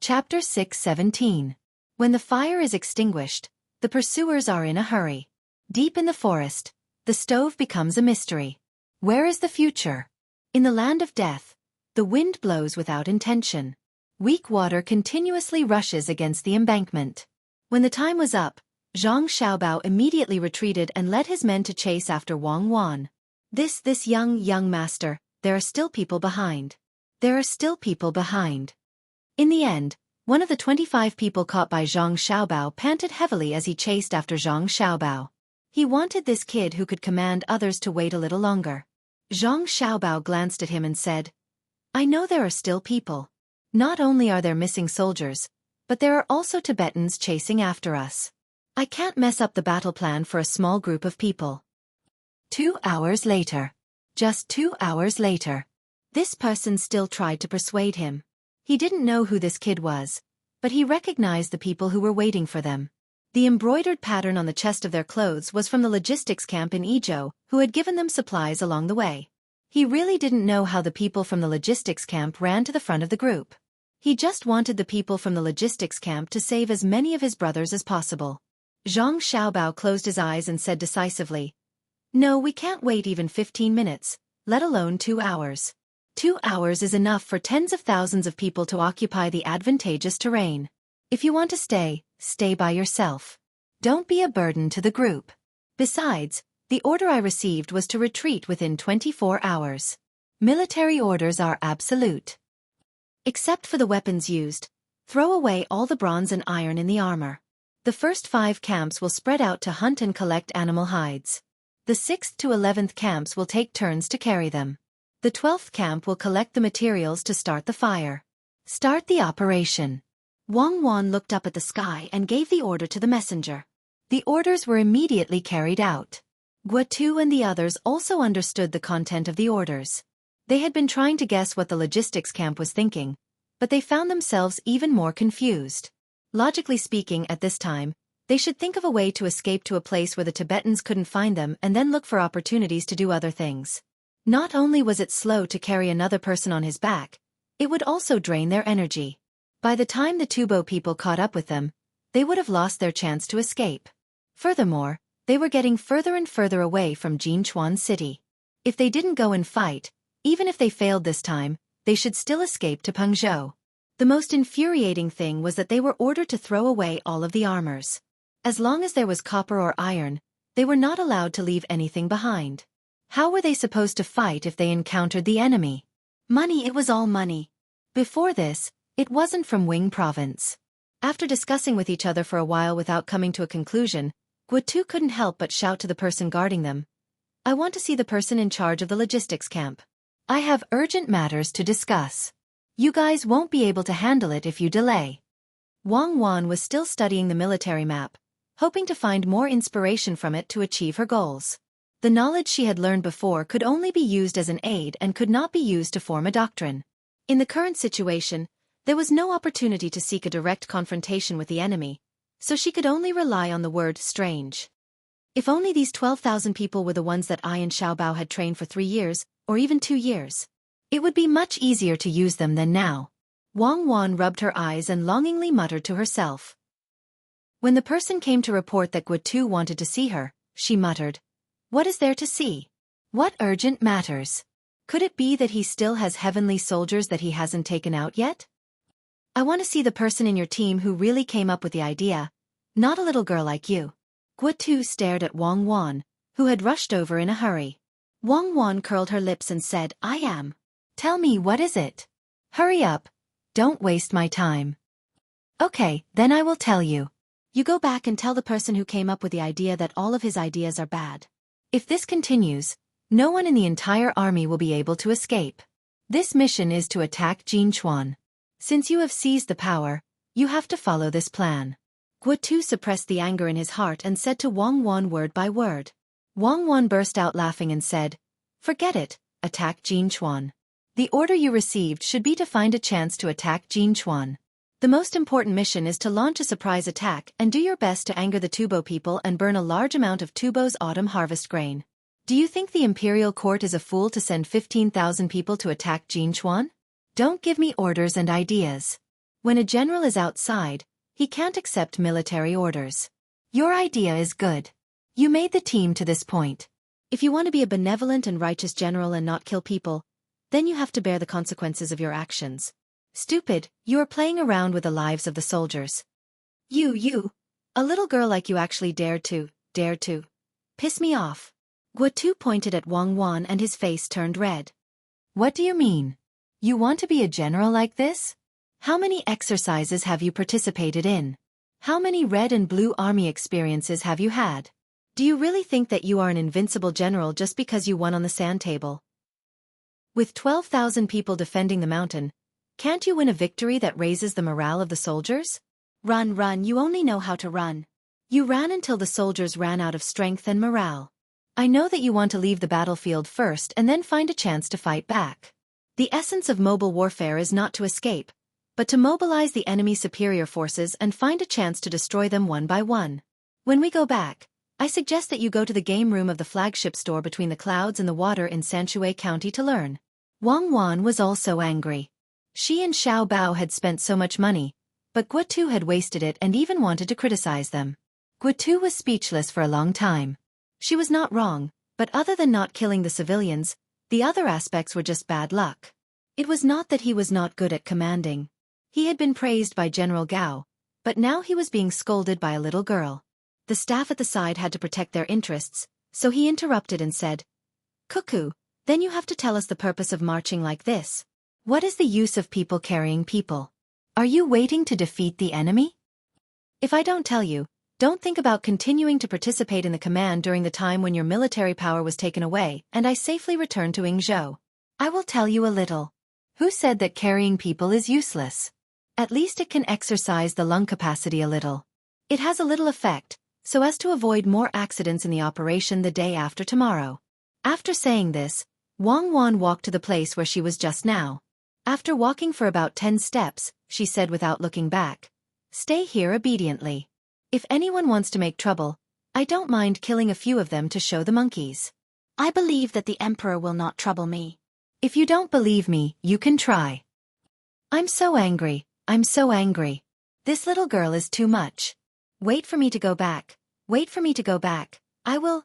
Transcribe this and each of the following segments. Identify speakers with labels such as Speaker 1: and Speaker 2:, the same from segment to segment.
Speaker 1: Chapter 6:17. When the fire is extinguished, the pursuers are in a hurry. Deep in the forest, the stove becomes a mystery. Where is the future? In the land of death, the wind blows without intention. Weak water continuously rushes against the embankment. When the time was up, Zhang Xiaobao immediately retreated and led his men to chase after Wang Wan. This young master, there are still people behind. There are still people behind. In the end, one of the 25 people caught by Zhang Xiaobao panted heavily as he chased after Zhang Xiaobao. He wanted this kid who could command others to wait a little longer. Zhang Xiaobao glanced at him and said, "I know there are still people. Not only are there missing soldiers, but there are also Tibetans chasing after us. I can't mess up the battle plan for a small group of people." 2 hours later. Just 2 hours later. This person still tried to persuade him. He didn't know who this kid was, but he recognized the people who were waiting for them. The embroidered pattern on the chest of their clothes was from the logistics camp in Izhou, who had given them supplies along the way. He really didn't know how the people from the logistics camp ran to the front of the group. He just wanted the people from the logistics camp to save as many of his brothers as possible. Zhang Xiaobao closed his eyes and said decisively, "No, we can't wait even 15 minutes, let alone 2 hours. 2 hours is enough for tens of thousands of people to occupy the advantageous terrain. If you want to stay, stay by yourself. Don't be a burden to the group. Besides, the order I received was to retreat within 24 hours. Military orders are absolute. Except for the weapons used, throw away all the bronze and iron in the armor. The first 5 camps will spread out to hunt and collect animal hides. The 6th to 11th camps will take turns to carry them. The 12th camp will collect the materials to start the fire. Start the operation." Wang Wan looked up at the sky and gave the order to the messenger. The orders were immediately carried out. Guotu and the others also understood the content of the orders. They had been trying to guess what the logistics camp was thinking, but they found themselves even more confused. Logically speaking, at this time, they should think of a way to escape to a place where the Tibetans couldn't find them and then look for opportunities to do other things. Not only was it slow to carry another person on his back, it would also drain their energy. By the time the Tubo people caught up with them, they would have lost their chance to escape. Furthermore, they were getting further and further away from Jinchuan City. If they didn't go and fight, even if they failed this time, they should still escape to Pengzhou. The most infuriating thing was that they were ordered to throw away all of the armors. As long as there was copper or iron, they were not allowed to leave anything behind. How were they supposed to fight if they encountered the enemy? Money, it was all money. Before this, it wasn't from Wing Province. After discussing with each other for a while without coming to a conclusion, Guotu couldn't help but shout to the person guarding them, "I want to see the person in charge of the logistics camp. I have urgent matters to discuss. You guys won't be able to handle it if you delay." Wang Wan was still studying the military map, hoping to find more inspiration from it to achieve her goals. The knowledge she had learned before could only be used as an aid and could not be used to form a doctrine. In the current situation, there was no opportunity to seek a direct confrontation with the enemy, so she could only rely on the word strange. If only these 12,000 people were the ones that I and Xiaobao had trained for 3 years, or even 2 years. It would be much easier to use them than now. Wang Wan rubbed her eyes and longingly muttered to herself. When the person came to report that Guotu wanted to see her, she muttered, "What is there to see? What urgent matters? Could it be that he still has heavenly soldiers that he hasn't taken out yet? I want to see the person in your team who really came up with the idea, not a little girl like you." Guotu stared at Wang Wan, who had rushed over in a hurry. Wang Wan curled her lips and said, "I am. Tell me, what is it? Hurry up. Don't waste my time." "Okay, then I will tell you. You go back and tell the person who came up with the idea that all of his ideas are bad. If this continues, no one in the entire army will be able to escape. This mission is to attack Jinchuan. Since you have seized the power, you have to follow this plan." Guotu suppressed the anger in his heart and said to Wang Wan word by word. Wang Wan burst out laughing and said, "Forget it, attack Jinchuan. The order you received should be to find a chance to attack Jinchuan. The most important mission is to launch a surprise attack and do your best to anger the Tubo people and burn a large amount of Tubo's autumn harvest grain. Do you think the imperial court is a fool to send 15,000 people to attack Jinchuan? Don't give me orders and ideas. When a general is outside, he can't accept military orders. Your idea is good. You made the team to this point. If you want to be a benevolent and righteous general and not kill people, then you have to bear the consequences of your actions. Stupid, you are playing around with the lives of the soldiers. You, a little girl like you actually dared to. Piss me off. Guotu pointed at Wang Wan and his face turned red. What do you mean? You want to be a general like this? How many exercises have you participated in? How many red and blue army experiences have you had? Do you really think that you are an invincible general just because you won on the sand table? With 12,000 people defending the mountain, can't you win a victory that raises the morale of the soldiers? Run, you only know how to run. You ran until the soldiers ran out of strength and morale. I know that you want to leave the battlefield first and then find a chance to fight back. The essence of mobile warfare is not to escape, but to mobilize the enemy's superior forces and find a chance to destroy them one by one. When we go back, I suggest that you go to the game room of the flagship store between the clouds and the water in Xueqi County to learn. Wang Wan was also angry. She and Xiao Bao had spent so much money, but Guotu had wasted it and even wanted to criticize them. Guotu was speechless for a long time. She was not wrong, but other than not killing the civilians, the other aspects were just bad luck. It was not that he was not good at commanding. He had been praised by General Gao, but now he was being scolded by a little girl. The staff at the side had to protect their interests, so he interrupted and said, "Cuckoo, then you have to tell us the purpose of marching like this. What is the use of people carrying people? Are you waiting to defeat the enemy? If I don't tell you, don't think about continuing to participate in the command during the time when your military power was taken away and I safely returned to Yingzhou. I will tell you a little. Who said that carrying people is useless? At least it can exercise the lung capacity a little. It has a little effect, so as to avoid more accidents in the operation the day after tomorrow." After saying this, Wang Wan walked to the place where she was just now. After walking for about 10 steps, she said without looking back, "Stay here obediently. If anyone wants to make trouble, I don't mind killing a few of them to show the monkeys. I believe that the emperor will not trouble me. If you don't believe me, you can try." I'm so angry. This little girl is too much. Wait for me to go back. I will.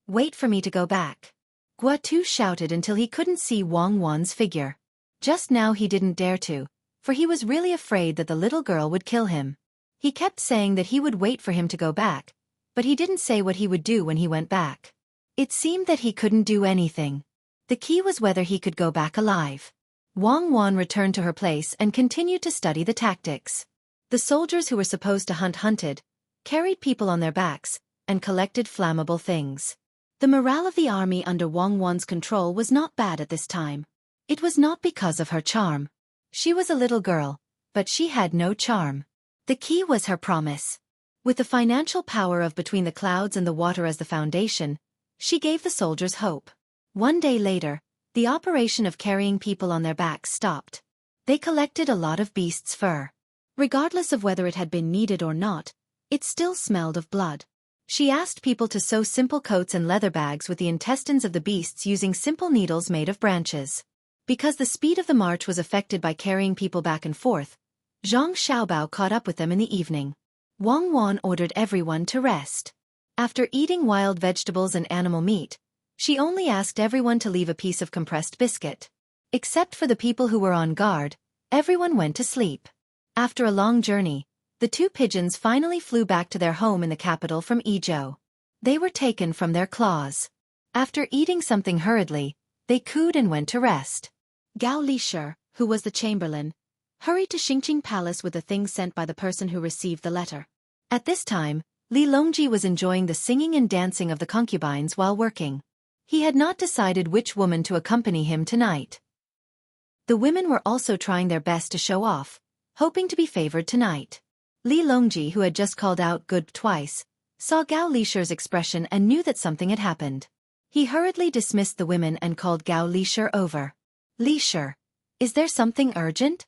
Speaker 1: Wait for me to go back. Guotu shouted until he couldn't see Wang Wan's figure. Just now he didn't dare to, for he was really afraid that the little girl would kill him. He kept saying that he would wait for him to go back, but he didn't say what he would do when he went back. It seemed that he couldn't do anything. The key was whether he could go back alive. Wang Wan returned to her place and continued to study the tactics. The soldiers who were supposed to hunted, carried people on their backs, and collected flammable things. The morale of the army under Wang Wan's control was not bad at this time. It was not because of her charm. She was a little girl, but she had no charm. The key was her promise. With the financial power of between the clouds and the water as the foundation, she gave the soldiers hope. One day later, the operation of carrying people on their backs stopped. They collected a lot of beasts' fur. Regardless of whether it had been needed or not, it still smelled of blood. She asked people to sew simple coats and leather bags with the intestines of the beasts using simple needles made of branches. Because the speed of the march was affected by carrying people back and forth, Zhang Xiaobao caught up with them in the evening. Wang Wan ordered everyone to rest. After eating wild vegetables and animal meat, she only asked everyone to leave a piece of compressed biscuit. Except for the people who were on guard, everyone went to sleep. After a long journey, the 2 pigeons finally flew back to their home in the capital from Yizhou. They were taken from their claws. After eating something hurriedly, they cooed and went to rest. Gao Lishir, who was the chamberlain, hurried to Xingqing Palace with the things sent by the person who received the letter. At this time, Li Longji was enjoying the singing and dancing of the concubines while working. He had not decided which woman to accompany him tonight. The women were also trying their best to show off, hoping to be favored tonight. Li Longji, who had just called out "good" twice, saw Gao Lishir's expression and knew that something had happened. He hurriedly dismissed the women and called Gao Lishir over. "Lishir, is there something urgent?"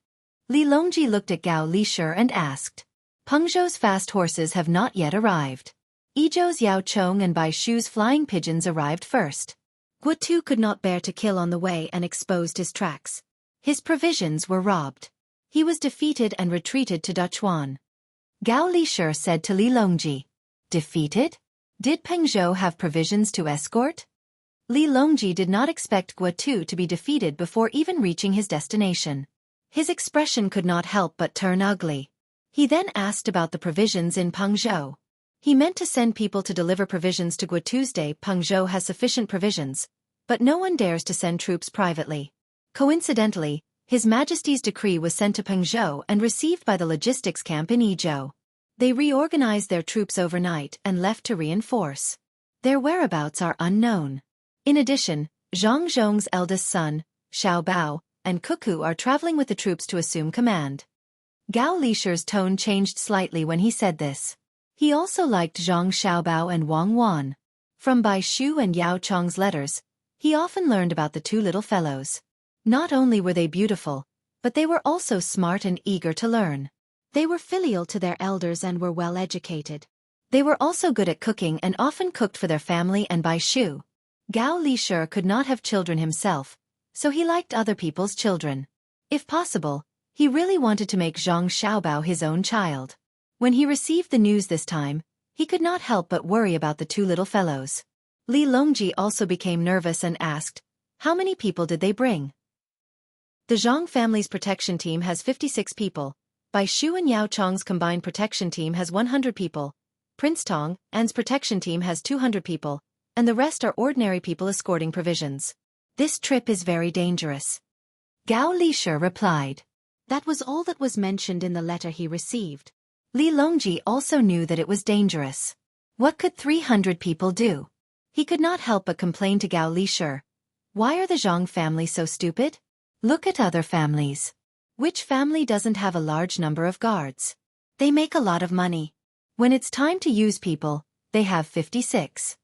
Speaker 1: Li Longji looked at Gao Lishir and asked. "Pengzhou's fast horses have not yet arrived. Yizhou's Yao Chong and Bai Shu's flying pigeons arrived first. Guotu could not bear to kill on the way and exposed his tracks. His provisions were robbed. He was defeated and retreated to Duchuan. Gao Lishur said to Li Longji, "Defeated? Did Peng Zhou have provisions to escort?" Li Longji did not expect Guotu to be defeated before even reaching his destination. His expression could not help but turn ugly. He then asked about the provisions in Pengzhou. He meant to send people to deliver provisions to Guotu's day. Pengzhou has sufficient provisions, but no one dares to send troops privately. Coincidentally, His Majesty's decree was sent to Pengzhou and received by the logistics camp in Yizhou. They reorganized their troops overnight and left to reinforce. Their whereabouts are unknown. In addition, Zhang Zhong's eldest son, Xiao Bao, and Cuckoo are traveling with the troops to assume command. Gao Lishur's tone changed slightly when he said this. He also liked Zhang Xiaobao and Wang Wan. From Bai Shu and Yao Chong's letters, he often learned about the two little fellows. Not only were they beautiful, but they were also smart and eager to learn. They were filial to their elders and were well educated. They were also good at cooking and often cooked for their family and Bai Shu. Gao Lishur could not have children himself, so he liked other people's children. If possible, he really wanted to make Zhang Xiaobao his own child. When he received the news this time, he could not help but worry about the two little fellows. Li Longji also became nervous and asked, "How many people did they bring?" The Zhang family's protection team has 56 people. Bai Shu and Yao Chong's combined protection team has 100 people. Prince Tang and's protection team has 200 people, and the rest are ordinary people escorting provisions. This trip is very dangerous. Gao Lishur replied. That was all that was mentioned in the letter he received. Li Longji also knew that it was dangerous. What could 300 people do? He could not help but complain to Gao Lishur. Why are the Zhang family so stupid? Look at other families. Which family doesn't have a large number of guards? They make a lot of money. When it's time to use people, they have 56.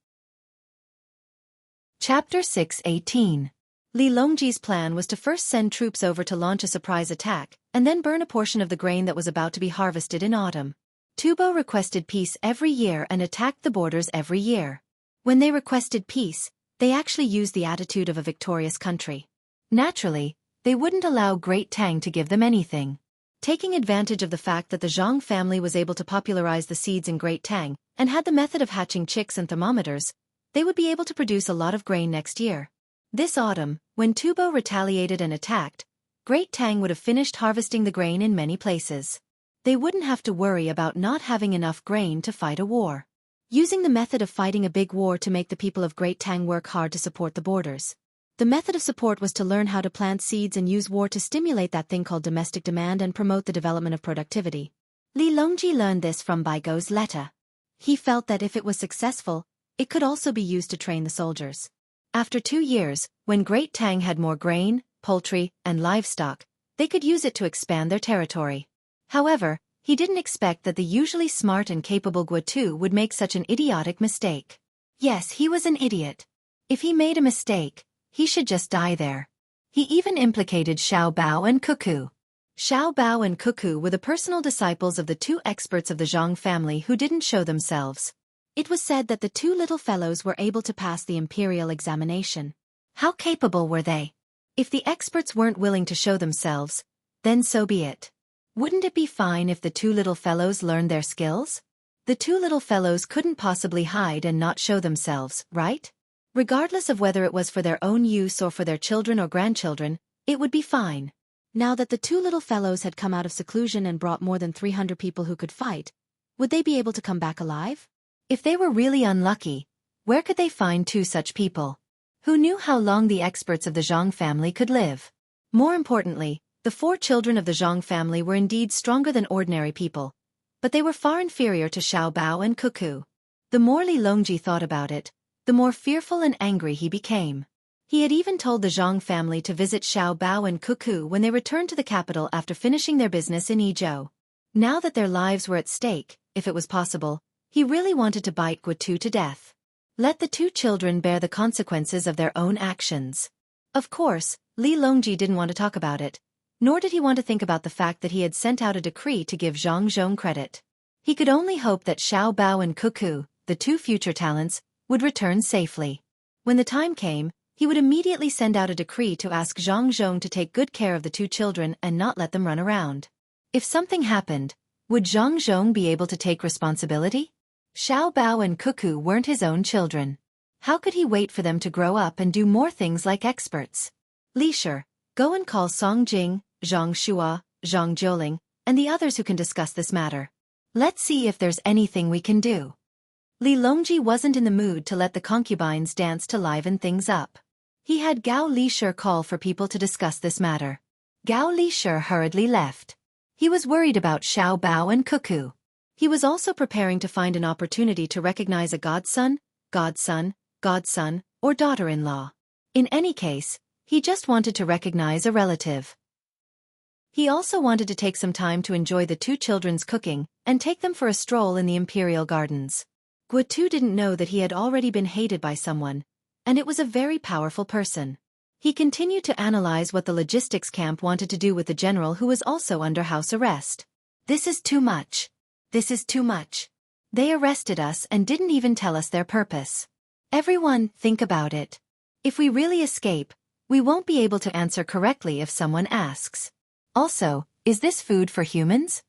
Speaker 1: Chapter 6:18. Li Longji's plan was to first send troops over to launch a surprise attack, and then burn a portion of the grain that was about to be harvested in autumn. Tubo requested peace every year and attacked the borders every year. When they requested peace, they actually used the attitude of a victorious country. Naturally, they wouldn't allow Great Tang to give them anything. Taking advantage of the fact that the Zhang family was able to popularize the seeds in Great Tang, and had the method of hatching chicks and thermometers, they would be able to produce a lot of grain next year. This autumn, when Tubo retaliated and attacked, Great Tang would have finished harvesting the grain in many places. They wouldn't have to worry about not having enough grain to fight a war. Using the method of fighting a big war to make the people of Great Tang work hard to support the borders. The method of support was to learn how to plant seeds and use war to stimulate that thing called domestic demand and promote the development of productivity. Li Longji learned this from Bai Go's letter. He felt that if it was successful, it could also be used to train the soldiers. After 2 years, when Great Tang had more grain, poultry, and livestock, they could use it to expand their territory. However, he didn't expect that the usually smart and capable Guotu would make such an idiotic mistake. Yes, he was an idiot. If he made a mistake, he should just die there. He even implicated Xiao Bao and Cuckoo. Xiao Bao and Cuckoo were the personal disciples of the two experts of the Zhang family who didn't show themselves. It was said that the two little fellows were able to pass the imperial examination. How capable were they? If the experts weren't willing to show themselves, then so be it. Wouldn't it be fine if the two little fellows learned their skills? The two little fellows couldn't possibly hide and not show themselves, right? Regardless of whether it was for their own use or for their children or grandchildren, it would be fine. Now that the two little fellows had come out of seclusion and brought more than 300 people who could fight, would they be able to come back alive? If they were really unlucky, where could they find 2 such people? Who knew how long the experts of the Zhang family could live? More importantly, the 4 children of the Zhang family were indeed stronger than ordinary people, but they were far inferior to Xiao Bao and Cuckoo. The more Li Longji thought about it, the more fearful and angry he became. He had even told the Zhang family to visit Xiao Bao and Cuckoo when they returned to the capital after finishing their business in Yizhou. Now that their lives were at stake, if it was possible, he really wanted to bite Guotu to death. Let the 2 children bear the consequences of their own actions. Of course, Li Longji didn't want to talk about it, nor did he want to think about the fact that he had sent out a decree to give Zhang Zhong credit. He could only hope that Xiao Bao and Cuckoo, the 2 future talents, would return safely. When the time came, he would immediately send out a decree to ask Zhang Zhong to take good care of the 2 children and not let them run around. If something happened, would Zhang Zhong be able to take responsibility? Xiao Bao and Cuckoo weren't his own children. How could he wait for them to grow up and do more things like experts? Li Shi, go and call Song Jing, Zhang Shua, Zhang Jiuling, and the others who can discuss this matter. Let's see if there's anything we can do. Li Longji wasn't in the mood to let the concubines dance to liven things up. He had Gao Li Shi call for people to discuss this matter. Gao Li Shi hurriedly left. He was worried about Xiao Bao and Cuckoo. He was also preparing to find an opportunity to recognize a godson, or daughter-in-law. In any case, he just wanted to recognize a relative. He also wanted to take some time to enjoy the 2 children's cooking and take them for a stroll in the imperial gardens. Guotu didn't know that he had already been hated by someone, and it was a very powerful person. He continued to analyze what the logistics camp wanted to do with the general who was also under house arrest. This is too much. This is too much. They arrested us and didn't even tell us their purpose. Everyone, think about it. If we really escape, we won't be able to answer correctly if someone asks. Also, is this food for humans?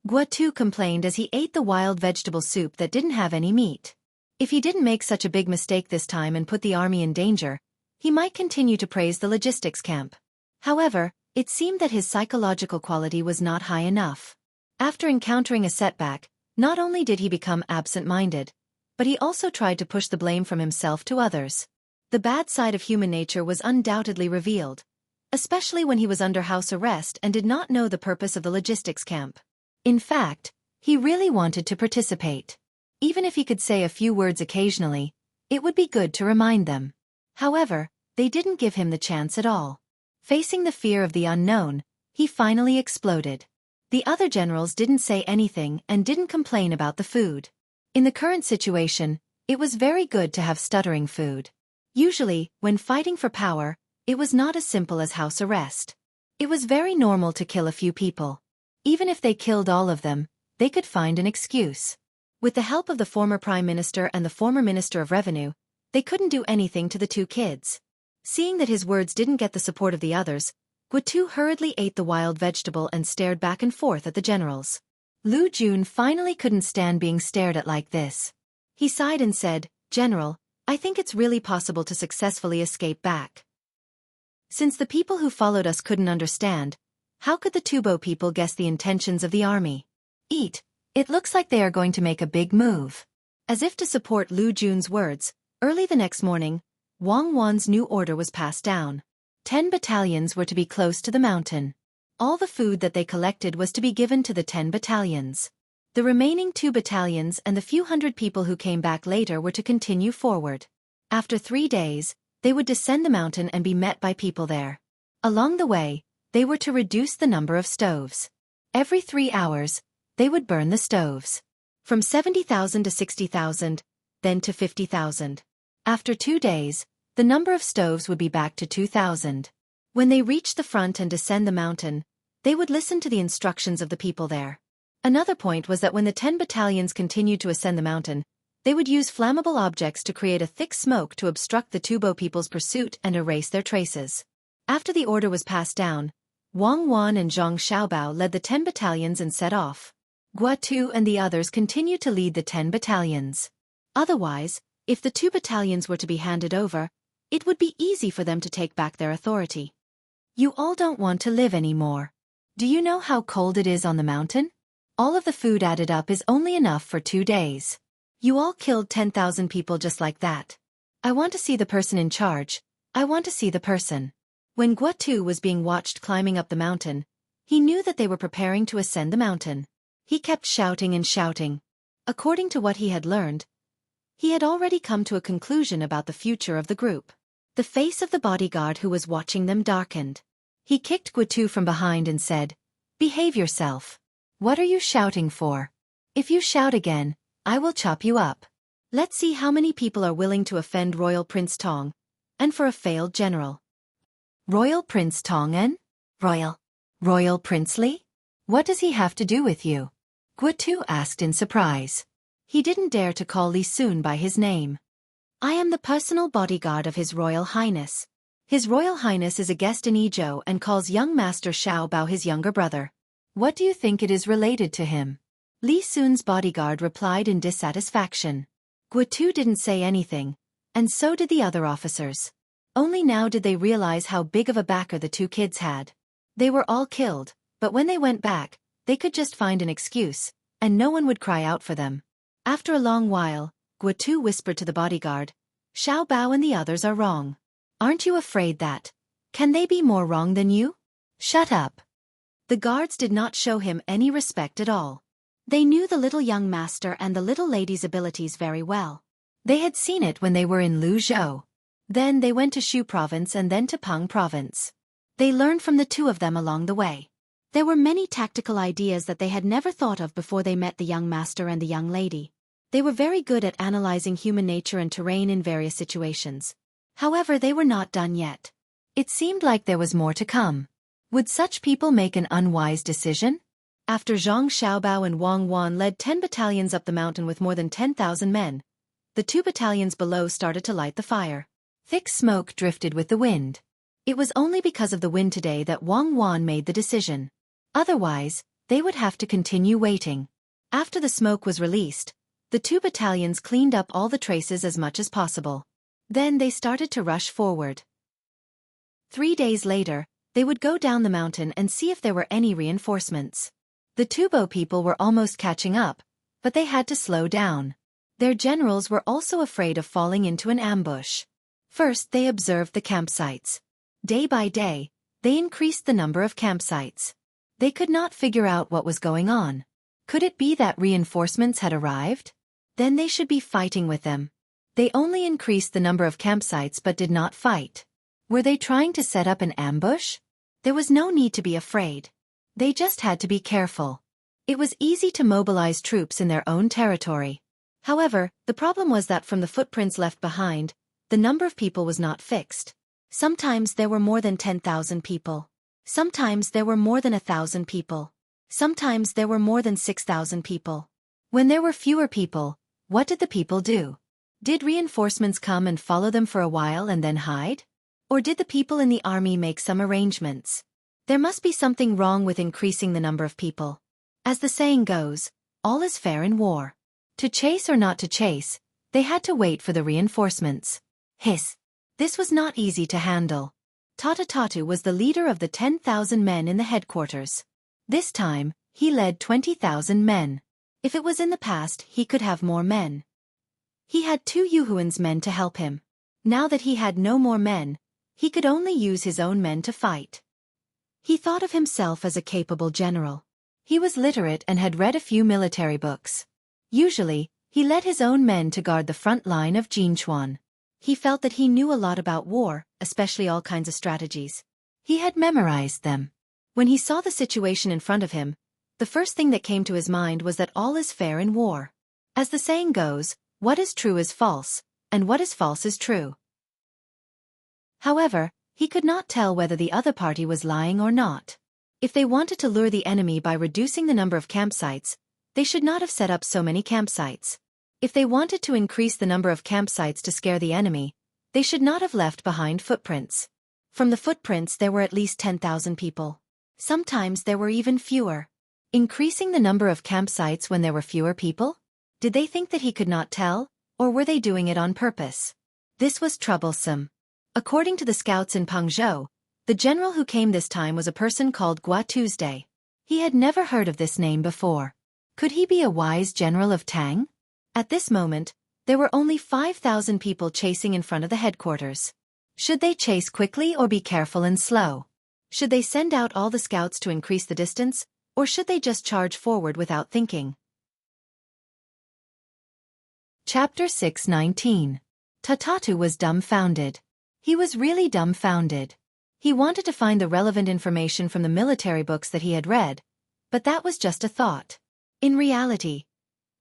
Speaker 1: Guotu complained as he ate the wild vegetable soup that didn't have any meat. If he didn't make such a big mistake this time and put the army in danger, he might continue to praise the logistics camp. However, it seemed that his psychological quality was not high enough. After encountering a setback, not only did he become absent-minded, but he also tried to push the blame from himself to others. The bad side of human nature was undoubtedly revealed, especially when he was under house arrest and did not know the purpose of the logistics camp. In fact, he really wanted to participate. Even if he could say a few words occasionally, it would be good to remind them. However, they didn't give him the chance at all. Facing the fear of the unknown, he finally exploded. The other generals didn't say anything and didn't complain about the food. In the current situation, it was very good to have stuttering food. Usually, when fighting for power, it was not as simple as house arrest. It was very normal to kill a few people. Even if they killed all of them, they could find an excuse. With the help of the former Prime Minister and the former Minister of Revenue, they couldn't do anything to the 2 kids. Seeing that his words didn't get the support of the others, Guotu hurriedly ate the wild vegetable and stared back and forth at the generals. Lu Jun finally couldn't stand being stared at like this. He sighed and said, "General, I think it's really possible to successfully escape back. Since the people who followed us couldn't understand, how could the Tubo people guess the intentions of the army? It looks like they are going to make a big move." As if to support Lu Jun's words, early the next morning, Wang Wan's new order was passed down. 10 battalions were to be close to the mountain. All the food that they collected was to be given to the 10 battalions. The remaining 2 battalions and the few hundred people who came back later were to continue forward. After 3 days, they would descend the mountain and be met by people there. Along the way, they were to reduce the number of stoves. Every 3 hours, they would burn the stoves. From 70,000 to 60,000, then to 50,000. After 2 days, the number of stoves would be back to 2,000. When they reached the front and descend the mountain, they would listen to the instructions of the people there. Another point was that when the 10 battalions continued to ascend the mountain, they would use flammable objects to create a thick smoke to obstruct the Tubo people's pursuit and erase their traces. After the order was passed down, Wang Wan and Zhang Xiaobao led the 10 battalions and set off. Guotu and the others continued to lead the 10 battalions. Otherwise, if the 2 battalions were to be handed over, it would be easy for them to take back their authority. You all don't want to live anymore. Do you know how cold it is on the mountain? All of the food added up is only enough for 2 days. You all killed 10,000 people just like that. I want to see the person in charge. I want to see the person. When Guotu was being watched climbing up the mountain, he knew that they were preparing to ascend the mountain. He kept shouting and shouting. According to what he had learned, he had already come to a conclusion about the future of the group. The face of the bodyguard who was watching them darkened. He kicked Guotu from behind and said, "Behave yourself. What are you shouting for? If you shout again, I will chop you up. Let's see how many people are willing to offend Royal Prince Tang, and for a failed general." Royal Prince Tang and? Royal Prince Li? What does he have to do with you? Guotu asked in surprise. He didn't dare to call Li Sun by his name. I am the personal bodyguard of His Royal Highness. His Royal Highness is a guest in Ezhou and calls young Master Xiao Bao his younger brother. What do you think it is related to him? Li Sun's bodyguard replied in dissatisfaction. Guotu didn't say anything, and so did the other officers. Only now did they realize how big of a backer the two kids had. They were all killed, but when they went back, they could just find an excuse, and no one would cry out for them. After a long while, Guotu whispered to the bodyguard, Xiao Bao and the others are wrong. Aren't you afraid that? Can they be more wrong than you? Shut up. The guards did not show him any respect at all. They knew the little young master and the little lady's abilities very well. They had seen it when they were in Luzhou. Then they went to Shu province and then to Peng province. They learned from the two of them along the way. There were many tactical ideas that they had never thought of before they met the young master and the young lady. They were very good at analyzing human nature and terrain in various situations. However, they were not done yet. It seemed like there was more to come. Would such people make an unwise decision? After Zhang Xiaobao and Wang Wan led 10 battalions up the mountain with more than 10,000 men, the 2 battalions below started to light the fire. Thick smoke drifted with the wind. It was only because of the wind today that Wang Wan made the decision. Otherwise, they would have to continue waiting. After the smoke was released, the 2 battalions cleaned up all the traces as much as possible. Then they started to rush forward. 3 days later, they would go down the mountain and see if there were any reinforcements. The Tubo people were almost catching up, but they had to slow down. Their generals were also afraid of falling into an ambush. First, they observed the campsites. Day by day, they increased the number of campsites. They could not figure out what was going on. Could it be that reinforcements had arrived? Then they should be fighting with them. They only increased the number of campsites but did not fight. Were they trying to set up an ambush? There was no need to be afraid. They just had to be careful. It was easy to mobilize troops in their own territory. However, the problem was that from the footprints left behind, the number of people was not fixed. Sometimes there were more than 10,000 people. Sometimes there were more than 1,000 people. Sometimes there were more than 6,000 people. When there were fewer people, what did the people do? Did reinforcements come and follow them for a while and then hide? Or did the people in the army make some arrangements? There must be something wrong with increasing the number of people. As the saying goes, all is fair in war. To chase or not to chase, they had to wait for the reinforcements. Hiss. This was not easy to handle. Tatu was the leader of the 10,000 men in the headquarters. This time, he led 20,000 men. If it was in the past, he could have more men. He had 2 Yuhuan's men to help him. Now that he had no more men, he could only use his own men to fight. He thought of himself as a capable general. He was literate and had read a few military books. Usually, he led his own men to guard the front line of Jinchuan. He felt that he knew a lot about war, especially all kinds of strategies. He had memorized them. When he saw the situation in front of him, the first thing that came to his mind was that all is fair in war. As the saying goes, what is true is false, and what is false is true. However, he could not tell whether the other party was lying or not. If they wanted to lure the enemy by reducing the number of campsites, they should not have set up so many campsites. If they wanted to increase the number of campsites to scare the enemy, they should not have left behind footprints. From the footprints there were at least 10,000 people. Sometimes there were even fewer. Increasing the number of campsites when there were fewer people? Did they think that he could not tell, or were they doing it on purpose? This was troublesome. According to the scouts in Pengzhou, the general who came this time was a person called Gua Tuesday. He had never heard of this name before. Could he be a wise general of Tang? At this moment, there were only 5,000 people chasing in front of the headquarters. Should they chase quickly or be careful and slow? Should they send out all the scouts to increase the distance, or should they just charge forward without thinking? Chapter 6:19. Tatu was dumbfounded. He was really dumbfounded. He wanted to find the relevant information from the military books that he had read, but that was just a thought. In reality,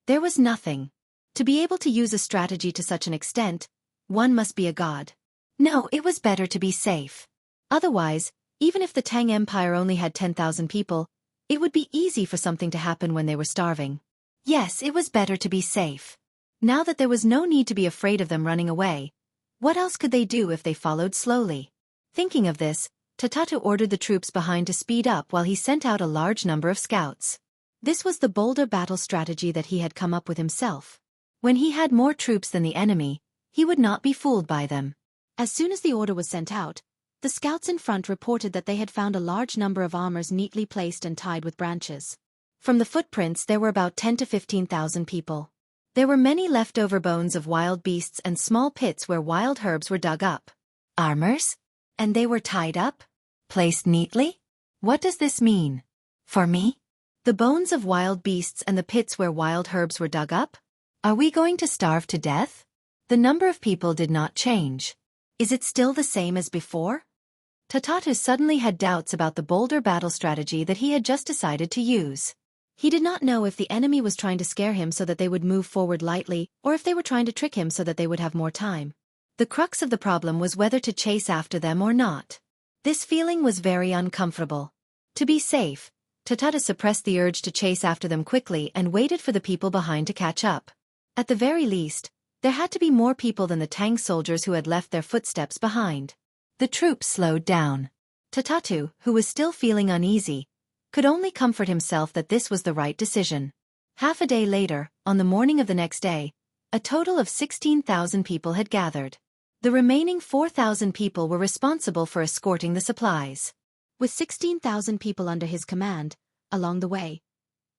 Speaker 1: there was nothing. To be able to use a strategy to such an extent, one must be a god. No, it was better to be safe. Otherwise, even if the Tang Empire only had 10,000 people, it would be easy for something to happen when they were starving. Yes, it was better to be safe. Now that there was no need to be afraid of them running away, what else could they do if they followed slowly? Thinking of this, Tatatu ordered the troops behind to speed up while he sent out a large number of scouts. This was the bolder battle strategy that he had come up with himself. When he had more troops than the enemy, he would not be fooled by them. As soon as the order was sent out, the scouts in front reported that they had found a large number of armors neatly placed and tied with branches. From the footprints there were about 10 to 15,000 people. There were many leftover bones of wild beasts and small pits where wild herbs were dug up. Armors? And they were tied up? Placed neatly? What does this mean? For me? The bones of wild beasts and the pits where wild herbs were dug up? Are we going to starve to death? The number of people did not change. Is it still the same as before? Tatatu suddenly had doubts about the bolder battle strategy that he had just decided to use. He did not know if the enemy was trying to scare him so that they would move forward lightly, or if they were trying to trick him so that they would have more time. The crux of the problem was whether to chase after them or not. This feeling was very uncomfortable. To be safe, Tatatu suppressed the urge to chase after them quickly and waited for the people behind to catch up. At the very least, there had to be more people than the Tang soldiers who had left their footsteps behind. The troops slowed down. Tatatu, who was still feeling uneasy, could only comfort himself that this was the right decision. Half a day later, on the morning of the next day, a total of 16,000 people had gathered. The remaining 4,000 people were responsible for escorting the supplies. With 16,000 people under his command, along the way,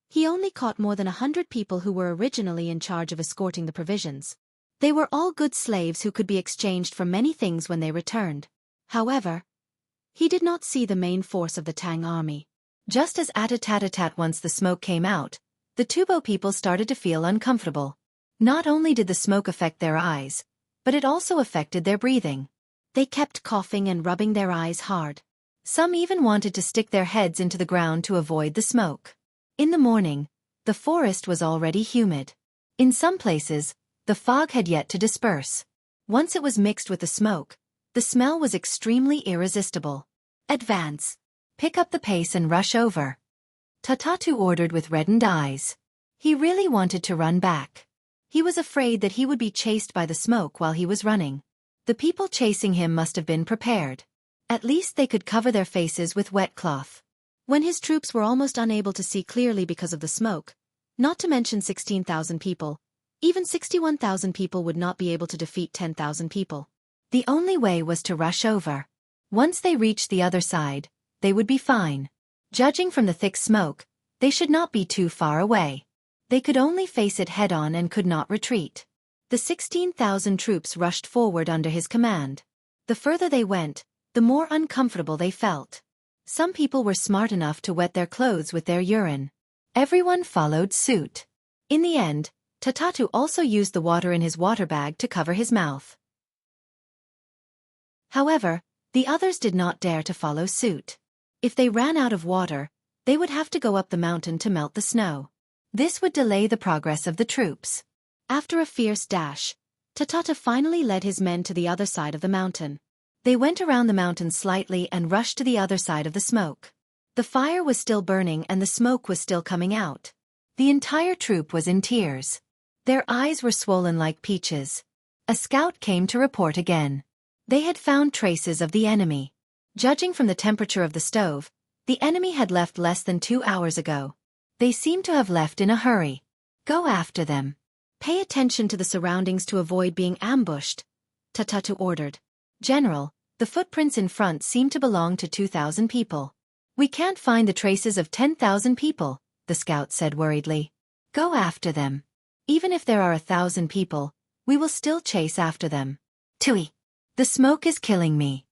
Speaker 1: he only caught more than 100 people who were originally in charge of escorting the provisions. They were all good slaves who could be exchanged for many things when they returned. However, he did not see the main force of the Tang army. Just as at-a-tat-a-tat once the smoke came out, the Tubo people started to feel uncomfortable. Not only did the smoke affect their eyes, but it also affected their breathing. They kept coughing and rubbing their eyes hard. Some even wanted to stick their heads into the ground to avoid the smoke. In the morning, the forest was already humid. In some places, the fog had yet to disperse. Once it was mixed with the smoke, the smell was extremely irresistible. Advance. Pick up the pace and rush over. Tatatu ordered with reddened eyes. He really wanted to run back. He was afraid that he would be chased by the smoke while he was running. The people chasing him must have been prepared. At least they could cover their faces with wet cloth. When his troops were almost unable to see clearly because of the smoke, not to mention 16,000 people, even 61,000 people would not be able to defeat 10,000 people. The only way was to rush over. Once they reached the other side, they would be fine. Judging from the thick smoke, they should not be too far away. They could only face it head-on and could not retreat. The 16,000 troops rushed forward under his command. The further they went, the more uncomfortable they felt. Some people were smart enough to wet their clothes with their urine. Everyone followed suit. In the end, Tatatu also used the water in his water bag to cover his mouth. However, the others did not dare to follow suit. If they ran out of water, they would have to go up the mountain to melt the snow. This would delay the progress of the troops. After a fierce dash, Tatatu finally led his men to the other side of the mountain. They went around the mountain slightly and rushed to the other side of the smoke. The fire was still burning and the smoke was still coming out. The entire troop was in tears. Their eyes were swollen like peaches. A scout came to report again. They had found traces of the enemy. Judging from the temperature of the stove, the enemy had left less than 2 hours ago. They seemed to have left in a hurry. Go after them. Pay attention to the surroundings to avoid being ambushed, Tatatu ordered. General, the footprints in front seem to belong to 2,000 people. We can't find the traces of 10,000 people, the scout said worriedly. Go after them. Even if there are 1,000 people, we will still chase after them. Tui. The smoke is killing me.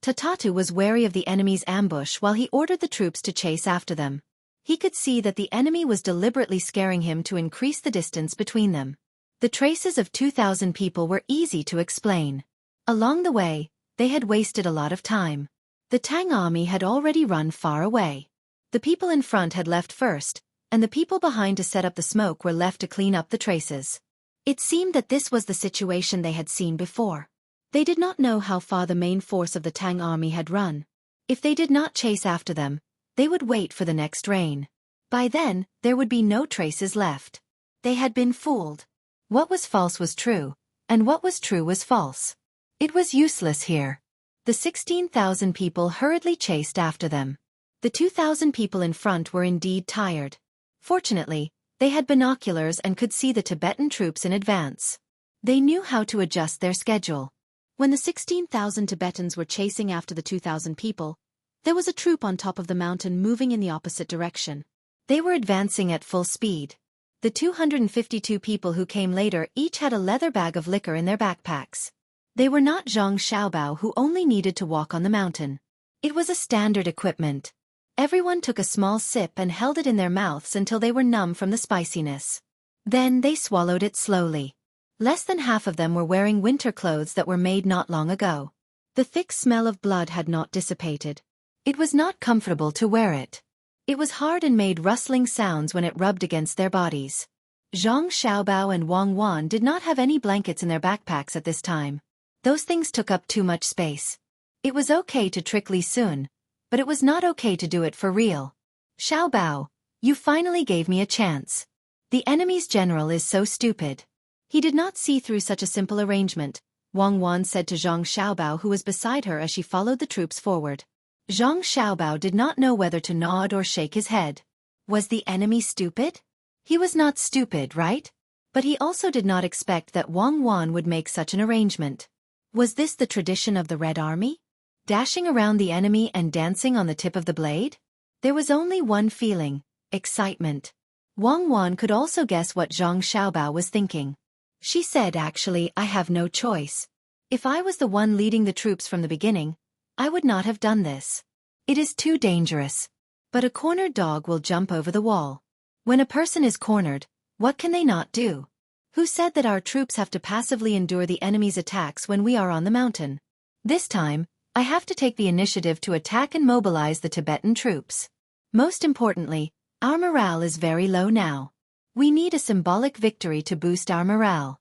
Speaker 1: Tatatu was wary of the enemy's ambush while he ordered the troops to chase after them. He could see that the enemy was deliberately scaring him to increase the distance between them. The traces of 2,000 people were easy to explain. Along the way, they had wasted a lot of time. The Tang army had already run far away. The people in front had left first, and the people behind to set up the smoke were left to clean up the traces. It seemed that this was the situation they had seen before. They did not know how far the main force of the Tang army had run. If they did not chase after them, they would wait for the next rain. By then, there would be no traces left. They had been fooled. What was false was true, and what was true was false. It was useless here. The 16,000 people hurriedly chased after them. The 2,000 people in front were indeed tired. Fortunately, they had binoculars and could see the Tibetan troops in advance. They knew how to adjust their schedule. When the 16,000 Tibetans were chasing after the 2,000 people, there was a troop on top of the mountain moving in the opposite direction. They were advancing at full speed. The 252 people who came later each had a leather bag of liquor in their backpacks. They were not Zhang Xiaobao, who only needed to walk on the mountain. It was a standard equipment. Everyone took a small sip and held it in their mouths until they were numb from the spiciness. Then they swallowed it slowly. Less than half of them were wearing winter clothes that were made not long ago. The thick smell of blood had not dissipated. It was not comfortable to wear it. It was hard and made rustling sounds when it rubbed against their bodies. Zhang Xiaobao and Wang Wan did not have any blankets in their backpacks at this time. Those things took up too much space. It was okay to trick Li Sun, but it was not okay to do it for real. Xiaobao, you finally gave me a chance. The enemy's general is so stupid. He did not see through such a simple arrangement, Wang Wan said to Zhang Xiaobao, who was beside her as she followed the troops forward. Zhang Xiaobao did not know whether to nod or shake his head. Was the enemy stupid? He was not stupid, right? But he also did not expect that Wang Wan would make such an arrangement. Was this the tradition of the Red Army? Dashing around the enemy and dancing on the tip of the blade? There was only one feeling: excitement. Wang Wan could also guess what Zhang Xiaobao was thinking. She said, actually, I have no choice. If I was the one leading the troops from the beginning, I would not have done this. It is too dangerous. But a cornered dog will jump over the wall. When a person is cornered, what can they not do? Who said that our troops have to passively endure the enemy's attacks when we are on the mountain? This time, I have to take the initiative to attack and mobilize the Tibetan troops. Most importantly, our morale is very low now. We need a symbolic victory to boost our morale.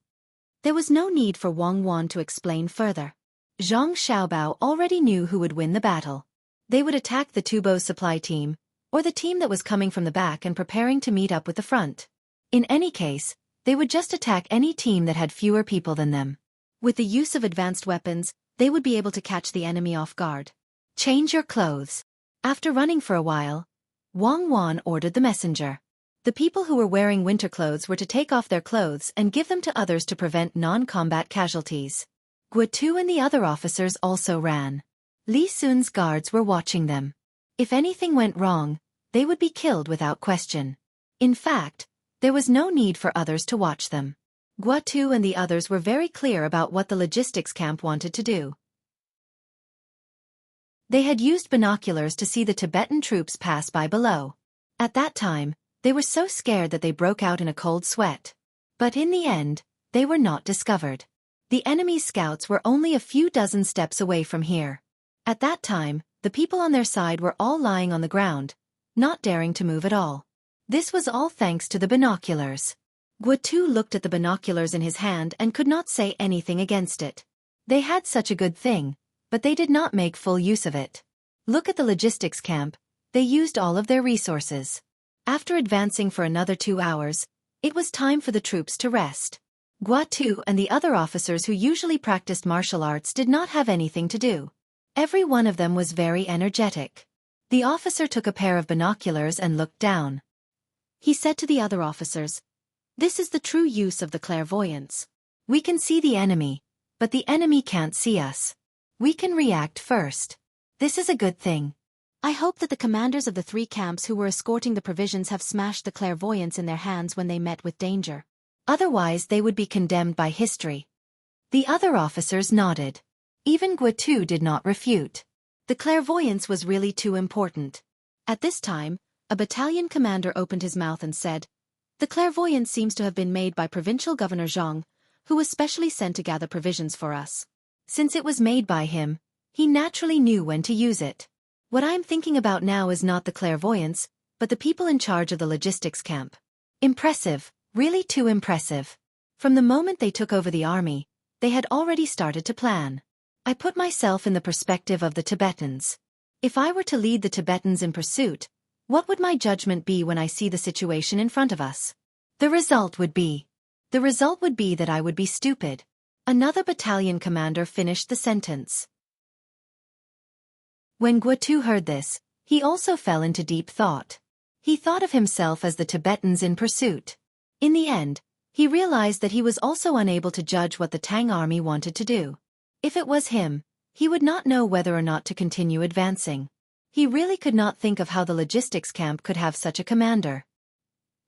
Speaker 1: There was no need for Wang Wan to explain further. Zhang Xiaobao already knew who would win the battle. They would attack the Tubo supply team, or the team that was coming from the back and preparing to meet up with the front. In any case, they would just attack any team that had fewer people than them. With the use of advanced weapons, they would be able to catch the enemy off guard. Change your clothes. After running for a while, Wang Wan ordered the messenger. The people who were wearing winter clothes were to take off their clothes and give them to others to prevent non-combat casualties. Guotu and the other officers also ran. Li Sun's guards were watching them. If anything went wrong, they would be killed without question. In fact, there was no need for others to watch them. Guotu and the others were very clear about what the logistics camp wanted to do. They had used binoculars to see the Tibetan troops pass by below. At that time, they were so scared that they broke out in a cold sweat. But in the end, they were not discovered. The enemy's scouts were only a few dozen steps away from here. At that time, the people on their side were all lying on the ground, not daring to move at all. This was all thanks to the binoculars. Guotu looked at the binoculars in his hand and could not say anything against it. They had such a good thing, but they did not make full use of it. Look at the logistics camp, they used all of their resources. After advancing for another 2 hours, it was time for the troops to rest. Guotu and the other officers who usually practiced martial arts did not have anything to do. Every one of them was very energetic. The officer took a pair of binoculars and looked down. He said to the other officers, "This is the true use of the clairvoyance. We can see the enemy, but the enemy can't see us. We can react first. This is a good thing. I hope that the commanders of the 3 camps who were escorting the provisions have smashed the clairvoyance in their hands when they met with danger. Otherwise they would be condemned by history." The other officers nodded. Even Guotu did not refute. The clairvoyance was really too important. At this time, a battalion commander opened his mouth and said, "The clairvoyance seems to have been made by Provincial Governor Zhang, who was specially sent to gather provisions for us. Since it was made by him, he naturally knew when to use it. What I'm thinking about now is not the clairvoyance, but the people in charge of the logistics camp. Impressive, really too impressive. From the moment they took over the army, they had already started to plan. I put myself in the perspective of the Tibetans. If I were to lead the Tibetans in pursuit, what would my judgment be when I see the situation in front of us? The result would be that I would be stupid. Another battalion commander finished the sentence. When Xueqi heard this, he also fell into deep thought. He thought of himself as the Tibetans in pursuit. In the end, he realized that he was also unable to judge what the Tang army wanted to do. If it was him, he would not know whether or not to continue advancing. He really could not think of how the logistics camp could have such a commander.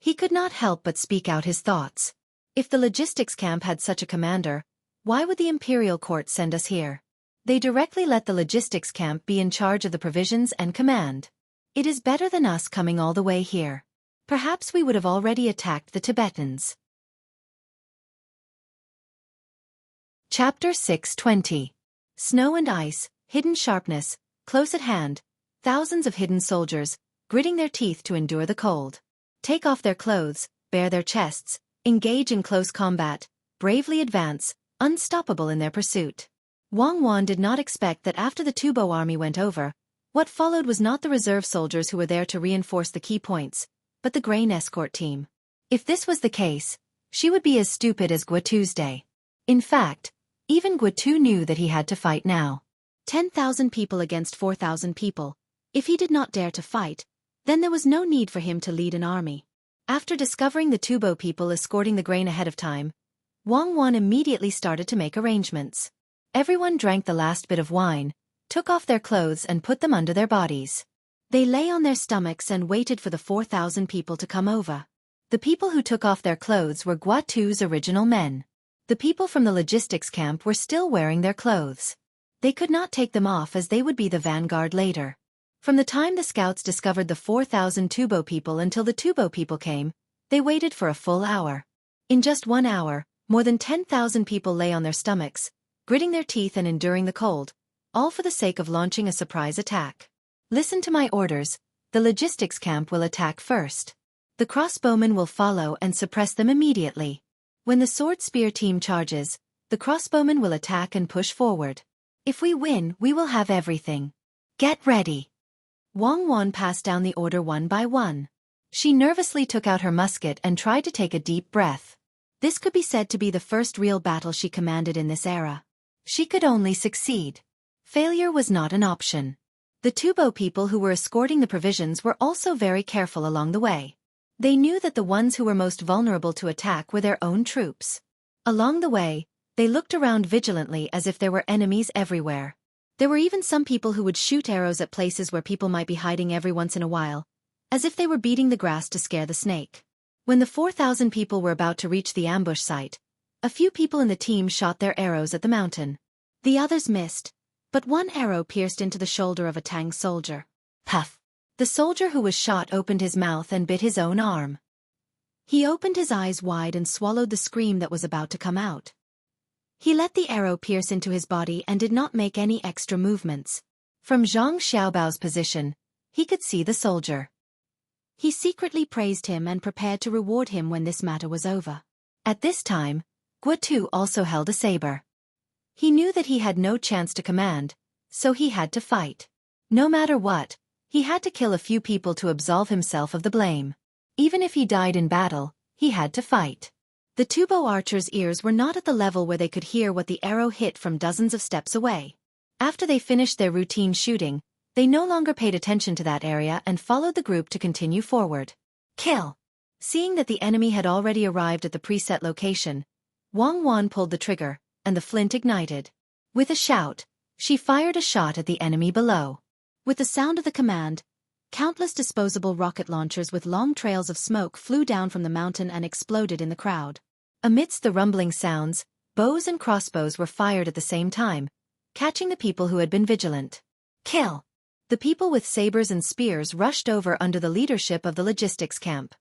Speaker 1: He could not help but speak out his thoughts. If the logistics camp had such a commander, why would the imperial court send us here? They directly let the logistics camp be in charge of the provisions and command. It is better than us coming all the way here. Perhaps we would have already attacked the Tibetans. Chapter 6:20. Snow and ice, hidden sharpness, close at hand, thousands of hidden soldiers, gritting their teeth to endure the cold. Take off their clothes, bare their chests, engage in close combat, bravely advance, unstoppable in their pursuit. Wang Wan did not expect that after the Tubo army went over, what followed was not the reserve soldiers who were there to reinforce the key points, but the grain escort team. If this was the case, she would be as stupid as Xueqi's day. In fact, even Xueqi knew that he had to fight now. 10,000 people against 4,000 people. If he did not dare to fight, then there was no need for him to lead an army. After discovering the Tubo people escorting the grain ahead of time, Wang Wan immediately started to make arrangements. Everyone drank the last bit of wine, took off their clothes and put them under their bodies. They lay on their stomachs and waited for the 4,000 people to come over. The people who took off their clothes were Xueqi's original men. The people from the logistics camp were still wearing their clothes. They could not take them off as they would be the vanguard later. From the time the scouts discovered the 4,000 Tubo people until the Tubo people came, they waited for a full hour. In just 1 hour, more than 10,000 people lay on their stomachs, gritting their teeth and enduring the cold, all for the sake of launching a surprise attack. Listen to my orders, the logistics camp will attack first. The crossbowmen will follow and suppress them immediately. When the sword-spear team charges, the crossbowmen will attack and push forward. If we win, we will have everything. Get ready. Wang Wan passed down the order one by one. She nervously took out her musket and tried to take a deep breath. This could be said to be the first real battle she commanded in this era. She could only succeed. Failure was not an option. The Tubo people who were escorting the provisions were also very careful along the way. They knew that the ones who were most vulnerable to attack were their own troops. Along the way, they looked around vigilantly as if there were enemies everywhere. There were even some people who would shoot arrows at places where people might be hiding every once in a while, as if they were beating the grass to scare the snake. When the 4,000 people were about to reach the ambush site, a few people in the team shot their arrows at the mountain. The others missed, but one arrow pierced into the shoulder of a Tang soldier. Puff! The soldier who was shot opened his mouth and bit his own arm. He opened his eyes wide and swallowed the scream that was about to come out. He let the arrow pierce into his body and did not make any extra movements. From Zhang Xiaobao's position, he could see the soldier. He secretly praised him and prepared to reward him when this matter was over. At this time, Xueqi also held a saber. He knew that he had no chance to command, so he had to fight. No matter what, he had to kill a few people to absolve himself of the blame. Even if he died in battle, he had to fight. The Tubo archers' ears were not at the level where they could hear what the arrow hit from dozens of steps away. After they finished their routine shooting, they no longer paid attention to that area and followed the group to continue forward. Kill! Seeing that the enemy had already arrived at the preset location, Wang Wan pulled the trigger, and the flint ignited. With a shout, she fired a shot at the enemy below. With the sound of the command, countless disposable rocket launchers with long trails of smoke flew down from the mountain and exploded in the crowd. Amidst the rumbling sounds, bows and crossbows were fired at the same time, catching the people who had been vigilant. Kill! The people with sabers and spears rushed over under the leadership of the logistics camp.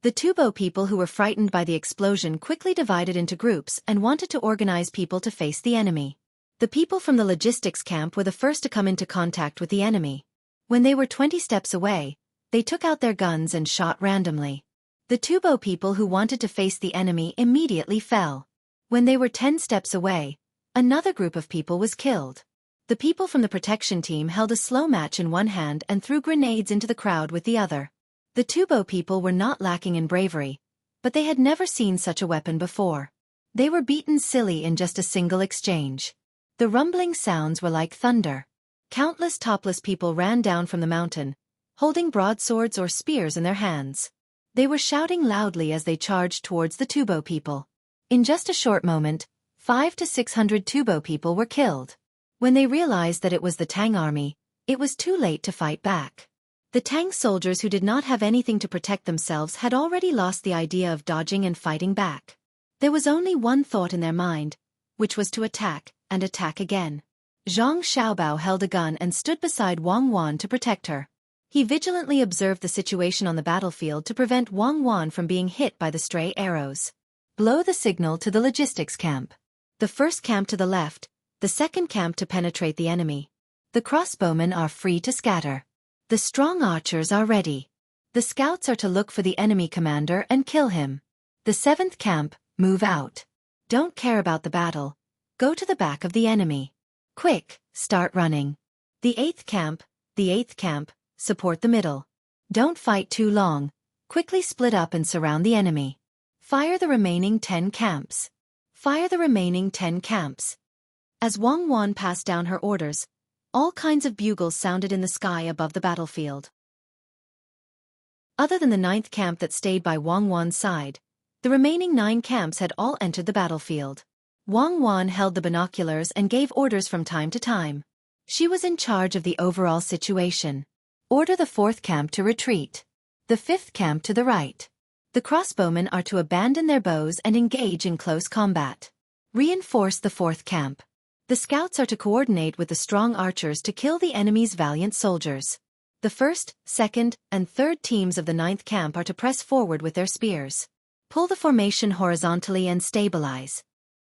Speaker 1: The Tubo people who were frightened by the explosion quickly divided into groups and wanted to organize people to face the enemy. The people from the logistics camp were the first to come into contact with the enemy. When they were 20 steps away, they took out their guns and shot randomly. The Tubo people who wanted to face the enemy immediately fell. When they were 10 steps away, another group of people was killed. The people from the protection team held a slow match in one hand and threw grenades into the crowd with the other. The Tubo people were not lacking in bravery, but they had never seen such a weapon before. They were beaten silly in just a single exchange. The rumbling sounds were like thunder. Countless topless people ran down from the mountain, holding broadswords or spears in their hands. They were shouting loudly as they charged towards the Tubo people. In just a short moment, 500 to 600 Tubo people were killed. When they realized that it was the Tang army, it was too late to fight back. The Tang soldiers who did not have anything to protect themselves had already lost the idea of dodging and fighting back. There was only one thought in their mind, which was to attack, and attack again. Zhang Xiaobao held a gun and stood beside Wang Wan to protect her. He vigilantly observed the situation on the battlefield to prevent Wang Wan from being hit by the stray arrows. Blow the signal to the logistics camp. The first camp to the left, the second camp to penetrate the enemy. The crossbowmen are free to scatter. The strong archers are ready. The scouts are to look for the enemy commander and kill him. The seventh camp, move out. Don't care about the battle. Go to the back of the enemy. Quick, start running. The eighth camp, support the middle. Don't fight too long. Quickly split up and surround the enemy. Fire the remaining 10 camps. Fire the remaining 10 camps. As Wang Wan passed down her orders, all kinds of bugles sounded in the sky above the battlefield. Other than the 9th camp that stayed by Wang Wan's side, the remaining 9 camps had all entered the battlefield. Wang Wan held the binoculars and gave orders from time to time. She was in charge of the overall situation. Order the 4th camp to retreat. The 5th camp to the right. The crossbowmen are to abandon their bows and engage in close combat. Reinforce the 4th camp. The scouts are to coordinate with the strong archers to kill the enemy's valiant soldiers. The 1st, 2nd, and 3rd teams of the 9th camp are to press forward with their spears. Pull the formation horizontally and stabilize.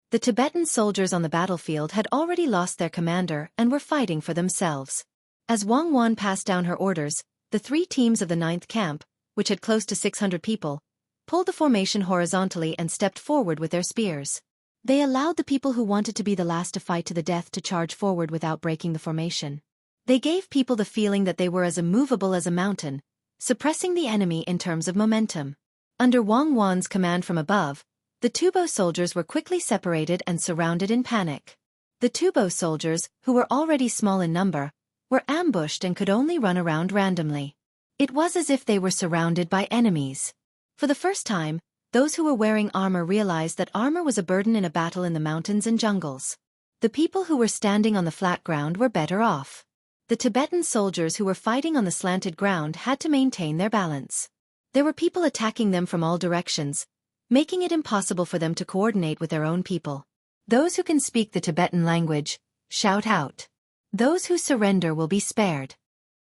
Speaker 1: The Tibetan soldiers on the battlefield had already lost their commander and were fighting for themselves. As Wang Wan passed down her orders, the 3 teams of the 9th camp, which had close to 600 people, pulled the formation horizontally and stepped forward with their spears. They allowed the people who wanted to be the last to fight to the death to charge forward without breaking the formation. They gave people the feeling that they were as immovable as a mountain, suppressing the enemy in terms of momentum. Under Wang Wan's command from above, the Tubo soldiers were quickly separated and surrounded in panic. The Tubo soldiers, who were already small in number, were ambushed and could only run around randomly. It was as if they were surrounded by enemies. For the first time, those who were wearing armor realized that armor was a burden in a battle in the mountains and jungles. The people who were standing on the flat ground were better off. The Tibetan soldiers who were fighting on the slanted ground had to maintain their balance. There were people attacking them from all directions, making it impossible for them to coordinate with their own people. Those who can speak the Tibetan language, shout out. Those who surrender will be spared.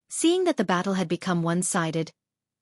Speaker 1: Seeing that the battle had become one-sided,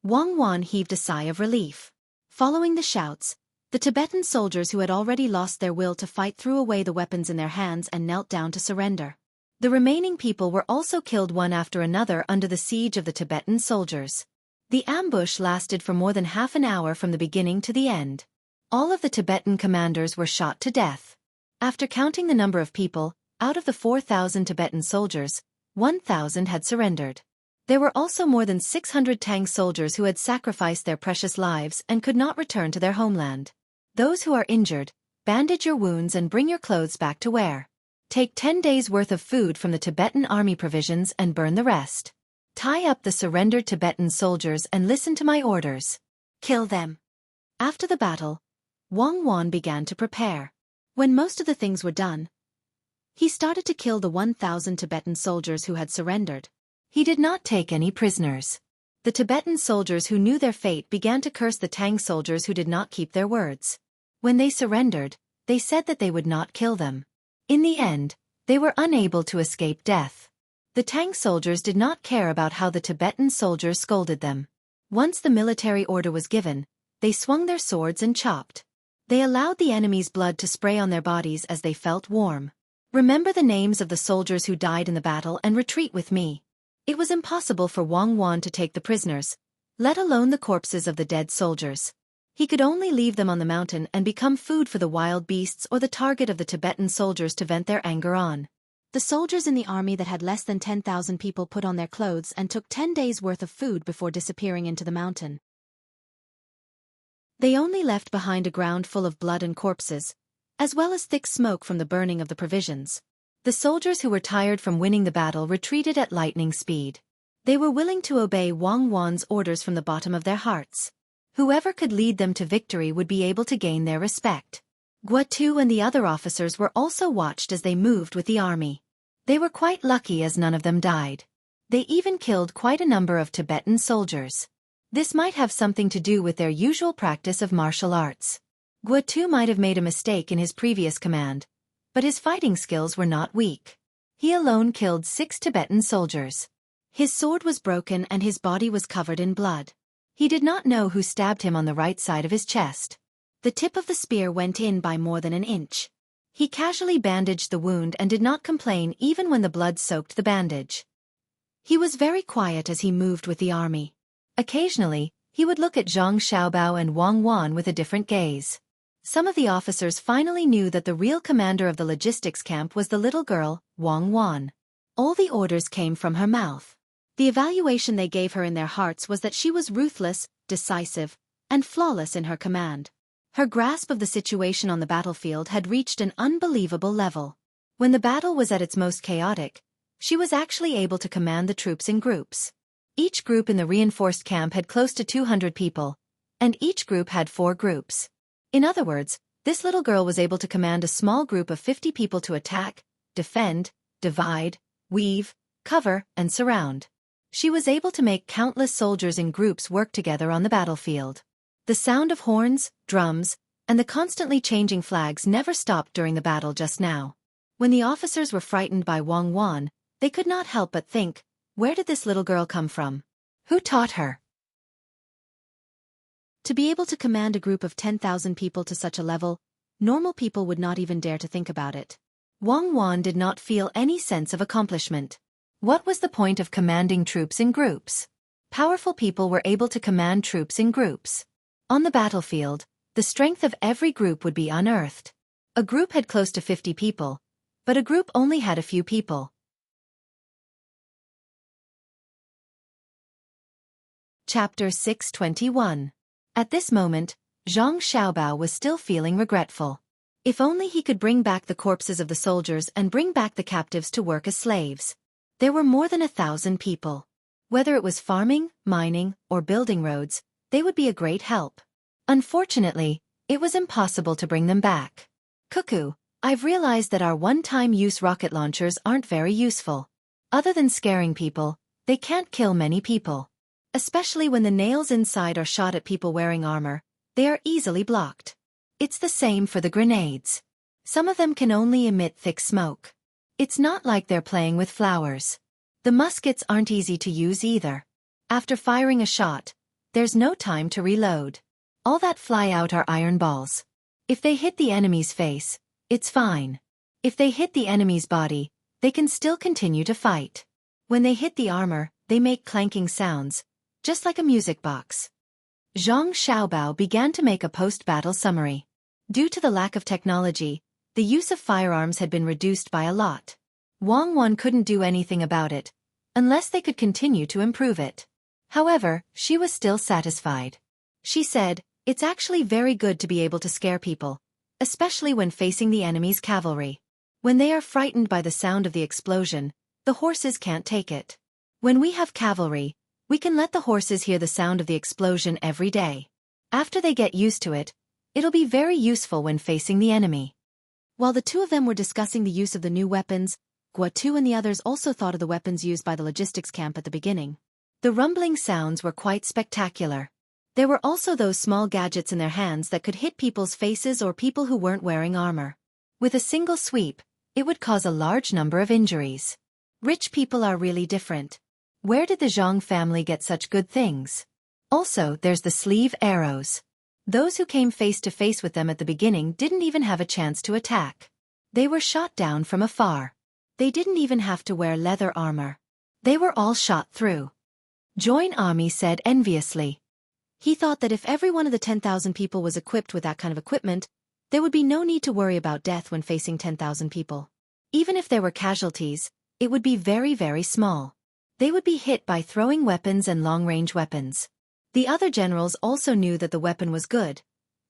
Speaker 1: Wang Wan heaved a sigh of relief. Following the shouts, the Tibetan soldiers who had already lost their will to fight threw away the weapons in their hands and knelt down to surrender. The remaining people were also killed one after another under the siege of the Tibetan soldiers. The ambush lasted for more than half an hour from the beginning to the end. All of the Tibetan commanders were shot to death. After counting the number of people, out of the 4,000 Tibetan soldiers, 1,000 had surrendered. There were also more than 600 Tang soldiers who had sacrificed their precious lives and could not return to their homeland. Those who are injured, bandage your wounds and bring your clothes back to wear. Take 10 days' worth of food from the Tibetan army provisions and burn the rest. Tie up the surrendered Tibetan soldiers and listen to my orders. Kill them. After the battle, Wang Wan began to prepare. When most of the things were done, he started to kill the 1,000 Tibetan soldiers who had surrendered. He did not take any prisoners. The Tibetan soldiers who knew their fate began to curse the Tang soldiers who did not keep their words. When they surrendered, they said that they would not kill them. In the end, they were unable to escape death. The Tang soldiers did not care about how the Tibetan soldiers scolded them. Once the military order was given, they swung their swords and chopped. They allowed the enemy's blood to spray on their bodies as they felt warm. Remember the names of the soldiers who died in the battle and retreat with me. It was impossible for Wang Wan to take the prisoners, let alone the corpses of the dead soldiers. He could only leave them on the mountain and become food for the wild beasts or the target of the Tibetan soldiers to vent their anger on.
Speaker 2: The soldiers in the army that had less than 10,000 people put on their clothes and took 10 days' worth of food before disappearing into the mountain. They only left behind a ground full of blood and corpses, as well as thick smoke from the burning of the provisions. The soldiers who were tired from winning the battle retreated at lightning speed. They were willing to obey Wang Wan's orders from the bottom of their hearts. Whoever could lead them to victory would be able to gain their respect. Guotu and the other officers were also watched as they moved with the army. They were quite lucky as none of them died. They even killed quite a number of Tibetan soldiers. This might have something to do with their usual practice of martial arts. Guotu might have made a mistake in his previous command, but his fighting skills were not weak. He alone killed 6 Tibetan soldiers. His sword was broken and his body was covered in blood. He did not know who stabbed him on the right side of his chest. The tip of the spear went in by more than an inch. He casually bandaged the wound and did not complain even when the blood soaked the bandage. He was very quiet as he moved with the army. Occasionally, he would look at Zhang Xiaobao and Wang Wan with a different gaze. Some of the officers finally knew that the real commander of the logistics camp was the little girl, Wang Wan. All the orders came from her mouth. The evaluation they gave her in their hearts was that she was ruthless, decisive, and flawless in her command. Her grasp of the situation on the battlefield had reached an unbelievable level. When the battle was at its most chaotic, she was actually able to command the troops in groups. Each group in the reinforced camp had close to 200 people, and each group had 4 groups. In other words, this little girl was able to command a small group of 50 people to attack, defend, divide, weave, cover, and surround. She was able to make countless soldiers in groups work together on the battlefield. The sound of horns, drums, and the constantly changing flags never stopped during the battle just now. When the officers were frightened by Wang Wan, they could not help but think, where did this little girl come from? Who taught her? To be able to command a group of 10,000 people to such a level, normal people would not even dare to think about it. Wang Wan did not feel any sense of accomplishment. What was the point of commanding troops in groups? Powerful people were able to command troops in groups. On the battlefield, the strength of every group would be unearthed. A group had close to 50 people, but a group only had a few people. Chapter 621. At this moment, Zhang Xiaobao was still feeling regretful. If only he could bring back the corpses of the soldiers and bring back the captives to work as slaves. There were more than 1,000 people. Whether it was farming, mining, or building roads, they would be a great help. Unfortunately, it was impossible to bring them back. Cuckoo, I've realized that our one-time-use rocket launchers aren't very useful. Other than scaring people, they can't kill many people. Especially when the nails inside are shot at people wearing armor, they are easily blocked. It's the same for the grenades. Some of them can only emit thick smoke. It's not like they're playing with flowers. The muskets aren't easy to use either. After firing a shot, there's no time to reload. All that fly out are iron balls. If they hit the enemy's face, it's fine. If they hit the enemy's body, they can still continue to fight. When they hit the armor, they make clanking sounds, just like a music box. Zhang Xiaobao began to make a post-battle summary. Due to the lack of technology, the use of firearms had been reduced by a lot. Wang Wan couldn't do anything about it, unless they could continue to improve it. However, she was still satisfied. She said, "It's actually very good to be able to scare people, especially when facing the enemy's cavalry. When they are frightened by the sound of the explosion, the horses can't take it. When we have cavalry, we can let the horses hear the sound of the explosion every day. After they get used to it, it'll be very useful when facing the enemy." While the two of them were discussing the use of the new weapons, Guotu and the others also thought of the weapons used by the logistics camp at the beginning. The rumbling sounds were quite spectacular. There were also those small gadgets in their hands that could hit people's faces or people who weren't wearing armor. With a single sweep, it would cause a large number of injuries. Rich people are really different. Where did the Zhang family get such good things? Also, there's the sleeve arrows. Those who came face to face with them at the beginning didn't even have a chance to attack. They were shot down from afar. They didn't even have to wear leather armor. They were all shot through. Join Ami said enviously. He thought that if every one of the 10,000 people was equipped with that kind of equipment, there would be no need to worry about death when facing 10,000 people. Even if there were casualties, it would be very, very small. They would be hit by throwing weapons and long-range weapons. The other generals also knew that the weapon was good,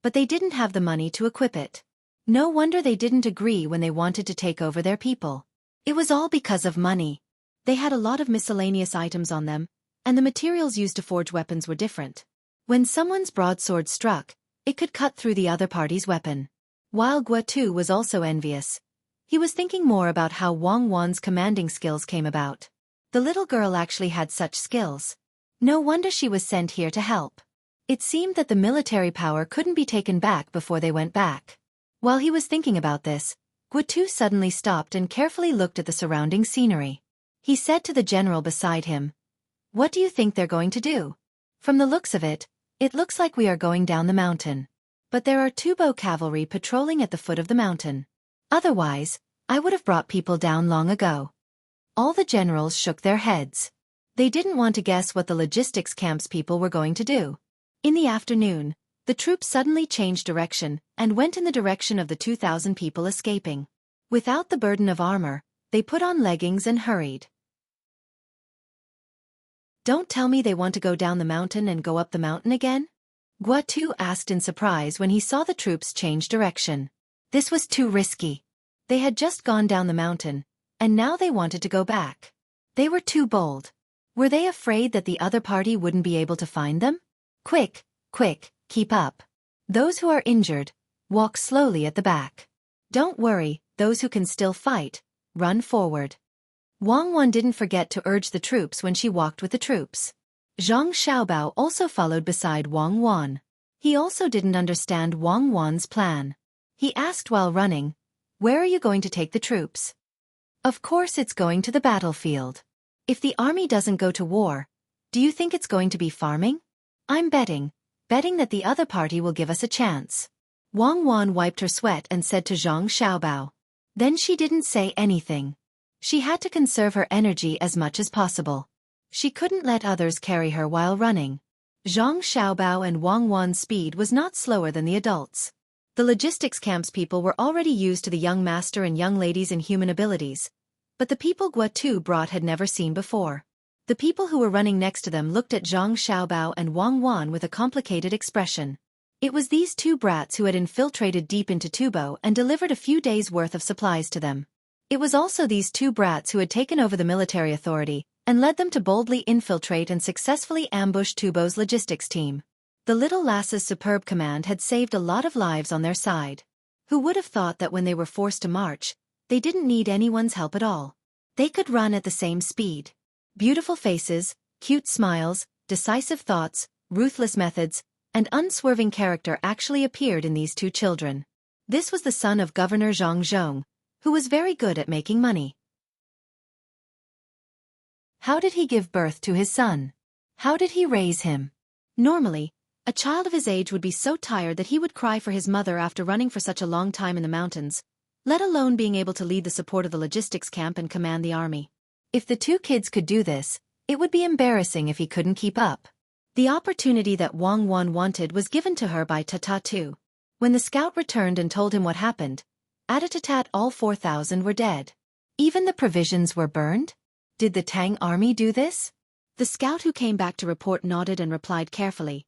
Speaker 2: but they didn't have the money to equip it. No wonder they didn't agree when they wanted to take over their people. It was all because of money. They had a lot of miscellaneous items on them, and the materials used to forge weapons were different. When someone's broadsword struck, it could cut through the other party's weapon. While Xueqi was also envious, he was thinking more about how Wang Wan's commanding skills came about. The little girl actually had such skills. No wonder she was sent here to help. It seemed that the military power couldn't be taken back before they went back. While he was thinking about this, Xueqi suddenly stopped and carefully looked at the surrounding scenery. He said to the general beside him, "What do you think they're going to do? From the looks of it, it looks like we are going down the mountain. But there are Tubo cavalry patrolling at the foot of the mountain. Otherwise, I would have brought people down long ago." All the generals shook their heads. They didn't want to guess what the logistics camp's people were going to do. In the afternoon, the troops suddenly changed direction and went in the direction of the 2,000 people escaping. Without the burden of armor, they put on leggings and hurried. "Don't tell me they want to go down the mountain and go up the mountain again?" Xueqi asked in surprise when he saw the troops change direction. This was too risky. They had just gone down the mountain, and now they wanted to go back. They were too bold. Were they afraid that the other party wouldn't be able to find them? Quick, quick, keep up. Those who are injured, walk slowly at the back. Don't worry, those who can still fight, run forward. Wang Wan didn't forget to urge the troops when she walked with the troops. Zhang Xiaobao also followed beside Wang Wan. He also didn't understand Wang Wan's plan. He asked while running, "Where are you going to take the troops?" "Of course it's going to the battlefield. If the army doesn't go to war, do you think it's going to be farming? I'm betting that the other party will give us a chance." Wang Wan wiped her sweat and said to Zhang Xiaobao. Then she didn't say anything. She had to conserve her energy as much as possible. She couldn't let others carry her while running. Zhang Xiaobao and Wang Wan's speed was not slower than the adults. The logistics camp's people were already used to the young master and young lady's inhuman abilities, but the people Xueqi brought had never seen before. The people who were running next to them looked at Zhang Xiaobao and Wang Wan with a complicated expression. It was these two brats who had infiltrated deep into Tubo and delivered a few days' worth of supplies to them. It was also these two brats who had taken over the military authority and led them to boldly infiltrate and successfully ambush Tubo's logistics team. The little lass's superb command had saved a lot of lives on their side. Who would have thought that when they were forced to march, they didn't need anyone's help at all. They could run at the same speed. Beautiful faces, cute smiles, decisive thoughts, ruthless methods, and unswerving character actually appeared in these two children. This was the son of Governor Zhang Zhong, who was very good at making money. How did he give birth to his son? How did he raise him? Normally, a child of his age would be so tired that he would cry for his mother after running for such a long time in the mountains, let alone being able to lead the support of the logistics camp and command the army. If the two kids could do this, it would be embarrassing if he couldn't keep up. The opportunity that Wang Wan wanted was given to her by Tata too. When the scout returned and told him what happened, at a tat all 4,000 were dead. Even the provisions were burned? Did the Tang army do this? The scout who came back to report nodded and replied carefully.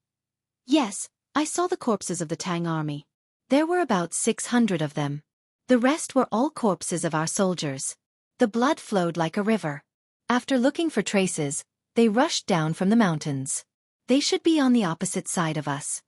Speaker 2: "Yes, I saw the corpses of the Tang army. There were about 600 of them. The rest were all corpses of our soldiers. The blood flowed like a river. After looking for traces, they rushed down from the mountains. They should be on the opposite side of us.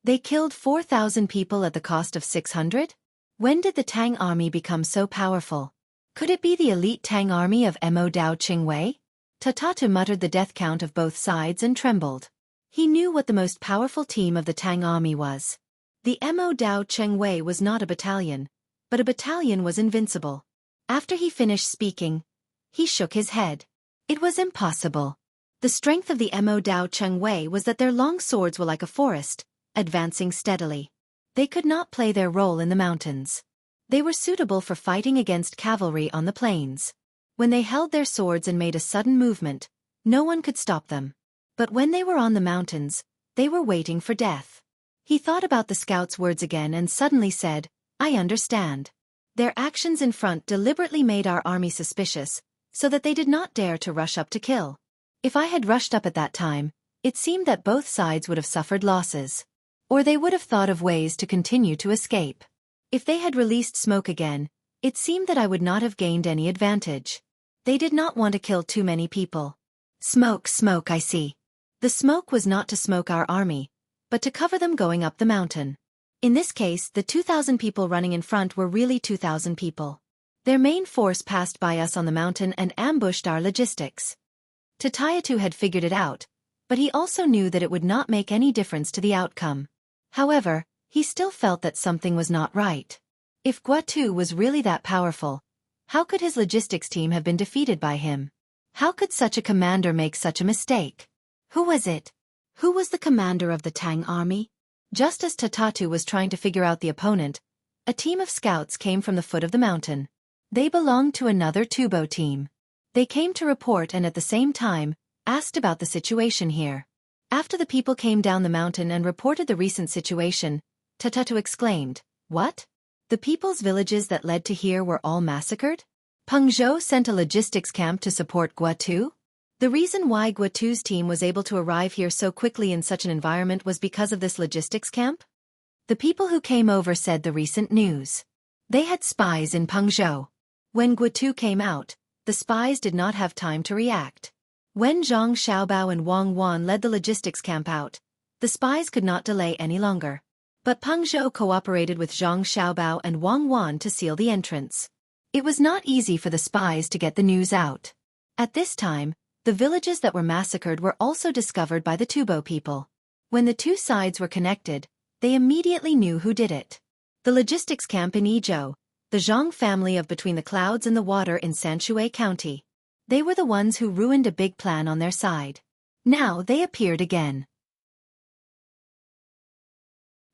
Speaker 2: They killed 4,000 people at the cost of 600? When did the Tang army become so powerful? Could it be the elite Tang army of Mo Dao Qingwei?" Tatata muttered the death count of both sides and trembled. He knew what the most powerful team of the Tang army was. The Mo Dao Qingwei was not a battalion, but a battalion was invincible. After he finished speaking, he shook his head. It was impossible. The strength of the Mo Dao Qingwei was that their long swords were like a forest, advancing steadily. They could not play their role in the mountains. They were suitable for fighting against cavalry on the plains. When they held their swords and made a sudden movement, no one could stop them. But when they were on the mountains, they were waiting for death. He thought about the scout's words again and suddenly said, "I understand. Their actions in front deliberately made our army suspicious, so that they did not dare to rush up to kill. If I had rushed up at that time, it seemed that both sides would have suffered losses. Or they would have thought of ways to continue to escape. If they had released smoke again, it seemed that I would not have gained any advantage. They did not want to kill too many people. Smoke, smoke, I see. The smoke was not to smoke our army, but to cover them going up the mountain. In this case, the 2,000 people running in front were really 2,000 people. Their main force passed by us on the mountain and ambushed our logistics. Tatayatu had figured it out, but he also knew that it would not make any difference to the outcome. However, he still felt that something was not right. If Guatu was really that powerful, how could his logistics team have been defeated by him? How could such a commander make such a mistake? Who was it? Who was the commander of the Tang army? Just as Tatatu was trying to figure out the opponent, a team of scouts came from the foot of the mountain. They belonged to another Tubo team. They came to report and at the same time, asked about the situation here. After the people came down the mountain and reported the recent situation, Tatatu exclaimed, "What? The people's villages that led to here were all massacred? Peng Zhou sent a logistics camp to support Guatu? The reason why Guatu's team was able to arrive here so quickly in such an environment was because of this logistics camp?" The people who came over said the recent news. They had spies in Peng Zhou. When Guatu came out, the spies did not have time to react. When Zhang Xiaobao and Wang Wan led the logistics camp out, the spies could not delay any longer. But Peng Zhou cooperated with Zhang Xiaobao and Wang Wan to seal the entrance. It was not easy for the spies to get the news out. At this time, the villages that were massacred were also discovered by the Tubo people. When the two sides were connected, they immediately knew who did it. The logistics camp in Yizhou, the Zhang family of Between the Clouds and the Water in Sanshui County. They were the ones who ruined a big plan on their side. Now they appeared again.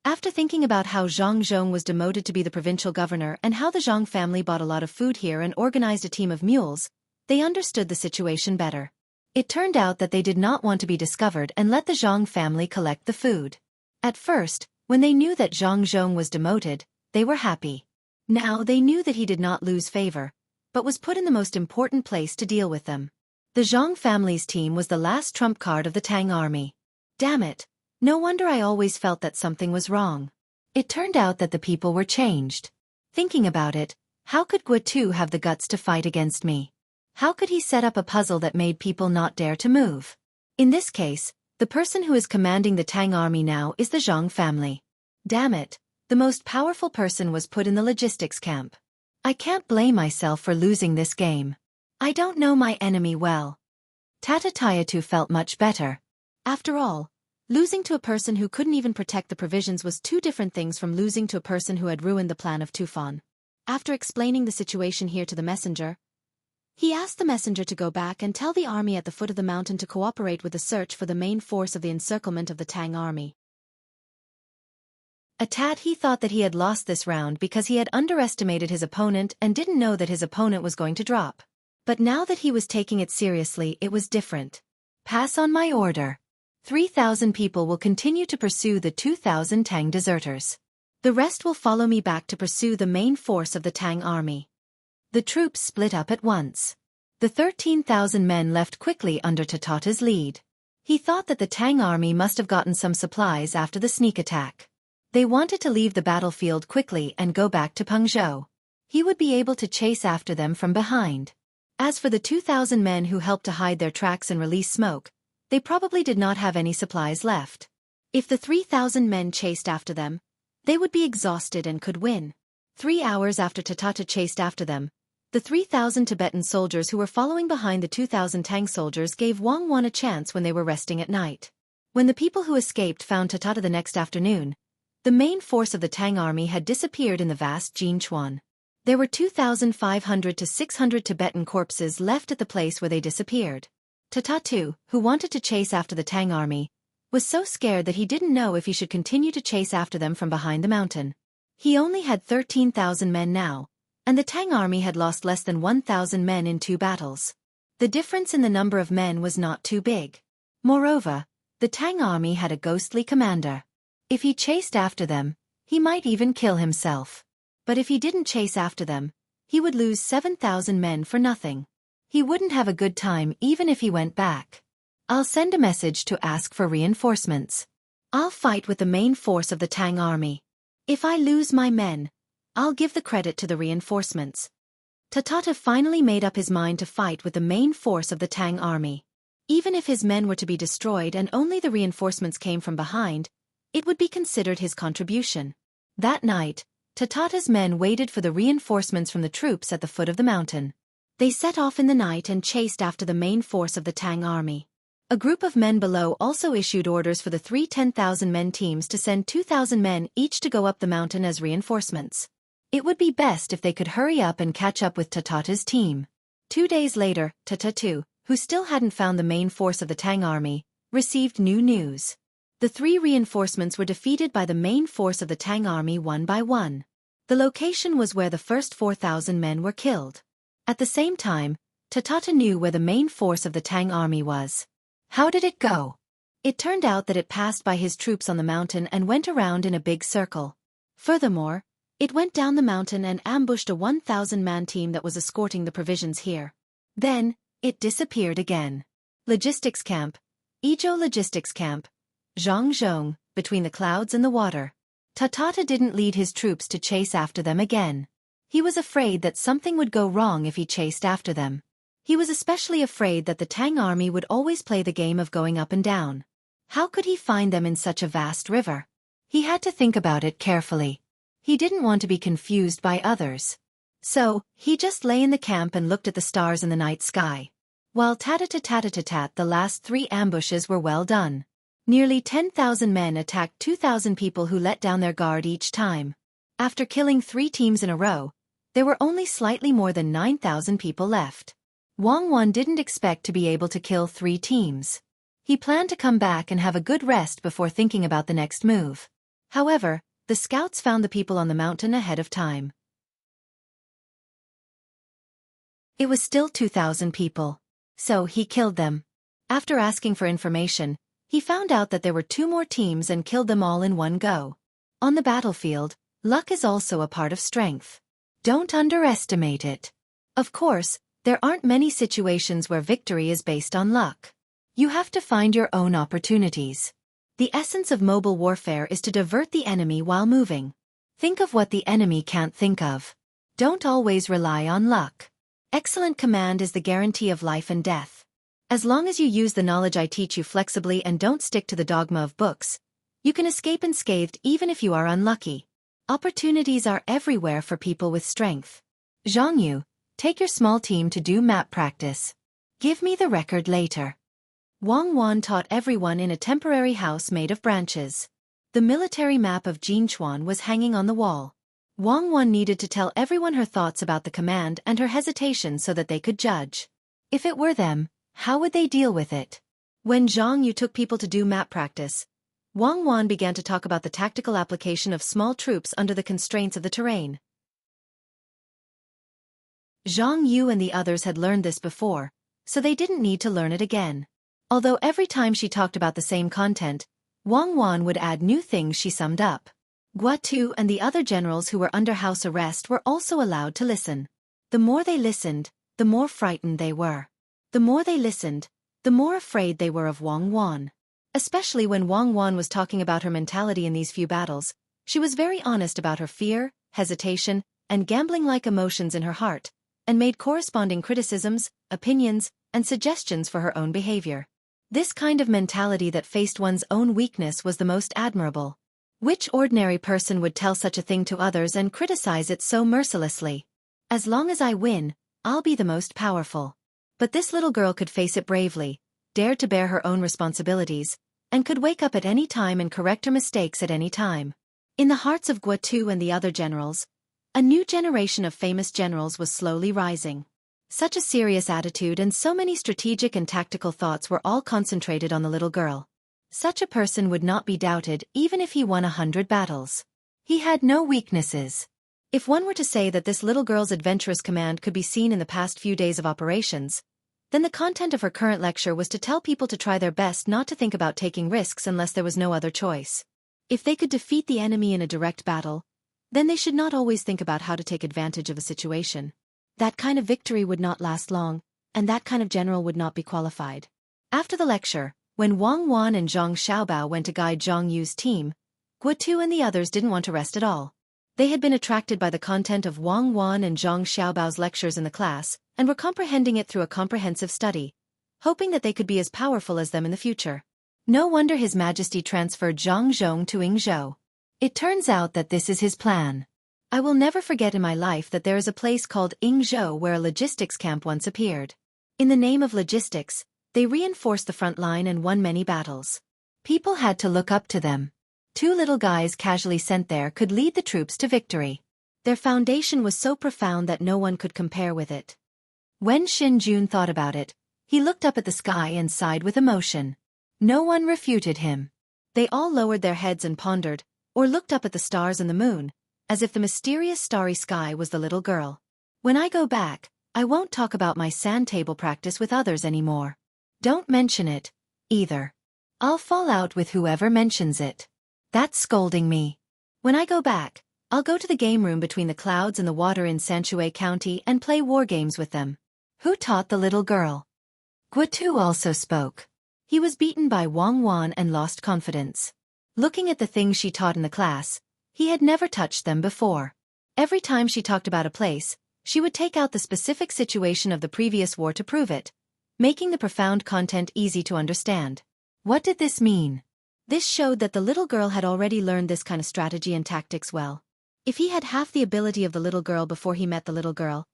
Speaker 2: After thinking about how Zhang Zhong was demoted to be the provincial governor and how the Zhang family bought a lot of food here and organized a team of mules, they understood the situation better. It turned out that they did not want to be discovered and let the Zhang family collect the food. At first, when they knew that Zhang Zhong was demoted, they were happy. Now they knew that he did not lose favor, but was put in the most important place to deal with them. The Zhang family's team was the last trump card of the Tang army. Damn it, no wonder I always felt that something was wrong. It turned out that the people were changed. Thinking about it, how could Guatu have the guts to fight against me? How could he set up a puzzle that made people not dare to move? In this case, the person who is commanding the Tang army now is the Zhang family. Damn it, the most powerful person was put in the logistics camp. I can't blame myself for losing this game. I don't know my enemy well. Tatayatu felt much better. After all, losing to a person who couldn't even protect the provisions was two different things from losing to a person who had ruined the plan of Tufan. After explaining the situation here to the messenger, he asked the messenger to go back and tell the army at the foot of the mountain to cooperate with the search for the main force of the encirclement of the Tang army. A tad he thought that he had lost this round because he had underestimated his opponent and didn't know that his opponent was going to drop. But now that he was taking it seriously, it was different. Pass on my order. 3,000 people will continue to pursue the 2,000 Tang deserters. The rest will follow me back to pursue the main force of the Tang army. The troops split up at once. The 13,000 men left quickly under Tatata's lead. He thought that the Tang army must have gotten some supplies after the sneak attack. They wanted to leave the battlefield quickly and go back to Peng Zhou. He would be able to chase after them from behind. As for the 2,000 men who helped to hide their tracks and release smoke, they probably did not have any supplies left. If the 3,000 men chased after them, they would be exhausted and could win. 3 hours after Tatata chased after them, the 3,000 Tibetan soldiers who were following behind the 2,000 Tang soldiers gave Wang Wan a chance when they were resting at night. When the people who escaped found Tatata the next afternoon, the main force of the Tang army had disappeared in the vast Jinchuan. There were 2,500 to 600 Tibetan corpses left at the place where they disappeared. Tatatu, who wanted to chase after the Tang army, was so scared that he didn't know if he should continue to chase after them from behind the mountain. He only had 13,000 men now, and the Tang army had lost less than 1,000 men in 2 battles. The difference in the number of men was not too big. Moreover, the Tang army had a ghostly commander. If he chased after them, he might even kill himself. But if he didn't chase after them, he would lose 7,000 men for nothing. He wouldn't have a good time even if he went back. I'll send a message to ask for reinforcements. I'll fight with the main force of the Tang army. If I lose my men, I'll give the credit to the reinforcements. Tatata finally made up his mind to fight with the main force of the Tang army. Even if his men were to be destroyed and only the reinforcements came from behind, it would be considered his contribution. That night, Tatata's men waited for the reinforcements from the troops at the foot of the mountain. They set off in the night and chased after the main force of the Tang army. A group of men below also issued orders for the 3 10,000-men teams to send 2,000 men each to go up the mountain as reinforcements. It would be best if they could hurry up and catch up with Tatata's team. 2 days later, Tatatu, who still hadn't found the main force of the Tang army, received new news. The 3 reinforcements were defeated by the main force of the Tang army one by one. The location was where the first 4,000 men were killed. At the same time, Tatata knew where the main force of the Tang army was. How did it go? It turned out that it passed by his troops on the mountain and went around in a big circle. Furthermore, it went down the mountain and ambushed a 1,000-man team that was escorting the provisions here. Then, it disappeared again. Logistics camp. Ijo logistics camp. Zhongzhong, between the clouds and the water. Tatata didn't lead his troops to chase after them again. He was afraid that something would go wrong if he chased after them. He was especially afraid that the Tang army would always play the game of going up and down. How could he find them in such a vast river? He had to think about it carefully. He didn't want to be confused by others. So, he just lay in the camp and looked at the stars in the night sky. While tat-a-tat-tat-tat-tat, the last 3 ambushes were well done. Nearly 10,000 men attacked 2,000 people who let down their guard each time. After killing 3 teams in a row, there were only slightly more than 9,000 people left. Wang Wan didn't expect to be able to kill 3 teams. He planned to come back and have a good rest before thinking about the next move. However, the scouts found the people on the mountain ahead of time. It was still 2,000 people. So he killed them. After asking for information, he found out that there were 2 more teams and killed them all in one go. On the battlefield, luck is also a part of strength. Don't underestimate it. Of course, there aren't many situations where victory is based on luck. You have to find your own opportunities. The essence of mobile warfare is to divert the enemy while moving. Think of what the enemy can't think of. Don't always rely on luck. Excellent command is the guarantee of life and death. As long as you use the knowledge I teach you flexibly and don't stick to the dogma of books, you can escape unscathed even if you are unlucky. Opportunities are everywhere for people with strength. Zhongyu, take your small team to do map practice. Give me the record later. Wang Wan taught everyone in a temporary house made of branches. The military map of Jinchuan was hanging on the wall. Wang Wan needed to tell everyone her thoughts about the command and her hesitation so that they could judge. If it were them, how would they deal with it? When Zhang Yu took people to do map practice, Wang Wan began to talk about the tactical application of small troops under the constraints of the terrain. Zhang Yu and the others had learned this before, so they didn't need to learn it again. Although every time she talked about the same content, Wang Wan would add new things she summed up. Guatu and the other generals who were under house arrest were also allowed to listen. The more they listened, the more frightened they were. The more they listened, the more afraid they were of Wang Wan. Especially when Wang Wan was talking about her mentality in these few battles, she was very honest about her fear, hesitation, and gambling-like emotions in her heart, and made corresponding criticisms, opinions, and suggestions for her own behavior. This kind of mentality that faced one's own weakness was the most admirable. Which ordinary person would tell such a thing to others and criticize it so mercilessly? As long as I win, I'll be the most powerful. But this little girl could face it bravely, dared to bear her own responsibilities, and could wake up at any time and correct her mistakes at any time. In the hearts of Guatu and the other generals, a new generation of famous generals was slowly rising. Such a serious attitude and so many strategic and tactical thoughts were all concentrated on the little girl. Such a person would not be doubted even if he won 100 battles. He had no weaknesses. If one were to say that this little girl's adventurous command could be seen in the past few days of operations, then the content of her current lecture was to tell people to try their best not to think about taking risks unless there was no other choice. If they could defeat the enemy in a direct battle, Then they should not always think about how to take advantage of a situation. That kind of victory would not last long, and that kind of general would not be qualified. After the lecture, when Wang Wan and Zhang Xiaobao went to guide Zhang Yu's team, Guotu and the others didn't want to rest at all. They had been attracted by the content of Wang Wan and Zhang Xiaobao's lectures in the class, and were comprehending it through a comprehensive study, hoping that they could be as powerful as them in the future. No wonder His Majesty transferred Zhang Zhong to Yingzhou. It turns out that this is his plan. I will never forget in my life that there is a place called Yingzhou where a logistics camp once appeared. In the name of logistics, they reinforced the front line and won many battles. People had to look up to them. 2 little guys casually sent there could lead the troops to victory. Their foundation was so profound that no one could compare with it. When Xin Jun thought about it, he looked up at the sky and sighed with emotion. No one refuted him. They all lowered their heads and pondered, or looked up at the stars and the moon, as if the mysterious starry sky was the little girl. When I go back, I won't talk about my sand table practice with others anymore. Don't mention it, either. I'll fall out with whoever mentions it. That's scolding me. When I go back, I'll go to the game room between the clouds and the water in Xueqi County and play war games with them. Who taught the little girl? Guotu also spoke. He was beaten by Wang Wan and lost confidence. Looking at the things she taught in the class, he had never touched them before. Every time she talked about a place, she would take out the specific situation of the previous war to prove it, making the profound content easy to understand. What did this mean? This showed that the little girl had already learned this kind of strategy and tactics well. If he had half the ability of the little girl before he met the little girl,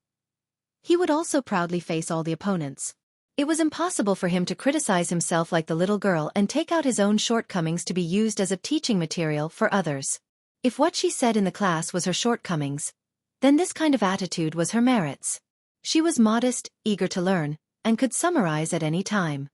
Speaker 2: he would also proudly face all the opponents. It was impossible for him to criticize himself like the little girl and take out his own shortcomings to be used as a teaching material for others. If what she said in the class was her shortcomings, then this kind of attitude was her merits. She was modest, eager to learn, and could summarize at any time.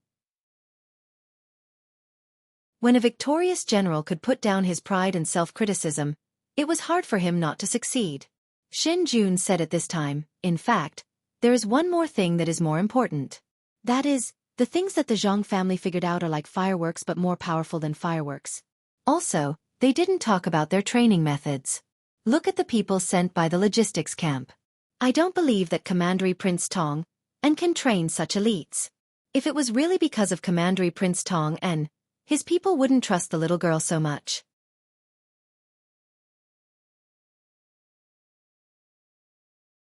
Speaker 2: When a victorious general could put down his pride and self-criticism, it was hard for him not to succeed. Xin Jun said at this time, in fact, there is one more thing that is more important. That is, the things that the Zhang family figured out are like fireworks but more powerful than fireworks. Also, they didn't talk about their training methods. Look at the people sent by the logistics camp. I don't believe that Commandery Prince Tang and can train such elites. If it was really because of Commandery Prince Tang and his people wouldn't trust the little girl so much.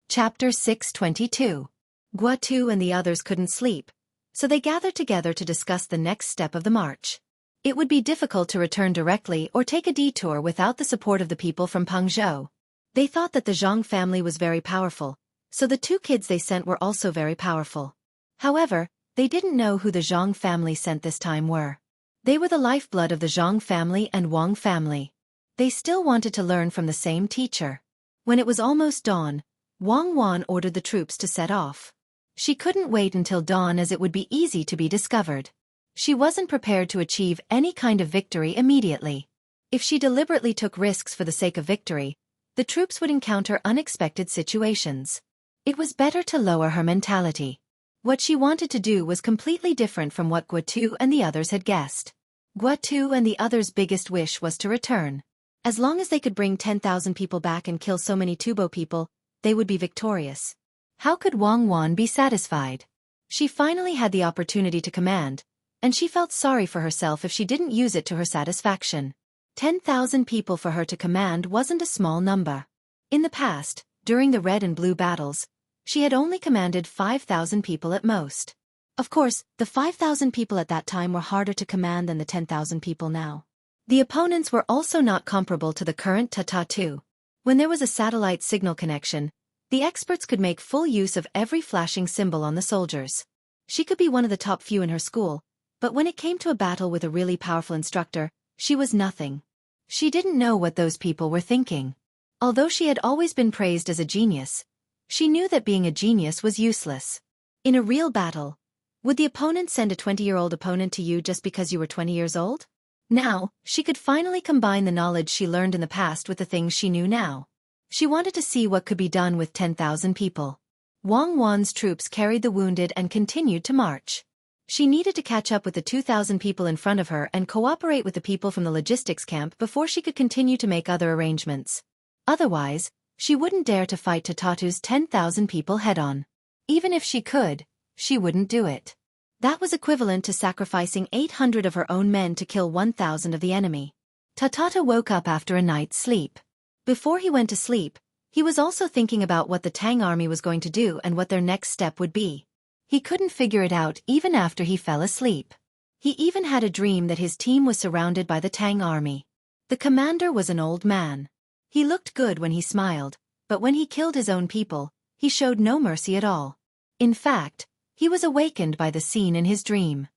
Speaker 2: Chapter 622. Guotu and the others couldn't sleep, so they gathered together to discuss the next step of the march. It would be difficult to return directly or take a detour without the support of the people from Pengzhou. They thought that the Zhang family was very powerful, so the 2 kids they sent were also very powerful. However, they didn't know who the Zhang family sent this time were. They were the lifeblood of the Zhang family and Wang family. They still wanted to learn from the same teacher. When it was almost dawn, Wang Wan ordered the troops to set off. She couldn't wait until dawn as it would be easy to be discovered. She wasn't prepared to achieve any kind of victory immediately. If she deliberately took risks for the sake of victory, the troops would encounter unexpected situations. It was better to lower her mentality. What she wanted to do was completely different from what Guotu and the others had guessed. Guotu and the others' biggest wish was to return. As long as they could bring 10,000 people back and kill so many Tubo people, they would be victorious. How could Wang Wan be satisfied? She finally had the opportunity to command, and she felt sorry for herself if she didn't use it to her satisfaction. 10,000 people for her to command wasn't a small number. In the past, during the Red and Blue battles, she had only commanded 5,000 people at most. Of course, the 5,000 people at that time were harder to command than the 10,000 people now. The opponents were also not comparable to the current Tata-2. When there was a satellite signal connection, the experts could make full use of every flashing symbol on the soldiers. She could be one of the top few in her school, but when it came to a battle with a really powerful instructor, she was nothing. She didn't know what those people were thinking. Although she had always been praised as a genius, she knew that being a genius was useless. In a real battle, would the opponent send a 20-year-old opponent to you just because you were 20 years old? Now, she could finally combine the knowledge she learned in the past with the things she knew now. She wanted to see what could be done with 10,000 people. Wang Wan's troops carried the wounded and continued to march. She needed to catch up with the 2,000 people in front of her and cooperate with the people from the logistics camp before she could continue to make other arrangements. Otherwise, she wouldn't dare to fight Tatatu's 10,000 people head-on. Even if she could, she wouldn't do it. That was equivalent to sacrificing 800 of her own men to kill 1,000 of the enemy. Tatata woke up after a night's sleep. Before he went to sleep, he was also thinking about what the Tang army was going to do and what their next step would be. He couldn't figure it out even after he fell asleep. He even had a dream that his team was surrounded by the Tang army. The commander was an old man. He looked good when he smiled, but when he killed his own people, he showed no mercy at all. In fact, he was awakened by the scene in his dream.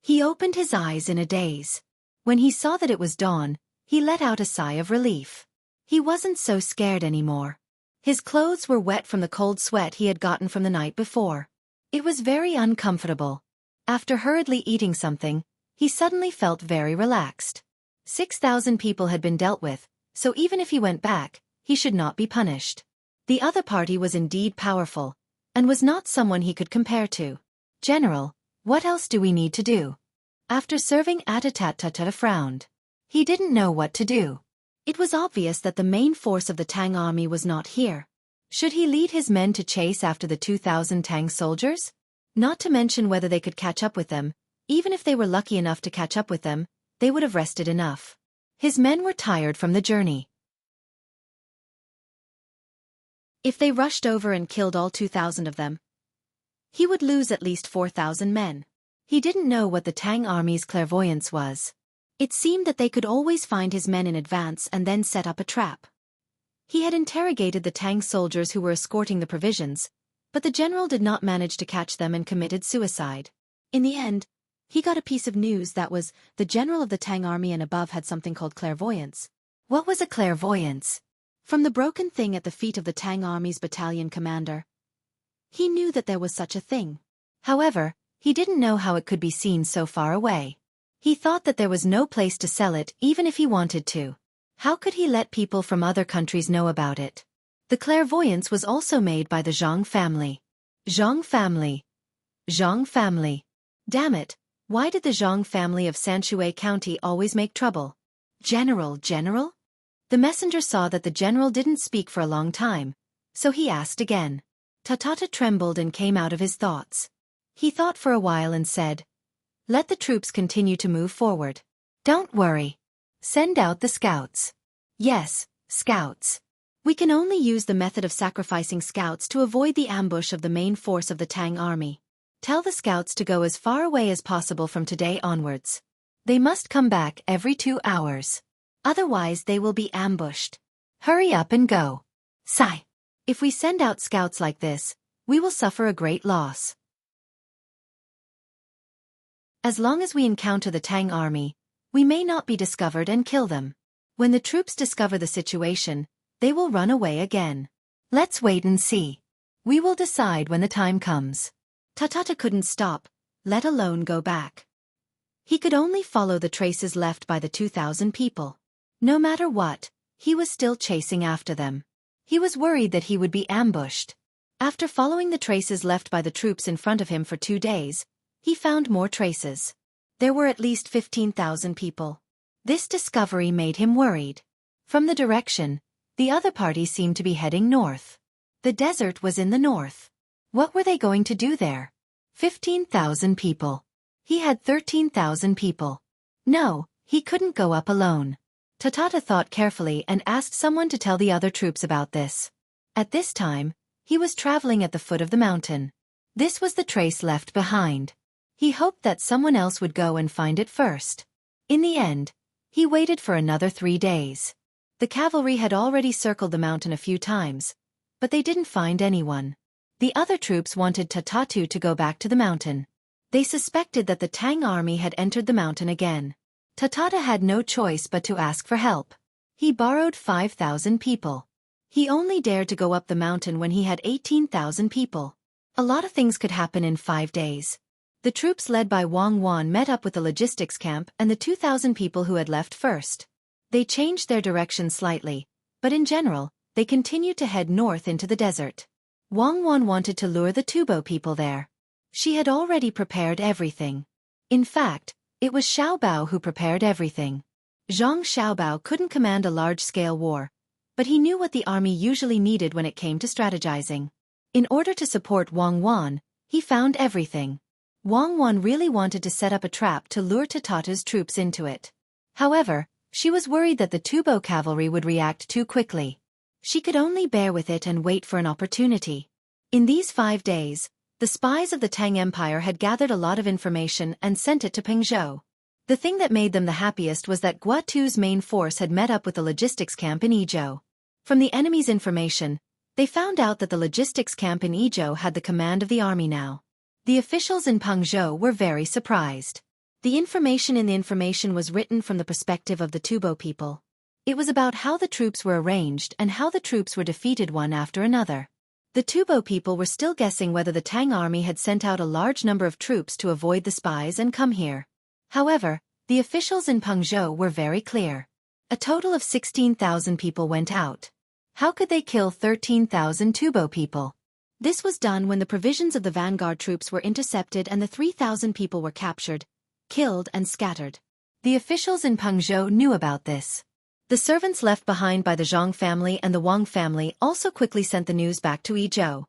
Speaker 2: He opened his eyes in a daze. When he saw that it was dawn, he let out a sigh of relief. He wasn't so scared anymore. His clothes were wet from the cold sweat he had gotten from the night before. It was very uncomfortable. After hurriedly eating something, he suddenly felt very relaxed. 6,000 people had been dealt with, so even if he went back, he should not be punished. The other party was indeed powerful, and was not someone he could compare to. General, what else do we need to do? After serving Atatat frowned. He didn't know what to do. It was obvious that the main force of the Tang army was not here. Should he lead his men to chase after the 2,000 Tang soldiers? Not to mention whether they could catch up with them. Even if they were lucky enough to catch up with them, they would have rested enough. His men were tired from the journey. If they rushed over and killed all 2,000 of them, he would lose at least 4,000 men. He didn't know what the Tang army's clairvoyance was. It seemed that they could always find his men in advance and then set up a trap. He had interrogated the Tang soldiers who were escorting the provisions, but the general did not manage to catch them and committed suicide. In the end, he got a piece of news that was the general of the Tang army and above had something called clairvoyance. What was a clairvoyance? From the broken thing at the feet of the Tang army's battalion commander, he knew that there was such a thing. However, he didn't know how it could be seen so far away. He thought that there was no place to sell it even if he wanted to. How could he let people from other countries know about it? The clairvoyance was also made by the Zhang family. Zhang family. Zhang family. Damn it, why did the Zhang family of Xueqi County always make trouble? General? The messenger saw that the general didn't speak for a long time, so he asked again. Tatata trembled and came out of his thoughts. He thought for a while and said, "Let the troops continue to move forward. Don't worry. Send out the scouts." Yes, scouts. We can only use the method of sacrificing scouts to avoid the ambush of the main force of the Tang army. Tell the scouts to go as far away as possible from today onwards. They must come back every 2 hours. Otherwise they will be ambushed. Hurry up and go. Sigh. If we send out scouts like this, we will suffer a great loss. As long as we encounter the Tang army, we may not be discovered and kill them. When the troops discover the situation, they will run away again. Let's wait and see. We will decide when the time comes. Tatata couldn't stop, let alone go back. He could only follow the traces left by the 2,000 people. No matter what, he was still chasing after them. He was worried that he would be ambushed. After following the traces left by the troops in front of him for 2 days, he found more traces. There were at least 15,000 people. This discovery made him worried. From the direction, the other party seemed to be heading north. The desert was in the north. What were they going to do there? 15,000 people. He had 13,000 people. No, he couldn't go up alone. Tatata thought carefully and asked someone to tell the other troops about this. At this time, he was traveling at the foot of the mountain. This was the trace left behind. He hoped that someone else would go and find it first. In the end, he waited for another 3 days. The cavalry had already circled the mountain a few times, but they didn't find anyone. The other troops wanted Tatatu to go back to the mountain. They suspected that the Tang army had entered the mountain again. Tatata had no choice but to ask for help. He borrowed 5,000 people. He only dared to go up the mountain when he had 18,000 people. A lot of things could happen in 5 days. The troops led by Wang Wan met up with the logistics camp and the 2,000 people who had left first. They changed their direction slightly, but in general, they continued to head north into the desert. Wang Wan wanted to lure the Tubo people there. She had already prepared everything. In fact, it was Xiaobao who prepared everything. Zhang Xiaobao couldn't command a large-scale war, but he knew what the army usually needed when it came to strategizing. In order to support Wang Wan, he found everything. Wang Wan really wanted to set up a trap to lure Tatata's troops into it. However, she was worried that the Tubo cavalry would react too quickly. She could only bear with it and wait for an opportunity. In these 5 days, the spies of the Tang Empire had gathered a lot of information and sent it to Pengzhou. The thing that made them the happiest was that Guatu's main force had met up with the logistics camp in Yizhou. From the enemy's information, they found out that the logistics camp in Yizhou had the command of the army now. The officials in Pengzhou were very surprised. The information in the information was written from the perspective of the Tubo people. It was about how the troops were arranged and how the troops were defeated one after another. The Tubo people were still guessing whether the Tang army had sent out a large number of troops to avoid the spies and come here. However, the officials in Pengzhou were very clear. A total of 16,000 people went out. How could they kill 13,000 Tubo people? This was done when the provisions of the vanguard troops were intercepted and the 3,000 people were captured, killed and scattered. The officials in Pengzhou knew about this. The servants left behind by the Zhang family and the Wang family also quickly sent the news back to Yizhou.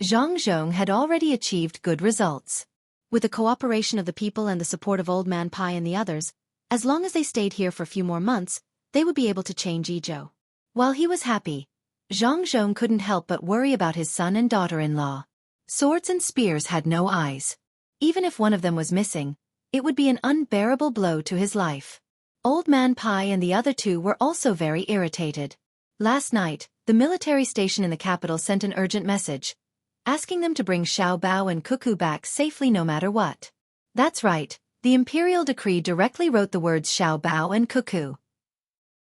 Speaker 2: Zhang Zhong had already achieved good results. With the cooperation of the people and the support of Old Man Pai and the others, as long as they stayed here for a few more months, they would be able to change Yizhou. While he was happy, Zhang Zhong couldn't help but worry about his son and daughter-in-law. Swords and spears had no eyes. Even if one of them was missing, it would be an unbearable blow to his life. Old Man Pai and the other two were also very irritated. Last night, the military station in the capital sent an urgent message, asking them to bring Xiao Bao and Cuckoo back safely no matter what. That's right, the imperial decree directly wrote the words Xiao Bao and Cuckoo.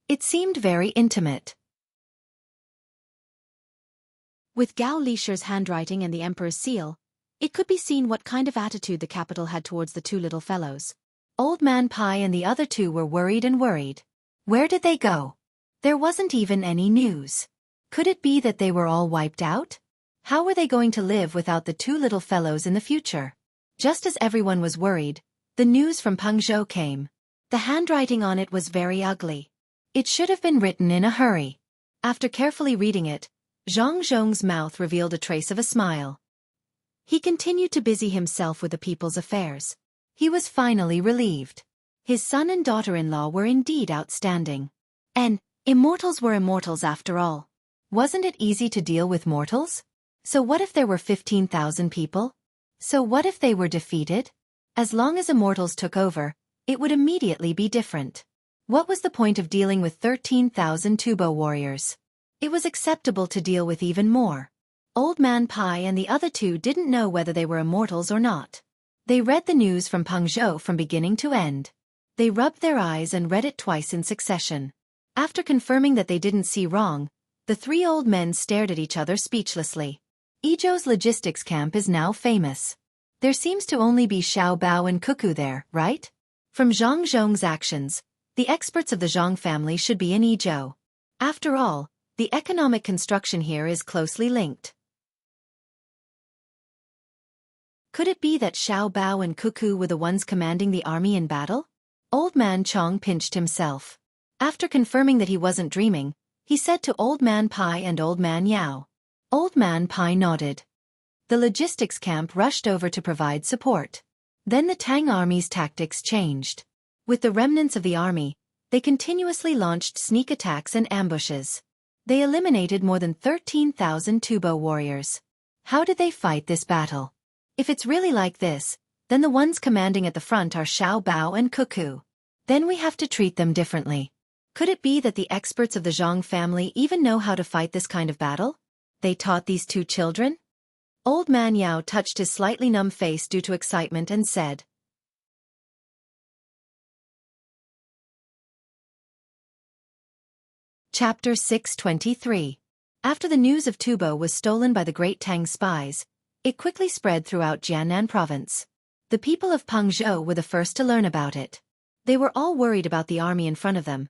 Speaker 2: It seemed very intimate. With Gao Lisher's handwriting and the emperor's seal, it could be seen what kind of attitude the capital had towards the two little fellows. Old Man Pai and the other two were worried and worried. Where did they go? There wasn't even any news. Could it be that they were all wiped out? How were they going to live without the two little fellows in the future? Just as everyone was worried, the news from Pengzhou came. The handwriting on it was very ugly. It should have been written in a hurry. After carefully reading it, Zhang Zhong's mouth revealed a trace of a smile. He continued to busy himself with the people's affairs. He was finally relieved. His son and daughter-in-law were indeed outstanding. And immortals were immortals after all. Wasn't it easy to deal with mortals? So what if there were 15,000 people? So what if they were defeated? As long as immortals took over, it would immediately be different. What was the point of dealing with 13,000 Tubo warriors? It was acceptable to deal with even more. Old Man Pai and the other two didn't know whether they were immortals or not. They read the news from Pengzhou from beginning to end. They rubbed their eyes and read it twice in succession. After confirming that they didn't see wrong, the three old men stared at each other speechlessly. Yizhou's logistics camp is now famous. There seems to only be Xiao Bao and Cuckoo there, right? From Zhang Zhong's actions, the experts of the Zhang family should be in Yizhou. After all, the economic construction here is closely linked. Could it be that Xiao Bao and Cuckoo were the ones commanding the army in battle? Old Man Chong pinched himself. After confirming that he wasn't dreaming, he said to Old Man Pai and Old Man Yao. Old Man Pai nodded. The logistics camp rushed over to provide support. Then the Tang army's tactics changed. With the remnants of the army, they continuously launched sneak attacks and ambushes. They eliminated more than 13,000 Tubo warriors. How did they fight this battle? If it's really like this, then the ones commanding at the front are Xiao Bao and Cuckoo. Then we have to treat them differently. Could it be that the experts of the Zhang family even know how to fight this kind of battle? They taught these two children? Old Man Yao touched his slightly numb face due to excitement and said. Chapter 623. After the news of Tubo was stolen by the great Tang spies, it quickly spread throughout Jiannan province. The people of Pengzhou were the first to learn about it. They were all worried about the army in front of them,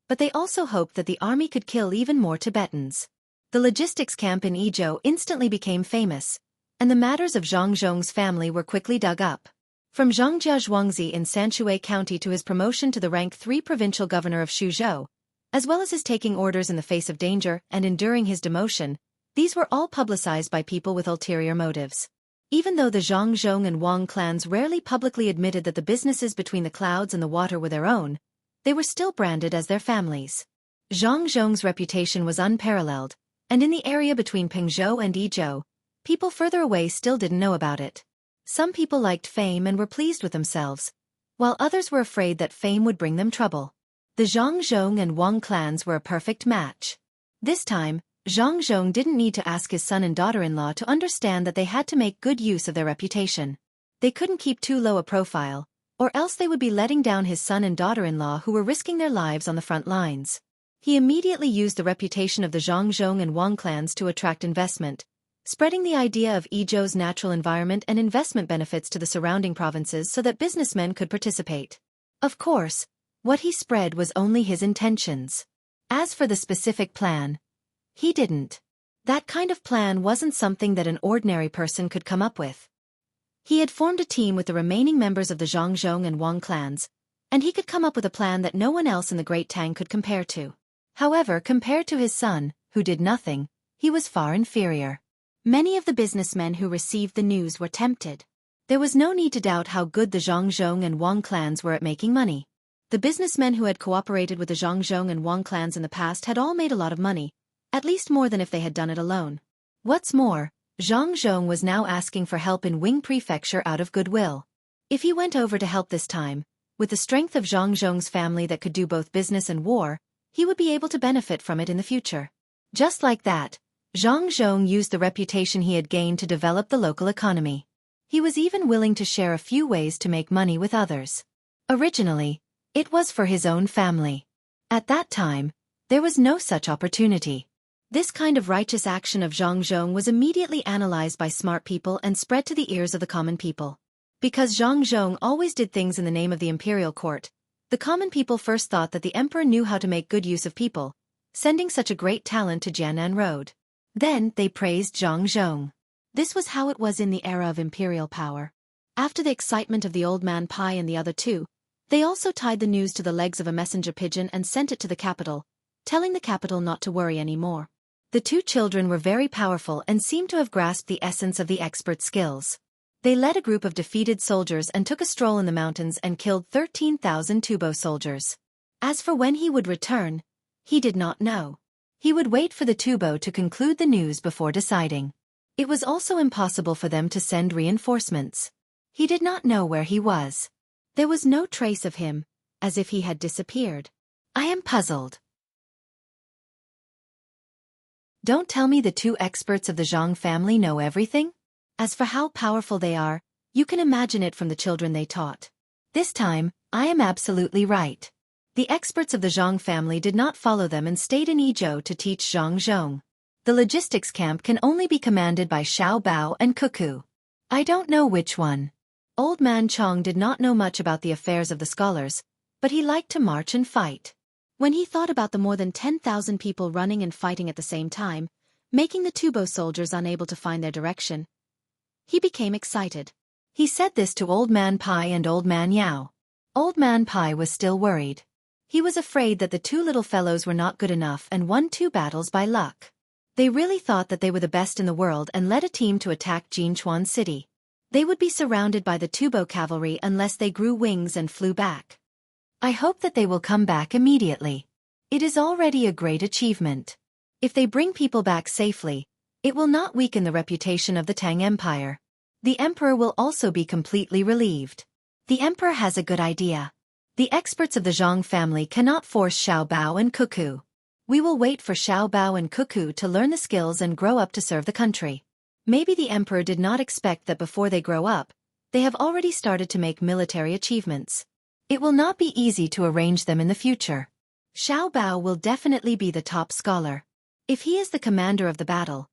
Speaker 2: but they also hoped that the army could kill even more Tibetans. The logistics camp in Yizhou instantly became famous, and the matters of Zhang Zhong's family were quickly dug up. From Zhangjia Zhuangzi in Sanshui County to his promotion to the rank 3 provincial governor of Suzhou, as well as his taking orders in the face of danger and enduring his demotion. These were all publicized by people with ulterior motives. Even though the Zhang Zhong and Wang clans rarely publicly admitted that the businesses between the clouds and the water were their own, they were still branded as their families. Zhang Zhong's reputation was unparalleled, and in the area between Pengzhou and Yizhou, people further away still didn't know about it. Some people liked fame and were pleased with themselves, while others were afraid that fame would bring them trouble. The Zhang Zhong and Wang clans were a perfect match. This time, Zhang Zhong didn't need to ask his son and daughter-in-law to understand that they had to make good use of their reputation. They couldn't keep too low a profile, or else they would be letting down his son and daughter-in-law who were risking their lives on the front lines. He immediately used the reputation of the Zhang Zhong and Wang clans to attract investment, spreading the idea of Yizhou's natural environment and investment benefits to the surrounding provinces so that businessmen could participate. Of course, what he spread was only his intentions. As for the specific plan, he didn't. That kind of plan wasn't something that an ordinary person could come up with. He had formed a team with the remaining members of the Zhang Zhong and Wang clans, and he could come up with a plan that no one else in the Great Tang could compare to. However, compared to his son, who did nothing, he was far inferior. Many of the businessmen who received the news were tempted. There was no need to doubt how good the Zhang Zhong and Wang clans were at making money. The businessmen who had cooperated with the Zhang Zhong and Wang clans in the past had all made a lot of money, at least more than if they had done it alone. What's more, Zhang Zhong was now asking for help in Wing Prefecture out of goodwill. If he went over to help this time, with the strength of Zhang Zhong's family that could do both business and war, he would be able to benefit from it in the future. Just like that, Zhang Zhong used the reputation he had gained to develop the local economy. He was even willing to share a few ways to make money with others. Originally, it was for his own family. At that time, there was no such opportunity. This kind of righteous action of Zhang Zhong was immediately analyzed by smart people and spread to the ears of the common people. Because Zhang Zhong always did things in the name of the imperial court, the common people first thought that the emperor knew how to make good use of people, sending such a great talent to Jiannan Road. Then they praised Zhang Zhong. This was how it was in the era of imperial power. After the excitement of the old man Pai and the other two, they also tied the news to the legs of a messenger pigeon and sent it to the capital, telling the capital not to worry anymore. The two children were very powerful and seemed to have grasped the essence of the expert skills. They led a group of defeated soldiers and took a stroll in the mountains and killed 13,000 Tubo soldiers. As for when he would return, he did not know. He would wait for the Tubo to conclude the news before deciding. It was also impossible for them to send reinforcements. He did not know where he was. There was no trace of him, as if he had disappeared. I am puzzled. Don't tell me the two experts of the Zhang family know everything? As for how powerful they are, you can imagine it from the children they taught. This time, I am absolutely right. The experts of the Zhang family did not follow them and stayed in Yizhou to teach Zhang Zhong. The logistics camp can only be commanded by Xiao Bao and Cuckoo. I don't know which one. Old man Chong did not know much about the affairs of the scholars, but he liked to march and fight. When he thought about the more than 10,000 people running and fighting at the same time, making the Tubo soldiers unable to find their direction, he became excited. He said this to Old Man Pai and Old Man Yao. Old Man Pai was still worried. He was afraid that the two little fellows were not good enough and won 2 battles by luck. They really thought that they were the best in the world and led a team to attack Jinchuan City. They would be surrounded by the Tubo cavalry unless they grew wings and flew back. I hope that they will come back immediately. It is already a great achievement. If they bring people back safely, it will not weaken the reputation of the Tang Empire. The emperor will also be completely relieved. The emperor has a good idea. The experts of the Zhang family cannot force Xiao Bao and Cuckoo. We will wait for Xiao Bao and Cuckoo to learn the skills and grow up to serve the country. Maybe the emperor did not expect that before they grow up, they have already started to make military achievements. It will not be easy to arrange them in the future. Xiao Bao will definitely be the top scholar. If he is the commander of the battle,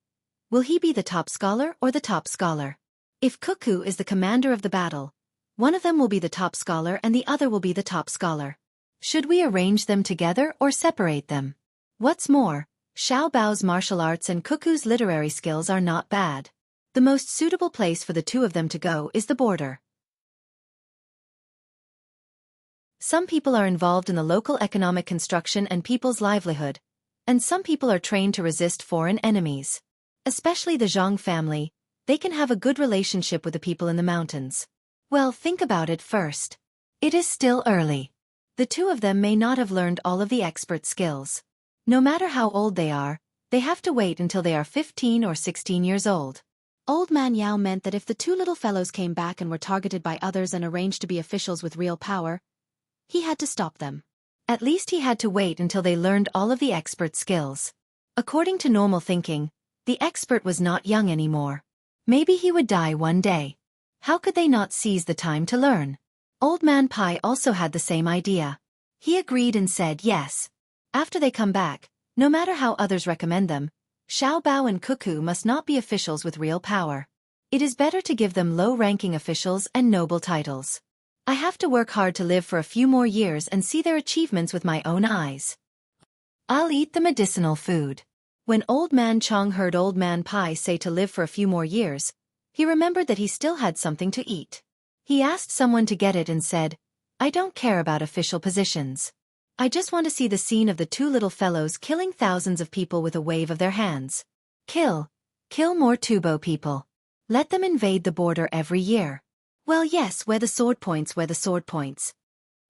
Speaker 2: will he be the top scholar or the top scholar? If Cuckoo is the commander of the battle, one of them will be the top scholar and the other will be the top scholar. Should we arrange them together or separate them? What's more, Xiao Bao's martial arts and Cuckoo's literary skills are not bad. The most suitable place for the two of them to go is the border. Some people are involved in the local economic construction and people's livelihood, and some people are trained to resist foreign enemies. Especially the Zhang family, they can have a good relationship with the people in the mountains. Well, think about it first. It is still early. The two of them may not have learned all of the expert skills. No matter how old they are, they have to wait until they are 15 or 16 years old. Old Man Yao meant that if the two little fellows came back and were targeted by others and arranged to be officials with real power, he had to stop them. At least he had to wait until they learned all of the expert skills. According to normal thinking, the expert was not young anymore. Maybe he would die one day. How could they not seize the time to learn? Old Man Pai also had the same idea. He agreed and said yes. After they come back, no matter how others recommend them, Xiao Bao and Cuckoo must not be officials with real power. It is better to give them low-ranking officials and noble titles. I have to work hard to live for a few more years and see their achievements with my own eyes. I'll eat the medicinal food. When Old Man Chong heard Old Man Pai say to live for a few more years, he remembered that he still had something to eat. He asked someone to get it and said, I don't care about official positions. I just want to see the scene of the two little fellows killing thousands of people with a wave of their hands. Kill more Tubo people. Let them invade the border every year. Well, yes, where the sword points.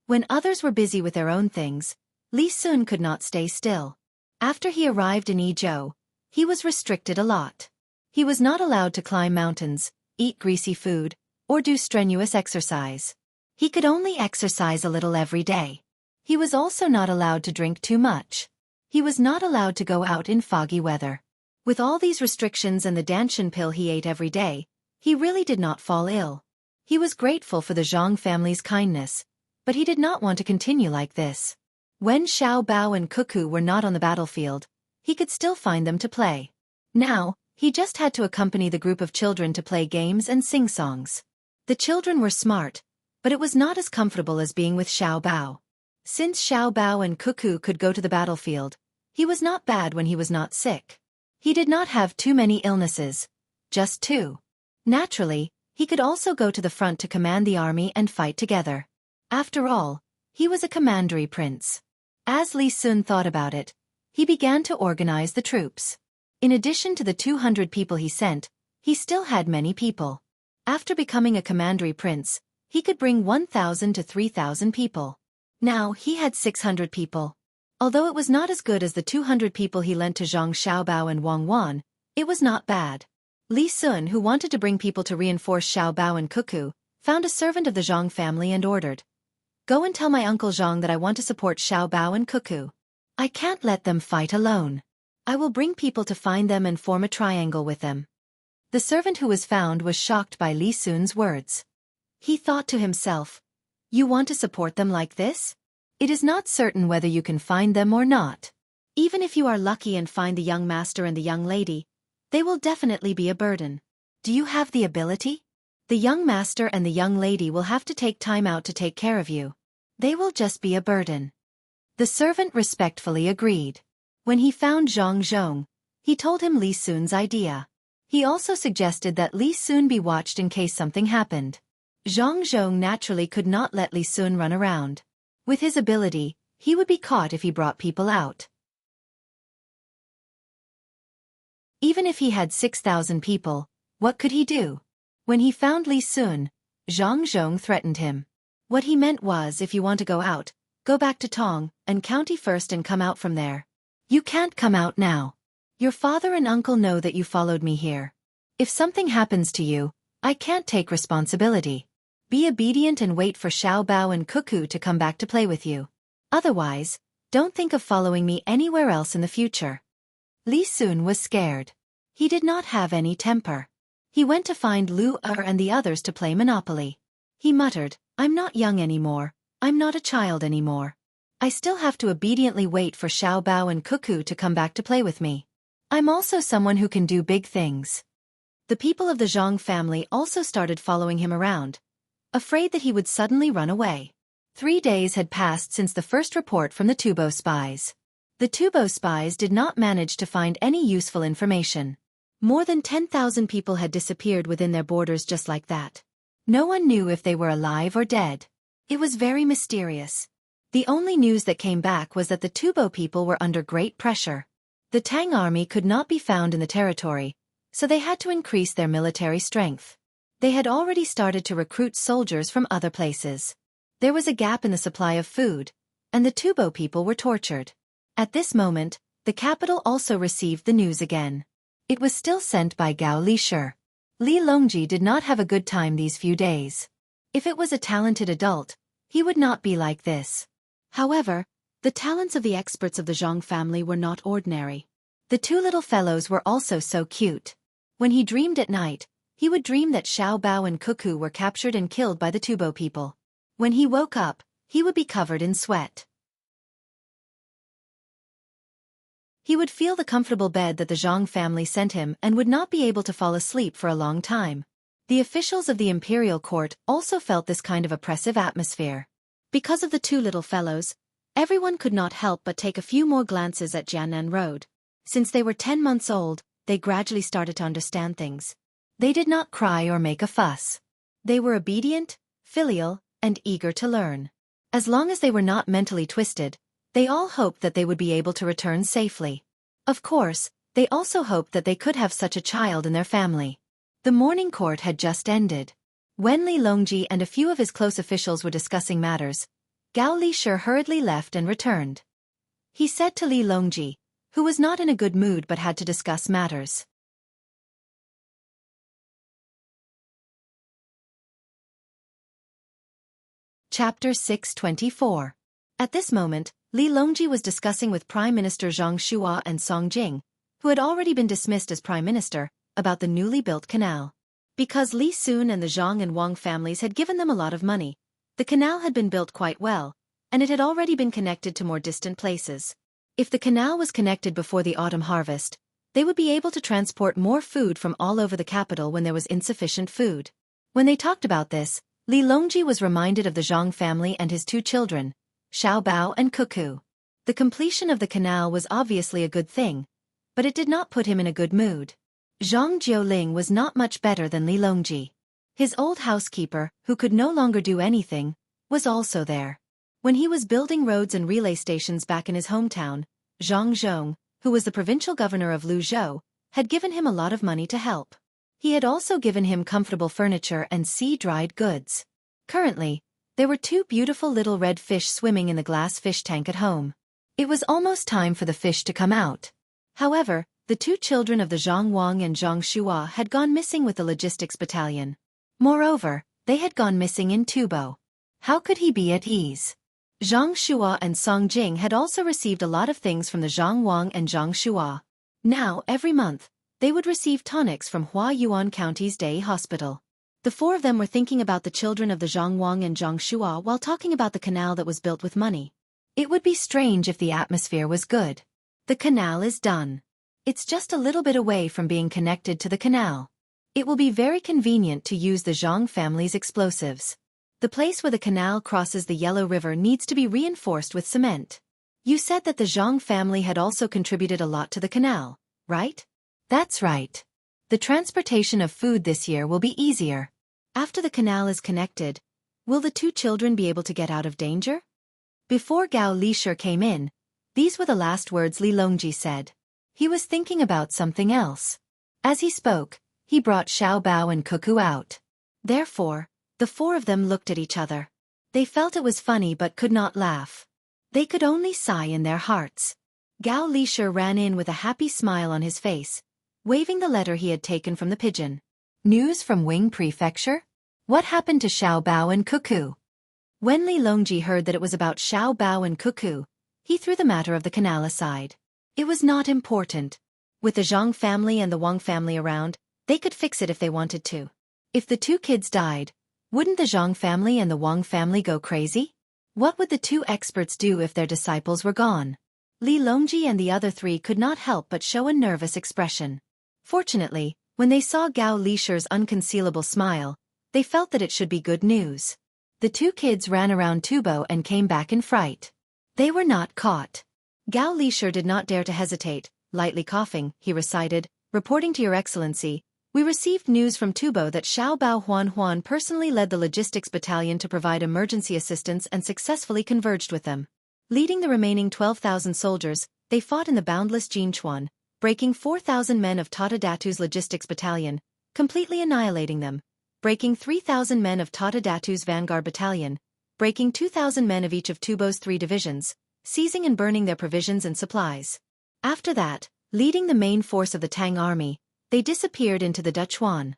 Speaker 2: When others were busy with their own things, Li Sun could not stay still. After he arrived in Yizhou, he was restricted a lot. He was not allowed to climb mountains, eat greasy food, or do strenuous exercise. He could only exercise a little every day. He was also not allowed to drink too much. He was not allowed to go out in foggy weather. With all these restrictions and the Danshan pill he ate every day, he really did not fall ill. He was grateful for the Zhang family's kindness, but he did not want to continue like this. When Xiao Bao and Cuckoo were not on the battlefield, he could still find them to play. Now, he just had to accompany the group of children to play games and sing songs. The children were smart, but it was not as comfortable as being with Xiao Bao. Since Xiao Bao and Cuckoo could go to the battlefield, he was not bad when he was not sick. He did not have too many illnesses, just 2. Naturally, he could also go to the front to command the army and fight together. After all, he was a commandery prince. As Li Sun thought about it, he began to organize the troops. In addition to the 200 people he sent, he still had many people. After becoming a commandery prince, he could bring 1,000 to 3,000 people. Now he had 600 people. Although it was not as good as the 200 people he lent to Zhang Xiaobao and Wang Wan, it was not bad. Li Sun, who wanted to bring people to reinforce Xiao Bao and Cuckoo, found a servant of the Zhang family and ordered, Go and tell my uncle Zhang that I want to support Xiao Bao and Cuckoo. I can't let them fight alone. I will bring people to find them and form a triangle with them. The servant who was found was shocked by Li Sun's words. He thought to himself, You want to support them like this? It is not certain whether you can find them or not. Even if you are lucky and find the young master and the young lady, they will definitely be a burden. Do you have the ability? The young master and the young lady will have to take time out to take care of you. They will just be a burden. The servant respectfully agreed. When he found Zhang Zhong, he told him Li Sun's idea. He also suggested that Li Sun be watched in case something happened. Zhang Zhong naturally could not let Li Sun run around. With his ability, he would be caught if he brought people out. Even if he had 6,000 people, what could he do? When he found Li Sun, Zhang Zhong threatened him. What he meant was, if you want to go out, go back to Tang and County first and come out from there. You can't come out now. Your father and uncle know that you followed me here. If something happens to you, I can't take responsibility. Be obedient and wait for Xiao Bao and Cuckoo to come back to play with you. Otherwise, don't think of following me anywhere else in the future. Li Sun was scared. He did not have any temper. He went to find Lu Er and the others to play Monopoly. He muttered, I'm not young anymore, I'm not a child anymore. I still have to obediently wait for Xiao Bao and Cuckoo to come back to play with me. I'm also someone who can do big things. The people of the Zhang family also started following him around, afraid that he would suddenly run away. 3 days had passed since the first report from the Tubo spies. The Tubo spies did not manage to find any useful information. More than 10,000 people had disappeared within their borders just like that. No one knew if they were alive or dead. It was very mysterious. The only news that came back was that the Tubo people were under great pressure. The Tang army could not be found in the territory, so they had to increase their military strength. They had already started to recruit soldiers from other places. There was a gap in the supply of food, and the Tubo people were tortured. At this moment, the capital also received the news again. It was still sent by Gao Lishur. Li Longji did not have a good time these few days. If it was a talented adult, he would not be like this. However, the talents of the experts of the Zhang family were not ordinary. The two little fellows were also so cute. When he dreamed at night, he would dream that Xiao Bao and Cuckoo were captured and killed by the Tubo people. When he woke up, he would be covered in sweat. He would feel the comfortable bed that the Zhang family sent him and would not be able to fall asleep for a long time. The officials of the imperial court also felt this kind of oppressive atmosphere. Because of the two little fellows, everyone could not help but take a few more glances at Jiannan Road. Since they were 10 months old, they gradually started to understand things. They did not cry or make a fuss. They were obedient, filial, and eager to learn. As long as they were not mentally twisted, they all hoped that they would be able to return safely. Of course, they also hoped that they could have such a child in their family. The morning court had just ended. When Li Longji and a few of his close officials were discussing matters, Gao Lishur hurriedly left and returned. He said to Li Longji, who was not in a good mood but had to discuss matters. Chapter 624. At this moment, Li Longji was discussing with Prime Minister Zhang Shuo and Song Jing, who had already been dismissed as Prime Minister, about the newly built canal. Because Li Sun and the Zhang and Wang families had given them a lot of money, the canal had been built quite well, and it had already been connected to more distant places. If the canal was connected before the autumn harvest, they would be able to transport more food from all over the capital when there was insufficient food. When they talked about this, Li Longji was reminded of the Zhang family and his two children, Xiao Bao and Cuckoo. The completion of the canal was obviously a good thing, but it did not put him in a good mood. Zhang Jiuling was not much better than Li Longji. His old housekeeper, who could no longer do anything, was also there. When he was building roads and relay stations back in his hometown, Zhang Zhong, who was the provincial governor of Luzhou, had given him a lot of money to help. He had also given him comfortable furniture and sea-dried goods. Currently, there were two beautiful little red fish swimming in the glass fish tank at home. It was almost time for the fish to come out. However, the two children of the Zhang Wang and Zhang Shuo had gone missing with the logistics battalion. Moreover, they had gone missing in Tubo. How could he be at ease? Zhang Shuo and Song Jing had also received a lot of things from the Zhang Wang and Zhang Shuo. Now, every month, they would receive tonics from Huayuan County's Day Hospital. The four of them were thinking about the children of the Zhang Wang and Zhang Shuo while talking about the canal that was built with money. It would be strange if the atmosphere was good. The canal is done. It's just a little bit away from being connected to the canal. It will be very convenient to use the Zhang family's explosives. The place where the canal crosses the Yellow River needs to be reinforced with cement. You said that the Zhang family had also contributed a lot to the canal, right? That's right. The transportation of food this year will be easier. After the canal is connected, will the two children be able to get out of danger? Before Gao Lishur came in, these were the last words Li Longji said. He was thinking about something else. As he spoke, he brought Xiao Bao and Cuckoo out. Therefore, the four of them looked at each other. They felt it was funny but could not laugh. They could only sigh in their hearts. Gao Lishur ran in with a happy smile on his face, waving the letter he had taken from the pigeon. News from Wing Prefecture? What happened to Xiao Bao and Cuckoo? When Li Longji heard that it was about Xiao Bao and Cuckoo, he threw the matter of the canal aside. It was not important. With the Zhang family and the Wang family around, they could fix it if they wanted to. If the two kids died, wouldn't the Zhang family and the Wang family go crazy? What would the two experts do if their disciples were gone? Li Longji and the other three could not help but show a nervous expression. Fortunately, when they saw Gao Lishur's unconcealable smile, they felt that it should be good news. The two kids ran around Tubo and came back in fright. They were not caught. Gao Lishur did not dare to hesitate. Lightly coughing, he recited, "Reporting to Your Excellency, We received news from Tubo that Xiao Bao Huan personally led the logistics battalion to provide emergency assistance and successfully converged with them. Leading the remaining 12,000 soldiers, they fought in the boundless Jinchuan, breaking 4,000 men of Tata Datu's logistics battalion, completely annihilating them, breaking 3,000 men of Tata Datu's vanguard battalion, breaking 2,000 men of each of Tubo's 3 divisions, seizing and burning their provisions and supplies. After that, leading the main force of the Tang army, they disappeared into the Duchuan.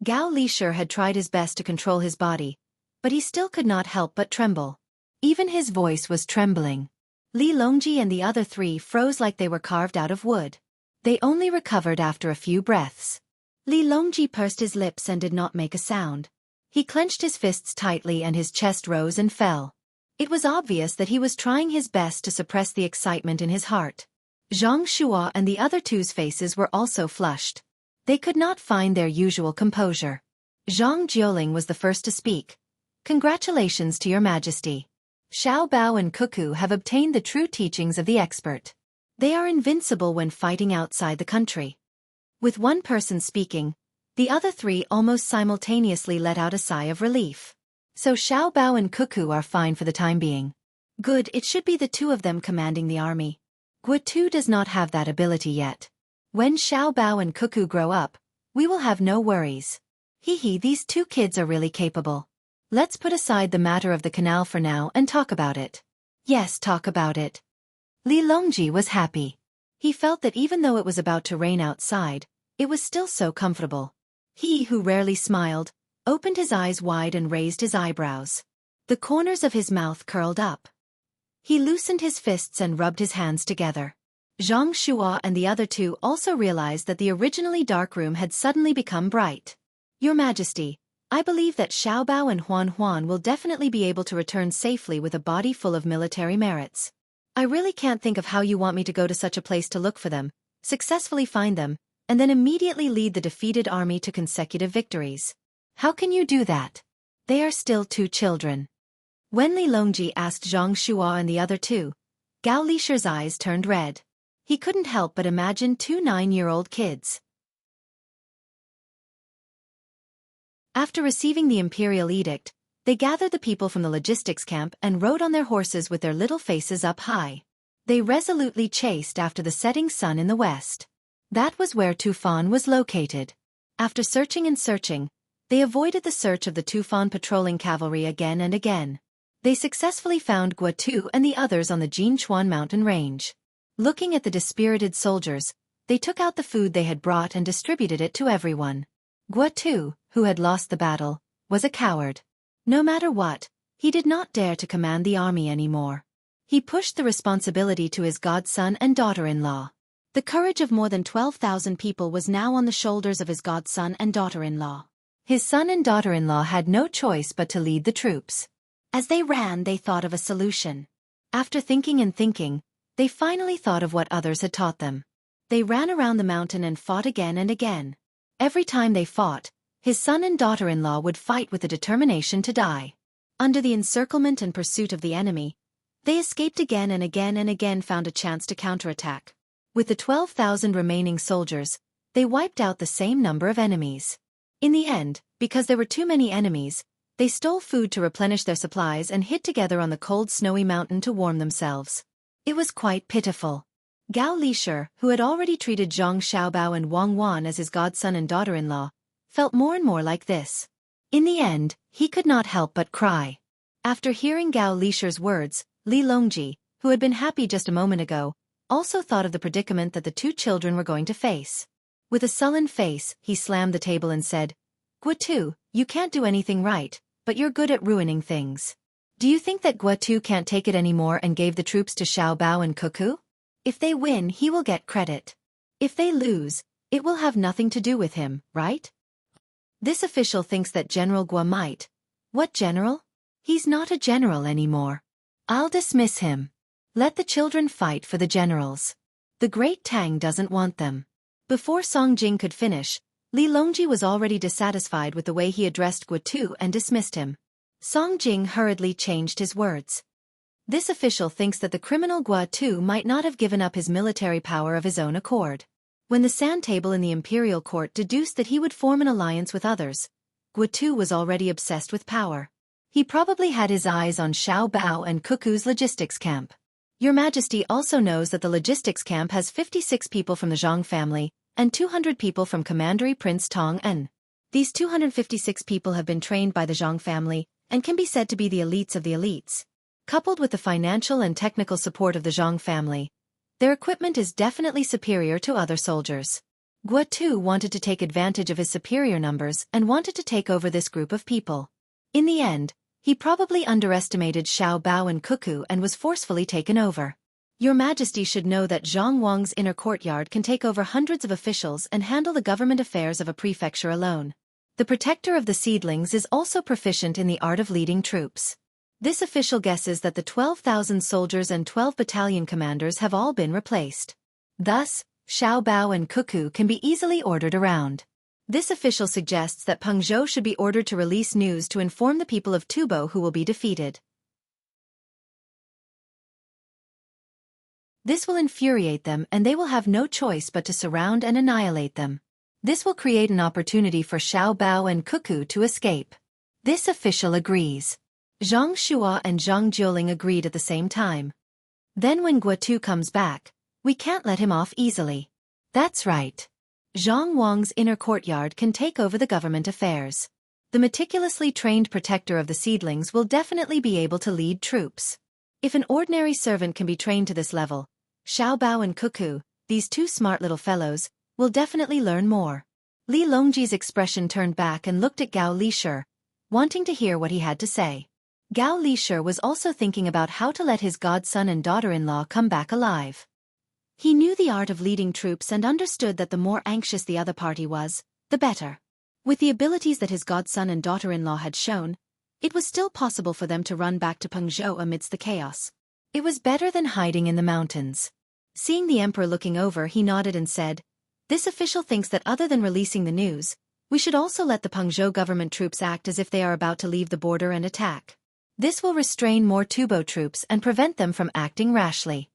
Speaker 2: Gao Lisher had tried his best to control his body, but he still could not help but tremble. Even his voice was trembling. Li Longji and the other 3 froze like they were carved out of wood. They only recovered after a few breaths. Li Longji pursed his lips and did not make a sound. He clenched his fists tightly and his chest rose and fell. It was obvious that he was trying his best to suppress the excitement in his heart. Zhang Shua and the other 2's faces were also flushed. They could not find their usual composure. Zhang Jiuling was the first to speak. Congratulations to your majesty. Xiao Bao and Cuckoo have obtained the true teachings of the expert. They are invincible when fighting outside the country. With one person speaking, the other 3 almost simultaneously let out a sigh of relief. So Xiao Bao and Cuckoo are fine for the time being. Good, it should be the 2 of them commanding the army. Guotu does not have that ability yet. When Xiao Bao and Cuckoo grow up, we will have no worries. These 2 kids are really capable. Let's put aside the matter of the canal for now and talk about it. Yes, talk about it. Li Longji was happy. He felt that even though it was about to rain outside, it was still so comfortable. He, who rarely smiled, opened his eyes wide and raised his eyebrows. The corners of his mouth curled up. He loosened his fists and rubbed his hands together. Zhang Shua and the other 2 also realized that the originally dark room had suddenly become bright. Your Majesty, I believe that Xiao Bao and Huan will definitely be able to return safely with a body full of military merits. I really can't think of how you want me to go to such a place to look for them, successfully find them, and then immediately lead the defeated army to consecutive victories. How can you do that? They are still 2 children. When Li Longji asked Zhang Shua and the other 2, Gao Lisher's eyes turned red. He couldn't help but imagine 2 9-year-old kids. After receiving the imperial edict, they gathered the people from the logistics camp and rode on their horses with their little faces up high. They resolutely chased after the setting sun in the west. That was where Tufan was located. After searching and searching, they avoided the search of the Tufan patrolling cavalry again and again. They successfully found Guotu and the others on the Jinchuan mountain range. Looking at the dispirited soldiers, they took out the food they had brought and distributed it to everyone. Guotu, who had lost the battle, was a coward. No matter what, he did not dare to command the army anymore. He pushed the responsibility to his godson and daughter-in-law. The courage of more than 12,000 people was now on the shoulders of his godson and daughter-in-law. His son and daughter-in-law had no choice but to lead the troops. As they ran, they thought of a solution. After thinking and thinking, they finally thought of what others had taught them. They ran around the mountain and fought again and again. Every time they fought, his son and daughter-in-law would fight with the determination to die. Under the encirclement and pursuit of the enemy, they escaped again and again and again, found a chance to counterattack. With the 12,000 remaining soldiers, they wiped out the same number of enemies. In the end, because there were too many enemies, they stole food to replenish their supplies and hid together on the cold snowy mountain to warm themselves. It was quite pitiful. Gao Lisher, who had already treated Zhang Xiaobao and Wang Wan as his godson and daughter-in-law, felt more and more like this. In the end, he could not help but cry. After hearing Gao Lisher's words, Li Longji, who had been happy just a moment ago, also thought of the predicament that the 2 children were going to face. With a sullen face, he slammed the table and said, Guotu, you can't do anything right, but you're good at ruining things. Do you think that Guotu can't take it anymore and gave the troops to Xiao Bao and Cuckoo? If they win, he will get credit. If they lose, it will have nothing to do with him, right? This official thinks that General Guo might. What general? He's not a general anymore. I'll dismiss him. Let the children fight for the generals. The great Tang doesn't want them. Before Song Jing could finish, Li Longji was already dissatisfied with the way he addressed Guotu and dismissed him. Song Jing hurriedly changed his words. This official thinks that the criminal Guotu might not have given up his military power of his own accord. When the sand table in the imperial court deduced that he would form an alliance with others, Xueqi was already obsessed with power. He probably had his eyes on Xiao Bao and Cuckoo's logistics camp. Your Majesty also knows that the logistics camp has 56 people from the Zhang family and 200 people from Commandery Prince Tang and these 256 people have been trained by the Zhang family and can be said to be the elites of the elites. Coupled with the financial and technical support of the Zhang family, their equipment is definitely superior to other soldiers. Xueqi wanted to take advantage of his superior numbers and wanted to take over this group of people. In the end, he probably underestimated Xiao Bao and Cuckoo and was forcefully taken over. Your Majesty should know that Zhang Wang's inner courtyard can take over hundreds of officials and handle the government affairs of a prefecture alone. The protector of the seedlings is also proficient in the art of leading troops. This official guesses that the 12,000 soldiers and 12 battalion commanders have all been replaced. Thus, Xiao Bao and Cuckoo can be easily ordered around. This official suggests that Peng Zhou should be ordered to release news to inform the people of Tubo who will be defeated. This will infuriate them and they will have no choice but to surround and annihilate them. This will create an opportunity for Xiao Bao and Cuckoo to escape. This official agrees. Zhang Shua and Zhang Jiuling agreed at the same time. Then when Xueqi comes back, we can't let him off easily. That's right. Zhang Wang's inner courtyard can take over the government affairs. The meticulously trained protector of the seedlings will definitely be able to lead troops. If an ordinary servant can be trained to this level, Xiao Bao and Cuckoo, these two smart little fellows, will definitely learn more. Li Longji's expression turned back and looked at Gao Lishur, wanting to hear what he had to say. Gao Lishur was also thinking about how to let his godson and daughter-in-law come back alive. He knew the art of leading troops and understood that the more anxious the other party was, the better. With the abilities that his godson and daughter-in-law had shown, it was still possible for them to run back to Peng Zhou amidst the chaos. It was better than hiding in the mountains. Seeing the emperor looking over, he nodded and said, "This official thinks that other than releasing the news, we should also let the Peng Zhou government troops act as if they are about to leave the border and attack. This will restrain more Tubo troops and prevent them from acting rashly."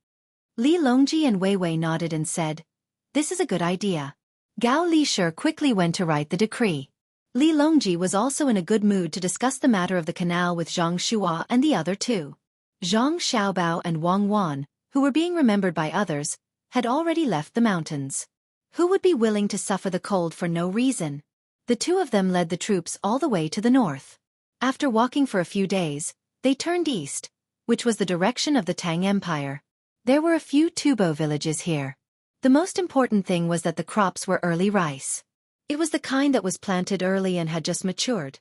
Speaker 2: Li Longji and Wei Wei nodded and said, "This is a good idea." Gao Lishur quickly went to write the decree. Li Longji was also in a good mood to discuss the matter of the canal with Zhang Shua and the other two. Zhang Xiaobao and Wang Wan, who were being remembered by others, had already left the mountains. Who would be willing to suffer the cold for no reason? The two of them led the troops all the way to the north. After walking for a few days, they turned east, which was the direction of the Tang Empire. There were a few Tubo villages here. The most important thing was that the crops were early rice. It was the kind that was planted early and had just matured.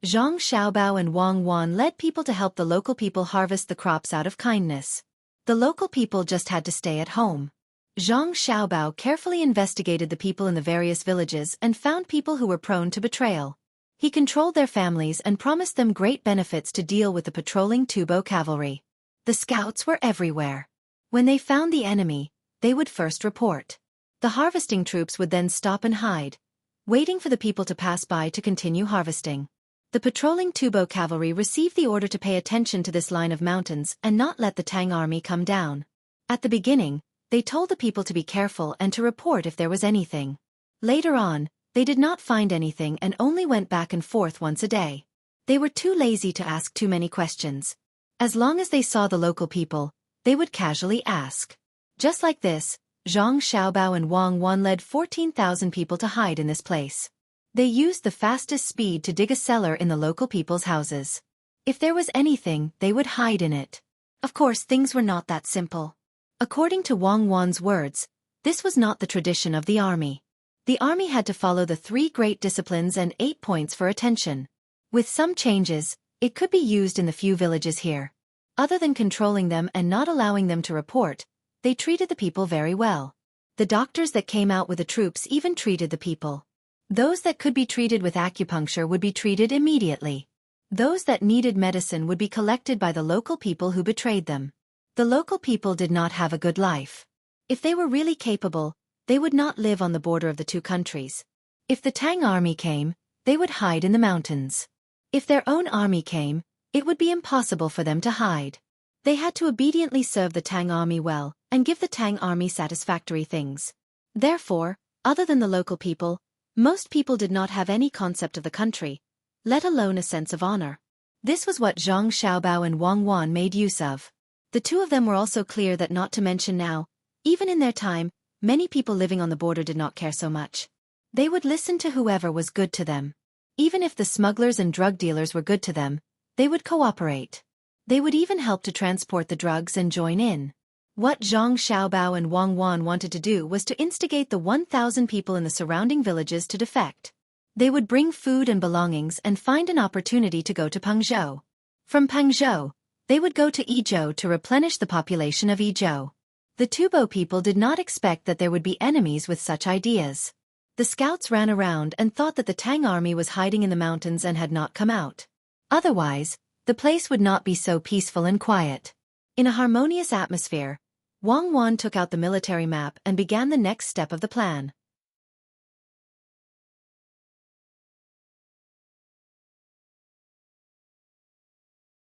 Speaker 2: Zhang Xiaobao and Wang Wan led people to help the local people harvest the crops out of kindness. The local people just had to stay at home. Zhang Xiaobao carefully investigated the people in the various villages and found people who were prone to betrayal. He controlled their families and promised them great benefits to deal with the patrolling Tubo cavalry. The scouts were everywhere. When they found the enemy, they would first report. The harvesting troops would then stop and hide, waiting for the people to pass by to continue harvesting. The patrolling Tubo cavalry received the order to pay attention to this line of mountains and not let the Tang army come down. At the beginning, they told the people to be careful and to report if there was anything. Later on, they did not find anything and only went back and forth once a day. They were too lazy to ask too many questions. As long as they saw the local people, they would casually ask. Just like this, Zhang Xiaobao and Wang Wan led 14,000 people to hide in this place. They used the fastest speed to dig a cellar in the local people's houses. If there was anything, they would hide in it. Of course, things were not that simple. According to Wang Wan's words, this was not the tradition of the army. The army had to follow the 3 great disciplines and 8 points for attention. With some changes, it could be used in the few villages here. Other than controlling them and not allowing them to report, they treated the people very well. The doctors that came out with the troops even treated the people. Those that could be treated with acupuncture would be treated immediately. Those that needed medicine would be collected by the local people who betrayed them. The local people did not have a good life. If they were really capable, they would not live on the border of the two countries. If the Tang army came, they would hide in the mountains. If their own army came, it would be impossible for them to hide. They had to obediently serve the Tang army well, and give the Tang army satisfactory things. Therefore, other than the local people, most people did not have any concept of the country, let alone a sense of honor. This was what Zhang Xiaobao and Wang Wan made use of. The two of them were also clear that not to mention now, even in their time, many people living on the border did not care so much. They would listen to whoever was good to them. Even if the smugglers and drug dealers were good to them, they would cooperate. They would even help to transport the drugs and join in. What Zhang Xiaobao and Wang Wan wanted to do was to instigate the 1,000 people in the surrounding villages to defect. They would bring food and belongings and find an opportunity to go to Pengzhou. From Pengzhou, they would go to Yizhou to replenish the population of Yizhou. The Tubo people did not expect that there would be enemies with such ideas. The scouts ran around and thought that the Tang army was hiding in the mountains and had not come out. Otherwise, the place would not be so peaceful and quiet. In a harmonious atmosphere, Wang Wan took out the military map and began the next step of the plan.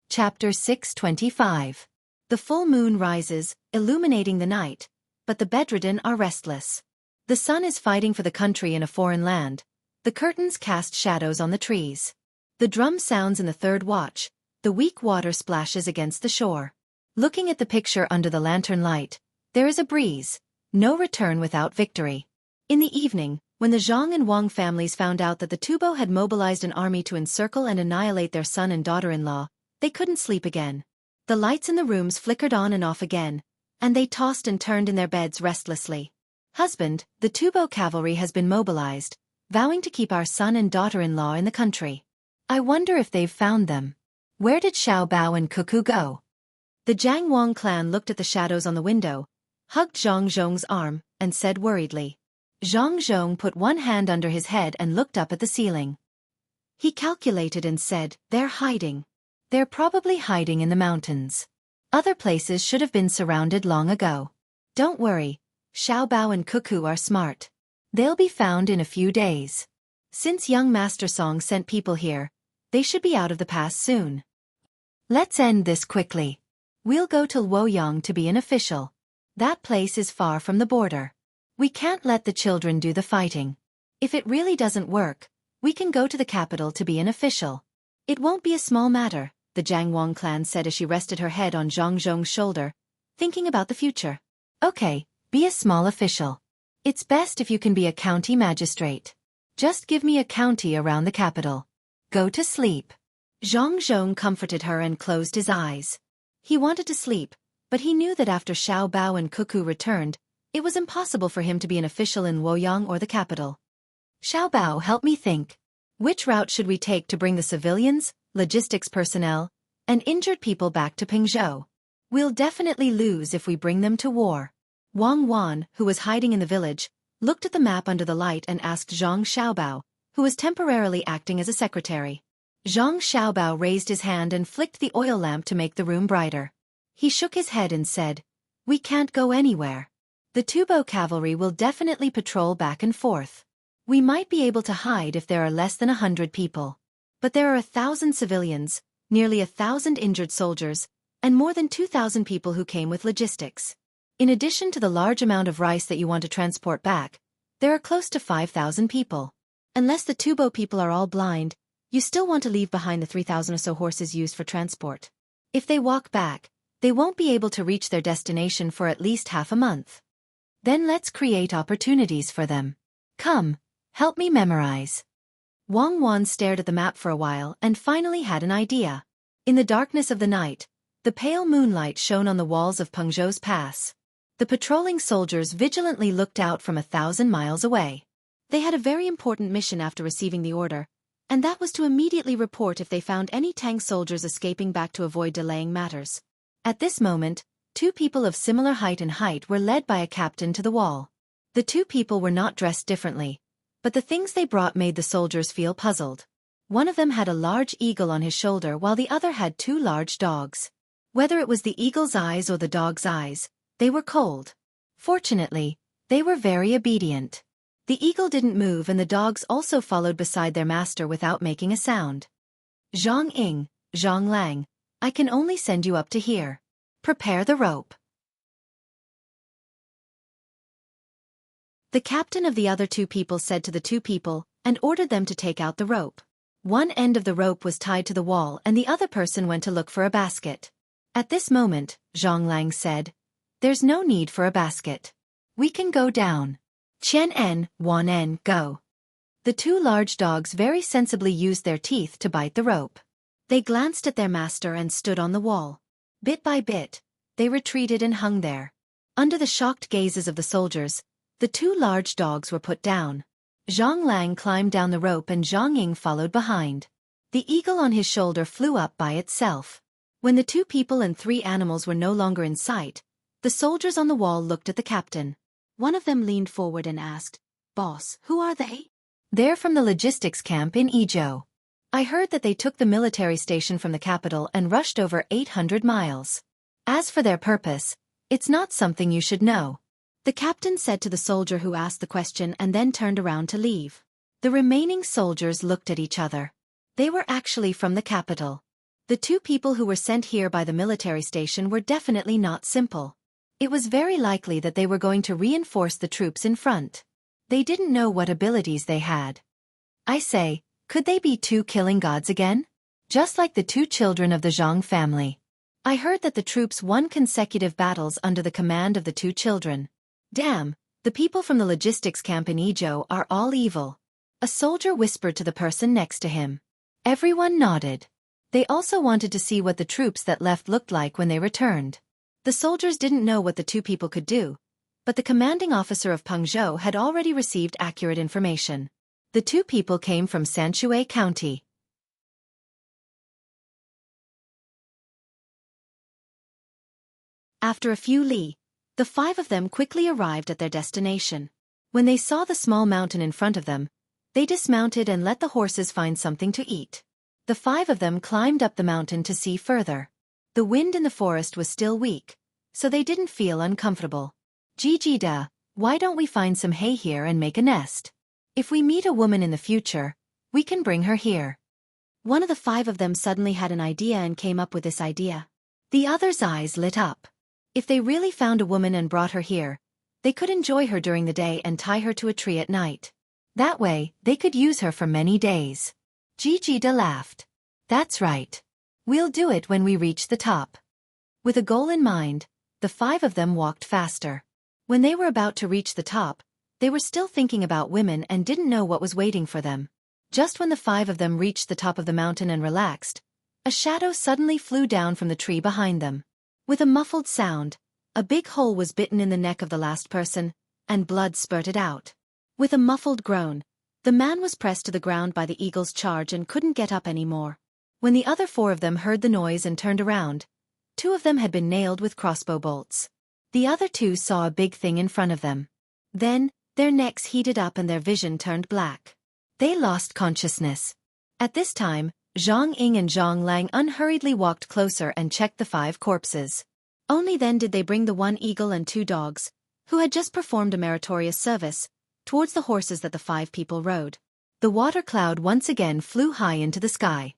Speaker 1: Chapter 625.
Speaker 2: The full moon rises, illuminating the night, but the bedridden are restless. The sun is fighting for the country in a foreign land. The curtains cast shadows on the trees. The drum sounds in the third watch. The weak water splashes against the shore. Looking at the picture under the lantern light, there is a breeze. No return without victory. In the evening, when the Zhang and Wang families found out that the Tubo had mobilized an army to encircle and annihilate their son and daughter-in-law, they couldn't sleep again. The lights in the rooms flickered on and off again, and they tossed and turned in their beds restlessly. Husband, the Tubo cavalry has been mobilized, vowing to keep our son and daughter-in-law in the country. I wonder if they've found them. Where did Xiaobao and Cuckoo go? The Jiang Wang clan looked at the shadows on the window, hugged Zhang Zhong's arm, and said worriedly. Zhang Zhong put one hand under his head and looked up at the ceiling. He calculated and said, "They're hiding. They're probably hiding in the mountains. Other places should have been surrounded long ago. Don't worry, Xiaobao and Cuckoo are smart. They'll be found in a few days. Since young Master Song sent people here, they should be out of the pass soon. Let's end this quickly. We'll go to Luoyang to be an official. That place is far from the border. We can't let the children do the fighting. If it really doesn't work, we can go to the capital to be an official. It won't be a small matter," the Jiang Wang clan said as she rested her head on Zhang Zhong's shoulder, thinking about the future. Okay, be a small official. It's best if you can be a county magistrate. Just give me a county around the capital. Go to sleep. Zhang Zhong comforted her and closed his eyes. He wanted to sleep, but he knew that after Xiaobao and Cuckoo returned, it was impossible for him to be an official in Luoyang or the capital. Xiaobao, help me think. Which route should we take to bring the civilians, logistics personnel, and injured people back to Pengzhou? We'll definitely lose if we bring them to war. Wang Wan, who was hiding in the village, looked at the map under the light and asked Zhang Xiaobao, who was temporarily acting as a secretary. Zhang Xiaobao raised his hand and flicked the oil lamp to make the room brighter. He shook his head and said, "We can't go anywhere. The Tubo cavalry will definitely patrol back and forth. We might be able to hide if there are less than 100 people. But there are 1,000 civilians, nearly 1,000 injured soldiers, and more than 2,000 people who came with logistics. In addition to the large amount of rice that you want to transport back, there are close to 5,000 people. Unless the Tubo people are all blind, you still want to leave behind the 3,000 or so horses used for transport. If they walk back, they won't be able to reach their destination for at least half a month. Then let's create opportunities for them. Come. Help me memorize." Wang Wan stared at the map for a while and finally had an idea. In the darkness of the night, the pale moonlight shone on the walls of Pengzhou's pass. The patrolling soldiers vigilantly looked out from 1,000 miles away. They had a very important mission after receiving the order, and that was to immediately report if they found any Tang soldiers escaping back to avoid delaying matters. At this moment, two people of similar height were led by a captain to the wall. The two people were not dressed differently, but the things they brought made the soldiers feel puzzled. One of them had a large eagle on his shoulder while the other had two large dogs. Whether it was the eagle's eyes or the dog's eyes, they were cold. Fortunately, they were very obedient. The eagle didn't move and the dogs also followed beside their master without making a sound. "Zhang Ying, Zhang Lang, I can only send you up to here. Prepare the rope. The captain of the other two people said to the two people, and ordered them to take out the rope. One end of the rope was tied to the wall and the other person went to look for a basket. At this moment, Zhang Lang said, "There's no need for a basket. We can go down. Qian en, Wan en, go." The two large dogs very sensibly used their teeth to bite the rope. They glanced at their master and stood on the wall. Bit by bit, they retreated and hung there. Under the shocked gazes of the soldiers, the two large dogs were put down. Zhang Lang climbed down the rope and Zhang Ying followed behind. The eagle on his shoulder flew up by itself. When the two people and three animals were no longer in sight, the soldiers on the wall looked at the captain. One of them leaned forward and asked, "Boss, who are they?" "They're from the logistics camp in Izhou. I heard that they took the military station from the capital and rushed over 800 miles. As for their purpose, it's not something you should know," the captain said to the soldier who asked the question and then turned around to leave. The remaining soldiers looked at each other. They were actually from the capital. The two people who were sent here by the military station were definitely not simple. It was very likely that they were going to reinforce the troops in front. They didn't know what abilities they had. I say, could they be two killing gods again? Just like the two children of the Zhang family. I heard that the troops won consecutive battles under the command of the two children. Damn, the people from the logistics camp in Izhou are all evil. A soldier whispered to the person next to him. Everyone nodded. They also wanted to see what the troops that left looked like when they returned. The soldiers didn't know what the two people could do, but the commanding officer of Pengzhou had already received accurate information. The two people came from Xueqi County. After a few li, the five of them quickly arrived at their destination. When they saw the small mountain in front of them, they dismounted and let the horses find something to eat. The five of them climbed up the mountain to see further. The wind in the forest was still weak, so they didn't feel uncomfortable. Jijida, why don't we find some hay here and make a nest? If we meet a woman in the future, we can bring her here. One of the five of them suddenly had an idea and came up with this idea. The others' eyes lit up. If they really found a woman and brought her here, they could enjoy her during the day and tie her to a tree at night. That way, they could use her for many days. Jijida laughed. That's right. We'll do it when we reach the top. With a goal in mind, the five of them walked faster. When they were about to reach the top, they were still thinking about women and didn't know what was waiting for them. Just when the five of them reached the top of the mountain and relaxed, a shadow suddenly flew down from the tree behind them. With a muffled sound, a big hole was bitten in the neck of the last person, and blood spurted out. With a muffled groan, the man was pressed to the ground by the eagle's charge and couldn't get up anymore. When the other four of them heard the noise and turned around, two of them had been nailed with crossbow bolts. The other two saw a big thing in front of them. Then, their necks heated up and their vision turned black. They lost consciousness. At this time, Zhang Ying and Zhang Lang unhurriedly walked closer and checked the five corpses. Only then did they bring the one eagle and two dogs, who had just performed a meritorious service, towards the horses that the five people rode. The water cloud once again flew high into the sky.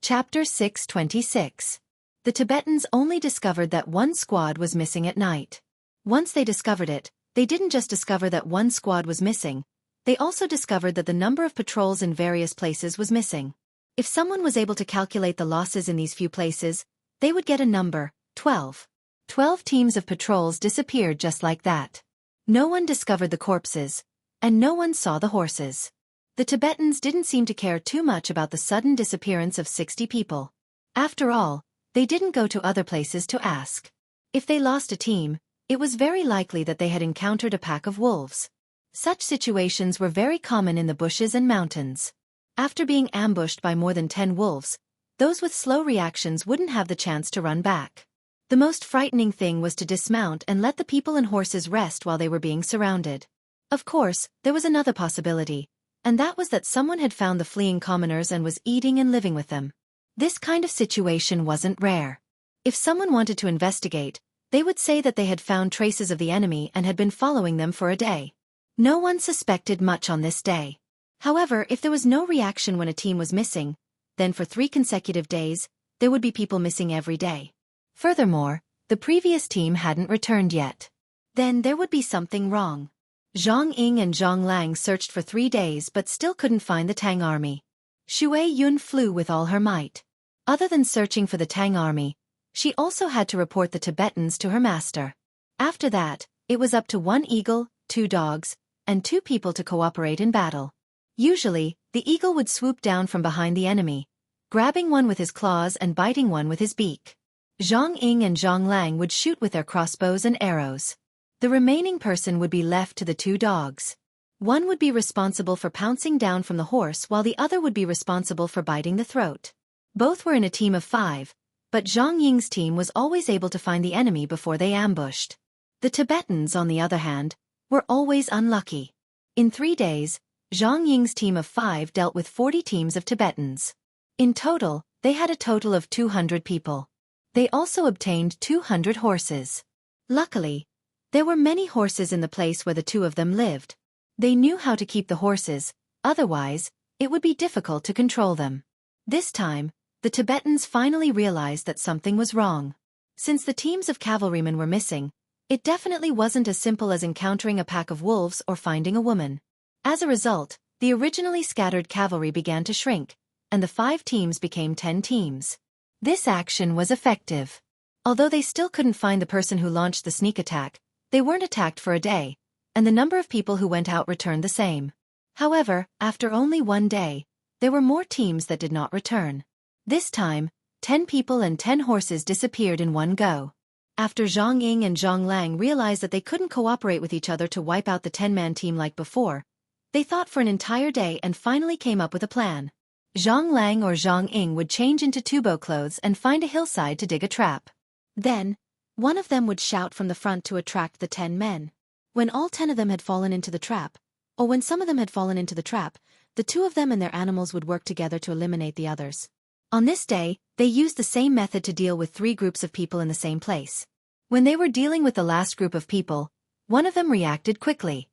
Speaker 2: Chapter 626. The Tibetans only discovered that one squad was missing at night. Once they discovered it, they didn't just discover that one squad was missing, they also discovered that the number of patrols in various places was missing. If someone was able to calculate the losses in these few places, they would get a number, 12. 12 teams of patrols disappeared just like that. No one discovered the corpses, and no one saw the horses. The Tibetans didn't seem to care too much about the sudden disappearance of 60 people. After all, they didn't go to other places to ask. If they lost a team, it was very likely that they had encountered a pack of wolves. Such situations were very common in the bushes and mountains. After being ambushed by more than 10 wolves, those with slow reactions wouldn't have the chance to run back. The most frightening thing was to dismount and let the people and horses rest while they were being surrounded. Of course, there was another possibility, and that was that someone had found the fleeing commoners and was eating and living with them. This kind of situation wasn't rare. If someone wanted to investigate, they would say that they had found traces of the enemy and had been following them for a day. No one suspected much on this day. However, if there was no reaction when a team was missing, then for 3 consecutive days, there would be people missing every day.
Speaker 1: Furthermore, the previous team hadn't returned yet.
Speaker 2: Then there would be something wrong.
Speaker 1: Zhang Ying and Zhang Lang searched for 3 days but still couldn't find the Tang army. Xue Yun flew with all her might. Other than searching for the Tang army, she also had to report the Tibetans to her master. After that, it was up to 1 eagle, 2 dogs, and 2 people to cooperate in battle. Usually, the eagle would swoop down from behind the enemy, grabbing one with his claws and biting one with his beak. Zhang Ying and Zhang Lang would shoot with their crossbows and arrows. The remaining person would be left to the 2 dogs. One would be responsible for pouncing down from the horse while the other would be responsible for biting the throat. Both were in a team of 5, but Zhang Ying's team was always able to find the enemy before they ambushed. The Tibetans, on the other hand, were always unlucky. In 3 days, Zhang Ying's team of 5 dealt with 40 teams of Tibetans. In total, they had a total of 200 people. They also obtained 200 horses. Luckily, there were many horses in the place where the 2 of them lived. They knew how to keep the horses, otherwise, it would be difficult to control them. This time, the Tibetans finally realized that something was wrong. Since the teams of cavalrymen were missing, it definitely wasn't as simple as encountering a pack of wolves or finding a woman. As a result, the originally scattered cavalry began to shrink, and the 5 teams became 10 teams. This action was effective. Although they still couldn't find the person who launched the sneak attack, they weren't attacked for a day, and the number of people who went out returned the same. However, after only 1 day, there were more teams that did not return. This time, 10 people and 10 horses disappeared in one go. After Zhang Ying and Zhang Lang realized that they couldn't cooperate with each other to wipe out the 10-man team like before, they thought for an entire day and finally came up with a plan. Zhang Lang or Zhang Ying would change into tubo clothes and find a hillside to dig a trap. Then, one of them would shout from the front to attract the 10 men. When all 10 of them had fallen into the trap, or when some of them had fallen into the trap, the 2 of them and their animals would work together to eliminate the others. On this day, they used the same method to deal with 3 groups of people in the same place. When they were dealing with the last group of people, one of them reacted quickly.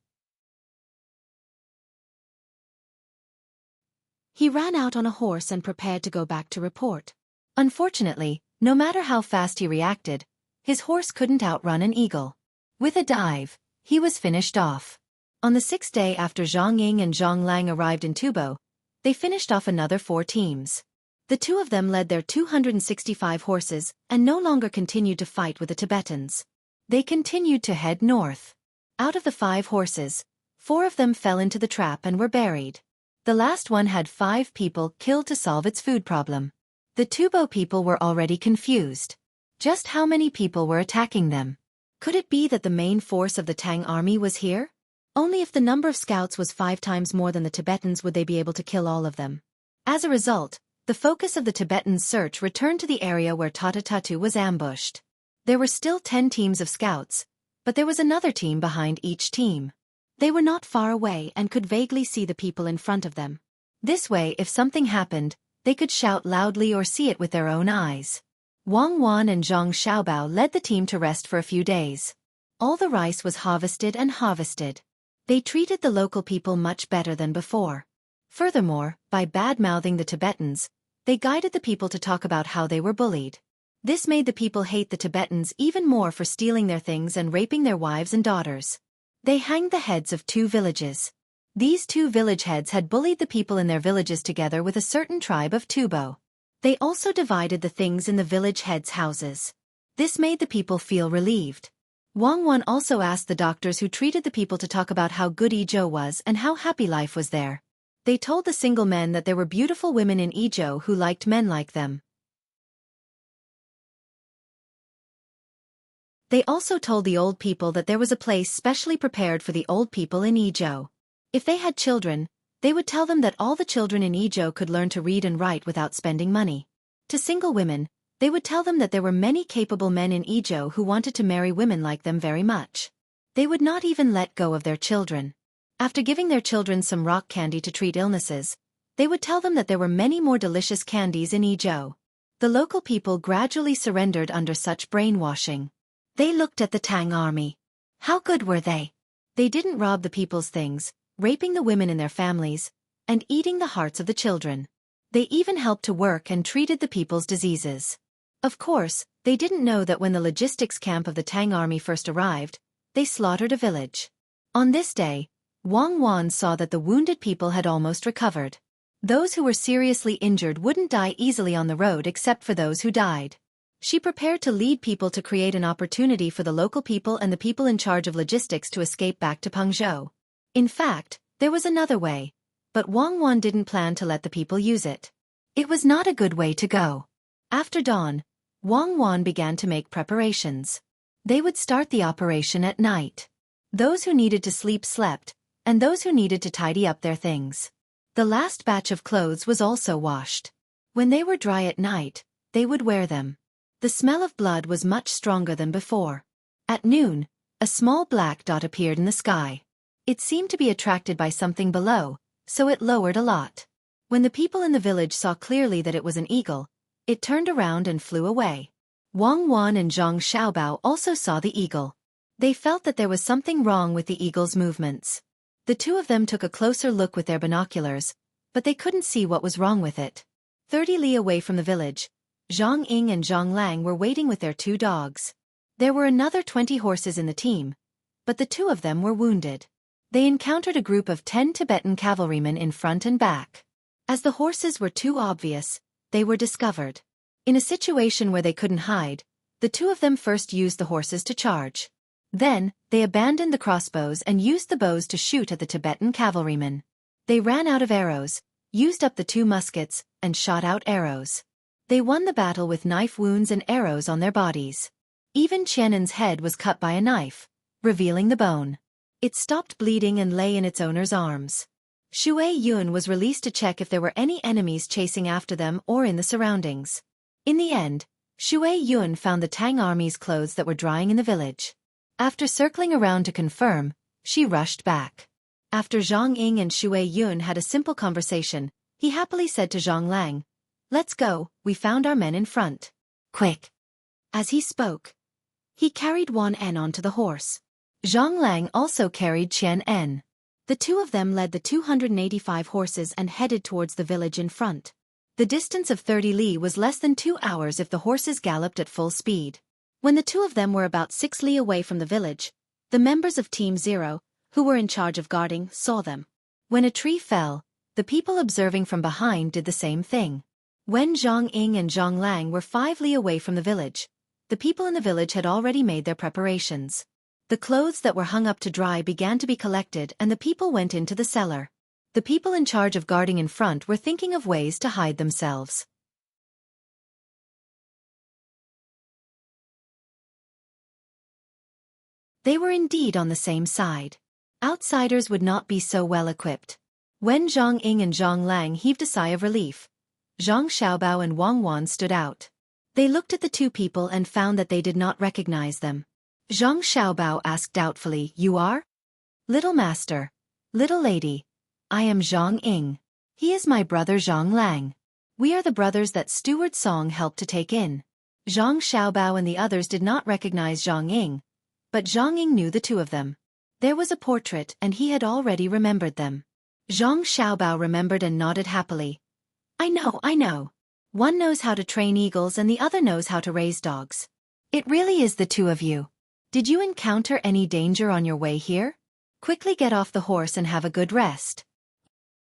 Speaker 1: He ran out on a horse and prepared to go back to report. Unfortunately, no matter how fast he reacted, his horse couldn't outrun an eagle. With a dive, he was finished off. On the 6th day after Zhang Ying and Zhang Lang arrived in Tubo, they finished off another 4 teams. The 2 of them led their 265 horses and no longer continued to fight with the Tibetans. They continued to head north. Out of the 5 horses, 4 of them fell into the trap and were buried. The last one had 5 people killed to solve its food problem. The Tubo people were already confused. Just how many people were attacking them? Could it be that the main force of the Tang army was here? Only if the number of scouts was 5 times more than the Tibetans would they be able to kill all of them. As a result, the focus of the Tibetans' search returned to the area where Tatatatu was ambushed. There were still 10 teams of scouts, but there was another team behind each team. They were not far away and could vaguely see the people in front of them. This way, if something happened, they could shout loudly or see it with their own eyes. Wang Wan and Zhang Xiaobao led the team to rest for a few days. All the rice was harvested and harvested. They treated the local people much better than before. Furthermore, by bad-mouthing the Tibetans, they guided the people to talk about how they were bullied. This made the people hate the Tibetans even more for stealing their things and raping their wives and daughters. They hanged the heads of 2 villages. These 2 village heads had bullied the people in their villages together with a certain tribe of Tubo. They also divided the things in the village heads' houses. This made the people feel relieved. Wang Wan also asked the doctors who treated the people to talk about how good Izhou was and how happy life was there. They told the single men that there were beautiful women in Izhou who liked men like them. They also told the old people that there was a place specially prepared for the old people in Izhou. If they had children, they would tell them that all the children in Izhou could learn to read and write without spending money. To single women, they would tell them that there were many capable men in Izhou who wanted to marry women like them very much. They would not even let go of their children. After giving their children some rock candy to treat illnesses, they would tell them that there were many more delicious candies in Izhou. The local people gradually surrendered under such brainwashing. They looked at the Tang army. How good were they? They didn't rob the people's things, raping the women in their families, and eating the hearts of the children. They even helped to work and treated the people's diseases. Of course, they didn't know that when the logistics camp of the Tang army first arrived, they slaughtered a village. On this day, Wang Wan saw that the wounded people had almost recovered. Those who were seriously injured wouldn't die easily on the road except for those who died. She prepared to lead people to create an opportunity for the local people and the people in charge of logistics to escape back to Pengzhou. In fact, there was another way, but Wang Wan didn't plan to let the people use it. It was not a good way to go. After dawn, Wang Wan began to make preparations. They would start the operation at night. Those who needed to sleep slept, and those who needed to tidy up their things. The last batch of clothes was also washed. When they were dry at night, they would wear them. The smell of blood was much stronger than before. At noon, a small black dot appeared in the sky. It seemed to be attracted by something below, so it lowered a lot. When the people in the village saw clearly that it was an eagle, it turned around and flew away. Wang Wan and Zhang Xiaobao also saw the eagle. They felt that there was something wrong with the eagle's movements. The two of them took a closer look with their binoculars, but they couldn't see what was wrong with it. 30 li away from the village, Zhang Ying and Zhang Lang were waiting with their 2 dogs. There were another 20 horses in the team, but the 2 of them were wounded. They encountered a group of 10 Tibetan cavalrymen in front and back. As the horses were too obvious, they were discovered. In a situation where they couldn't hide, the 2 of them first used the horses to charge. Then, they abandoned the crossbows and used the bows to shoot at the Tibetan cavalrymen. They ran out of arrows, used up the 2 muskets, and shot out arrows. They won the battle with knife wounds and arrows on their bodies. Even Qian'an's head was cut by a knife, revealing the bone. It stopped bleeding and lay in its owner's arms. Xueqi was released to check if there were any enemies chasing after them or in the surroundings. In the end, Xueqi found the Tang army's clothes that were drying in the village. After circling around to confirm, she rushed back. After Zhang Ying and Xueqi had a simple conversation, he happily said to Zhang Lang, "Let's go, we found our men in front. Quick." As he spoke, he carried Wan En onto the horse. Zhang Lang also carried Qian En. The 2 of them led the 285 horses and headed towards the village in front. The distance of 30 li was less than 2 hours if the horses galloped at full speed. When the 2 of them were about 6 li away from the village, the members of Team 0, who were in charge of guarding, saw them. When a tree fell, the people observing from behind did the same thing. When Zhang Ying and Zhang Lang were 5 li away from the village, the people in the village had already made their preparations. The clothes that were hung up to dry began to be collected and the people went into the cellar. The people in charge of guarding in front were thinking of ways to hide themselves. They were indeed on the same side. Outsiders would not be so well equipped. When Zhang Ying and Zhang Lang heaved a sigh of relief, Zhang Xiaobao and Wang Wan stood out. They looked at the 2 people and found that they did not recognize them. Zhang Xiaobao asked doubtfully, "You are?" "Little master. Little lady. I am Zhang Ying. He is my brother Zhang Lang. We are the brothers that Steward Song helped to take in." Zhang Xiaobao and the others did not recognize Zhang Ying, but Zhang Ying knew the 2 of them. There was a portrait and he had already remembered them. Zhang Xiaobao remembered and nodded happily. I know. One knows how to train eagles and the other knows how to raise dogs. It really is the 2 of you. Did you encounter any danger on your way here? Quickly get off the horse and have a good rest."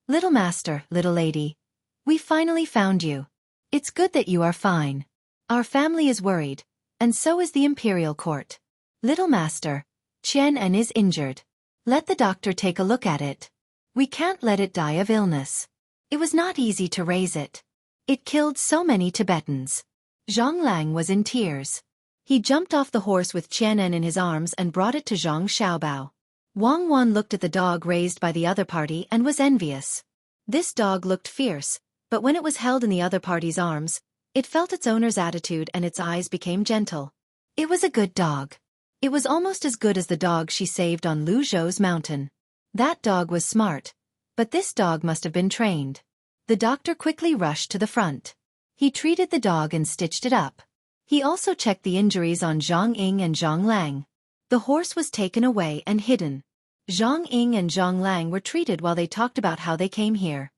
Speaker 1: "Little master, little lady. We finally found you. It's good that you are fine. Our family is worried, and so is the imperial court. Little master, Qian En is injured. Let the doctor take a look at it. We can't let it die of illness. It was not easy to raise it. It killed so many Tibetans." Zhang Lang was in tears. He jumped off the horse with Qian En in his arms and brought it to Zhang Xiaobao. Wang Wan looked at the dog raised by the other party and was envious. This dog looked fierce, but when it was held in the other party's arms, it felt its owner's attitude and its eyes became gentle. It was a good dog. It was almost as good as the dog she saved on Lu Zhou's mountain. That dog was smart, but this dog must have been trained. The doctor quickly rushed to the front. He treated the dog and stitched it up. He also checked the injuries on Zhang Ying and Zhang Lang. The horse was taken away and hidden.
Speaker 2: Zhang Ying and Zhang Lang were treated while they talked about how they came here.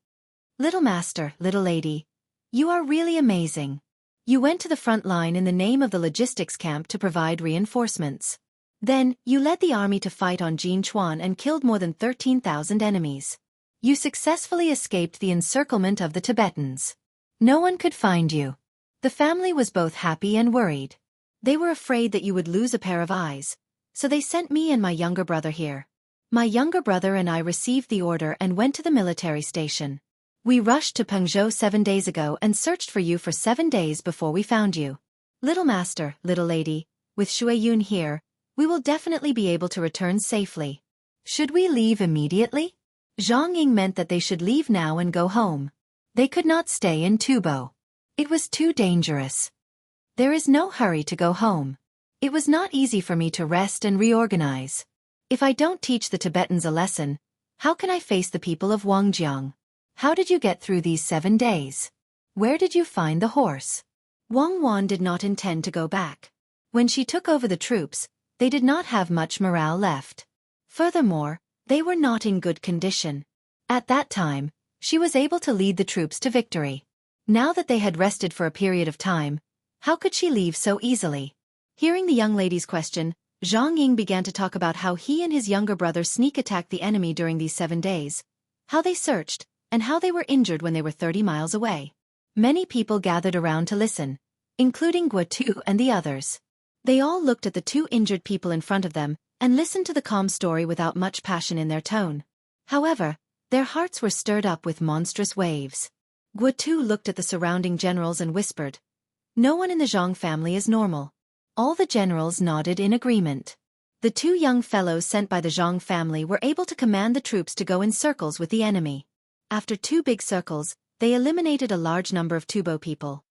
Speaker 2: Little master, little lady, you are really amazing. You went to the front line in the name of the logistics camp to provide reinforcements. Then, you led the army to fight on Jinchuan and killed more than 13,000 enemies. You successfully escaped the encirclement of the Tibetans. No one could find you. The family was both happy and worried. They were afraid that you would lose a pair of eyes, so they sent me and my younger brother here. My younger brother and I received the order and went to the military station. We rushed to Pengzhou 7 days ago and searched for you for 7 days before we found you. Little master, little lady, with Xueyun here, we will definitely be able to return safely. Should we leave immediately? Zhang Ying meant that they should leave now and go home. They could not stay in Tubo. It was too dangerous. There is no hurry to go home. It was not easy for me to rest and reorganize. If I don't teach the Tibetans a lesson, how can I face the people of Wangjiang? How did you get through these 7 days? Where did you find the horse? Wang Wan did not intend to go back. When she took over the troops, they did not have much morale left. Furthermore, they were not in good condition. At that time, she was able to lead the troops to victory. Now that they had rested for a period of time, how could she leave so easily? Hearing the young lady's question, Zhang Ying began to talk about how he and his younger brother sneak attacked the enemy during these 7 days, how they searched, and how they were injured when they were 30 miles away. Many people gathered around to listen, including Guotu and the others. They all looked at the 2 injured people in front of them and listened to the calm story without much passion in their tone. However, their hearts were stirred up with monstrous waves. Guotu looked at the surrounding generals and whispered, "No one in the Zhang family is normal." All the generals nodded in agreement. The 2 young fellows sent by the Zhang family were able to command the troops to go in circles with the enemy. After 2 big circles, they eliminated a large number of Tubo people.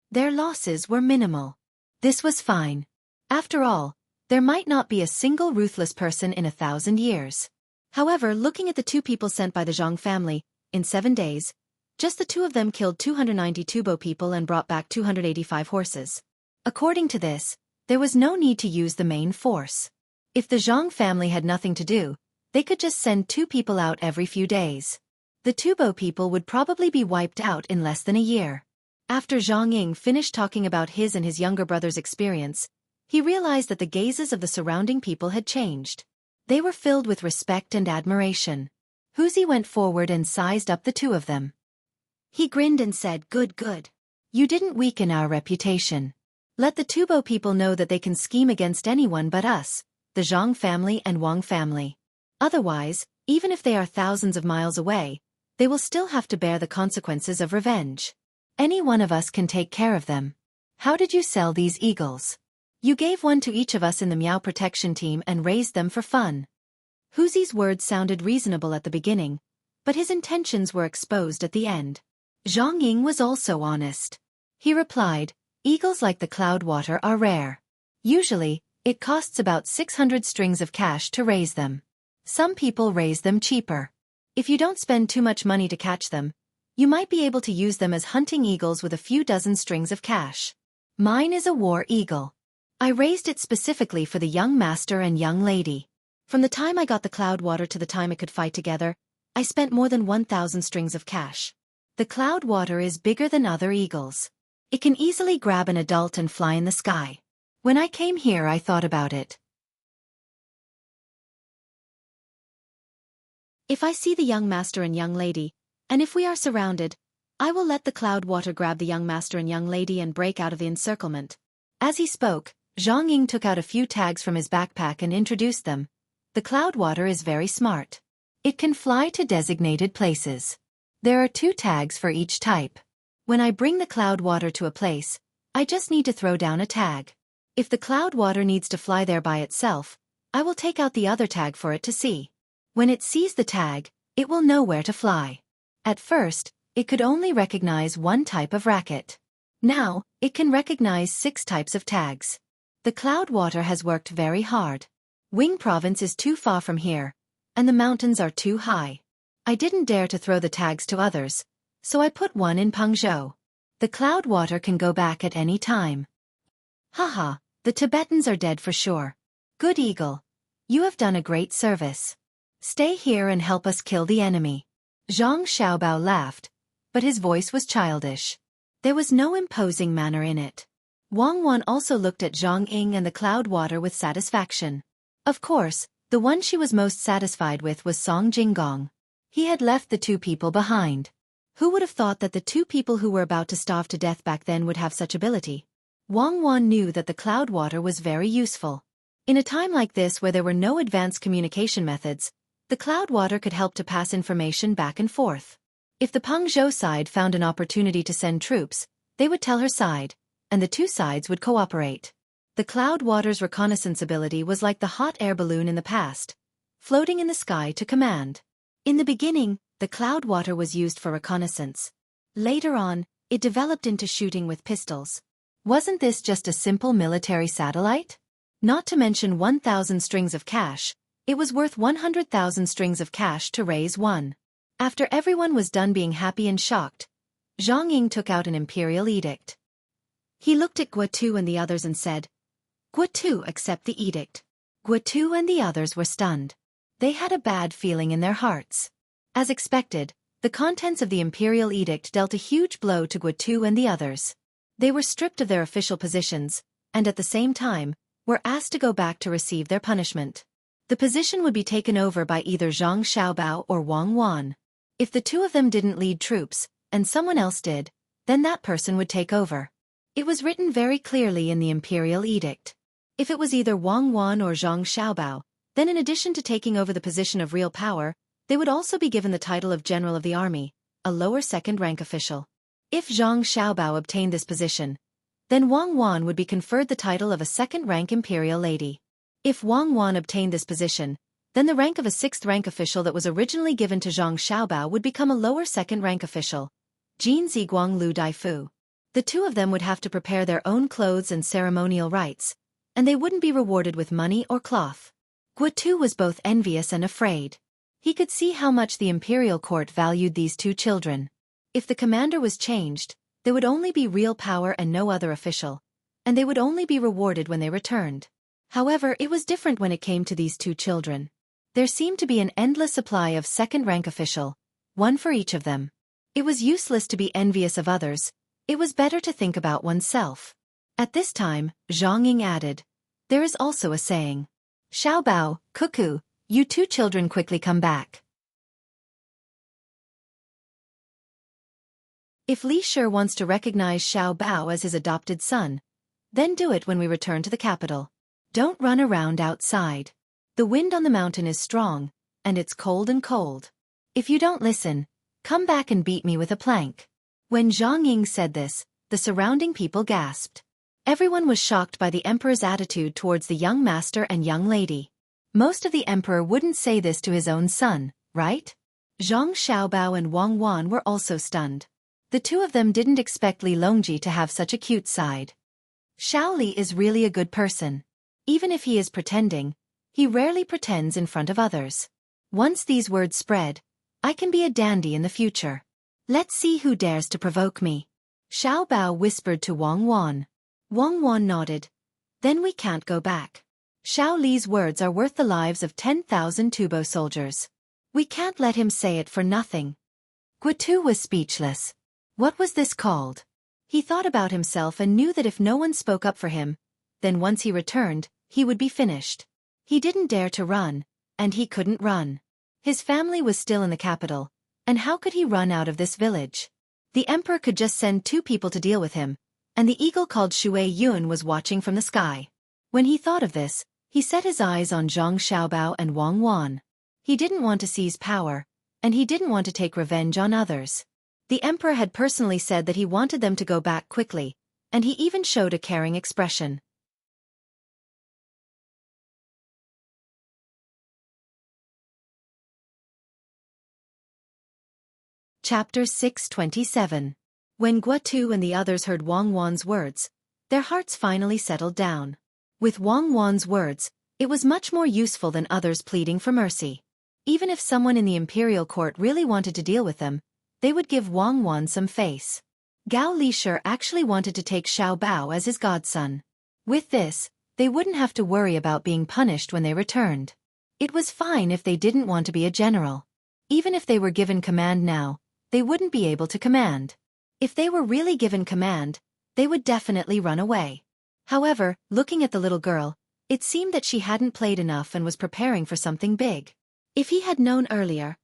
Speaker 2: Their losses were minimal. This was fine. After all, there might not be a single ruthless person in 1,000 years. However, looking at the 2 people sent by the Zhang family, in 7 days, just the 2 of them killed 290 Tubo people and brought back 285 horses. According to this, there was no need to use the main force. If the Zhang family had nothing to do, they could just send 2 people out every few days. The Tubo people would probably be wiped out in less than a year. After Zhang Ying finished talking about his and his younger brother's experience, he realized that the gazes of the surrounding people had changed. They were filled with respect and admiration. Huzi went forward and sized up the 2 of them. He grinned and said, "Good, good. You didn't weaken our reputation. Let the Tubo people know that they can scheme against anyone but us, the Zhang family and Wang family. Otherwise, even if they are thousands of miles away, they will still have to bear the consequences of revenge. Any one of us can take care of them. How did you sell these eagles? You gave one to each of us in the Miao protection team and raised them for fun." Huzi's words sounded reasonable at the beginning, but his intentions were exposed at the end. Zhang Ying was also honest. He replied, "Eagles like the Cloudwater are rare. Usually, it costs about 600 strings of cash to raise them. Some people raise them cheaper. If you don't spend too much money to catch them, you might be able to use them as hunting eagles with a few dozen strings of cash. Mine is a war eagle. I raised it specifically for the young master and young lady. From the time I got the Cloudwater to the time it could fight together, I spent more than 1,000 strings of cash. The Cloudwater is bigger than other eagles. It can easily grab an adult and fly in the sky. When I came here I thought about it. If I see the young master and young lady, and if we are surrounded, I will let the Cloudwater grab the young master and young lady and break out of the encirclement." As he spoke, Zhang Ying took out a few tags from his backpack and introduced them. The Cloudwater is very smart. It can fly to designated places. There are 2 tags for each type. When I bring the Cloudwater to a place, I just need to throw down a tag. If the Cloudwater needs to fly there by itself, I will take out the other tag for it to see. When it sees the tag, it will know where to fly. At first, it could only recognize 1 type of racket. Now, it can recognize 6 types of tags. The Cloudwater has worked very hard. Wing Province is too far from here, and the mountains are too high. I didn't dare to throw the tags to others, so I put one in Pengzhou. The Cloudwater can go back at any time. Haha,
Speaker 1: The Tibetans are dead for sure. Good eagle. You have done a great service. Stay here and help us kill the enemy. Zhang Xiaobao laughed, but his voice was childish. There was no imposing manner in it. Wang Wan also looked at Zhang Ying and the cloud water with satisfaction. Of course, the one she was most satisfied with was Song Jinggong. He had left the two people behind. Who would have thought that the two people who were about to starve to death back then would have such ability? Wang Wan knew that the cloud water was very useful. In a time like this where there were no advanced communication methods, the cloud water could help to pass information back and forth. If the Pengzhou side found an opportunity to send troops, they would tell her side, and the two sides would cooperate. The cloud water's reconnaissance ability was like the hot air balloon in the past, floating in the sky to command. In the beginning, the cloud water was used for reconnaissance. Later on, it developed into shooting with pistols. Wasn't this just a simple military satellite? Not to mention 1,000 strings of cash, it was worth 100,000 strings of cash to raise one. After everyone was done being happy and shocked, Zhang Ying took out an imperial edict. He looked at Guotu and the others and said, "Guotu, accept the edict." Guotu and the others were stunned. They had a bad feeling in their hearts. As expected, the contents of the imperial edict dealt a huge blow to Guotu and the others. They were stripped of their official positions, and at the same time, were asked to go back to receive their punishment. The position would be taken over by either Zhang Xiaobao or Wang Wan. If the two of them didn't lead troops, and someone else did, then that person would take over. It was written very clearly in the imperial edict. If it was either Wang Wan or Zhang Xiaobao, then in addition to taking over the position of real power, they would also be given the title of General of the Army, a lower second-rank official. If Zhang Xiaobao obtained this position, then Wang Wan would be conferred the title of a second-rank imperial lady. If Wang Wan obtained this position, then the rank of a sixth-rank official that was originally given to Zhang Xiaobao would become a lower second-rank official, Jin Ziguang Lu Daifu. The two of them would have to prepare their own clothes and ceremonial rites, and they wouldn't be rewarded with money or cloth. Guotu was both envious and afraid. He could see how much the imperial court valued these two children. If the commander was changed, there would only be real power and no other official, and they would only be rewarded when they returned. However, it was different when it came to these two children. There seemed to be an endless supply of second-rank official, one for each of them. It was useless to be envious of others. It was better to think about oneself. At this time, Zhang Ying added, "There is also a saying. Xiaobao, Cuckoo, you two children quickly come back." If Li Shi wants to recognize Xiaobao as his adopted son, then do it when we return to the capital. Don't run around outside. The wind on the mountain is strong, and it's cold and cold. If you don't listen, come back and beat me with a plank. When Zhang Ying said this, the surrounding people gasped. Everyone was shocked by the emperor's attitude towards the young master and young lady. Most of the emperor wouldn't say this to his own son, right? Zhang Xiaobao and Wang Wan were also stunned. The two of them didn't expect Li Longji to have such a cute side. Xiao Li is really a good person. Even if he is pretending, he rarely pretends in front of others. Once these words spread, I can be a dandy in the future. Let's see who dares to provoke me. Xiaobao whispered to Wang Wan. Wang Wan nodded. Then we can't go back. Xiao Li's words are worth the lives of 10,000 Tubo soldiers. We can't let him say it for nothing. Guotu was speechless. What was this called? He thought about himself and knew that if no one spoke up for him, then once he returned, he would be finished. He didn't dare to run, and he couldn't run. His family was still in the capital, and how could he run out of this village? The emperor could just send two people to deal with him, and the eagle called Xueqi was watching from the sky. When he thought of this, he set his eyes on Zhang Xiaobao and Wang Wan. He didn't want to seize power, and he didn't want to take revenge on others. The emperor had personally said that he wanted them to go back quickly, and he even showed a caring expression. Chapter 627. When Guotu and the others heard Wang Wan's words, their hearts finally settled down. With Wang Wan's words, it was much more useful than others pleading for mercy. Even if someone in the imperial court really wanted to deal with them, they would give Wang Wan some face. Gao Li Shi actually wanted to take Xiao Bao as his godson. With this, They wouldn't have to worry about being punished when they returned. It was fine if they didn't want to be a general. Even if they were given command now, they wouldn't be able to command. If they were really given command, they would definitely run away. However, looking at the little girl, it seemed that she hadn't played enough and was preparing for something big. If he had known earlier,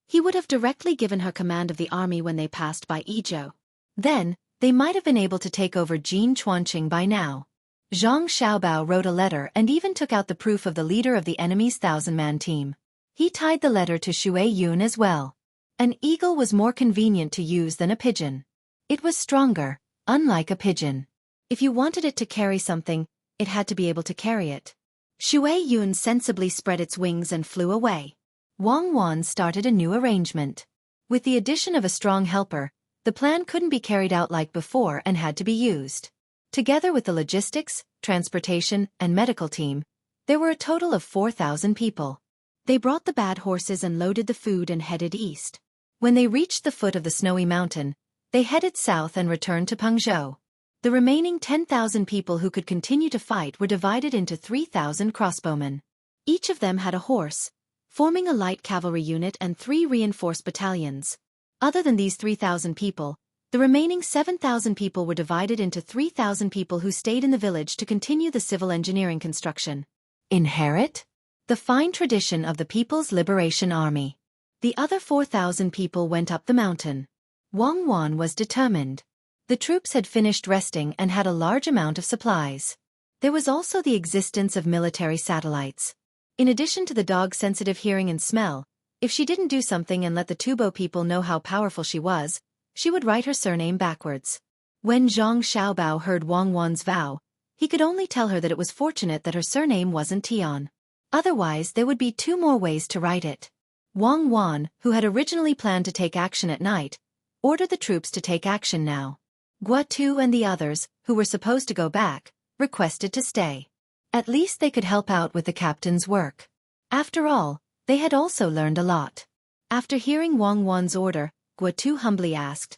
Speaker 1: he would have directly given her command of the army when they passed by Izhou. Then, they might have been able to take over Jin Chuanqing by now. Zhang Xiaobao wrote a letter and even took out the proof of the leader of the enemy's 1,000-man team. He tied the letter to Xueqi as well. An eagle was more convenient to use than a pigeon. It was stronger, unlike a pigeon. If you wanted it to carry something, it had to be able to carry it. Xueqi sensibly spread its wings and flew away. Wang Wan started a new arrangement. With the addition of a strong helper, the plan couldn't be carried out like before and had to be used. Together with the logistics, transportation, and medical team, there were a total of 4,000 people. They brought the bad horses and loaded the food and headed east. When they reached the foot of the snowy mountain, they headed south and returned to Pengzhou. The remaining 10,000 people who could continue to fight were divided into 3,000 crossbowmen. Each of them had a horse, forming a light cavalry unit and 3 reinforced battalions. Other than these 3,000 people, the remaining 7,000 people were divided into 3,000 people who stayed in the village to continue the civil engineering construction. Inherit the fine tradition of the People's Liberation Army. The other 4,000 people went up the mountain. Wang Wan was determined. The troops had finished resting and had a large amount of supplies. There was also the existence of military satellites. In addition to the dog's sensitive hearing and smell, if she didn't do something and let the Tubo people know how powerful she was, she would write her surname backwards. When Zhang Xiaobao heard Wang Wan's vow, he could only tell her that it was fortunate that her surname wasn't Tian. Otherwise there would be 2 more ways to write it. Wang Wan, who had originally planned to take action at night, ordered the troops to take action now. Guotu and the others, who were supposed to go back, requested to stay. At least they could help out with the captain's work. After all, they had also learned a lot. After hearing Wang Wan's order, Guotu humbly asked,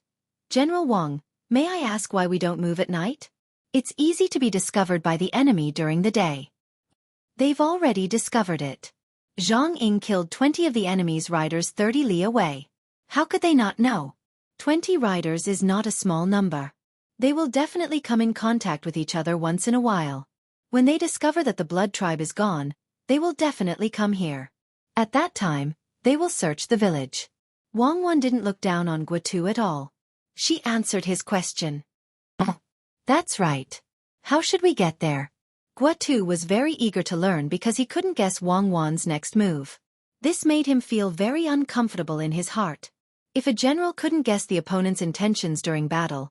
Speaker 1: "General Wang, may I ask why we don't move at night? It's easy to be discovered by the enemy during the day." They've already discovered it. Zhang Ying killed 20 of the enemy's riders 30 li away. How could they not know? 20 riders is not a small number. They will definitely come in contact with each other once in a while. When they discover that the blood tribe is gone, they will definitely come here. At that time, they will search the village. Wang Wan didn't look down on Guotu at all. She answered his question. "That's right. How should we get there?" Guotu was very eager to learn because he couldn't guess Wang Wan's next move. This made him feel very uncomfortable in his heart. If a general couldn't guess the opponent's intentions during battle,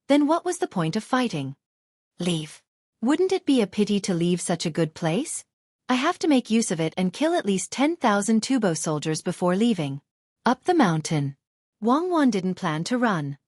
Speaker 1: then what was the point of fighting? Leave. Wouldn't it be a pity to leave such a good place? I have to make use of it and kill at least 10,000 Tubo soldiers before leaving. Up the mountain. Wang Wan didn't plan to run.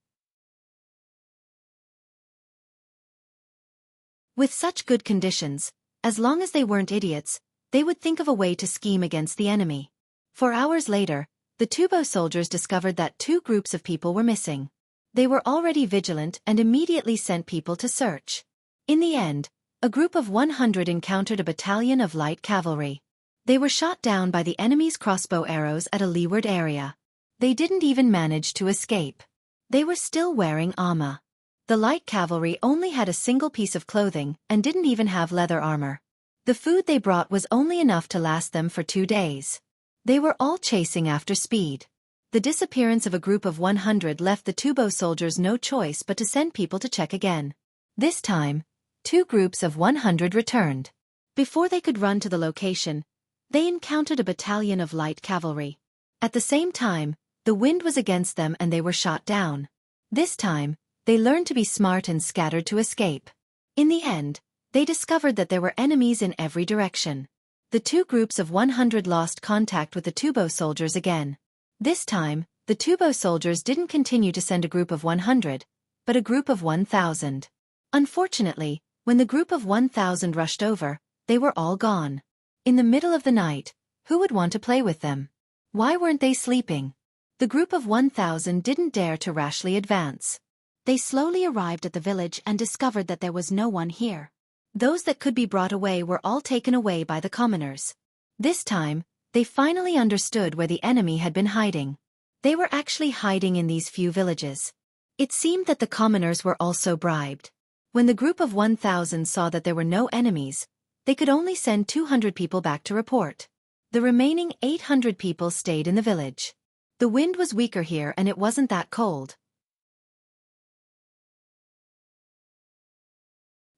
Speaker 1: With such good conditions, as long as they weren't idiots, they would think of a way to scheme against the enemy. 4 hours later, the Tubo soldiers discovered that 2 groups of people were missing. They were already vigilant and immediately sent people to search. In the end, a group of 100 encountered a battalion of light cavalry. They were shot down by the enemy's crossbow arrows at a leeward area. They didn't even manage to escape. They were still wearing armor. The light cavalry only had a single piece of clothing and didn't even have leather armor. The food they brought was only enough to last them for 2 days. They were all chasing after speed. The disappearance of a group of 100 left the Tubo soldiers no choice but to send people to check again. This time, 2 groups of 100 returned. Before they could run to the location, they encountered a battalion of light cavalry. At the same time, the wind was against them and they were shot down. This time, they learned to be smart and scattered to escape. In the end, they discovered that there were enemies in every direction. The 2 groups of 100 lost contact with the Tubo soldiers again. This time, the Tubo soldiers didn't continue to send a group of 100, but a group of 1,000. Unfortunately, when the group of 1,000 rushed over, they were all gone. In the middle of the night, who would want to play with them? Why weren't they sleeping? The group of 1,000 didn't dare to rashly advance. They slowly arrived at the village and discovered that there was no one here.
Speaker 2: Those that could be brought away were all taken away by the commoners. This time, they finally understood where the enemy had been hiding. They were actually hiding in these few villages. It seemed that the commoners were also bribed. When the group of 1,000 saw that there were no enemies, they could only send 200 people back to report. The remaining 800 people stayed in the village. The wind was weaker here and it wasn't that cold.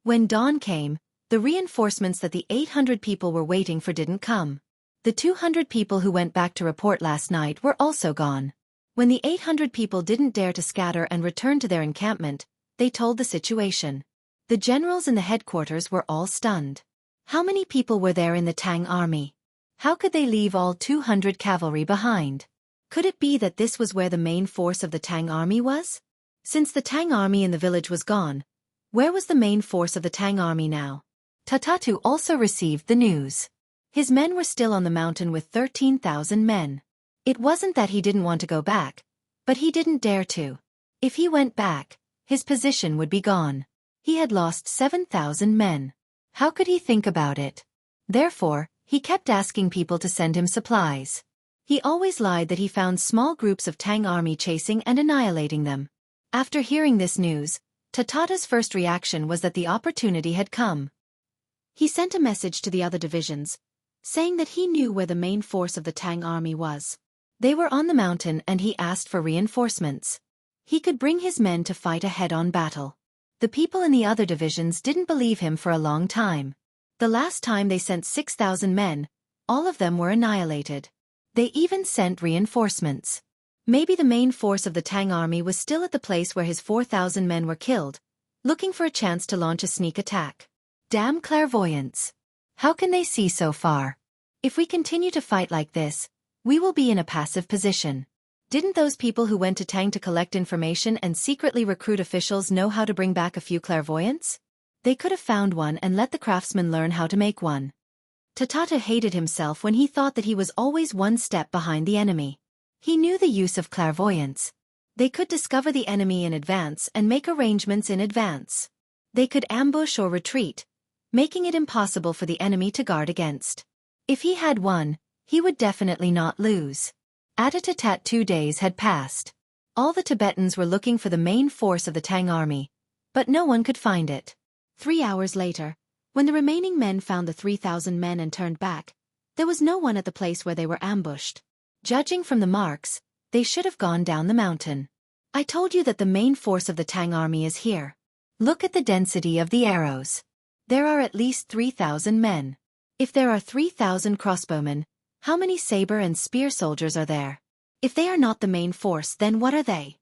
Speaker 2: When dawn came, the reinforcements that the 800 people were waiting for didn't come. The 200 people who went back to report last night were also gone. When the 800 people didn't dare to scatter and return to their encampment, they told the situation. The generals in the headquarters were all stunned. How many people were there in the Tang army? How could they leave all 200 cavalry behind? Could it be that this was where the main force of the Tang army was? Since the Tang army in the village was gone, where was the main force of the Tang army now? Tatatu also received the news. His men were still on the mountain with 13,000 men. It wasn't that he didn't want to go back, but he didn't dare to. If he went back, his position would be gone. He had lost 7,000 men. How could he think about it? Therefore, he kept asking people to send him supplies. He always lied that he found small groups of Tang army chasing and annihilating them. After hearing this news, Tatata's first reaction was that the opportunity had come. He sent a message to the other divisions, saying that he knew where the main force of the Tang army was. They were on the mountain and he asked for reinforcements. He could bring his men to fight a head-on battle. The people in the other divisions didn't believe him for a long time. The last time they sent 6,000 men, all of them were annihilated. They even sent reinforcements. Maybe the main force of the Tang army was still at the place where his 4,000 men were killed, looking for a chance to launch a sneak attack. Damn clairvoyance. How can they see so far? If we continue to fight like this, we will be in a passive position. Didn't those people who went to Tang to collect information and secretly recruit officials know how to bring back a few clairvoyants? They could have found one and let the craftsman learn how to make one. Tatata hated himself when he thought that he was always one step behind the enemy. He knew the use of clairvoyance. They could discover the enemy in advance and make arrangements in advance. They could ambush or retreat, making it impossible for the enemy to guard against. If he had won, he would definitely not lose. At 2 days had passed. All the Tibetans were looking for the main force of the Tang army, but no one could find it. 3 hours later, when the remaining men found the 3,000 men and turned back, there was no one at the place where they were ambushed. Judging from the marks, they should have gone down the mountain. I told you that the main force of the Tang army is here. Look at the density of the arrows. There are at least 3,000 men. If there are 3,000 crossbowmen, how many saber and spear soldiers are there? If they are not the main force, then what are they?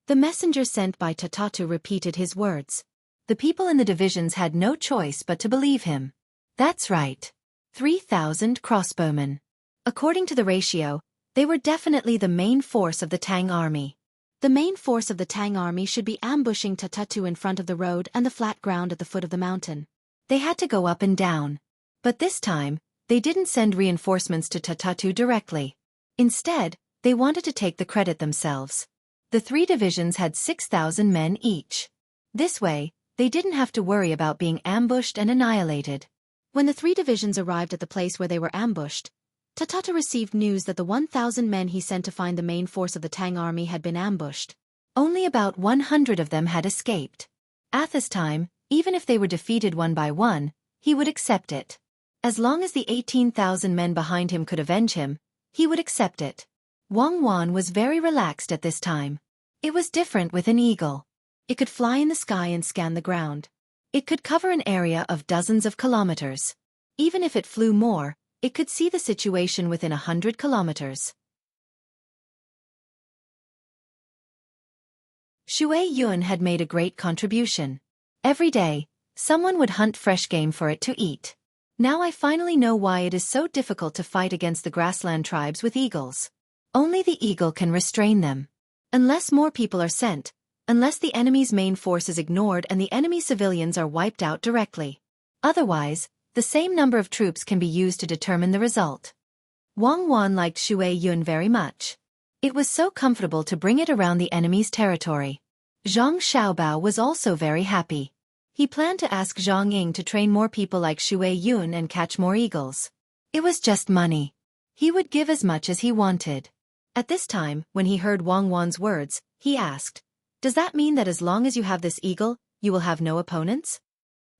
Speaker 2: The messenger sent by Tatatu repeated his words. The people in the divisions had no choice but to believe him. That's right. 3,000 crossbowmen. According to the ratio, they were definitely the main force of the Tang army. The main force of the Tang army should be ambushing Tatatu in front of the road and the flat ground at the foot of the mountain. They had to go up and down. But this time, they didn't send reinforcements to Tatatu directly. Instead, they wanted to take the credit themselves. The 3 divisions had 6,000 men each. This way, they didn't have to worry about being ambushed and annihilated. When the 3 divisions arrived at the place where they were ambushed, Tatata received news that the 1,000 men he sent to find the main force of the Tang army had been ambushed. Only about 100 of them had escaped. At this time, even if they were defeated one by one, he would accept it. As long as the 18,000 men behind him could avenge him, he would accept it. Wang Wan was very relaxed at this time. It was different with an eagle. It could fly in the sky and scan the ground. It could cover an area of dozens of kilometers. Even if it flew more, it could see the situation within 100 kilometers. Xueqi had made a great contribution. Every day, someone would hunt fresh game for it to eat. Now I finally know why it is so difficult to fight against the grassland tribes with eagles. Only the eagle can restrain them. Unless more people are sent, unless the enemy's main force is ignored and the enemy civilians are wiped out directly. Otherwise, the same number of troops can be used to determine the result. Wang Wan liked Xueqi very much. It was so comfortable to bring it around the enemy's territory. Zhang Xiaobao was also very happy. He planned to ask Zhang Ying to train more people like Xue Yun and catch more eagles. It was just money. He would give as much as he wanted. At this time, when he heard Wang Wan's words, he asked, "Does that mean that as long as you have this eagle, you will have no opponents?"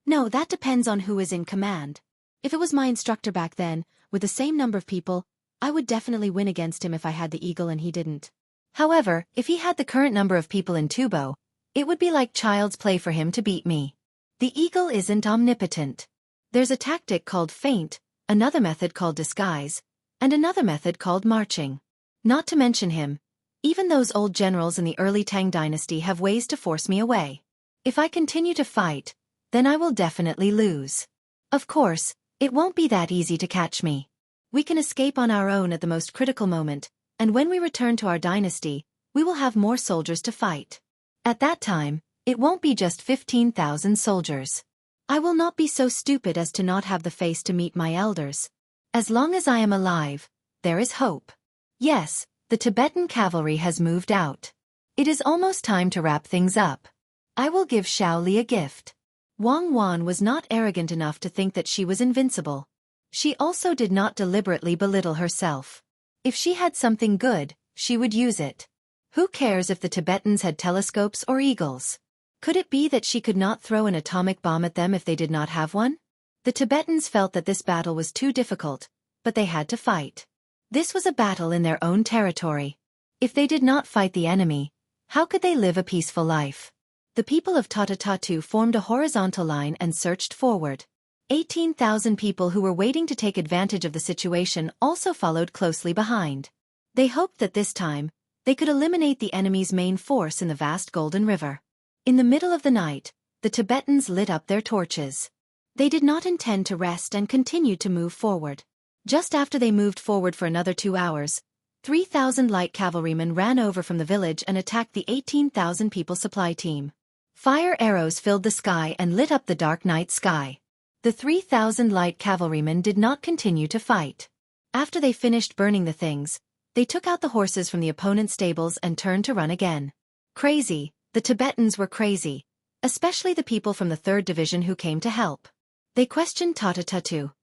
Speaker 2: "No, that depends on who is in command. If it was my instructor back then, with the same number of people, I would definitely win against him if I had the eagle and he didn't. However, if he had the current number of people in Tubo, it would be like child's play for him to beat me. The eagle isn't omnipotent. There's a tactic called feint, another method called disguise, and another method called marching. Not to mention him, even those old generals in the early Tang dynasty have ways to force me away. If I continue to fight, then I will definitely lose. Of course, it won't be that easy to catch me. We can escape on our own at the most critical moment, and when we return to our dynasty, we will have more soldiers to fight. At that time, it won't be just 15,000 soldiers. I will not be so stupid as to not have the face to meet my elders. As long as I am alive, there is hope. Yes, the Tibetan cavalry has moved out. It is almost time to wrap things up. I will give Shaoli a gift." Wang Wan was not arrogant enough to think that she was invincible. She also did not deliberately belittle herself. If she had something good, she would use it. Who cares if the Tibetans had telescopes or eagles? Could it be that she could not throw an atomic bomb at them if they did not have one? The Tibetans felt that this battle was too difficult, but they had to fight. This was a battle in their own territory. If they did not fight the enemy, how could they live a peaceful life? The people of Tatatatu formed a horizontal line and surged forward. 18,000 people who were waiting to take advantage of the situation also followed closely behind. They hoped that this time, they could eliminate the enemy's main force in the vast Golden River. In the middle of the night, the Tibetans lit up their torches. They did not intend to rest and continued to move forward. Just after they moved forward for another 2 hours, 3,000 light cavalrymen ran over from the village and attacked the 18,000 people supply team. Fire arrows filled the sky and lit up the dark night sky. The 3,000 light cavalrymen did not continue to fight. After they finished burning the things, they took out the horses from the opponent's stables and turned to run again. Crazy, the Tibetans were crazy, especially the people from the 3rd Division who came to help. They questioned Tatatatu.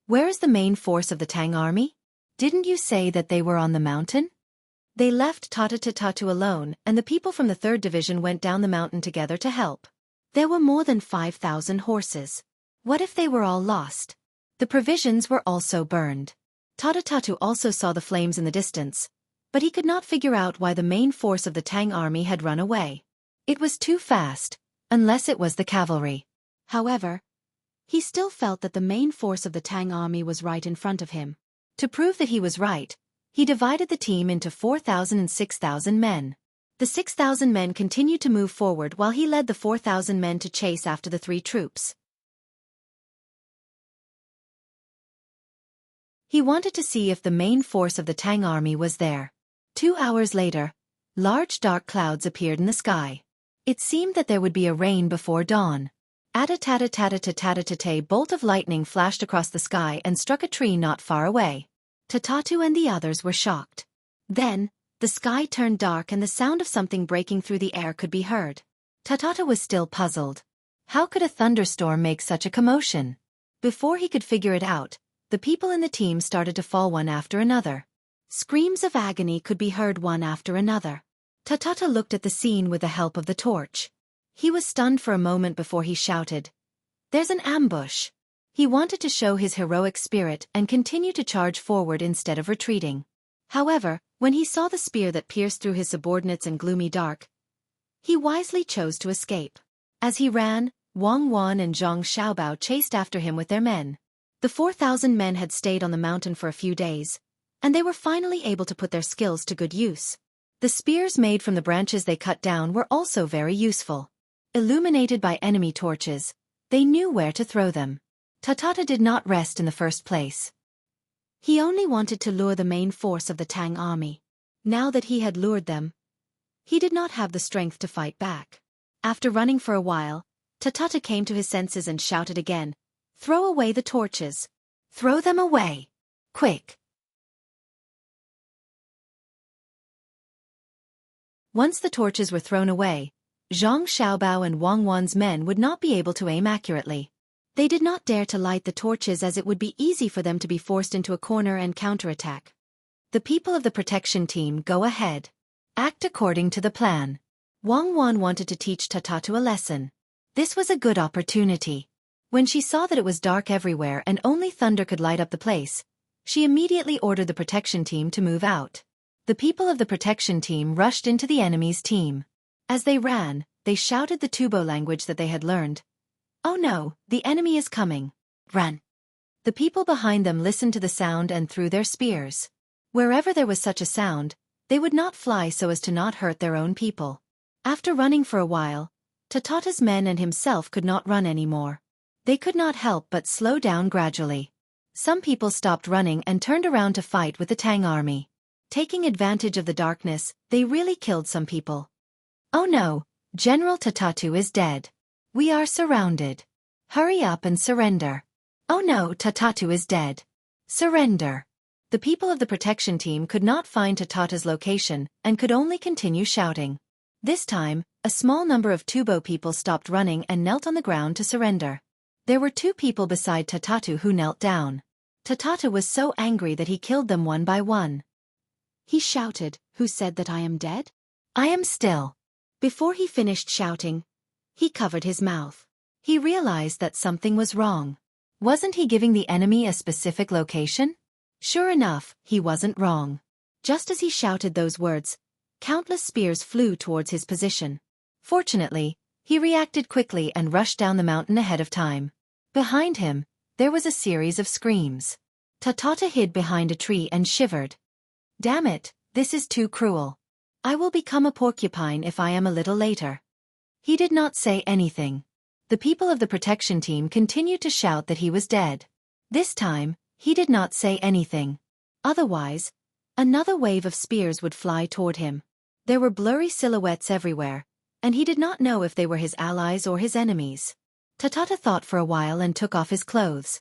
Speaker 2: "Where is the main force of the Tang army? Didn't you say that they were on the mountain?" They left Tatatatu alone, and the people from the 3rd Division went down the mountain together to help. There were more than 5,000 horses. What if they were all lost? The provisions were also burned. Tatatatu also saw the flames in the distance, but he could not figure out why the main force of the Tang army had run away. It was too fast, unless it was the cavalry. However, he still felt that the main force of the Tang army was right in front of him. To prove that he was right, he divided the team into 4,000 and 6,000 men. The 6,000 men continued to move forward while he led the 4,000 men to chase after the 3 troops. He wanted to see if the main force of the Tang army was there. 2 hours later, large dark clouds appeared in the sky. It seemed that there would be a rain before dawn. A bolt of lightning flashed across the sky and struck a tree not far away. Tatatu and the others were shocked. Then, the sky turned dark and the sound of something breaking through the air could be heard. Tatatu was still puzzled. How could a thunderstorm make such a commotion? Before he could figure it out, the people in the team started to fall one after another. Screams of agony could be heard one after another. Tatata looked at the scene with the help of the torch. He was stunned for a moment before he shouted, "There's an ambush!" He wanted to show his heroic spirit and continue to charge forward instead of retreating. However, when he saw the spear that pierced through his subordinates in gloomy dark, he wisely chose to escape. As he ran, Wang Wan and Zhang Xiaobao chased after him with their men. The 4,000 men had stayed on the mountain for a few days, and they were finally able to put their skills to good use. The spears made from the branches they cut down were also very useful. Illuminated by enemy torches, they knew where to throw them. Tatata did not rest in the first place. He only wanted to lure the main force of the Tang army. Now that he had lured them, he did not have the strength to fight back. After running for a while, Tatata came to his senses and shouted again, "Throw away the torches! Throw them away! Quick!" Once the torches were thrown away, Zhang Xiaobao and Wang Wan's men would not be able to aim accurately. They did not dare to light the torches as it would be easy for them to be forced into a corner and counterattack. The people of the protection team go ahead. Act according to the plan. Wang Wan wanted to teach Tatatu a lesson. This was a good opportunity. When she saw that it was dark everywhere and only thunder could light up the place, she immediately ordered the protection team to move out. The people of the protection team rushed into the enemy's team. As they ran, they shouted the Tubo language that they had learned. "Oh no, the enemy is coming. Run!" The people behind them listened to the sound and threw their spears. Wherever there was such a sound, they would not fly so as to not hurt their own people. After running for a while, Tatata's men and himself could not run anymore. They could not help but slow down gradually. Some people stopped running and turned around to fight with the Tang army. Taking advantage of the darkness, they really killed some people. "Oh no, General Tatatu is dead. We are surrounded. Hurry up and surrender. Oh no, Tatatu is dead. Surrender." The people of the protection team could not find Tatata's location and could only continue shouting. This time, a small number of Tubo people stopped running and knelt on the ground to surrender. There were 2 people beside Tatatu who knelt down. Tatatu was so angry that he killed them one by one. He shouted, "Who said that I am dead? I am still." Before he finished shouting, he covered his mouth. He realized that something was wrong. Wasn't he giving the enemy a specific location? Sure enough, he wasn't wrong. Just as he shouted those words, countless spears flew towards his position. Fortunately, he reacted quickly and rushed down the mountain ahead of time. Behind him, there was a series of screams. Tatata hid behind a tree and shivered. "Damn it, this is too cruel. I will become a porcupine if I am a little later." He did not say anything. The people of the protection team continued to shout that he was dead. This time, he did not say anything. Otherwise, another wave of spears would fly toward him. There were blurry silhouettes everywhere, and he did not know if they were his allies or his enemies. Tatata thought for a while and took off his clothes.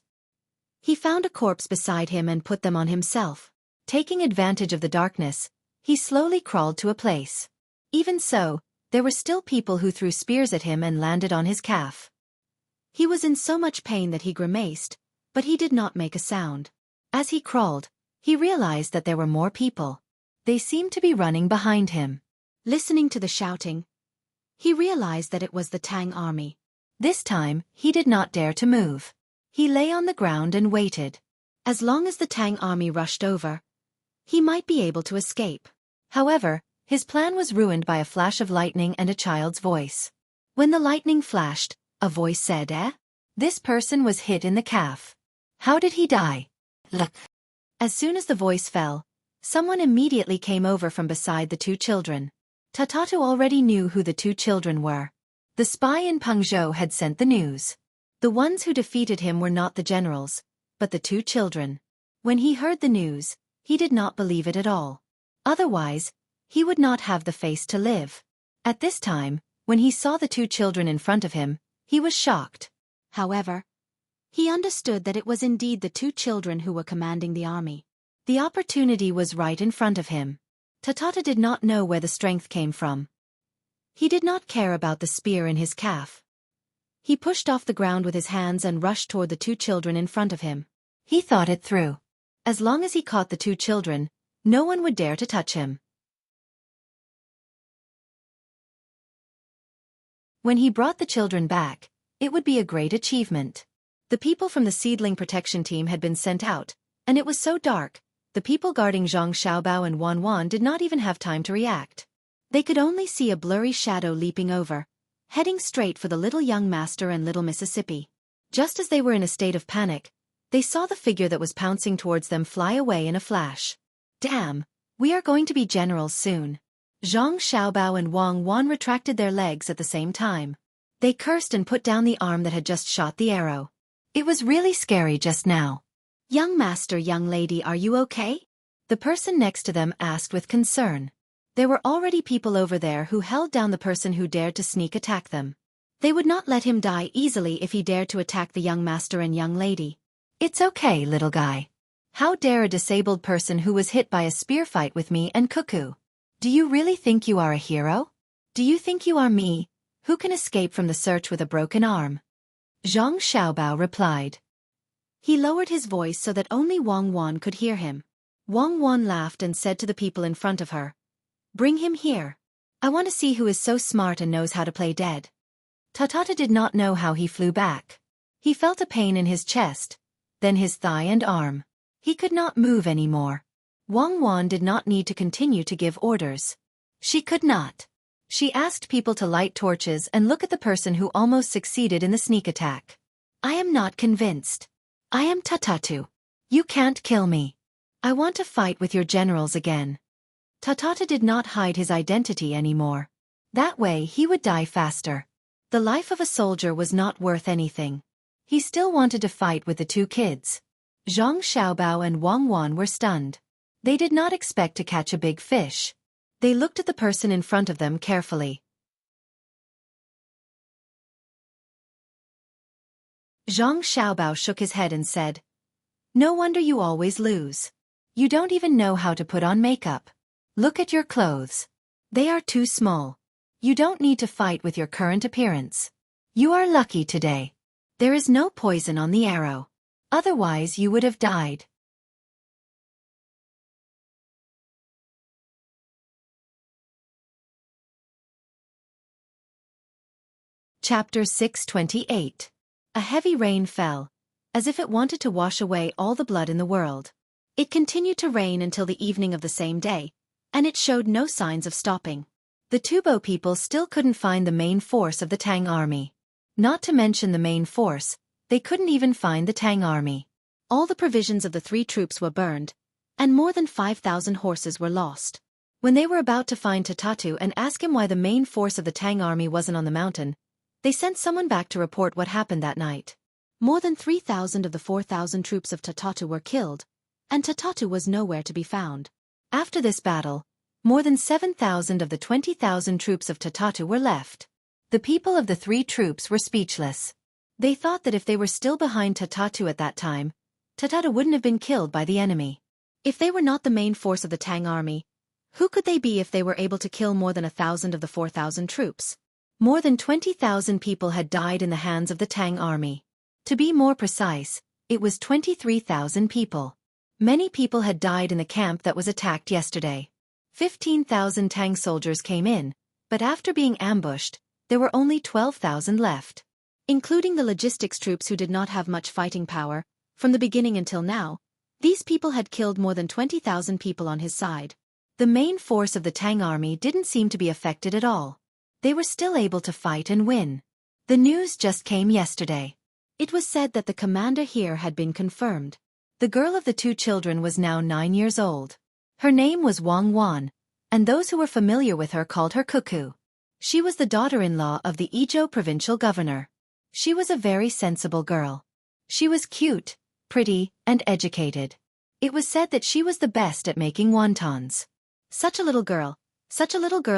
Speaker 2: He found a corpse beside him and put them on himself. Taking advantage of the darkness, he slowly crawled to a place. Even so, there were still people who threw spears at him and landed on his calf. He was in so much pain that he grimaced, but he did not make a sound. As he crawled, he realized that there were more people. They seemed to be running behind him. Listening to the shouting, he realized that it was the Tang army. This time, he did not dare to move. He lay on the ground and waited. As long as the Tang army rushed over, he might be able to escape. However, his plan was ruined by a flash of lightning and a child's voice. When the lightning flashed, a voice said, This person was hit in the calf. How did he die? Look." As soon as the voice fell, someone immediately came over from beside the 2 children. Tatatu already knew who the 2 children were. The spy in Pengzhou had sent the news. The ones who defeated him were not the generals, but the 2 children. When he heard the news, he did not believe it at all. Otherwise, he would not have the face to live. At this time, when he saw the 2 children in front of him, he was shocked. However, he understood that it was indeed the 2 children who were commanding the army. The opportunity was right in front of him. Tatata did not know where the strength came from. He did not care about the spear in his calf. He pushed off the ground with his hands and rushed toward the 2 children in front of him. He thought it through. As long as he caught the 2 children, no one would dare to touch him. When he brought the children back, it would be a great achievement. The people from the seedling protection team had been sent out, and it was so dark, the people guarding Zhang Xiaobao and Wan Wan did not even have time to react. They could only see a blurry shadow leaping over, heading straight for the little young master and little Mississippi. Just as they were in a state of panic, they saw the figure that was pouncing towards them fly away in a flash. Damn, we are going to be generals soon. Zhang Xiaobao and Wang Wan retracted their legs at the same time. They cursed and put down the arm that had just shot the arrow. It was really scary just now. Young master, young lady, are you okay? The person next to them asked with concern. There were already people over there who held down the person who dared to sneak attack them. They would not let him die easily if he dared to attack the young master and young lady. It's okay, little guy. How dare a disabled person who was hit by a spear fight with me and Cuckoo? Do you really think you are a hero? Do you think you are me,
Speaker 1: Who can escape from the search with a broken arm? Zhang Xiaobao replied. He lowered his voice so that only Wang Wan could hear him. Wang Wan laughed and said to the people in front of her, "Bring him here. I want to see who is so smart and knows how to play dead." Tatata did not know how he flew back. He felt a pain in his chest, then his thigh and arm. He could not move anymore. Wang Wan did not need to continue to give orders. She could not. She asked people to light torches and look at the person who almost succeeded in the sneak attack. "I am not convinced. I am Tatatu. You can't kill me. I want to fight with your generals again." Tatata did not hide his identity anymore. That way he would die faster. The life of a soldier was not worth anything. He still wanted to fight with the two kids. Zhang Xiaobao and Wang Wan were stunned. They did not expect to catch a big fish. They looked at the person in front of them carefully. Zhang Xiaobao shook his head and said, "No wonder you always lose. You don't even know how to put on makeup. Look at your clothes. They are too small. You don't need to fight with your current appearance. You are lucky today. There is no poison on the arrow. Otherwise you would have died." Chapter 628. A heavy rain fell, as if it wanted to wash away all the blood in the world. It continued to rain until the evening of the same day, and it showed no signs of stopping. The Tubo people still couldn't find the main force of the Tang army. Not to mention the main force, they couldn't even find the Tang army. All the provisions of the three troops were burned, and more than 5,000 horses were lost. When they were about to find Tatatu and ask him why the main force of the Tang army wasn't on the mountain, they sent someone back to report what happened that night. More than 3,000 of the 4,000 troops of Tatatu were killed, and Tatatu was nowhere to be found. After this battle, more than 7,000 of the 20,000 troops of Tatatu were left. The people of the three troops were speechless. They thought that if they were still behind Tatatu at that time, Tatatu wouldn't have been killed by the enemy. If they were not the main force of the Tang army, who could they be if they were able to kill more than 1,000 of the 4,000 troops? More than 20,000 people had died in the hands of the Tang army. To be more precise, it was 23,000 people. Many people had died in the camp that was attacked yesterday. 15,000 Tang soldiers came in, but after being ambushed, there were only 12,000 left. Including the logistics troops who did not have much fighting power, from the beginning until now, these people had killed more than 20,000 people on his side. The main force of the Tang army didn't seem to be affected at all. They were still able to fight and win. The news just came yesterday. It was said that the commander here had been confirmed. The girl of the two children was now 9 years old. Her name was Wang Wan, and those who were familiar with her called her Cuckoo. She was the daughter-in-law of the Izhou provincial governor. She was a very sensible girl. She was cute, pretty, and educated. It was said that she was the best at making wontons. Such a little girl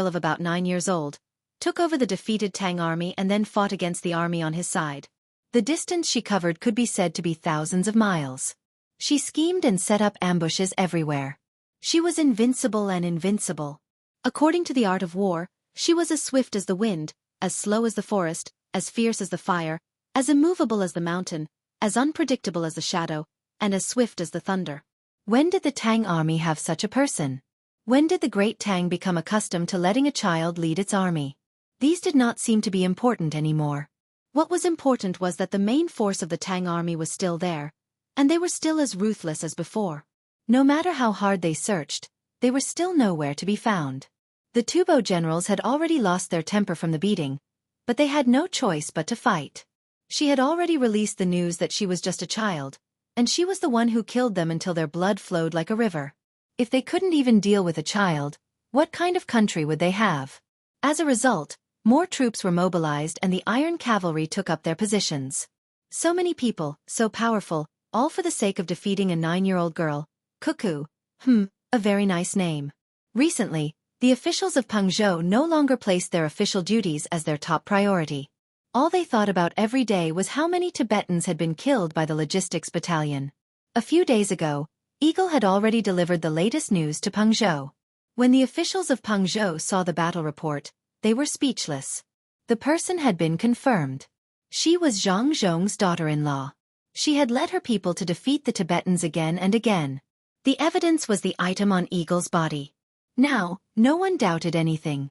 Speaker 1: of about 9 years old, took over the defeated Tang army and then fought against the army on his side. The distance she covered could be said to be thousands of miles. She schemed and set up ambushes everywhere. She was invincible and invincible. According to the art of war, she was as swift as the wind, as slow as the forest, as fierce as the fire, as immovable as the mountain, as unpredictable as the shadow, and as swift as the thunder. When did the Tang army have such a person? When did the great Tang become accustomed to letting a child lead its army? These did not seem to be important anymore. What was important was that the main force of the Tang army was still there, and they were still as ruthless as before. No matter how hard they searched, they were still nowhere to be found. The Tubo generals had already lost their temper from the beating, but they had no choice but to fight. She had already released the news that she was just a child, and she was the one who killed them until their blood flowed like a river. If they couldn't even deal with a child, what kind of country would they have? As a result, more troops were mobilized and the Iron Cavalry took up their positions. So many people, so powerful, all for the sake of defeating a 9-year-old girl. Cuckoo. A very nice name. Recently, the officials of Pengzhou no longer placed their official duties as their top priority. All they thought about every day was how many Tibetans had been killed by the logistics battalion. A few days ago, Eagle had already delivered the latest news to Pengzhou. When the officials of Pengzhou saw the battle report, they were speechless.
Speaker 2: The person had been confirmed. She was Zhang Zhong's daughter-in-law. She had led her people to defeat the Tibetans again and again. The evidence was the item on Eagle's body. Now, no one doubted anything.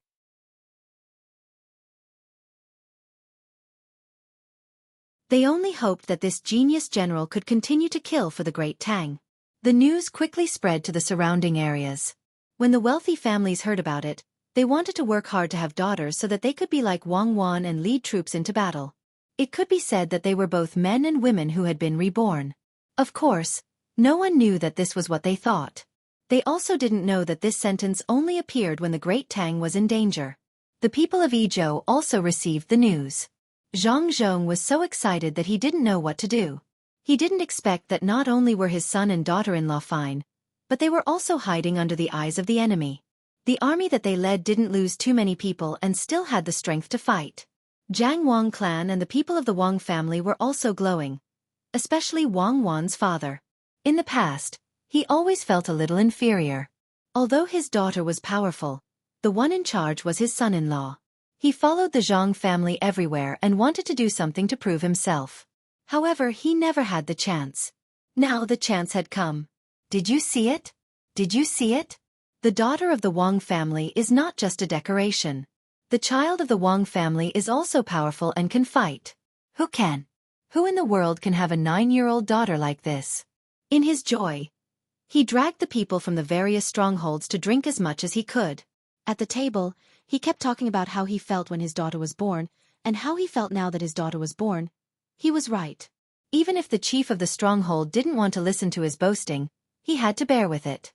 Speaker 2: They only hoped that this genius general could continue to kill for the great Tang. The news quickly spread to the surrounding areas. When the wealthy families heard about it, they wanted to work hard to have daughters so that they could be like Wang Wan and lead troops into battle. It could be said that they were both men and women who had been reborn. Of course, no one knew that this was what they thought. They also didn't know that this sentence only appeared when the great Tang was in danger. The people of Yizhou also received the news. Zhang Zhong was so excited that he didn't know what to do. He didn't expect that not only were his son and daughter-in-law fine, but they were also hiding under the eyes of the enemy. The army that they led didn't lose too many people and still had the strength to fight. Jiang Wang clan and the people of the Wang family were also glowing, especially Wang Wan's father. In the past, he always felt a little inferior. Although his daughter was powerful, the one in charge was his son-in-law. He followed the Zhang family everywhere and wanted to do something to prove himself. However, he never had the chance. Now the chance had come. Did you see it? Did you see it? The daughter of the Wang family is not just a decoration. The child of the Wang family is also powerful and can fight. Who can? Who in the world can have a 9-year-old daughter like this? In his joy, he dragged the people from the various strongholds to drink as much as he could. At the table, he kept talking about how he felt when his daughter was born, and how he felt now that his daughter was born. He was right. Even if the chief of the stronghold didn't want to listen to his boasting, he had to bear with it.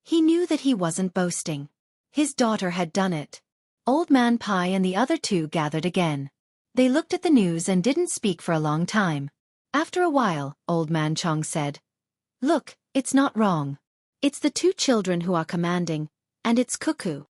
Speaker 2: He knew that he wasn't boasting. His daughter had done it. Old Man Pai and the other two gathered again. They looked at the news and didn't speak for a long time. After a while, Old Man Chong said, "Look, it's not wrong. It's the two children who are commanding, and it's Cuckoo."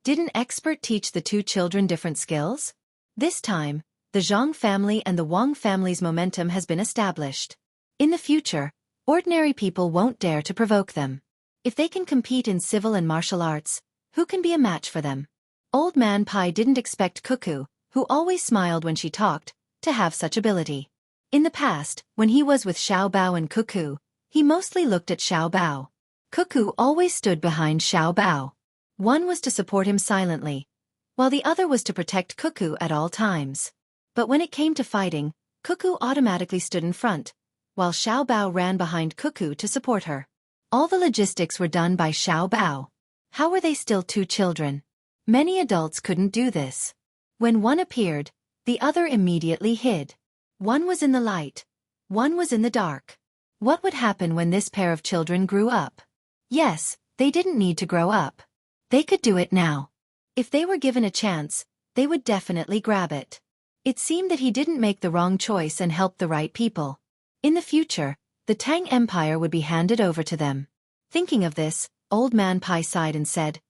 Speaker 2: Did an expert teach the two children different skills? This time, the Zhang family and the Wang family's momentum has been established. In the future, ordinary people won't dare to provoke them. If they can compete in civil and martial arts, who can be a match for them? Old Man Pai didn't expect Cuckoo, who always smiled when she talked, to have such ability. In the past, when he was with Xiao Bao and Cuckoo, he mostly looked at Xiao Bao. Cuckoo always stood behind Xiao Bao. One was to support him silently, while the other was to protect Cuckoo at all times. But when it came to fighting, Cuckoo automatically stood in front, while Xiao Bao ran behind Cuckoo to support her. All the logistics were done by Xiao Bao. How were they still two children? Many adults couldn't do this. When one appeared, the other immediately hid. One was in the light, one was in the dark. What would happen when this pair of children grew up? Yes, they didn't need to grow up. They could do it now. If they were given a chance, they would definitely grab it. It seemed that he didn't make the wrong choice and helped the right people. In the future, the Tang Empire would be handed over to them. Thinking of this, Old Man Pai sighed and said,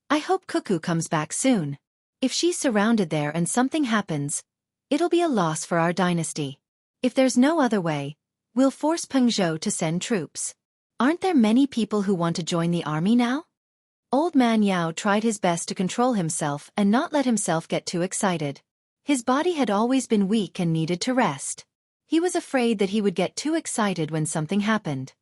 Speaker 2: "I hope Cuckoo comes back soon. If she's surrounded there and something happens, it'll be a loss for our dynasty. If there's no other way, we'll force Peng Zhou to send troops. Aren't there many people who want to join the army now?" Old Man Yao tried his best to control himself and not let himself get too excited. His body had always been weak and needed to rest. He was afraid that he would get too excited when something happened.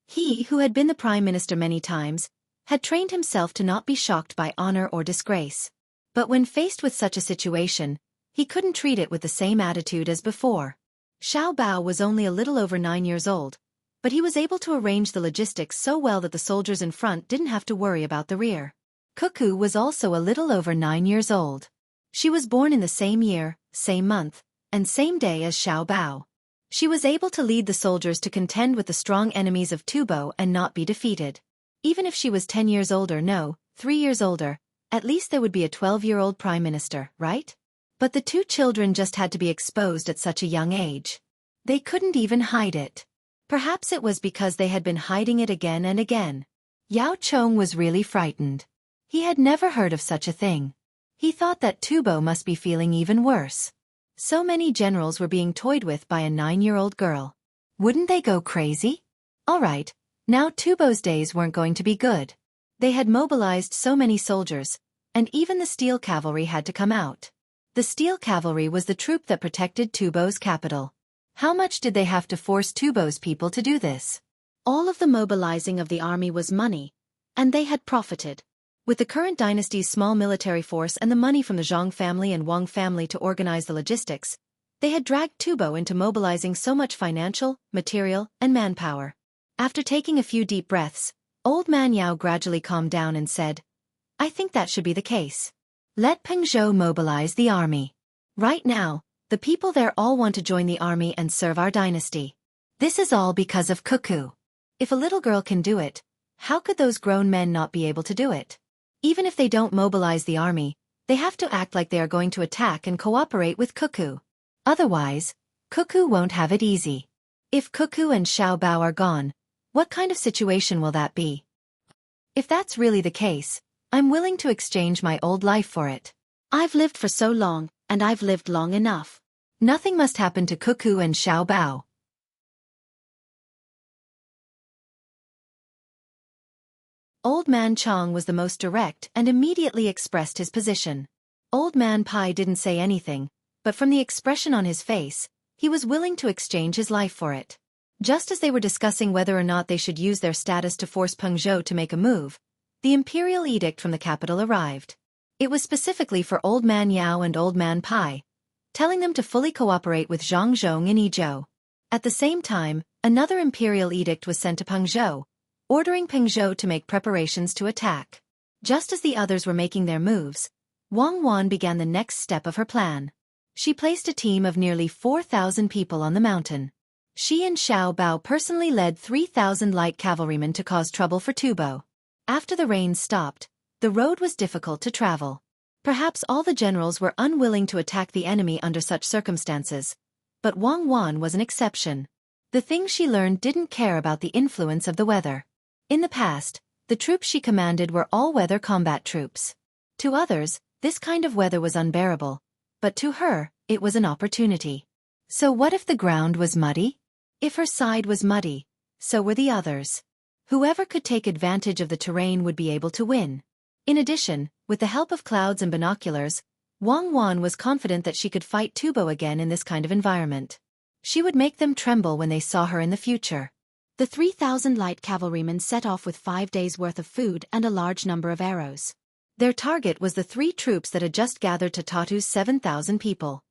Speaker 2: He, who had been the prime minister many times, had trained himself to not be shocked by honor or disgrace. But when faced with such a situation, he couldn't treat it with the same attitude as before. Xiao Bao was only a little over 9 years old, but he was able to arrange the logistics so well that the soldiers in front didn't have to worry about the rear. Cuckoo was also a little over 9 years old. She was born in the same year, same month, and same day as Xiao Bao. She was able to lead the soldiers to contend with the strong enemies of Tubo and not be defeated. Even if she was 10 years older, no, 3 years older, at least there would be a 12-year-old prime minister, right? But the two children just had to be exposed at such a young age. They couldn't even hide it. Perhaps it was because they had been hiding it again and again. Yao Chong was really frightened. He had never heard of such a thing. He thought that Tubo must be feeling even worse. So many generals were being toyed with by a 9-year-old girl. Wouldn't they go crazy? All right, now Tubo's days weren't going to be good. They had mobilized so many soldiers, and even the steel cavalry had to come out. The steel cavalry was the troop that protected Tubo's capital. How much did they have to force Tubo's people to do this? All of the mobilizing of the army was money, and they had profited. With the current dynasty's small military force and the money from the Zhang family and Wang family to organize the logistics, they had dragged Tubo into mobilizing so much financial, material, and manpower. After taking a few deep breaths, Old Man Yao gradually calmed down and said, "I think that should be the case. Let Peng Zhou mobilize the army. Right now, the people there all want to join the army and serve our dynasty. This is all because of Cuckoo. If a little girl can do it, how could those grown men not be able to do it? Even if they don't mobilize the army, they have to act like they are going to attack and cooperate with Cuckoo. Otherwise, Cuckoo won't have it easy. If Cuckoo and Xiao Bao are gone, what kind of situation will that be? If that's really the case, I'm willing to exchange my old life for it. I've lived for so long, and I've lived long enough. Nothing must happen to Cuckoo and Xiao Bao." Old Man Chong was the most direct and immediately expressed his position. Old Man Pai didn't say anything, but from the expression on his face, he was willing to exchange his life for it. Just as they were discussing whether or not they should use their status to force Peng Zhou to make a move, the imperial edict from the capital arrived. It was specifically for Old Man Yao and Old Man Pai, telling them to fully cooperate with Zhang Zhong in Yizhou. At the same time, another imperial edict was sent to Peng Zhou, ordering Peng Zhou to make preparations to attack. Just as the others were making their moves, Wang Wan began the next step of her plan. She placed a team of nearly 4,000 people on the mountain. She and Xiao Bao personally led 3,000 light cavalrymen to cause trouble for Tubo. After the rain stopped, the road was difficult to travel. Perhaps all the generals were unwilling to attack the enemy under such circumstances, but Wang Wan was an exception. The things she learned didn't care about the influence of the weather. In the past, the troops she commanded were all-weather combat troops. To others, this kind of weather was unbearable, but to her, it was an opportunity. So what if the ground was muddy? If her side was muddy, so were the others. Whoever could take advantage of the terrain would be able to win. In addition, with the help of clouds and binoculars, Wang Wan was confident that she could fight Tubo again in this kind of environment. She would make them tremble when they saw her in the future. The 3,000 light cavalrymen set off with 5 days' worth of food and a large number of arrows. Their target was the 3 troops that had just gathered to Tatu's 7,000 people.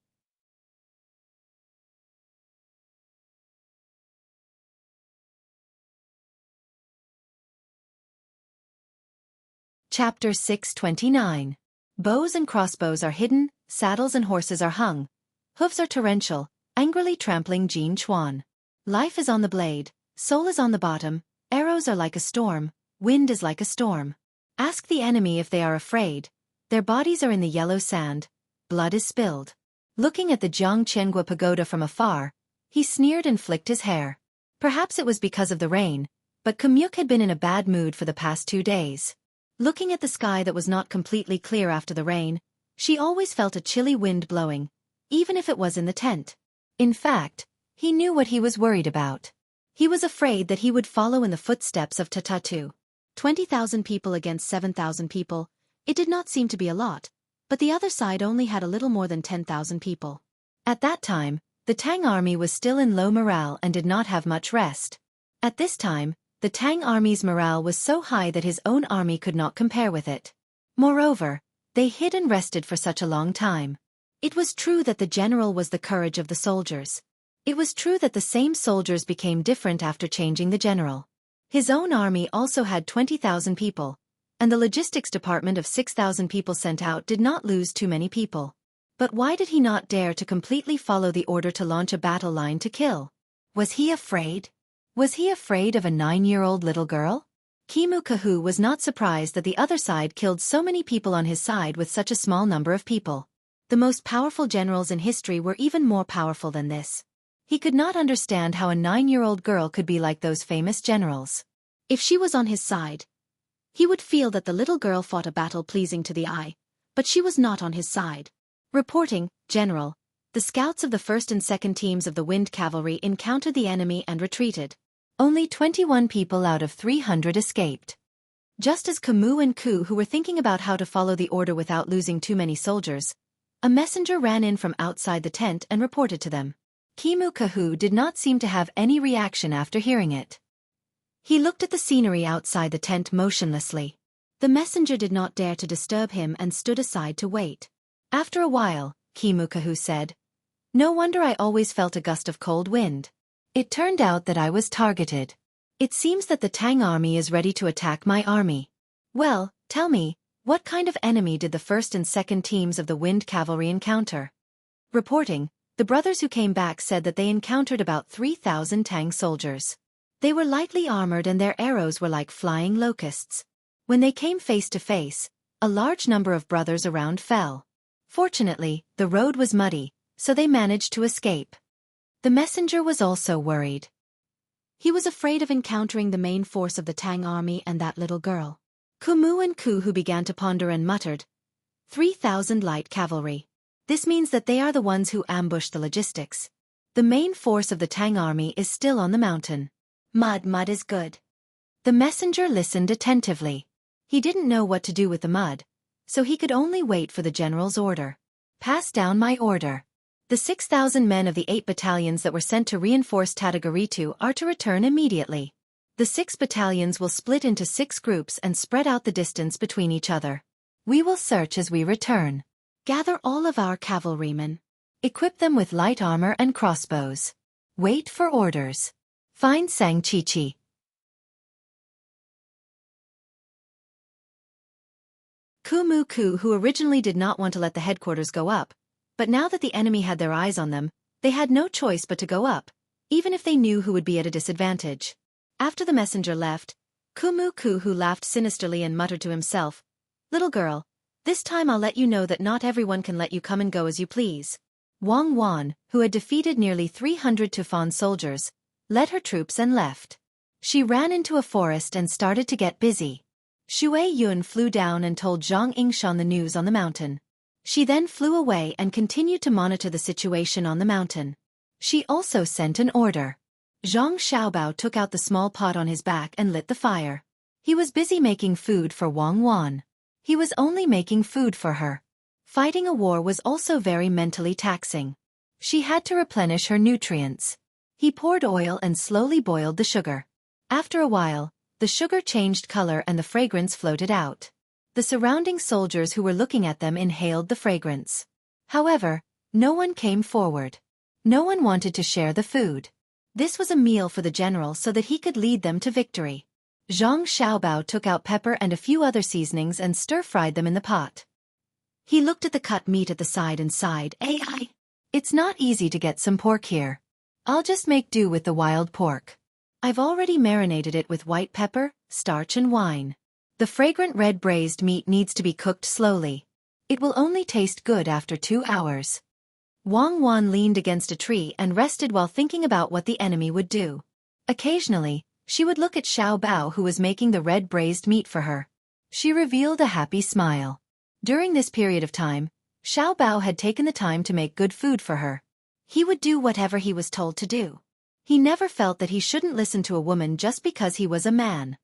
Speaker 2: Chapter 629. Bows and crossbows are hidden, saddles and horses are hung. Hooves are torrential, angrily trampling Jin Chuan. Life is on the blade, soul is on the bottom, arrows are like a storm, wind is like a storm. Ask the enemy if they are afraid. Their bodies are in the yellow sand, blood is spilled. Looking at the Jiang Qiangua pagoda from afar, he sneered and flicked his hair. Perhaps it was because of the rain, but Kumyuk had been in a bad mood for the past 2 days. Looking at the sky that was not completely clear after the rain, she always felt a chilly wind blowing, even if it was in the tent. In fact, he knew what he was worried about. He was afraid that he would follow in the footsteps of Tatatu. 20,000 people against 7,000 people, it did not seem to be a lot, but the other side only had a little more than 10,000 people. At that time, the Tang army was still in low morale and did not have much rest. At this time, the Tang army's morale was so high that his own army could not compare with it. Moreover, they hid and rested for such a long time. It was true that the general was the courage of the soldiers. It was true that the same soldiers became different after changing the general. His own army also had 20,000 people, and the logistics department of 6,000 people sent out did not lose too many people. But why did he not dare to completely follow the order to launch a battle line to kill? Was he afraid? Was he afraid of a 9-year-old little girl? Kimu Kahu was not surprised that the other side killed so many people on his side with such a small number of people. The most powerful generals in history were even more powerful than this. He could not understand how a 9-year-old girl could be like those famous generals. If she was on his side, he would feel that the little girl fought a battle pleasing to the eye, but she was not on his side. Reporting, General, the scouts of the 1st and 2nd teams of the Wind Cavalry encountered the enemy and retreated. Only 21 people out of 300 escaped. Just as Camus and Ku, who were thinking about how to follow the order without losing too many soldiers, a messenger ran in from outside the tent and reported to them. Kimu Kahu did not seem to have any reaction after hearing it. He looked at the scenery outside the tent motionlessly. The messenger did not dare to disturb him and stood aside to wait. After a while, Kimu Kahu said, "No wonder I always felt a gust of cold wind. It turned out that I was targeted. It seems that the Tang army is ready to attack my army. Well, tell me, what kind of enemy did the first and second teams of the Wind Cavalry encounter?" Reporting, the brothers who came back said that they encountered about 3,000 Tang soldiers. They were lightly armored and their arrows were like flying locusts. When they came face to face, a large number of brothers around fell. Fortunately, the road was muddy, so they managed to escape. The messenger was also worried. He was afraid of encountering the main force of the Tang army and that little girl. Kumu and Ku who began to ponder and muttered, 3,000 light cavalry. This means that they are the ones who ambushed the logistics. The main force of the Tang army is still on the mountain. Mud is good. The messenger listened attentively. He didn't know what to do with the mud, so he could only wait for the general's order. Pass down my order. The 6,000 men of the 8 battalions that were sent to reinforce Tadagaritu are to return immediately. The 6 battalions will split into 6 groups and spread out the distance between each other. We will search as we return. Gather all of our cavalrymen. Equip them with light armor and crossbows. Wait for orders. Find Sang Chi. Kumu Ku, who originally did not want to let the headquarters go up, but now that the enemy had their eyes on them, they had no choice but to go up, even if they knew who would be at a disadvantage. After the messenger left, Kumu Ku who laughed sinisterly and muttered to himself, "Little girl, this time I'll let you know that not everyone can let you come and go as you please." Wang Wan, who had defeated nearly 300 Tufan soldiers, led her troops and left. She ran into a forest and started to get busy. Xue Yun flew down and told Zhang Yingshan the news on the mountain. She then flew away and continued to monitor the situation on the mountain. She also sent an order. Zhang Xiaobao took out the small pot on his back and lit the fire. He was busy making food for Wang Wan. He was only making food for her. Fighting a war was also very mentally taxing. She had to replenish her nutrients. He poured oil and slowly boiled the sugar. After a while, the sugar changed color and the fragrance floated out. The surrounding soldiers who were looking at them inhaled the fragrance. However, no one came forward. No one wanted to share the food. This was a meal for the general so that he could lead them to victory. Zhang Xiaobao took out pepper and a few other seasonings and stir-fried them in the pot. He looked at the cut meat at the side and sighed, "AI. It's not easy to get some pork here. I'll just make do with the wild pork. I've already marinated it with white pepper, starch and wine. The fragrant red braised meat needs to be cooked slowly. It will only taste good after 2 hours." Wang Wan leaned against a tree and rested while thinking about what the enemy would do. Occasionally, she would look at Xiao Bao who was making the red braised meat for her. She revealed a happy smile. During this period of time, Xiao Bao had taken the time to make good food for her. He would do whatever he was told to do. He never felt that he shouldn't listen to a woman just because he was a man.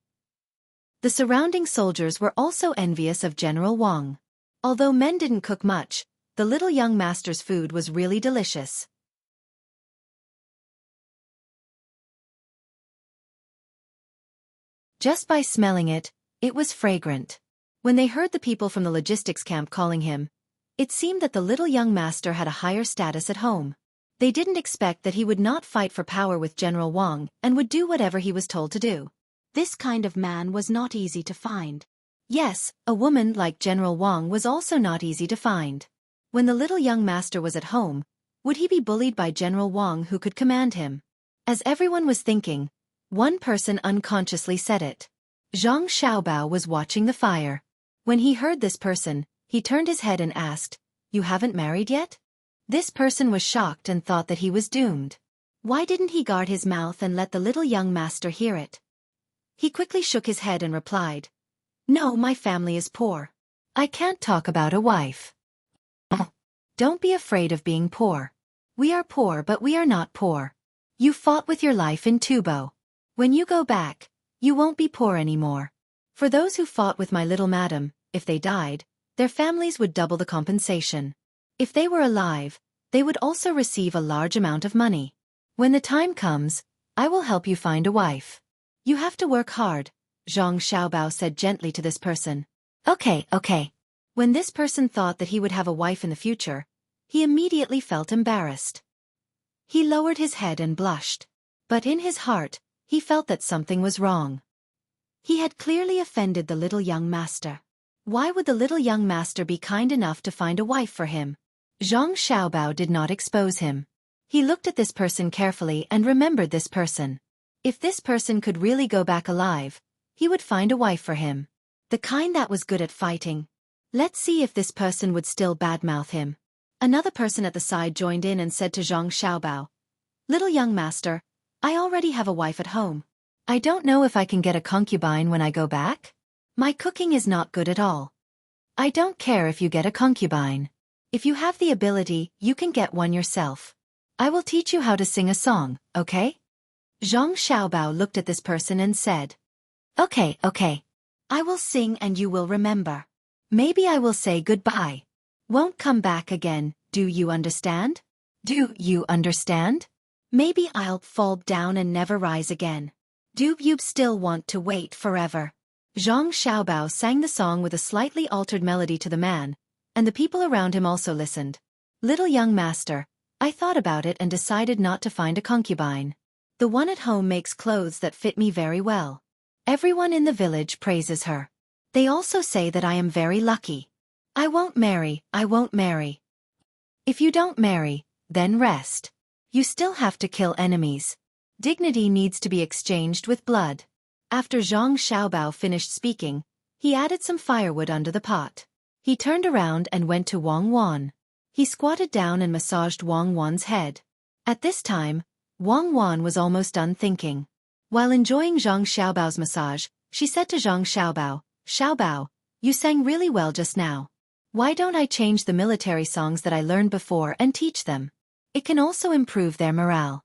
Speaker 2: The surrounding soldiers were also envious of General Wang. Although men didn't cook much, the little young master's food was really delicious. Just by smelling it, it was fragrant. When they heard the people from the logistics camp calling him, it seemed that the little young master had a higher status at home. They didn't expect that he would not fight for power with General Wang and would do whatever he was told to do. This kind of man was not easy to find. Yes, a woman like General Wang was also not easy to find. When the little young master was at home, would he be bullied by General Wang who could command him? As everyone was thinking, one person unconsciously said it. Zhang Xiaobao was watching the fire. When he heard this person, he turned his head and asked, "You haven't married yet?" This person was shocked and thought that he was doomed. Why didn't he guard his mouth and let the little young master hear it? He quickly shook his head and replied, "No, my family is poor. I can't talk about a wife." Don't be afraid of being poor. We are poor but we are not poor. You fought with your life in Tubo. When you go back, you won't be poor anymore. For those who fought with my little madam, if they died, their families would double the compensation. If they were alive, they would also receive a large amount of money. When the time comes, I will help you find a wife. You have to work hard, Zhang Xiaobao said gently to this person. Okay. When this person thought that he would have a wife in the future, he immediately felt embarrassed. He lowered his head and blushed. But in his heart, he felt that something was wrong. He had clearly offended the little young master. Why would the little young master be kind enough to find a wife for him? Zhang Xiaobao did not expose him. He looked at this person carefully and remembered this person. If this person could really go back alive, he would find a wife for him. The kind that was good at fighting. Let's see if this person would still badmouth him. Another person at the side joined in and said to Zhang Xiaobao, Little young master, I already have a wife at home. I don't know if I can get a concubine when I go back. My cooking is not good at all. I don't care if you get a concubine. If you have the ability, you can get one yourself. I will teach you how to sing a song, okay? Zhang Xiaobao looked at this person and said, Okay. I will sing and you will remember. Maybe I will say goodbye. Won't come back again, do you understand? Do you understand? Maybe I'll fall down and never rise again. Do you still want to wait forever? Zhang Xiaobao sang the song with a slightly altered melody to the man, and the people around him also listened. Little young master, I thought about it and decided not to find a concubine. The one at home makes clothes that fit me very well. Everyone in the village praises her. They also say that I am very lucky. I won't marry. If you don't marry, then rest. You still have to kill enemies. Dignity needs to be exchanged with blood. After Zhang Xiaobao finished speaking, he added some firewood under the pot. He turned around and went to Wang Wan. He squatted down and massaged Wang Wan's head. At this time, Wang Wan was almost done thinking. While enjoying Zhang Xiaobao's massage, she said to Zhang Xiaobao, Xiaobao, you sang really well just now. Why don't I change the military songs that I learned before and teach them? It can also improve their morale.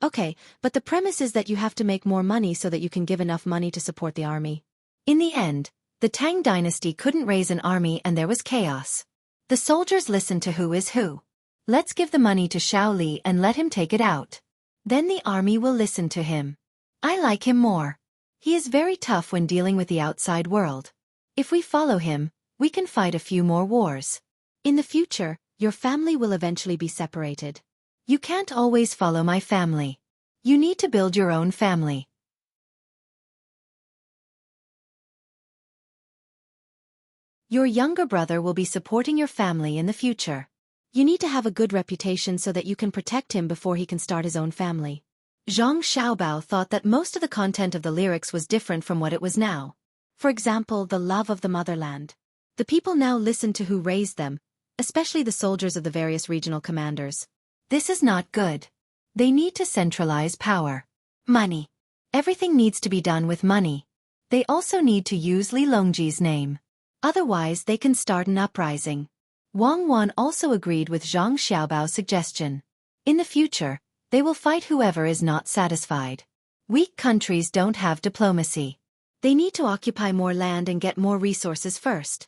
Speaker 2: Okay, but the premise is that you have to make more money so that you can give enough money to support the army. In the end, the Tang dynasty couldn't raise an army and there was chaos. The soldiers listened to who is who. Let's give the money to Xiao Li and let him take it out. Then the army will listen to him. I like him more. He is very tough when dealing with the outside world. If we follow him, we can fight a few more wars. In the future, your family will eventually be separated. You can't always follow my family. You need to build your own family. Your younger brother will be supporting your family in the future. You need to have a good reputation so that you can protect him before he can start his own family. Zhang Xiaobao thought that most of the content of the lyrics was different from what it was now. For example, the love of the motherland. The people now listened to who raised them, especially the soldiers of the various regional commanders. This is not good. They need to centralize power. Money. Everything needs to be done with money. They also need to use Li Longji's name. Otherwise they can start an uprising. Wang Wan also agreed with Zhang Xiaobao's suggestion. In the future, they will fight whoever is not satisfied. Weak countries don't have diplomacy. They need to occupy more land and get more resources first.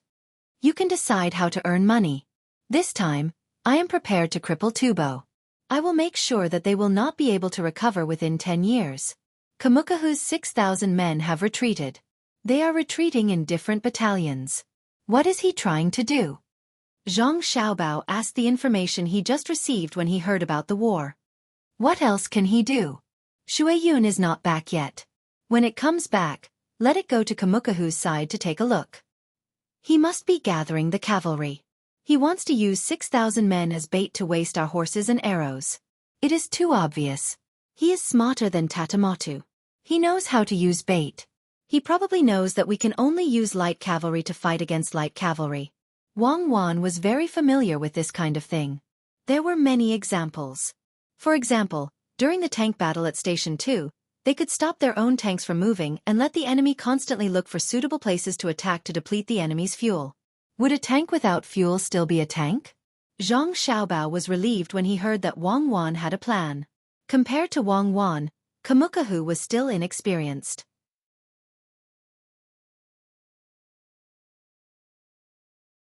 Speaker 2: You can decide how to earn money. This time, I am prepared to cripple Tubo. I will make sure that they will not be able to recover within 10 years. Kamukahu's 6,000 men have retreated. They are retreating in different battalions. What is he trying to do? Zhang Xiaobao asked the information he just received when he heard about the war. What else can he do? Xueyun is not back yet. When it comes back, let it go to Kamukahu's side to take a look. He must be gathering the cavalry. He wants to use 6,000 men as bait to waste our horses and arrows. It is too obvious. He is smarter than Tatamoto. He knows how to use bait. He probably knows that we can only use light cavalry to fight against light cavalry. Wang Wan was very familiar with this kind of thing. There were many examples. For example, during the tank battle at Station 2, they could stop their own tanks from moving and let the enemy constantly look for suitable places to attack to deplete the enemy's fuel. Would a tank without fuel still be a tank? Zhang Xiaobao was relieved when he heard that Wang Wan had a plan. Compared to Wang Wan, Kamukahu was still inexperienced.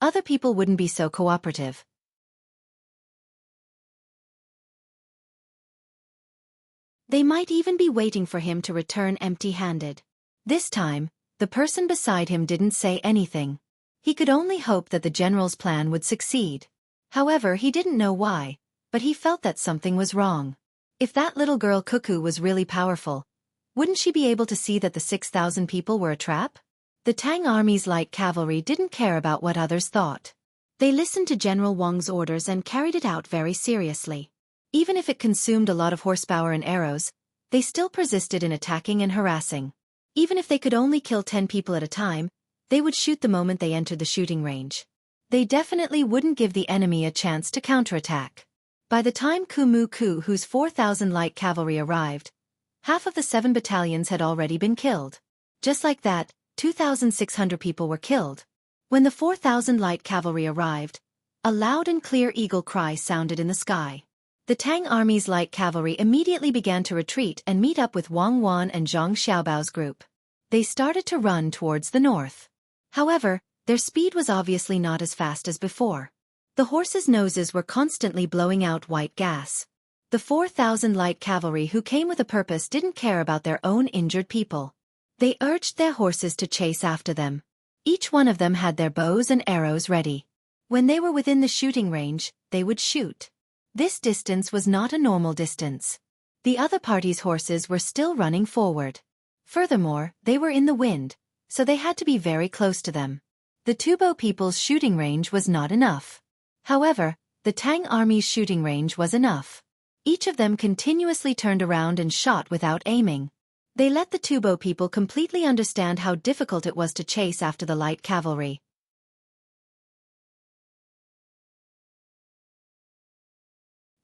Speaker 1: other people wouldn't be so cooperative. They might even be waiting for him to return empty-handed. This time, the person beside him didn't say anything. He could only hope that the general's plan would succeed. However, he didn't know why, but he felt that something was wrong. If that little girl Xueqi was really powerful, wouldn't she be able to see that the 6,000 people were a trap? The Tang army's light cavalry didn't care about what others thought. They listened to General Wang's orders and carried it out very seriously. Even if it consumed a lot of horsepower and arrows, they still persisted in attacking and harassing. Even if they could only kill 10 people at a time, they would shoot the moment they entered the shooting range. They definitely wouldn't give the enemy a chance to counterattack. By the time Ku, whose 4,000 light cavalry arrived, half of the 7 battalions had already been killed. Just like that, 2,600 people were killed. When the 4,000 light cavalry arrived, a loud and clear eagle cry sounded in the sky. The Tang army's light cavalry immediately began to retreat and meet up with Wang Wan and Zhang Xiaobao's group. They started to run towards the north. However, their speed was obviously not as fast as before. The horses' noses were constantly blowing out white gas. The 4,000 light cavalry who came with a purpose didn't care about their own injured people. They urged their horses to chase after them. Each one of them had their bows and arrows ready. When they were within the shooting range, they would shoot. This distance was not a normal distance. The other party's horses were still running forward. Furthermore, they were in the wind, so they had to be very close to them. The Tubo people's shooting range was not enough. However, the Tang army's shooting range was enough. Each of them continuously turned around and shot without aiming. They let the Tubo people completely understand how difficult it was to chase after the light cavalry.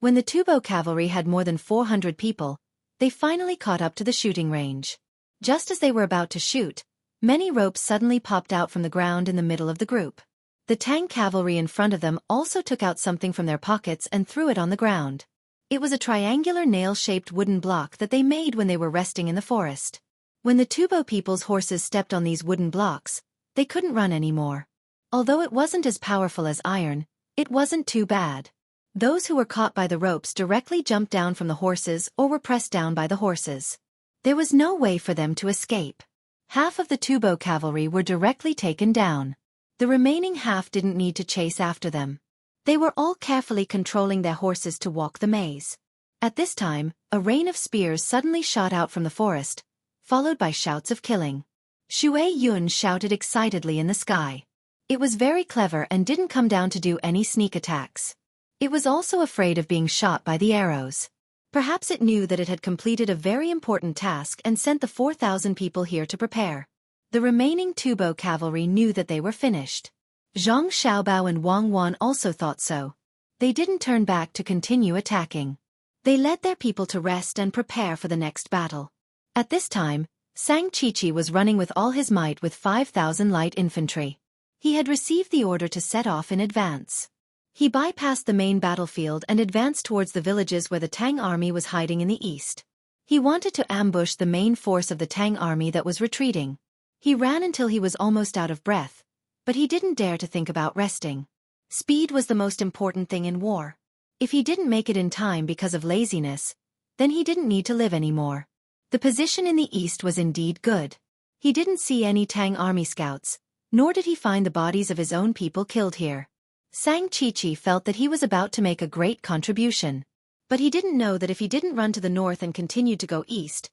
Speaker 1: When the Tubo cavalry had more than 400 people, they finally caught up to the shooting range. Just as they were about to shoot, many ropes suddenly popped out from the ground in the middle of the group. The Tang cavalry in front of them also took out something from their pockets and threw it on the ground. It was a triangular nail-shaped wooden block that they made when they were resting in the forest. When the Tubo people's horses stepped on these wooden blocks, they couldn't run anymore. Although it wasn't as powerful as iron, it wasn't too bad. Those who were caught by the ropes directly jumped down from the horses or were pressed down by the horses. There was no way for them to escape. Half of the Tubo cavalry were directly taken down. The remaining half didn't need to chase after them. They were all carefully controlling their horses to walk the maze. At this time, a rain of spears suddenly shot out from the forest, followed by shouts of killing. Xueqi shouted excitedly in the sky. It was very clever and didn't come down to do any sneak attacks. It was also afraid of being shot by the arrows. Perhaps it knew that it had completed a very important task and sent the 4,000 people here to prepare. The remaining Tubo cavalry knew that they were finished. Zhang Xiaobao and Wang Wan also thought so. They didn't turn back to continue attacking. They led their people to rest and prepare for the next battle. At this time, Xueqi was running with all his might with 5,000 light infantry. He had received the order to set off in advance. He bypassed the main battlefield and advanced towards the villages where the Tang army was hiding in the east. He wanted to ambush the main force of the Tang army that was retreating. He ran until he was almost out of breath, but he didn't dare to think about resting. Speed was the most important thing in war. If he didn't make it in time because of laziness, then he didn't need to live anymore. The position in the east was indeed good. He didn't see any Tang army scouts, nor did he find the bodies of his own people killed here. Xueqi felt that he was about to make a great contribution. But he didn't know that if he didn't run to the north and continued to go east,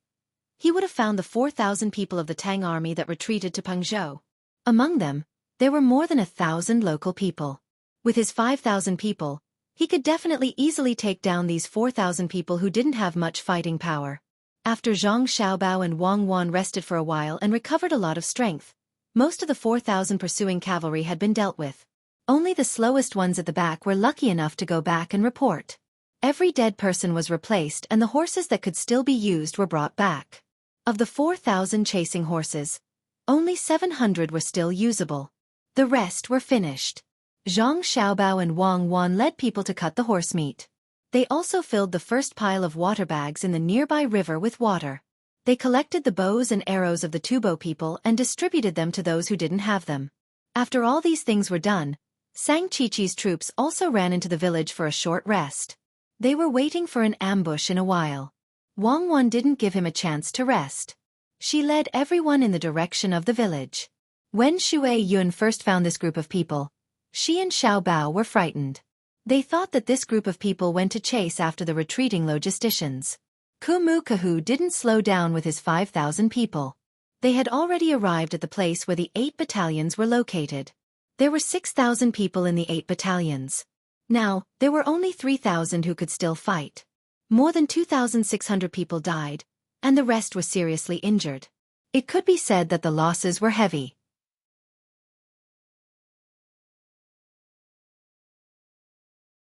Speaker 1: he would have found the 4,000 people of the Tang army that retreated to Pengzhou. Among them, there were more than 1,000 local people. With his 5,000 people, he could definitely easily take down these 4,000 people who didn't have much fighting power. After Zhang Xiaobao and Wang Wan rested for a while and recovered a lot of strength, most of the 4,000 pursuing cavalry had been dealt with. Only the slowest ones at the back were lucky enough to go back and report. Every dead person was replaced and the horses that could still be used were brought back. Of the 4,000 chasing horses, only 700 were still usable. The rest were finished. Zhang Xiaobao and Wang Wan led people to cut the horse meat. They also filled the first pile of water bags in the nearby river with water. They collected the bows and arrows of the Tubo people and distributed them to those who didn't have them. After all these things were done,
Speaker 2: Xueqi's troops also ran into the village for a short rest. They were waiting for an ambush in a while. Wang Wan didn't give him a chance to rest. She led everyone in the direction of the village. When Xueqi first found this group of people, she and Xiao Bao were frightened. They thought that this group of people went to chase after the retreating logisticians. Kahu didn't slow down with his 5,000 people. They had already arrived at the place where the 8 battalions were located. There were 6,000 people in the 8 battalions. Now, there were only 3,000 who could still fight. More than 2,600 people died, and the rest were seriously injured. It could be said that the losses were heavy.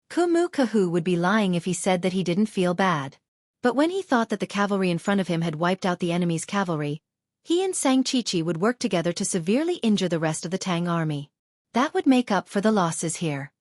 Speaker 2: Kahu would be lying if he said that he didn't feel bad. But when he thought that the cavalry in front of him had wiped out the enemy's cavalry, he and Xueqi would work together to severely injure the rest of the Tang army. That would make up for the losses here.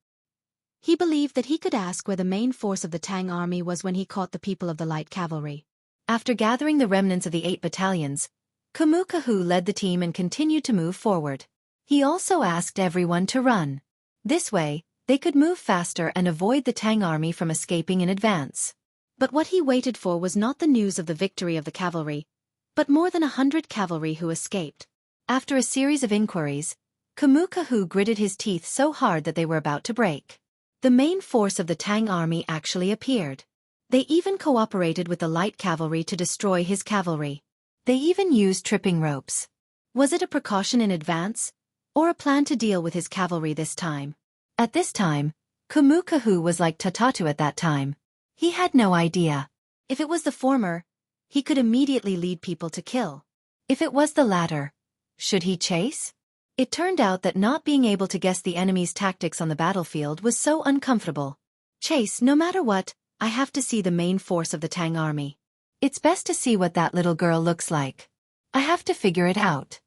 Speaker 2: He believed that he could ask where the main force of the Tang army was when he caught the people of the light cavalry. After gathering the remnants of the 8 battalions, Kahu led the team and continued to move forward. He also asked everyone to run. This way, they could move faster and avoid the Tang army from escaping in advance. But what he waited for was not the news of the victory of the cavalry, but more than 100 cavalry who escaped. After a series of inquiries, Kahu gritted his teeth so hard that they were about to break. The main force of the Tang army actually appeared. They even cooperated with the light cavalry to destroy his cavalry. They even used tripping ropes. Was it a precaution in advance, or a plan to deal with his cavalry this time? At this time, Kahu was like Tatatu at that time. He had no idea. If it was the former, he could immediately lead people to kill. If it was the latter, should he chase? It turned out that not being able to guess the enemy's tactics on the battlefield was so uncomfortable. Chase, no matter what, I have to see the main force of the Tang army. It's best to see what that little girl looks like. I have to figure it out.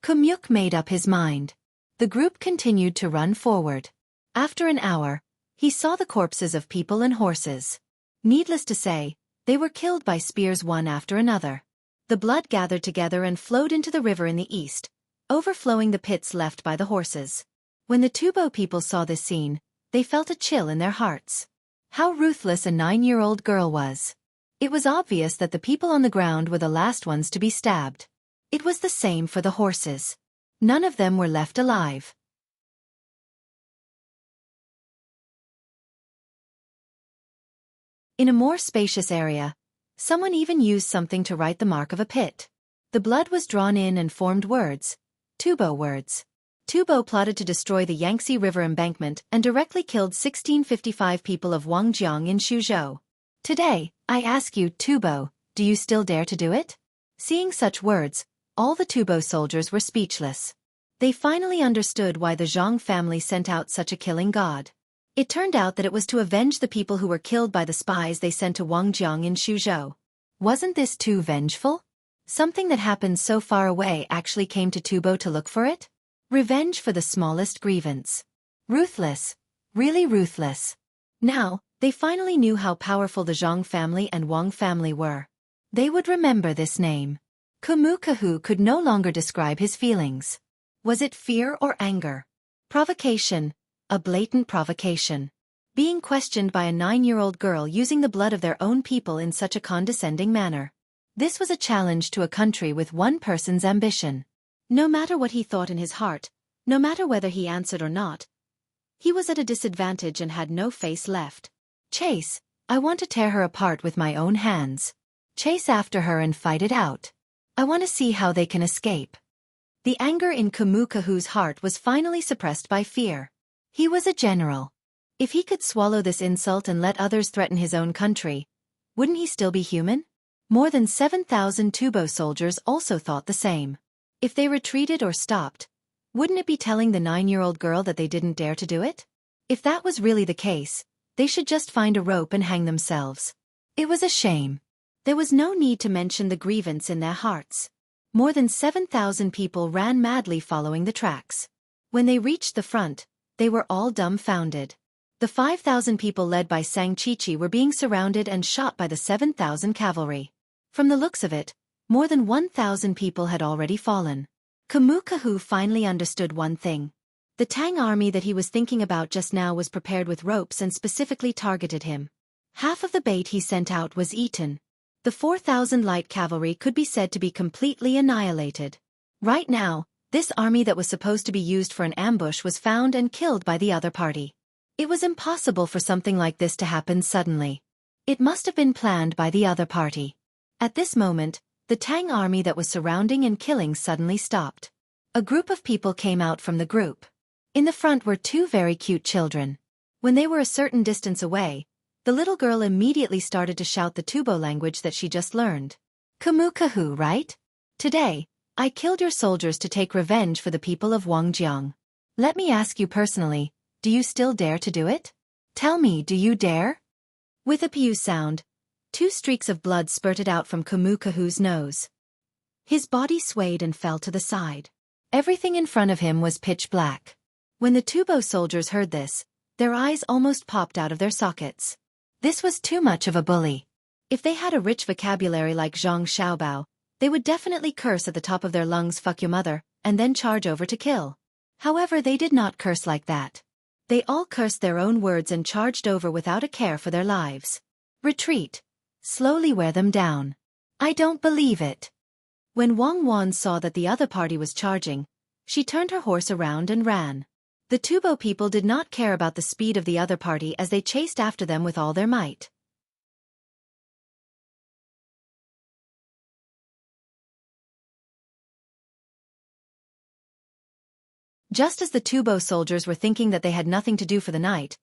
Speaker 2: Kumyuk made up his mind. The group continued to run forward. After an hour, he saw the corpses of people and horses. Needless to say, they were killed by spears one after another. The blood gathered together and flowed into the river in the east, overflowing the pits left by the horses. When the Tubo people saw this scene, they felt a chill in their hearts. How ruthless a 9-year-old girl was. It was obvious that the people on the ground were the last ones to be stabbed. It was the same for the horses. None of them were left alive. In a more spacious area, someone even used something to write the mark of a pit. The blood was drawn in and formed words. Tubo words. Tubo plotted to destroy the Yangtze River embankment and directly killed 1655 people of Wangjiang in Suzhou. Today, I ask you, Tubo, do you still dare to do it? Seeing such words, all the Tubo soldiers were speechless. They finally understood why the Zhang family sent out such a killing god. It turned out that it was to avenge the people who were killed by the spies they sent to Wangjiang in Suzhou. Wasn't this too vengeful? Something that happened so far away actually came to Tubo to look for it? Revenge for the smallest grievance. Ruthless. Really ruthless. Now, they finally knew how powerful the Zhang family and Wang family were. They would remember this name. Kahu could no longer describe his feelings. Was it fear or anger? Provocation. A blatant provocation. Being questioned by a 9-year-old girl using the blood of their own people in such a condescending manner. This was a challenge to a country with one person's ambition. No matter what he thought in his heart, no matter whether he answered or not, he was at a disadvantage and had no face left. Chase, I want to tear her apart with my own hands. Chase after her and fight it out. I want to see how they can escape. The anger in Kahu's heart was finally suppressed by fear. He was a general. If he could swallow this insult and let others threaten his own country, wouldn't he still be human? More than 7,000 Tubo soldiers also thought the same. If they retreated or stopped, wouldn't it be telling the 9-year-old girl that they didn't dare to do it? If that was really the case, they should just find a rope and hang themselves. It was a shame. There was no need to mention the grievance in their hearts. More than 7,000 people ran madly following the tracks. When they reached the front, they were all dumbfounded. The 5,000 people led by Xueqi were being surrounded and shot by the 7,000 cavalry. From the looks of it, more than 1,000 people had already fallen. Kahu finally understood one thing. The Tang army that he was thinking about just now was prepared with ropes and specifically targeted him. Half of the bait he sent out was eaten. The 4,000 light cavalry could be said to be completely annihilated. Right now, this army that was supposed to be used for an ambush was found and killed by the other party. It was impossible for something like this to happen suddenly. It must have been planned by the other party. At this moment, the Tang army that was surrounding and killing suddenly stopped. A group of people came out from the group. In the front were two very cute children. When they were a certain distance away, the little girl immediately started to shout the Tubo language that she just learned. Kamu-kahu, right? Today, I killed your soldiers to take revenge for the people of Wangjiang. Let me ask you personally, do you still dare to do it? Tell me, do you dare? With a pew sound, 2 streaks of blood spurted out from Kamu-kahu's nose. His body swayed and fell to the side. Everything in front of him was pitch black. When the Tubo soldiers heard this, their eyes almost popped out of their sockets. This was too much of a bully. If they had a rich vocabulary like Zhang Xiaobao, they would definitely curse at the top of their lungs "fuck your mother," and then charge over to kill. However, they did not curse like that. They all cursed their own words and charged over without a care for their lives. Retreat. Slowly wear them down. I don't believe it. When Wang Wan saw that the other party was charging, she turned her horse around and ran. The Tubo people did not care about the speed of the other party as they chased after them with all their might. Just as the Tubo soldiers were thinking that they had nothing to do for the night,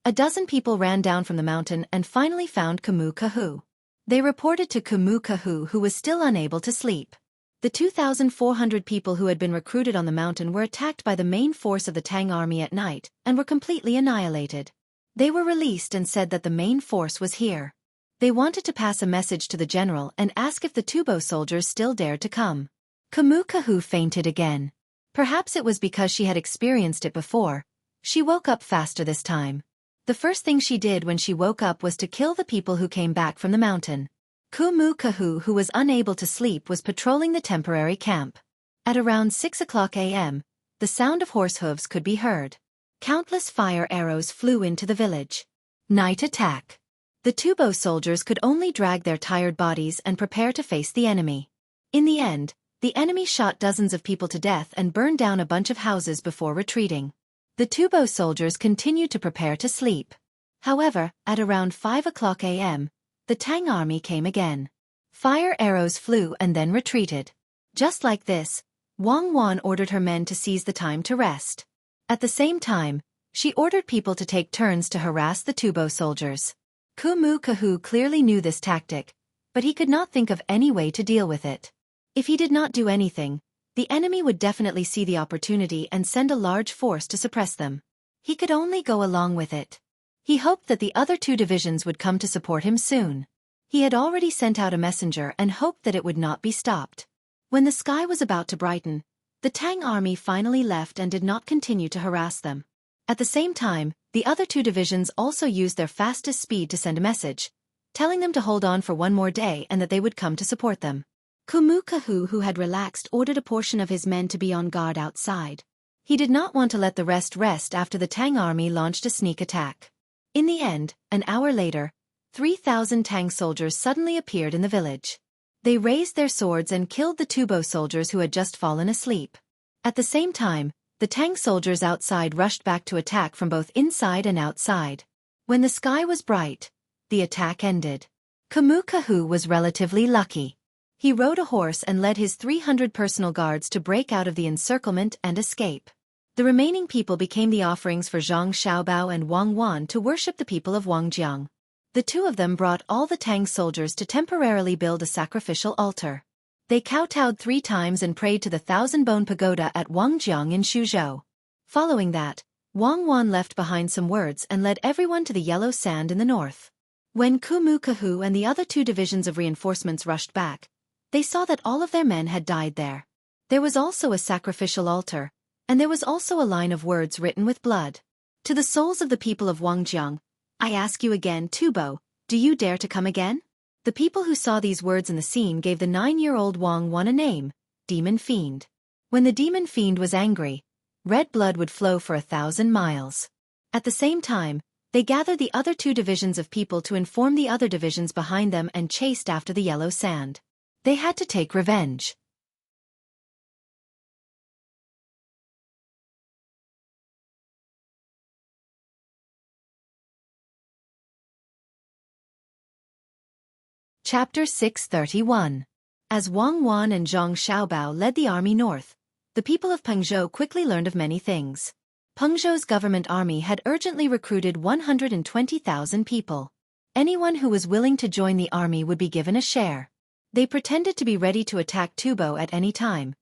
Speaker 2: a dozen people ran down from the mountain and finally found Kamu-kahu. They reported to Kamu-kahu, who was still unable to sleep. The 2,400 people who had been recruited on the mountain were attacked by the main force of the Tang army at night and were completely annihilated. They were released and said that the main force was here. They wanted to pass a message to the general and ask if the Tubo soldiers still dared to come. Kamu-kahu fainted again. Perhaps it was because she had experienced it before. She woke up faster this time. The first thing she did when she woke up was to kill the people who came back from the mountain. Kamu-kahu, who was unable to sleep, was patrolling the temporary camp. At around 6 o'clock a.m., the sound of horse hooves could be heard. Countless fire arrows flew into the village. Night attack. The Tubo soldiers could only drag their tired bodies and prepare to face the enemy. In the end, the enemy shot dozens of people to death and burned down a bunch of houses before retreating. The Tubo soldiers continued to prepare to sleep. However, at around 5 o'clock a.m., the Tang army came again. Fire arrows flew and then retreated. Just like this, Wang Wan ordered her men to seize the time to rest. At the same time, she ordered people to take turns to harass the Tubo soldiers. Kamu-kahu clearly knew this tactic, but he could not think of any way to deal with it. If he did not do anything, the enemy would definitely see the opportunity and send a large force to suppress them. He could only go along with it. He hoped that the other 2 divisions would come to support him soon. He had already sent out a messenger and hoped that it would not be stopped. When the sky was about to brighten, the Tang army finally left and did not continue to harass them. At the same time, the other 2 divisions also used their fastest speed to send a message, telling them to hold on for one more day and that they would come to support them. Kamu-kahu, who had relaxed, ordered a portion of his men to be on guard outside. He did not want to let the rest after the Tang army launched a sneak attack. In the end, an hour later, 3,000 Tang soldiers suddenly appeared in the village. They raised their swords and killed the Tubo soldiers who had just fallen asleep. At the same time, the Tang soldiers outside rushed back to attack from both inside and outside. When the sky was bright, the attack ended. Kamu-kahu was relatively lucky. He rode a horse and led his 300 personal guards to break out of the encirclement and escape. The remaining people became the offerings for Zhang Xiaobao and Wang Wan to worship the people of Wangjiang. The 2 of them brought all the Tang soldiers to temporarily build a sacrificial altar. They kowtowed 3 times and prayed to the 1,000-bone pagoda at Wangjiang in Xuzhou. Following that, Wang Wan left behind some words and led everyone to the yellow sand in the north. When Kamu-kahu and the other 2 divisions of reinforcements rushed back, they saw that all of their men had died there. There was also a sacrificial altar, and there was also a line of words written with blood. To the souls of the people of Wangjiang, I ask you again, Tubo, do you dare to come again? The people who saw these words in the scene gave the 9-year-old Wang Wan a name, Demon Fiend. When the Demon Fiend was angry, red blood would flow for 1,000 miles. At the same time, they gathered the other 2 divisions of people to inform the other divisions behind them and chased after the yellow sand. They had to take revenge. Chapter 631. As Wang Wan and Zhang Xiaobao led the army north, the people of Pengzhou quickly learned of many things. Pengzhou's government army had urgently recruited 120,000 people. Anyone who was willing to join the army would be given a share. They pretended to be ready to attack Tubo at any time,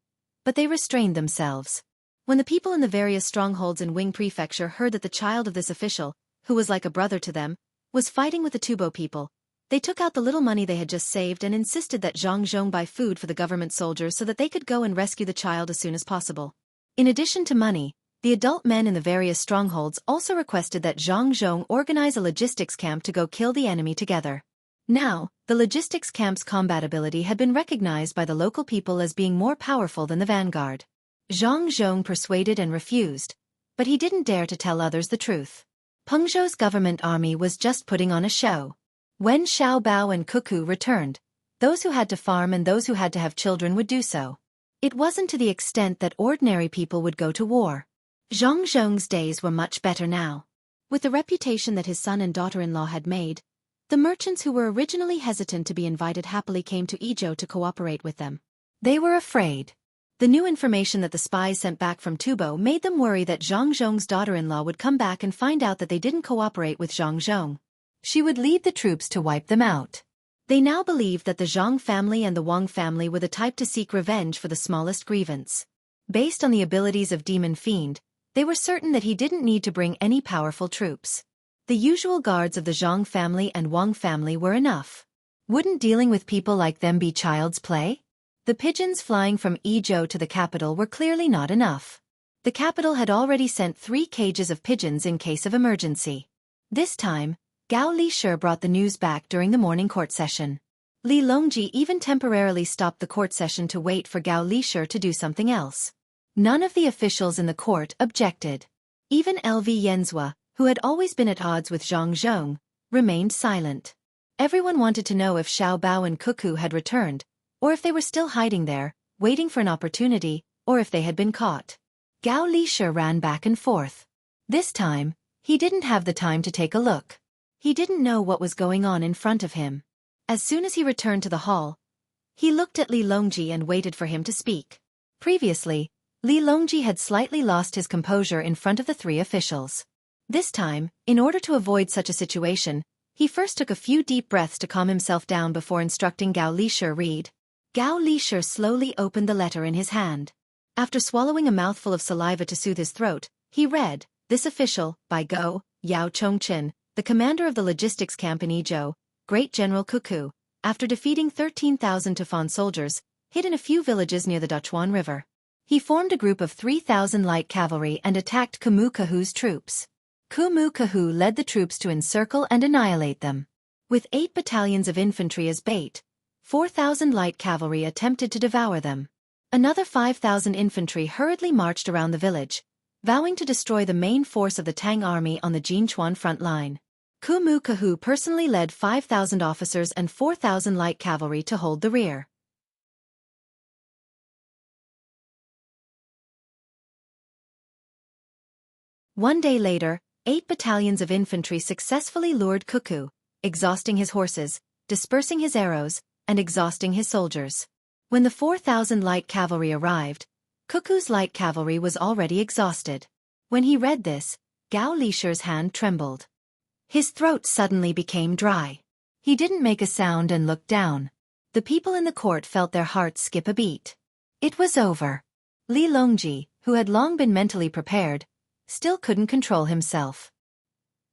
Speaker 2: but they restrained themselves. When the people in the various strongholds in Wing Prefecture heard that the child of this official, who was like a brother to them, was fighting with the Tubo people, they took out the little money they had just saved and insisted that Zhang Zhong buy food for the government soldiers so that they could go and rescue the child as soon as possible. In addition to money, the adult men in the various strongholds also requested that Zhang Zhong organize a logistics camp to go kill the enemy together. Now, the logistics camp's combat ability had been recognized by the local people as being more powerful than the vanguard. Zhang Zhong persuaded and refused, but he didn't dare to tell others the truth. Pengzhou's government army was just putting on a show. When Xiaobao and Xueqi returned, those who had to farm and those who had to have children would do so. It wasn't to the extent that ordinary people would go to war. Zhang Zhong's days were much better now. With the reputation that his son and daughter-in-law had made, the merchants who were originally hesitant to be invited happily came to Yizhou to cooperate with them. They were afraid. The new information that the spies sent back from Tubo made them worry that Zhang Zhong's daughter-in-law would come back and find out that they didn't cooperate with Zhang Zhong. She would lead the troops to wipe them out. They now believed that the Zhang family and the Wang family were the type to seek revenge for the smallest grievance. Based on the abilities of Demon Fiend, they were certain that he didn't need to bring any powerful troops. The usual guards of the Zhang family and Wang family were enough. Wouldn't dealing with people like them be child's play? The pigeons flying from Yizhou to the capital were clearly not enough. The capital had already sent 3 cages of pigeons in case of emergency. This time, Gao Lishir brought the news back during the morning court session. Li Longji even temporarily stopped the court session to wait for Gao Lishir to do something else. None of the officials in the court objected. Even LV Yenzhua, who had always been at odds with Zhang Zhong, remained silent. Everyone wanted to know if Xiaobao and Xueqi had returned, or if they were still hiding there, waiting for an opportunity, or if they had been caught. Gao Lishir ran back and forth. This time, he didn't have the time to take a look. He didn't know what was going on in front of him. As soon as he returned to the hall, he looked at Li Longji and waited for him to speak. Previously, Li Longji had slightly lost his composure in front of the 3 officials. This time, in order to avoid such a situation, he first took a few deep breaths to calm himself down before instructing Gao Lishir read. Gao Lishir slowly opened the letter in his hand. After swallowing a mouthful of saliva to soothe his throat, he read, "This official, by Go, Yao Chongqin, the commander of the logistics camp in Yizhou, Great General Xueqi, after defeating 13,000 Tufan soldiers, hid in a few villages near the Dachuan River. He formed a group of 3,000 light cavalry and attacked Kumu Kahu's troops. Kumu Kahu led the troops to encircle and annihilate them. With 8 battalions of infantry as bait, 4,000 light cavalry attempted to devour them. Another 5,000 infantry hurriedly marched around the village, vowing to destroy the main force of the Tang army on the Jinchuan front line. Kumu Kahu personally led 5,000 officers and 4,000 light cavalry to hold the rear. One day later, 8 battalions of infantry successfully lured Xueqi, exhausting his horses, dispersing his arrows, and exhausting his soldiers. When the 4,000 light cavalry arrived, Xueqi's light cavalry was already exhausted. When he read this, Gao Lishir's hand trembled. His throat suddenly became dry. He didn't make a sound and looked down. The people in the court felt their hearts skip a beat. It was over. Li Longji, who had long been mentally prepared, still couldn't control himself.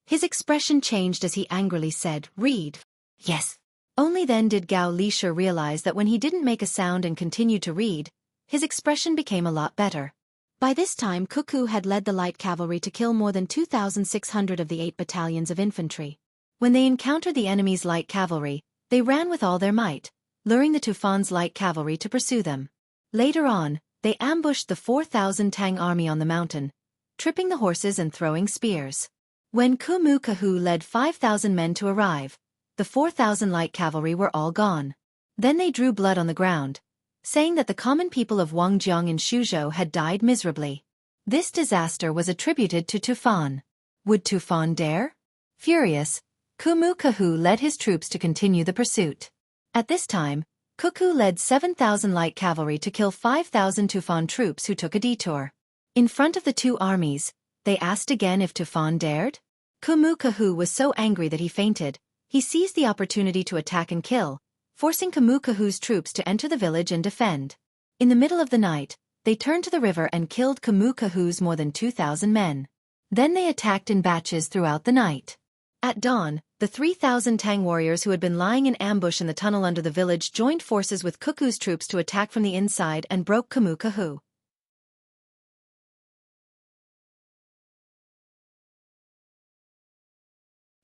Speaker 2: His expression changed as he angrily said, "Read." "Yes." Only then did Gao Lishir realize that when he didn't make a sound and continued to read, his expression became a lot better. By this time Xueqi had led the light cavalry to kill more than 2,600 of the 8 battalions of infantry. When they encountered the enemy's light cavalry, they ran with all their might, luring the Tufan's light cavalry to pursue them. Later on, they ambushed the 4,000 Tang army on the mountain, tripping the horses and throwing spears. When Xueqi led 5,000 men to arrive, the 4,000 light cavalry were all gone. Then they drew blood on the ground, saying that the common people of Wangjiang and Suzhou had died miserably. This disaster was attributed to Tufan. Would Tufan dare? Furious, Xueqi led his troops to continue the pursuit. At this time, Xueqi led 7,000 light cavalry to kill 5,000 Tufan troops who took a detour. In front of the two armies, they asked again if Tufan dared. Xueqi was so angry that he fainted. He seized the opportunity to attack and kill, forcing Xueqi's troops to enter the village and defend. In the middle of the night, they turned to the river and killed Xueqi's more than 2,000 men. Then they attacked in batches throughout the night. At dawn, the 3,000 Tang warriors who had been lying in ambush in the tunnel under the village joined forces with Xueqi's troops to attack from the inside and broke Xueqi.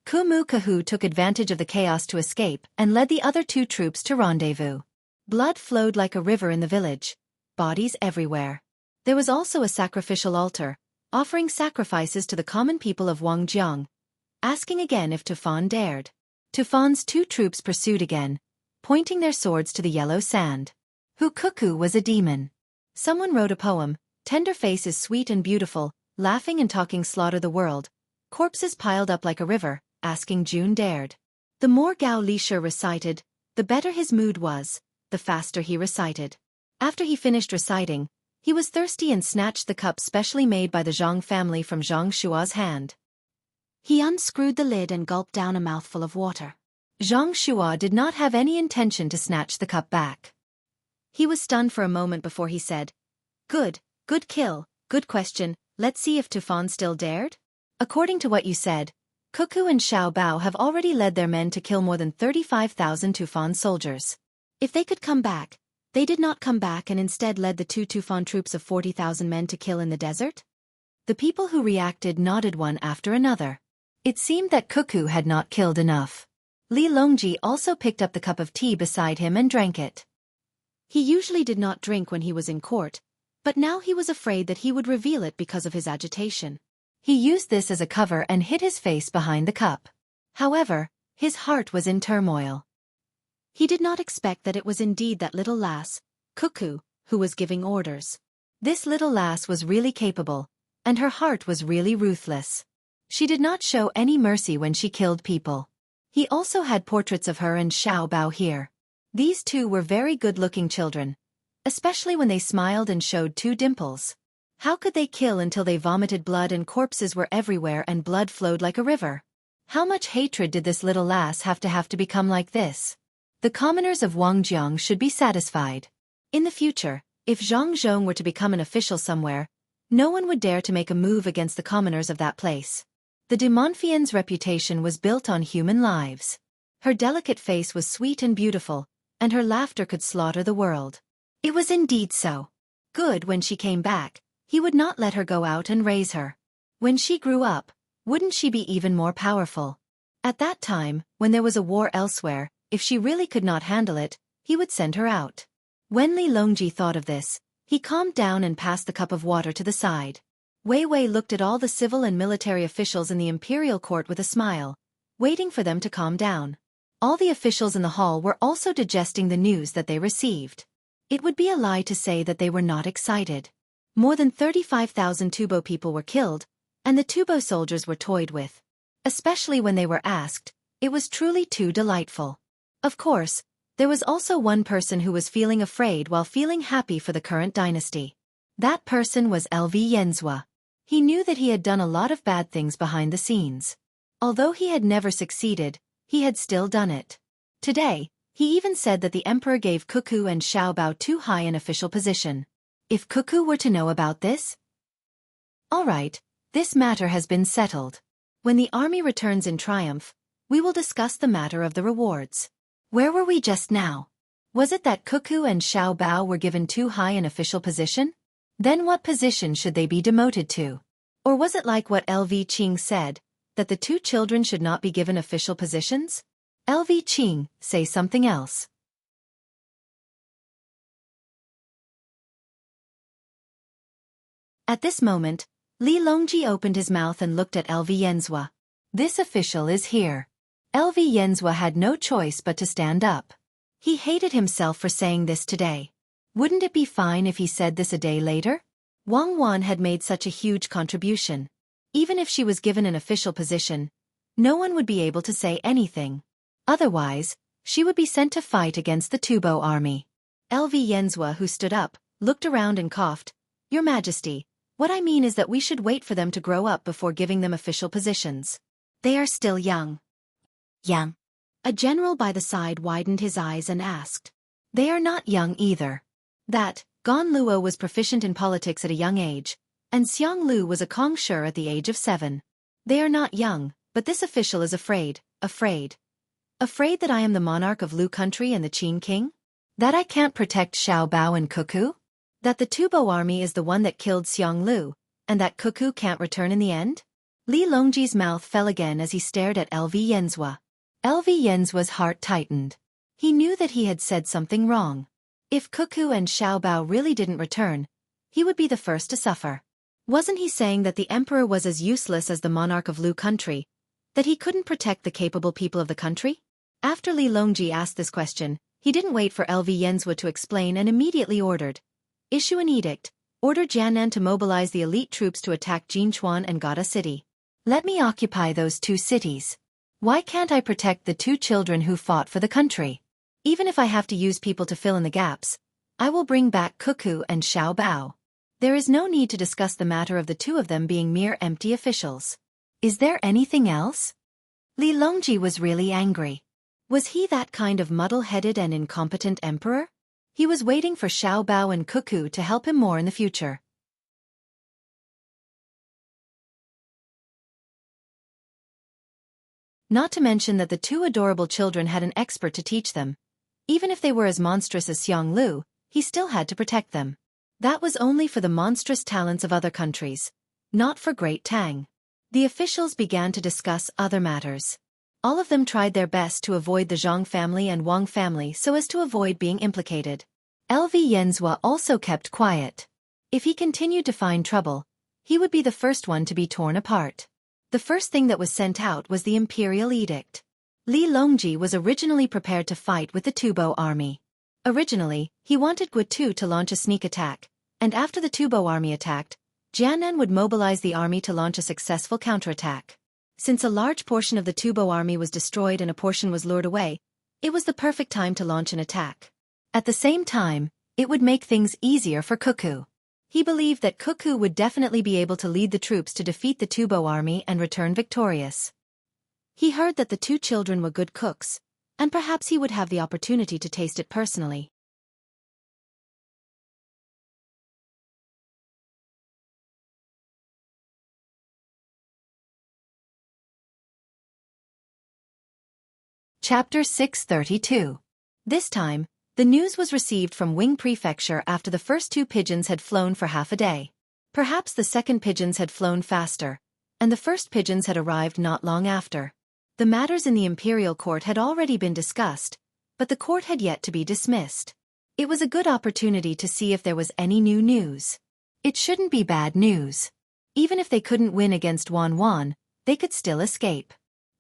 Speaker 2: Xueqi took advantage of the chaos to escape and led the other two troops to rendezvous. Blood flowed like a river in the village, bodies everywhere. There was also a sacrificial altar, offering sacrifices to the common people of Wangjiang, asking again if Tufan dared. Tufan's two troops pursued again, pointing their swords to the yellow sand. Xueqi was a demon. Someone wrote a poem, "Tender face is sweet and beautiful, laughing and talking slaughter the world. Corpses piled up like a river, asking June dared." The more Gao Lisha recited, the better his mood was, the faster he recited. After he finished reciting, he was thirsty and snatched the cup specially made by the Zhang family from Zhang Shua's hand. He unscrewed the lid and gulped down a mouthful of water. Zhang Shua did not have any intention to snatch the cup back. He was stunned for a moment before he said, Good kill, good question, let's see if Tufan still dared?" According to what you said, Xueqi and Xiao Bao have already led their men to kill more than 35,000 Tufan soldiers. If they could come back, they did not come back and instead led the two Tufan troops of 40,000 men to kill in the desert? The people who reacted nodded one after another. It seemed that Xueqi had not killed enough. Li Longji also picked up the cup of tea beside him and drank it. He usually did not drink when he was in court, but now he was afraid that he would reveal it because of his agitation. He used this as a cover and hid his face behind the cup. However, his heart was in turmoil. He did not expect that it was indeed that little lass, Xueqi, who was giving orders. This little lass was really capable, and her heart was really ruthless. She did not show any mercy when she killed people. He also had portraits of her and Xiao Bao here. These two were very good-looking children, especially when they smiled and showed two dimples. How could they kill until they vomited blood and corpses were everywhere and blood flowed like a river? How much hatred did this little lass have to become like this? The commoners of Wangjiang should be satisfied. In the future, if Zhang Zhong were to become an official somewhere, no one would dare to make a move against the commoners of that place. The de Montfien's reputation was built on human lives. Her delicate face was sweet and beautiful, and her laughter could slaughter the world. It was indeed so. Good, when she came back, he would not let her go out and raise her. When she grew up, wouldn't she be even more powerful? At that time, when there was a war elsewhere, if she really could not handle it, he would send her out. When Li Longji thought of this, he calmed down and passed the cup of water to the side. Wei Wei looked at all the civil and military officials in the imperial court with a smile, waiting for them to calm down. All the officials in the hall were also digesting the news that they received. It would be a lie to say that they were not excited. More than 35,000 Tubo people were killed, and the Tubo soldiers were toyed with. Especially when they were asked, it was truly too delightful. Of course, there was also one person who was feeling afraid while feeling happy for the current dynasty. That person was LV Yenzhua. He knew that he had done a lot of bad things behind the scenes. Although he had never succeeded, he had still done it. Today, he even said that the emperor gave Xueqi and Xiao Bao too high an official position. If Xueqi were to know about this? All right, this matter has been settled. When the army returns in triumph, we will discuss the matter of the rewards. Where were we just now? Was it that Xueqi and Xiao Bao were given too high an official position? Then what position should they be demoted to? Or was it like what LV Qing said, that the two children should not be given official positions? LV Qing, say something else.
Speaker 1: At this moment, Li Longji opened his mouth and looked at LV Yenzhua. This official is here. LV Yenzhua had no choice but to stand up. He hated himself for saying this today. Wouldn't it be fine if he said this a day later? Wang Wan had made such a huge contribution. Even if she was given an official position, no one would be able to say anything. Otherwise, she would be sent to fight against the Tubo army. LV Yenzhua, who stood up, looked around and coughed. Your Majesty, what I mean is that we should wait for them to grow up before giving them official positions. They are still young. Young. A general by the side widened his eyes and asked. They are not young either. That, Gan Luo was proficient in politics at a young age, and Xiang Lu was a congsure at the age of 7. They are not young, but this official is afraid. Afraid that I am the monarch of Lu country and the Qin king? That I can't protect Xiao Bao and Cuckoo? That the Tubo army is the one that killed Xiang Lu, and that Cuckoo can't return in the end? Li Longji's mouth fell again as he stared at LV Yenzhua. LV Yenzhua's heart tightened. He knew that he had said something wrong. If Cuckoo and Xiao Bao really didn't return, he would be the first to suffer. Wasn't he saying that the emperor was as useless as the monarch of Lu country, that he couldn't protect the capable people of the country? After Li Longji asked this question, he didn't wait for LV Yenzhua to explain and immediately ordered. Issue an edict. Order Jiannan to mobilize the elite troops to attack Jinchuan and Gada City. Let me occupy those 2 cities. Why can't I protect the 2 children who fought for the country? Even if I have to use people to fill in the gaps, I will bring back Cuckoo and Xiao Bao. There is no need to discuss the matter of the 2 of them being mere empty officials. Is there anything else? Li Longji was really angry. Was he that kind of muddle-headed and incompetent emperor? He was waiting for Xiao Bao and Cuckoo to help him more in the future. Not to mention that the 2 adorable children had an expert to teach them. Even if they were as monstrous as Xiang Lu, he still had to protect them. That was only for the monstrous talents of other countries, not for Great Tang. The officials began to discuss other matters. All of them tried their best to avoid the Zhang family and Wang family so as to avoid being implicated. LV Yenzhua also kept quiet. If he continued to find trouble, he would be the first one to be torn apart. The first thing that was sent out was the imperial edict. Li Longji was originally prepared to fight with the Tubo army. Originally, he wanted Guitu to launch a sneak attack, and after the Tubo army attacked, Jiannan would mobilize the army to launch a successful counterattack. Since a large portion of the Tubo army was destroyed and a portion was lured away, it was the perfect time to launch an attack. At the same time, it would make things easier for Cuckoo. He believed that Cuckoo would definitely be able to lead the troops to defeat the Tubo army and return victorious. He heard that the 2 children were good cooks, and perhaps he would have the opportunity to taste it personally. Chapter 632. This time, the news was received from Wing Prefecture after the first 2 pigeons had flown for half a day. Perhaps the second pigeons had flown faster, and the first pigeons had arrived not long after. The matters in the imperial court had already been discussed, but the court had yet to be dismissed. It was a good opportunity to see if there was any new news. It shouldn't be bad news. Even if they couldn't win against Wan Wan, they could still escape.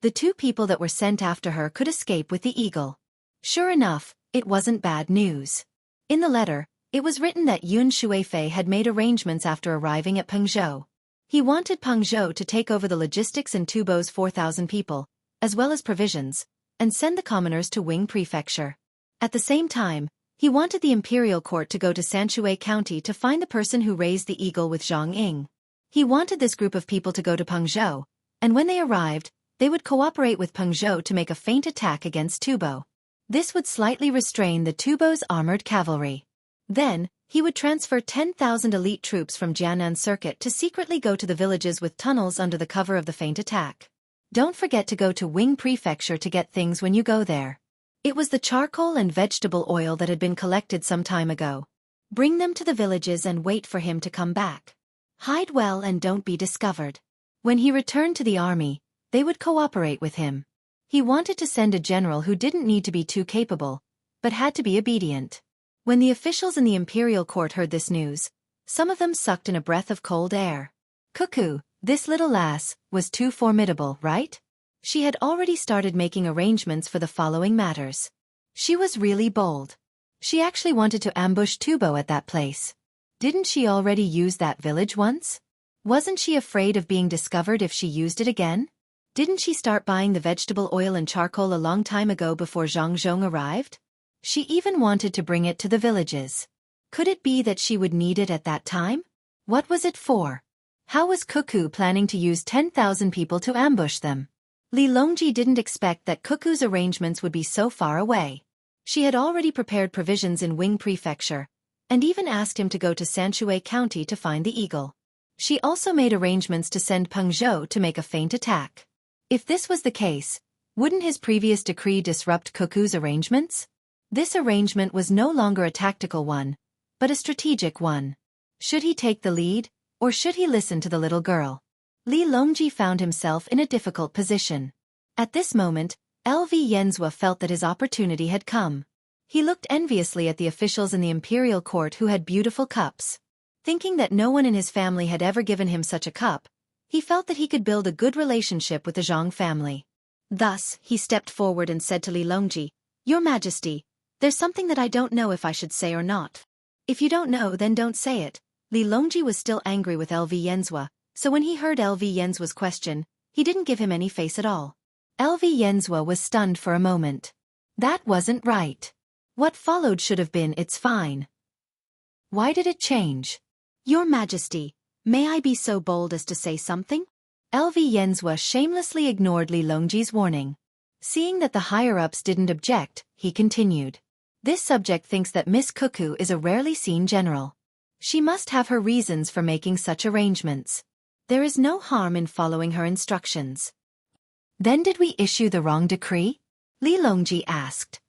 Speaker 1: The 2 people that were sent after her could escape with the eagle. Sure enough, it wasn't bad news. In the letter, it was written that Yun Xueqi had made arrangements after arriving at Pengzhou. He wanted Pengzhou to take over the logistics and Tubo's 4,000 people, as well as provisions, and send the commoners to Wing Prefecture. At the same time, he wanted the imperial court to go to Sanshui County to find the person who raised the eagle with Zhang Ying. He wanted this group of people to go to Pengzhou, and when they arrived, they would cooperate with Pengzhou to make a feint attack against Tubo. This would slightly restrain the Tubo's armored cavalry. Then, he would transfer 10,000 elite troops from Jiannan Circuit to secretly go to the villages with tunnels under the cover of the feint attack. Don't forget to go to Wing Prefecture to get things when you go there. It was the charcoal and vegetable oil that had been collected some time ago. Bring them to the villages and wait for him to come back. Hide well and don't be discovered. When he returned to the army, they would cooperate with him. He wanted to send a general who didn't need to be too capable, but had to be obedient. When the officials in the imperial court heard this news,
Speaker 2: Some of them sucked in a breath of cold air. Cuckoo, this little lass, was too formidable, right? She had already started making arrangements for the following matters. She was really bold. She actually wanted to ambush Tubo at that place. Didn't she already use that village once? Wasn't she afraid of being discovered if she used it again? Didn't she start buying the vegetable oil and charcoal a long time ago before Zhang Zhong arrived? She even wanted to bring it to the villages. Could it be that she would need it at that time? What was it for? How was Cuckoo planning to use 10,000 people to ambush them? Li Longji didn't expect that Cuckoo's arrangements would be so far away. She had already prepared provisions in Wing Prefecture, and even asked him to go to Sanxue County to find the eagle. She also made arrangements to send Peng Zhou to make a feint attack. If this was the case, wouldn't his previous decree disrupt Cuckoo's arrangements? This arrangement was no longer a tactical one, but a strategic one. Should he take the lead, or should he listen to the little girl? Li Longji found himself in a difficult position. At this moment, LV Yenzhua felt that his opportunity had come. He looked enviously at the officials in the imperial court who had beautiful cups. Thinking that no one in his family had ever given him such a cup, he felt that he could build a good relationship with the Zhang family. Thus, he stepped forward and said to Li Longji, "Your Majesty, there's something that I don't know if I should say or not." "If you don't know, then don't say it." Li Longji was still angry with LV Yenzhua, so when he heard LV Yenzhua's question, he didn't give him any face at all. LV Yenzhua was stunned for a moment. That wasn't right. What followed should have been "it's fine." Why did it change? "Your Majesty, may I be so bold as to say something?" LV Yenzhua shamelessly ignored Li Longji's warning. Seeing that the higher-ups didn't object, he continued. "This subject thinks that Miss Cuckoo is a rarely seen general. She must have her reasons for making such arrangements. There is no harm in following her instructions." "Then did we issue the wrong decree?" Li Longji asked.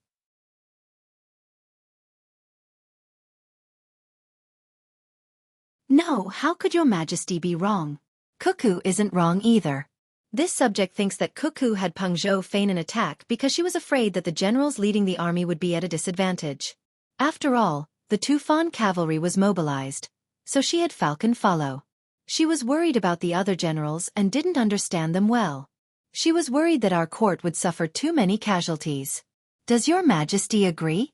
Speaker 2: "No, how could your Majesty be wrong? Cuckoo isn't wrong either. This subject thinks that Cuckoo had Peng Zhou feign an attack because she was afraid that the generals leading the army would be at a disadvantage. After all, the Tufan cavalry was mobilized, so she had Falcon follow. She was worried about the other generals and didn't understand them well. She was worried that our court would suffer too many casualties. Does your Majesty agree?"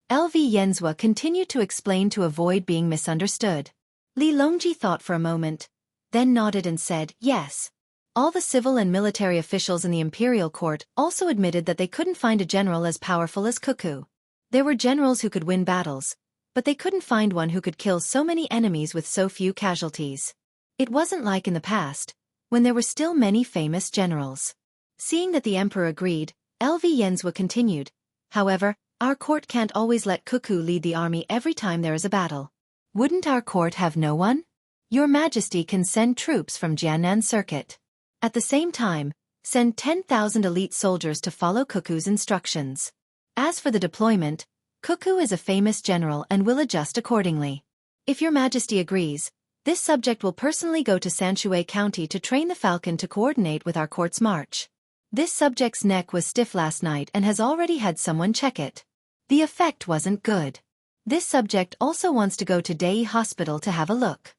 Speaker 2: LV Yenzhua continued to explain to avoid being misunderstood. Li Longji thought for a moment, then nodded and said, "Yes." All the civil and military officials in the imperial court also admitted that they couldn't find a general as powerful as Cuckoo. There were generals who could win battles, but they couldn't find one who could kill so many enemies with so few casualties. It wasn't like in the past, when there were still many famous generals. Seeing that the emperor agreed, LV Yenzhua continued, "However, our court can't always let Cuckoo lead the army every time there is a battle. Wouldn't our court have no one? Your Majesty can send troops from Jiannan Circuit. At the same time, send 10,000 elite soldiers to follow Cuckoo's instructions. As for the deployment, Cuckoo is a famous general and will adjust accordingly. If your Majesty agrees, this subject will personally go to Sanxue County to train the Falcon to coordinate with our court's march. This subject's neck was stiff last night and has already had someone check it. The effect wasn't good. This subject also wants to go to Dei Hospital to have a look."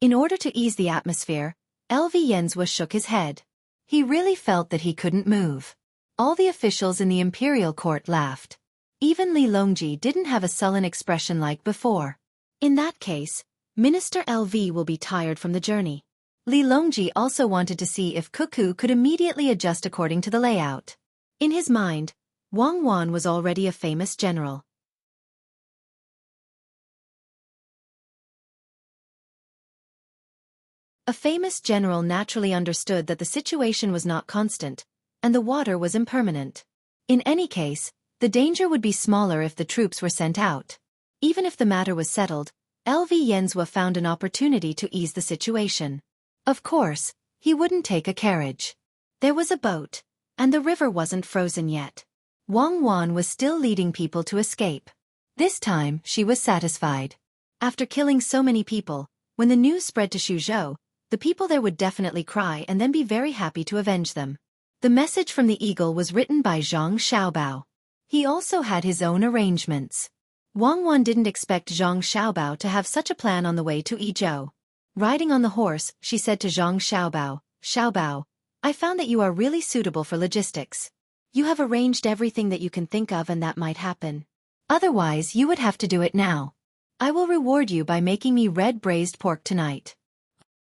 Speaker 2: In order to ease the atmosphere, LV Yenzhua shook his head. He really felt that he couldn't move. All the officials in the imperial court laughed. Even Li Longji didn't have a sullen expression like before. In that case, Minister LV will be tired from the journey. Li Longji also wanted to see if Cuckoo could immediately adjust according to the layout. In his mind, Wang Wan was already a famous general. A famous general naturally understood that the situation was not constant, and the water was impermanent. In any case, the danger would be smaller if the troops were sent out. Even if the matter was settled, LV Yenzhua found an opportunity to ease the situation. Of course, he wouldn't take a carriage. There was a boat, and the river wasn't frozen yet. Wang Wan was still leading people to escape. This time, she was satisfied. After killing so many people, when the news spread to Xuzhou, the people there would definitely cry and then be very happy to avenge them. The message from the eagle was written by Zhang Xiaobao. He also had his own arrangements. Wang Wan didn't expect Zhang Xiaobao to have such a plan on the way to Yizhou. Riding on the horse, she said to Zhang Xiaobao, "Xiaobao, I found that you are really suitable for logistics. You have arranged everything that you can think of and that might happen. Otherwise, you would have to do it now. I will reward you by making me red braised pork tonight."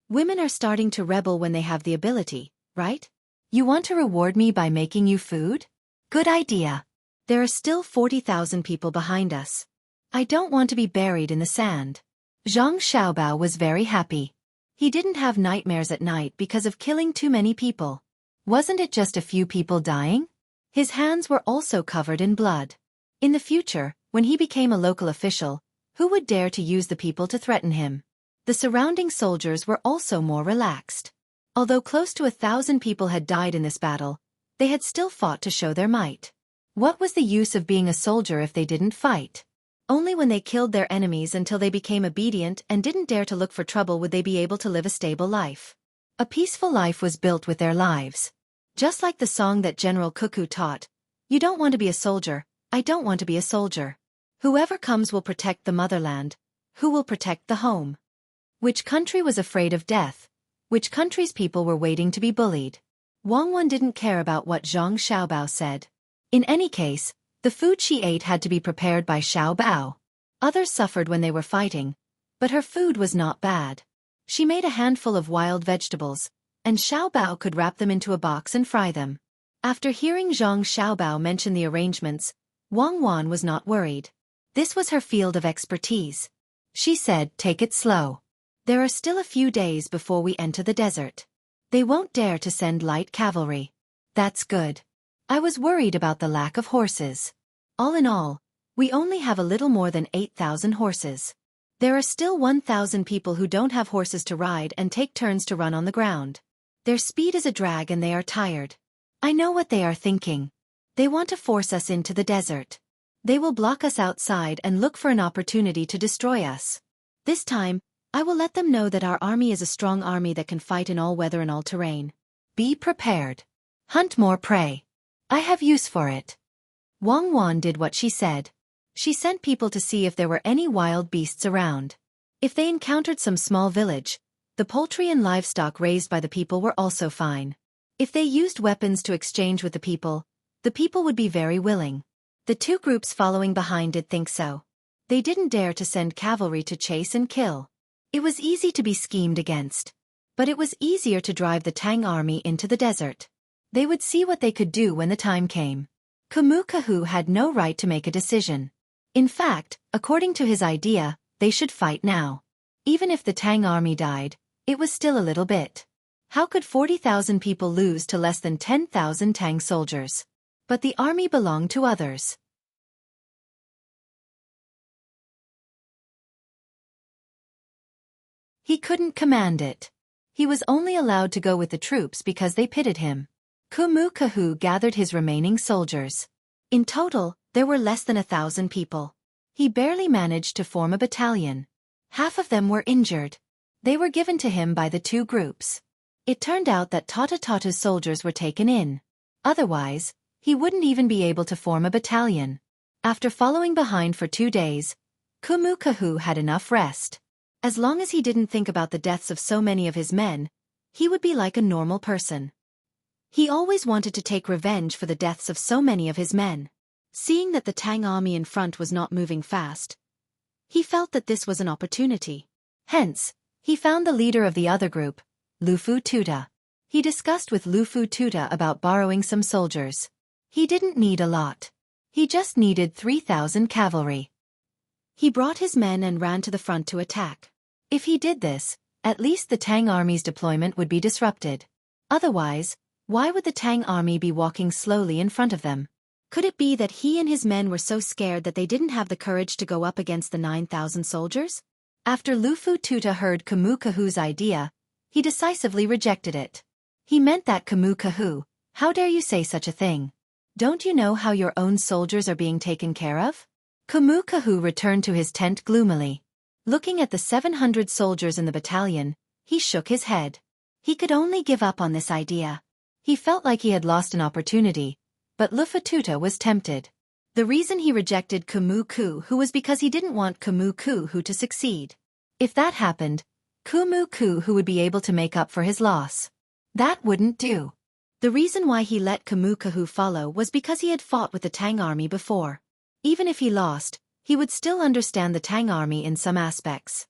Speaker 2: Women are starting to rebel when they have the ability, right? You want to reward me by making you food? Good idea. There are still 40,000 people behind us. I don't want to be buried in the sand. Zhang Xiaobao was very happy. He didn't have nightmares at night because of killing too many people. Wasn't it just a few people dying? His hands were also covered in blood. In the future, when he became a local official, who would dare to use the people to threaten him? The surrounding soldiers were also more relaxed. Although close to 1,000 people had died in this battle, they had still fought to show their might. What was the use of being a soldier if they didn't fight? Only when they killed their enemies until they became obedient and didn't dare to look for trouble would they be able to live a stable life. A peaceful life was built with their lives. Just like the song that General Xueqi taught, "You don't want to be a soldier, I don't want to be a soldier. Whoever comes will protect the motherland. Who will protect the home?" Which country was afraid of death? Which country's people were waiting to be bullied? Wang Wan didn't care about what Zhang Xiaobao said. In any case, the food she ate had to be prepared by Xiaobao. Others suffered when they were fighting, but her food was not bad. She made a handful of wild vegetables, and Xiaobao could wrap them into a box and fry them. After hearing Zhang Xiaobao mention the arrangements, Wang Wan was not worried. This was her field of expertise. She said, "Take it slow. There are still a few days before we enter the desert. They won't dare to send light cavalry." That's good. I was worried about the lack of horses. All in all, we only have a little more than 8,000 horses. There are still 1,000 people who don't have horses to ride and take turns to run on the ground. Their speed is a drag and they are tired. I know what they are thinking. They want to force us into the desert. They will block us outside and look for an opportunity to destroy us. This time, I will let them know that our army is a strong army that can fight in all weather and all terrain. Be prepared. Hunt more prey. I have use for it. Wang Wan did what she said. She sent people to see if there were any wild beasts around. If they encountered some small village, the poultry and livestock raised by the people were also fine. If they used weapons to exchange with the people would be very willing. The two groups following behind did think so. They didn't dare to send cavalry to chase and kill. It was easy to be schemed against. But it was easier to drive the Tang army into the desert. They would see what they could do when the time came. Kamu had no right to make a decision. In fact, according to his idea, they should fight now. Even if the Tang army died, it was still a little bit. How could 40,000 people lose to less than 10,000 Tang soldiers? But the army belonged to others. He couldn't command it. He was only allowed to go with the troops because they pitted him. Kamu gathered his remaining soldiers. In total, there were less than 1,000 people. He barely managed to form a battalion. Half of them were injured. They were given to him by the two groups. It turned out that Tata's soldiers were taken in. Otherwise, he wouldn't even be able to form a battalion. After following behind for 2 days, Kamu had enough rest. As long as he didn't think about the deaths of so many of his men, he would be like a normal person. He always wanted to take revenge for the deaths of so many of his men. Seeing that the Tang army in front was not moving fast, he felt that this was an opportunity. Hence, he found the leader of the other group, Lufu Tuta. He discussed with Lufu Tuta about borrowing some soldiers. He didn't need a lot. He just needed 3,000 cavalry. He brought his men and ran to the front to attack. If he did this, at least the Tang army's deployment would be disrupted. Otherwise, why would the Tang army be walking slowly in front of them? Could it be that he and his men were so scared that they didn't have the courage to go up against the 9,000 soldiers? After Lufu Tuta heard Kamu idea, he decisively rejected it. He meant that Kamu, how dare you say such a thing? Don't you know how your own soldiers are being taken care of? Kamu returned to his tent gloomily. Looking at the 700 soldiers in the battalion, he shook his head. He could only give up on this idea. He felt like he had lost an opportunity, but Lufu Tuta was tempted. The reason he rejected Kumu Ku was because he didn't want Kumu Ku to succeed. If that happened, Kumu Ku would be able to make up for his loss. That wouldn't do. The reason why he let Kumu Ku follow was because he had fought with the Tang army before. Even if he lost, he would still understand the Tang army in some aspects.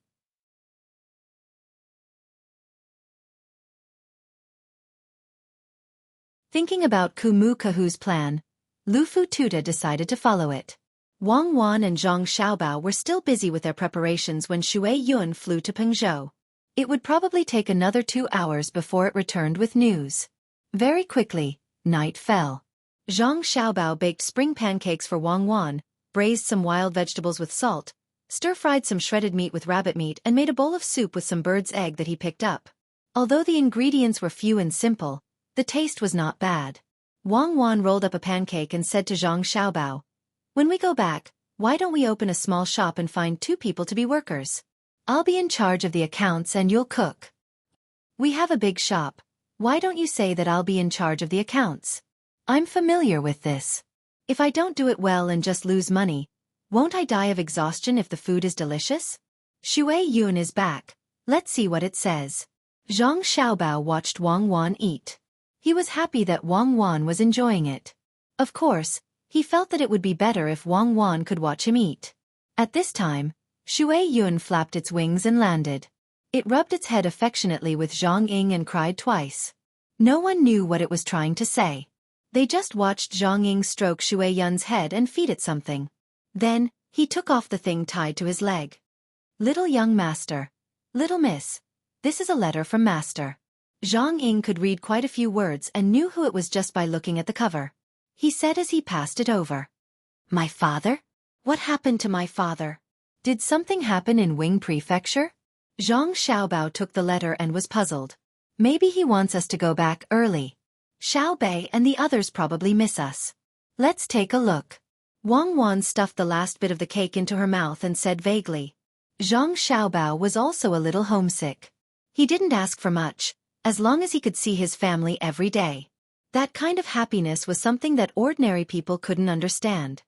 Speaker 2: Thinking about Kumu Ku's plan, Lufu Tuta decided to follow it. Wang Wan and Zhang Xiaobao were still busy with their preparations when Xue Yun flew to Pengzhou. It would probably take another 2 hours before it returned with news. Very quickly, night fell. Zhang Xiaobao baked spring pancakes for Wang Wan, braised some wild vegetables with salt, stir-fried some shredded meat with rabbit meat and made a bowl of soup with some bird's egg that he picked up. Although the ingredients were few and simple, the taste was not bad. Wang Wan rolled up a pancake and said to Zhang Xiaobao, "When we go back, why don't we open a small shop and find 2 people to be workers? I'll be in charge of the accounts and you'll cook. We have a big shop. Why don't you say that I'll be in charge of the accounts? I'm familiar with this. If I don't do it well and just lose money, won't I die of exhaustion if the food is delicious?" Xue Yun is back. Let's see what it says. Zhang Xiaobao watched Wang Wan eat. He was happy that Wang Wan was enjoying it. Of course, he felt that it would be better if Wang Wan could watch him eat. At this time, Xue Yun flapped its wings and landed. It rubbed its head affectionately with Zhang Ying and cried twice. No one knew what it was trying to say. They just watched Zhang Ying stroke Xue Yun's head and feed it something. Then, he took off the thing tied to his leg. "Little young master. Little miss. This is a letter from master." Zhang Ying could read quite a few words and knew who it was just by looking at the cover. He said as he passed it over. "My father? What happened to my father? Did something happen in Wing Prefecture?" Zhang Xiaobao took the letter and was puzzled. Maybe he wants us to go back early. Xiao Bei and the others probably miss us. Let's take a look. Wang Wan stuffed the last bit of the cake into her mouth and said vaguely. Zhang Xiaobao was also a little homesick. He didn't ask for much, as long as he could see his family every day. That kind of happiness was something that ordinary people couldn't understand.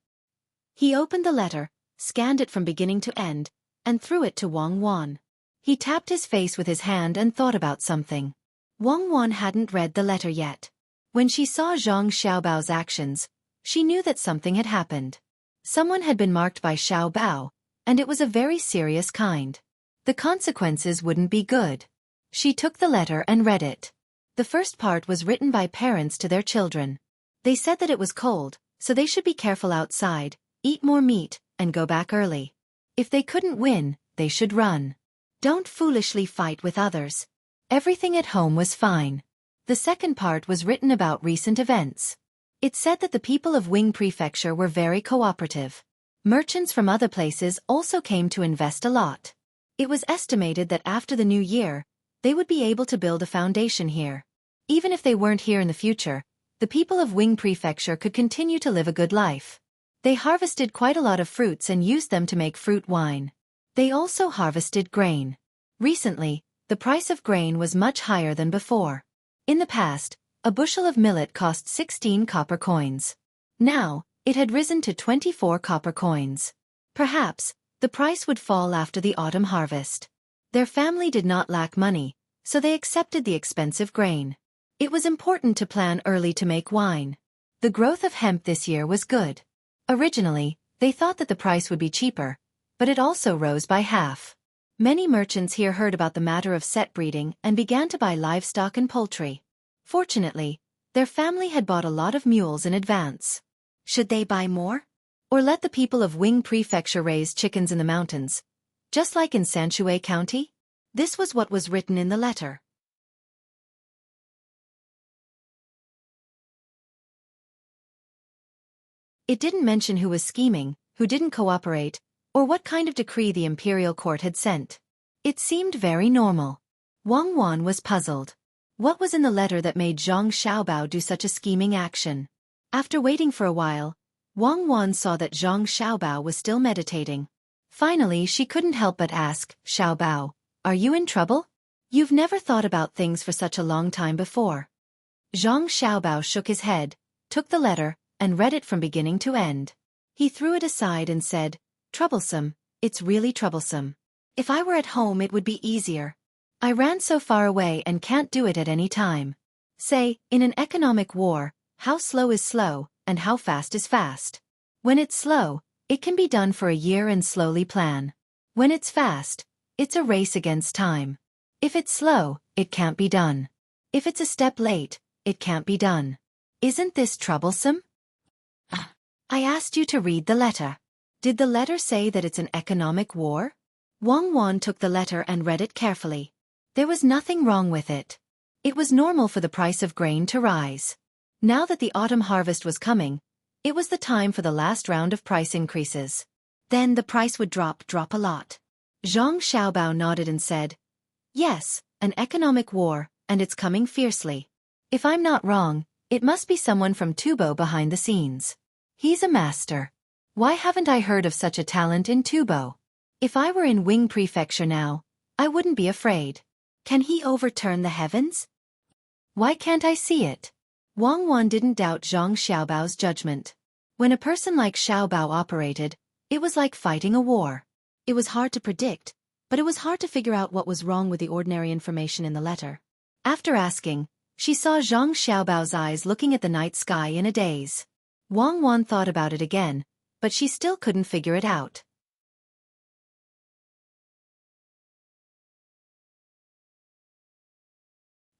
Speaker 2: He opened the letter, scanned it from beginning to end, and threw it to Wang Wan. He tapped his face with his hand and thought about something. Wang Wan hadn't read the letter yet. When she saw Zhang Xiaobao's actions, she knew that something had happened. Someone had been marked by Xiaobao, and it was a very serious kind. The consequences wouldn't be good. She took the letter and read it. The first part was written by parents to their children. They said that it was cold, so they should be careful outside, eat more meat, and go back early. If they couldn't win, they should run. Don't foolishly fight with others. Everything at home was fine. The second part was written about recent events. It said that the people of Wing Prefecture were very cooperative. Merchants from other places also came to invest a lot. It was estimated that after the new year, they would be able to build a foundation here. Even if they weren't here in the future, the people of Wing Prefecture could continue to live a good life. They harvested quite a lot of fruits and used them to make fruit wine. They also harvested grain. Recently, the price of grain was much higher than before. In the past, a bushel of millet cost 16 copper coins. Now, it had risen to 24 copper coins. Perhaps, the price would fall after the autumn harvest. Their family did not lack money, so they accepted the expensive grain. It was important to plan early to make wine. The growth of hemp this year was good. Originally, they thought that the price would be cheaper, but it also rose by half. Many merchants here heard about the matter of set breeding and began to buy livestock and poultry. Fortunately, their family had bought a lot of mules in advance. Should they buy more? Or let the people of Wing Prefecture raise chickens in the mountains, just like in Sanxue County? This was what was written in the letter. It didn't mention who was scheming, who didn't cooperate, or what kind of decree the imperial court had sent. It seemed very normal. Wang Wan was puzzled. What was in the letter that made Zhang Xiaobao do such a scheming action? After waiting for a while, Wang Wan saw that Zhang Xiaobao was still meditating. Finally, she couldn't help but ask, "Xiaobao, are you in trouble? You've never thought about things for such a long time before." Zhang Xiaobao shook his head, took the letter, and read it from beginning to end. He threw it aside and said, "Troublesome, it's really troublesome. If I were at home it would be easier. I ran so far away and can't do it at any time." Say, in an economic war, how slow is slow, and how fast is fast. When it's slow, it can be done for a year and slowly plan. When it's fast, it's a race against time. If it's slow, it can't be done. If it's a step late, it can't be done. Isn't this troublesome? I asked you to read the letter. Did the letter say that it's an economic war? Wang Wan took the letter and read it carefully. There was nothing wrong with it. It was normal for the price of grain to rise. Now that the autumn harvest was coming, it was the time for the last round of price increases. Then the price would drop a lot. Zhang Xiaobao nodded and said, "Yes, an economic war, and it's coming fiercely. If I'm not wrong, it must be someone from Tubo behind the scenes. He's a master. Why haven't I heard of such a talent in Tubo? If I were in Wing Prefecture now, I wouldn't be afraid. Can he overturn the heavens? Why can't I see it?" Wang Wan didn't doubt Zhang Xiaobao's judgment. When a person like Xiaobao operated, it was like fighting a war. It was hard to predict, but it was hard to figure out what was wrong with the ordinary information in the letter. After asking, she saw Zhang Xiaobao's eyes looking at the night sky in a daze. Wang Wan thought about it again, but she still couldn't figure it out.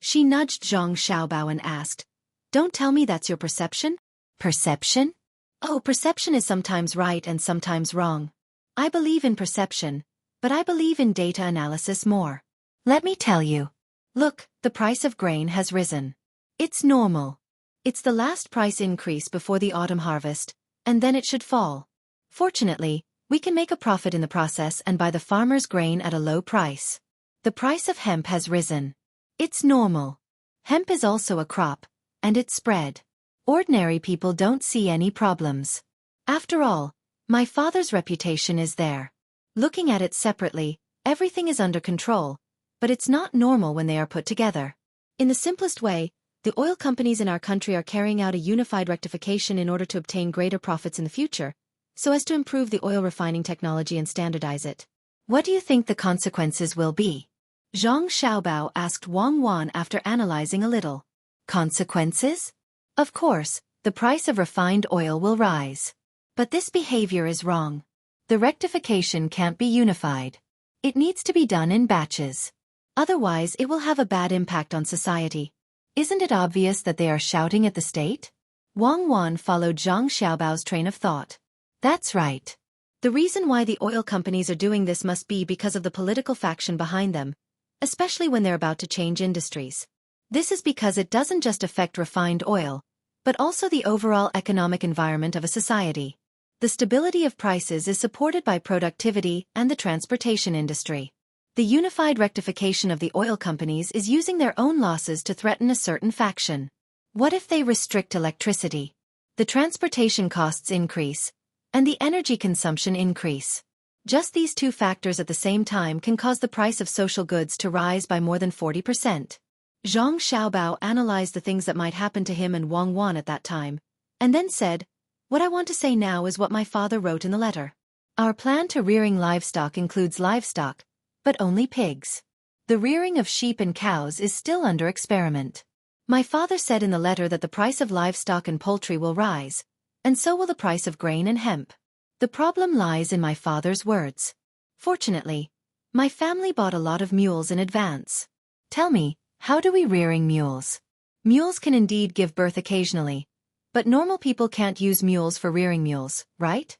Speaker 2: She nudged Zhang Xiaobao and asked, "Don't tell me that's your perception?" "Perception? Oh, perception is sometimes right and sometimes wrong. I believe in perception, but I believe in data analysis more. Let me tell you. Look, the price of grain has risen. It's normal. It's the last price increase before the autumn harvest, and then it should fall. Fortunately, we can make a profit in the process and buy the farmer's grain at a low price. The price of hemp has risen. It's normal. Hemp is also a crop, and it's spread. Ordinary people don't see any problems. After all, my father's reputation is there. Looking at it separately, everything is under control, but it's not normal when they are put together. In the simplest way, the oil companies in our country are carrying out a unified rectification in order to obtain greater profits in the future, so as to improve the oil refining technology and standardize it. What do you think the consequences will be?" Zhang Xiaobao asked Wang Wan after analyzing a little. "Consequences? Of course, the price of refined oil will rise. But this behavior is wrong. The rectification can't be unified. It needs to be done in batches. Otherwise it will have a bad impact on society. Isn't it obvious that they are shouting at the state?" Wang Wan followed Zhang Xiaobao's train of thought. "That's right. The reason why the oil companies are doing this must be because of the political faction behind them, especially when they're about to change industries. This is because it doesn't just affect refined oil, but also the overall economic environment of a society. The stability of prices is supported by productivity and the transportation industry. The unified rectification of the oil companies is using their own losses to threaten a certain faction. What if they restrict electricity? The transportation costs increase, and the energy consumption increase. Just these two factors at the same time can cause the price of social goods to rise by more than 40%. Zhang Xiaobao analyzed the things that might happen to him and Wang Wan at that time, and then said, "What I want to say now is what my father wrote in the letter. Our plan to rearing livestock includes livestock, but only pigs. The rearing of sheep and cows is still under experiment. My father said in the letter that the price of livestock and poultry will rise, and so will the price of grain and hemp. The problem lies in my father's words. Fortunately, my family bought a lot of mules in advance. Tell me, how do we rearing mules? Mules can indeed give birth occasionally, but normal people can't use mules for rearing mules, right?"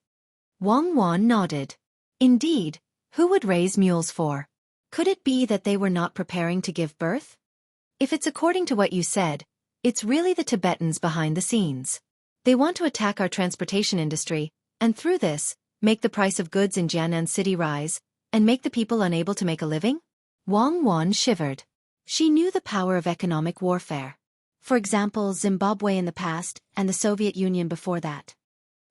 Speaker 2: Wang Wan nodded. "Indeed, who would raise mules for? Could it be that they were not preparing to give birth? If it's according to what you said, it's really the Tibetans behind the scenes. They want to attack our transportation industry, and through this, make the price of goods in Jianan City rise, and make the people unable to make a living?" Wang Wan shivered. She knew the power of economic warfare. For example, Zimbabwe in the past, and the Soviet Union before that.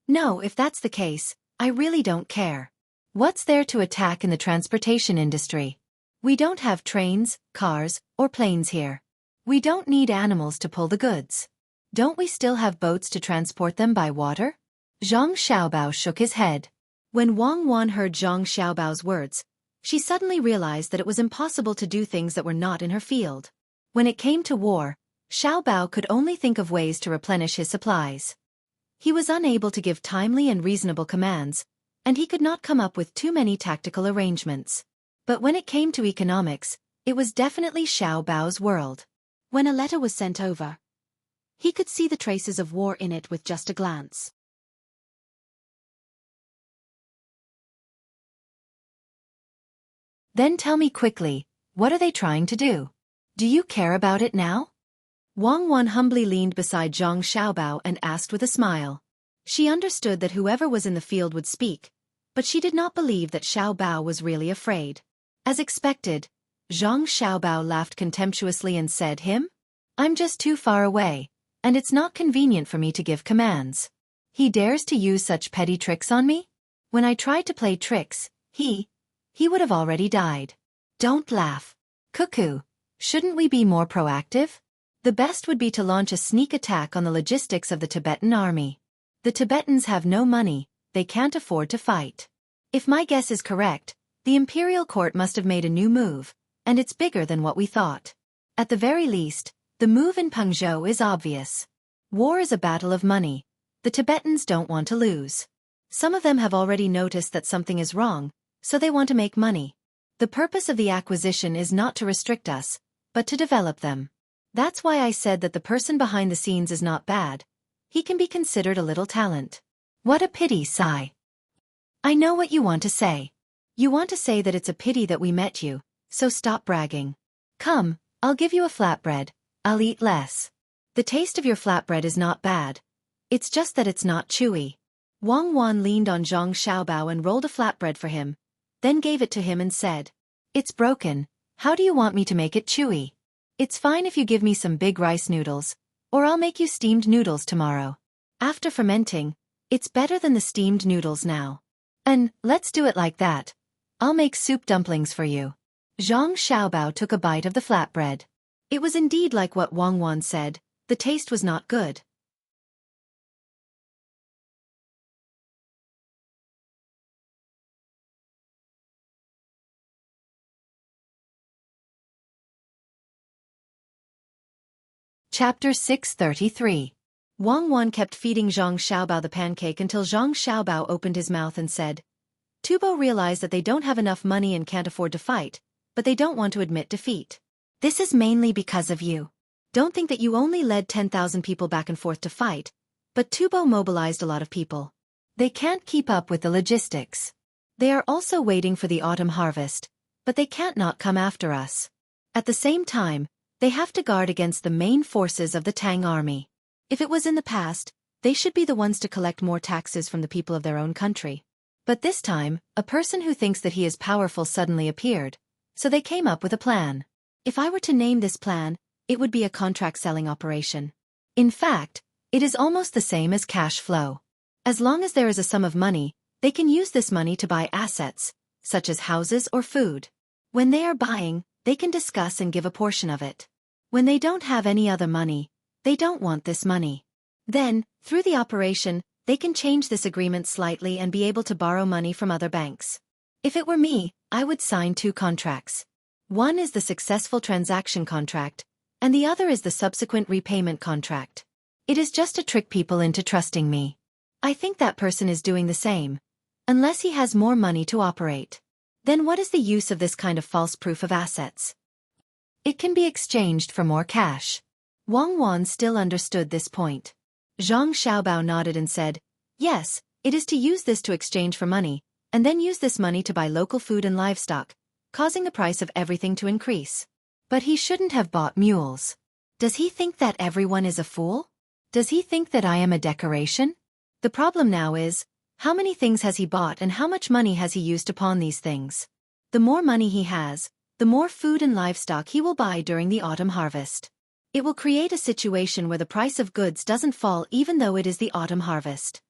Speaker 2: No, if that's the case, I really don't care. What's there to attack in the transportation industry? We don't have trains, cars, or planes here. We don't need animals to pull the goods. Don't we still have boats to transport them by water?
Speaker 1: Zhang Xiaobao shook his head. When Wang Wan heard Zhang Xiaobao's words, she suddenly realized that it was impossible to do things that were not in her field. When it came to war, Xiaobao could only think of ways to replenish his supplies. He was unable to give timely and reasonable commands, and he could not come up with too many tactical arrangements. But when it came to economics, it was definitely Xiaobao's world. When a letter was sent over, he could see the traces of war in it with just a glance. Then tell me quickly, what are they trying to do? Do you care about it now? Wang Wan humbly leaned beside Zhang Xiaobao and asked with a smile. She understood that whoever was in the field would speak, but she did not believe that Xiaobao was really afraid. As expected, Zhang Xiaobao laughed contemptuously and said, I'm just too far away, and it's not convenient for me to give commands. He dares to use such petty tricks on me? When I tried to play tricks, he would have already died. Don't laugh. Cuckoo, shouldn't we be more proactive? The best would be to launch a sneak attack on the logistics of the Tibetan army. The Tibetans have no money, they can't afford to fight. If my guess is correct, the imperial court must have made a new move, and it's bigger than what we thought. At the very least, the move in Pengzhou is obvious. War is a battle of money. The Tibetans don't want to lose. Some of them have already noticed that something is wrong, so they want to make money. The purpose of the acquisition is not to restrict us, but to develop them. That's why I said that the person behind the scenes is not bad. He can be considered a little talent. What a pity, Sai. I know what you want to say. You want to say that it's a pity that we met you, so stop bragging. Come, I'll give you a flatbread. I'll eat less. The taste of your flatbread is not bad. It's just that it's not chewy. Wang Wan leaned on Zhang Xiaobao and rolled a flatbread for him, then gave it to him and said, It's broken. How do you want me to make it chewy? It's fine if you give me some big rice noodles, or I'll make you steamed noodles tomorrow. After fermenting, it's better than the steamed noodles now. And let's do it like that. I'll make soup dumplings for you. Zhang Xiaobao took a bite of the flatbread. It was indeed like what Wang Wan said, the taste was not good. Chapter 633. Wang Wan kept feeding Zhang Xiaobao the pancake until Zhang Xiaobao opened his mouth and said, Tubo realized that they don't have enough money and can't afford to fight, but they don't want to admit defeat. This is mainly because of you. Don't think that you only led 10,000 people back and forth to fight, but Tubo mobilized a lot of people. They can't keep up with the logistics. They are also waiting for the autumn harvest, but they can't not come after us. At the same time, they have to guard against the main forces of the Tang army. If it was in the past, they should be the ones to collect more taxes from the people of their own country. But this time, a person who thinks that he is powerful suddenly appeared, so they came up with a plan. If I were to name this plan, it would be a contract selling operation. In fact, it is almost the same as cash flow. As long as there is a sum of money, they can use this money to buy assets, such as houses or food. When they are buying, they can discuss and give a portion of it. When they don't have any other money, they don't want this money. Then, through the operation, they can change this agreement slightly and be able to borrow money from other banks. If it were me, I would sign 2 contracts. One is the successful transaction contract, and the other is the subsequent repayment contract. It is just to trick people into trusting me. I think that person is doing the same, unless he has more money to operate. Then what is the use of this kind of false proof of assets? It can be exchanged for more cash. Wang Wan still understood this point. Zhang Xiaobao nodded and said, Yes, it is to use this to exchange for money, and then use this money to buy local food and livestock, causing the price of everything to increase. But he shouldn't have bought mules. Does he think that everyone is a fool? Does he think that I am a decoration? The problem now is, how many things has he bought and how much money has he used to pawn these things? The more money he has, the more food and livestock he will buy during the autumn harvest. It will create a situation where the price of goods doesn't fall even though it is the autumn harvest.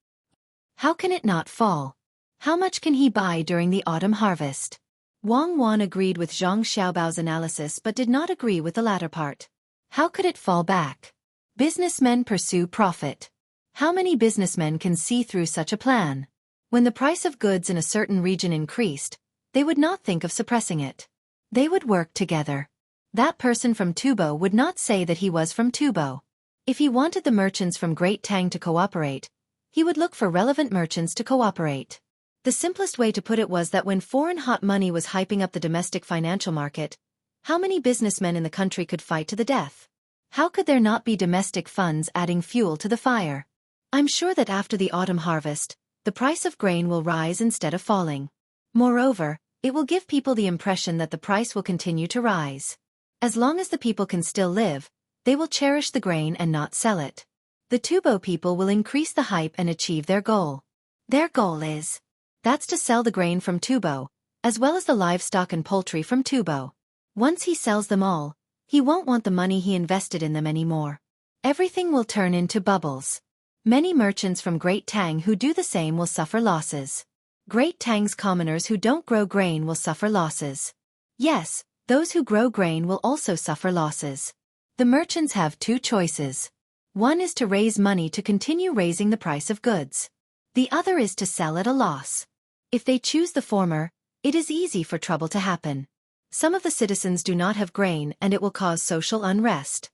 Speaker 1: How can it not fall? How much can he buy during the autumn harvest? Wang Wan agreed with Zhang Xiaobao's analysis but did not agree with the latter part. How could it fall back? Businessmen pursue profit.
Speaker 2: How many businessmen can see through such a plan? When the price of goods in a certain region increased, they would not think of suppressing it. They would work together. That person from Tubo would not say that he was from Tubo. If he wanted the merchants from Great Tang to cooperate, he would look for relevant merchants to cooperate. The simplest way to put it was that when foreign hot money was hyping up the domestic financial market, how many businessmen in the country could fight to the death? How could there not be domestic funds adding fuel to the fire? I'm sure that after the autumn harvest, the price of grain will rise instead of falling. Moreover, it will give people the impression that the price will continue to rise. As long as the people can still live, they will cherish the grain and not sell it. The Tubo people will increase the hype and achieve their goal. Their goal is, that's to sell the grain from Tubo, as well as the livestock and poultry from Tubo. Once he sells them all, he won't want the money he invested in them anymore. Everything will turn into bubbles. Many merchants from Great Tang who do the same will suffer losses. Great Tang's commoners who don't grow grain will suffer losses. Yes, those who grow grain will also suffer losses. The merchants have two choices. One is to raise money to continue raising the price of goods. The other is to sell at a loss. If they choose the former, it is easy for trouble to happen. Some of the citizens do not have grain and it will cause social unrest.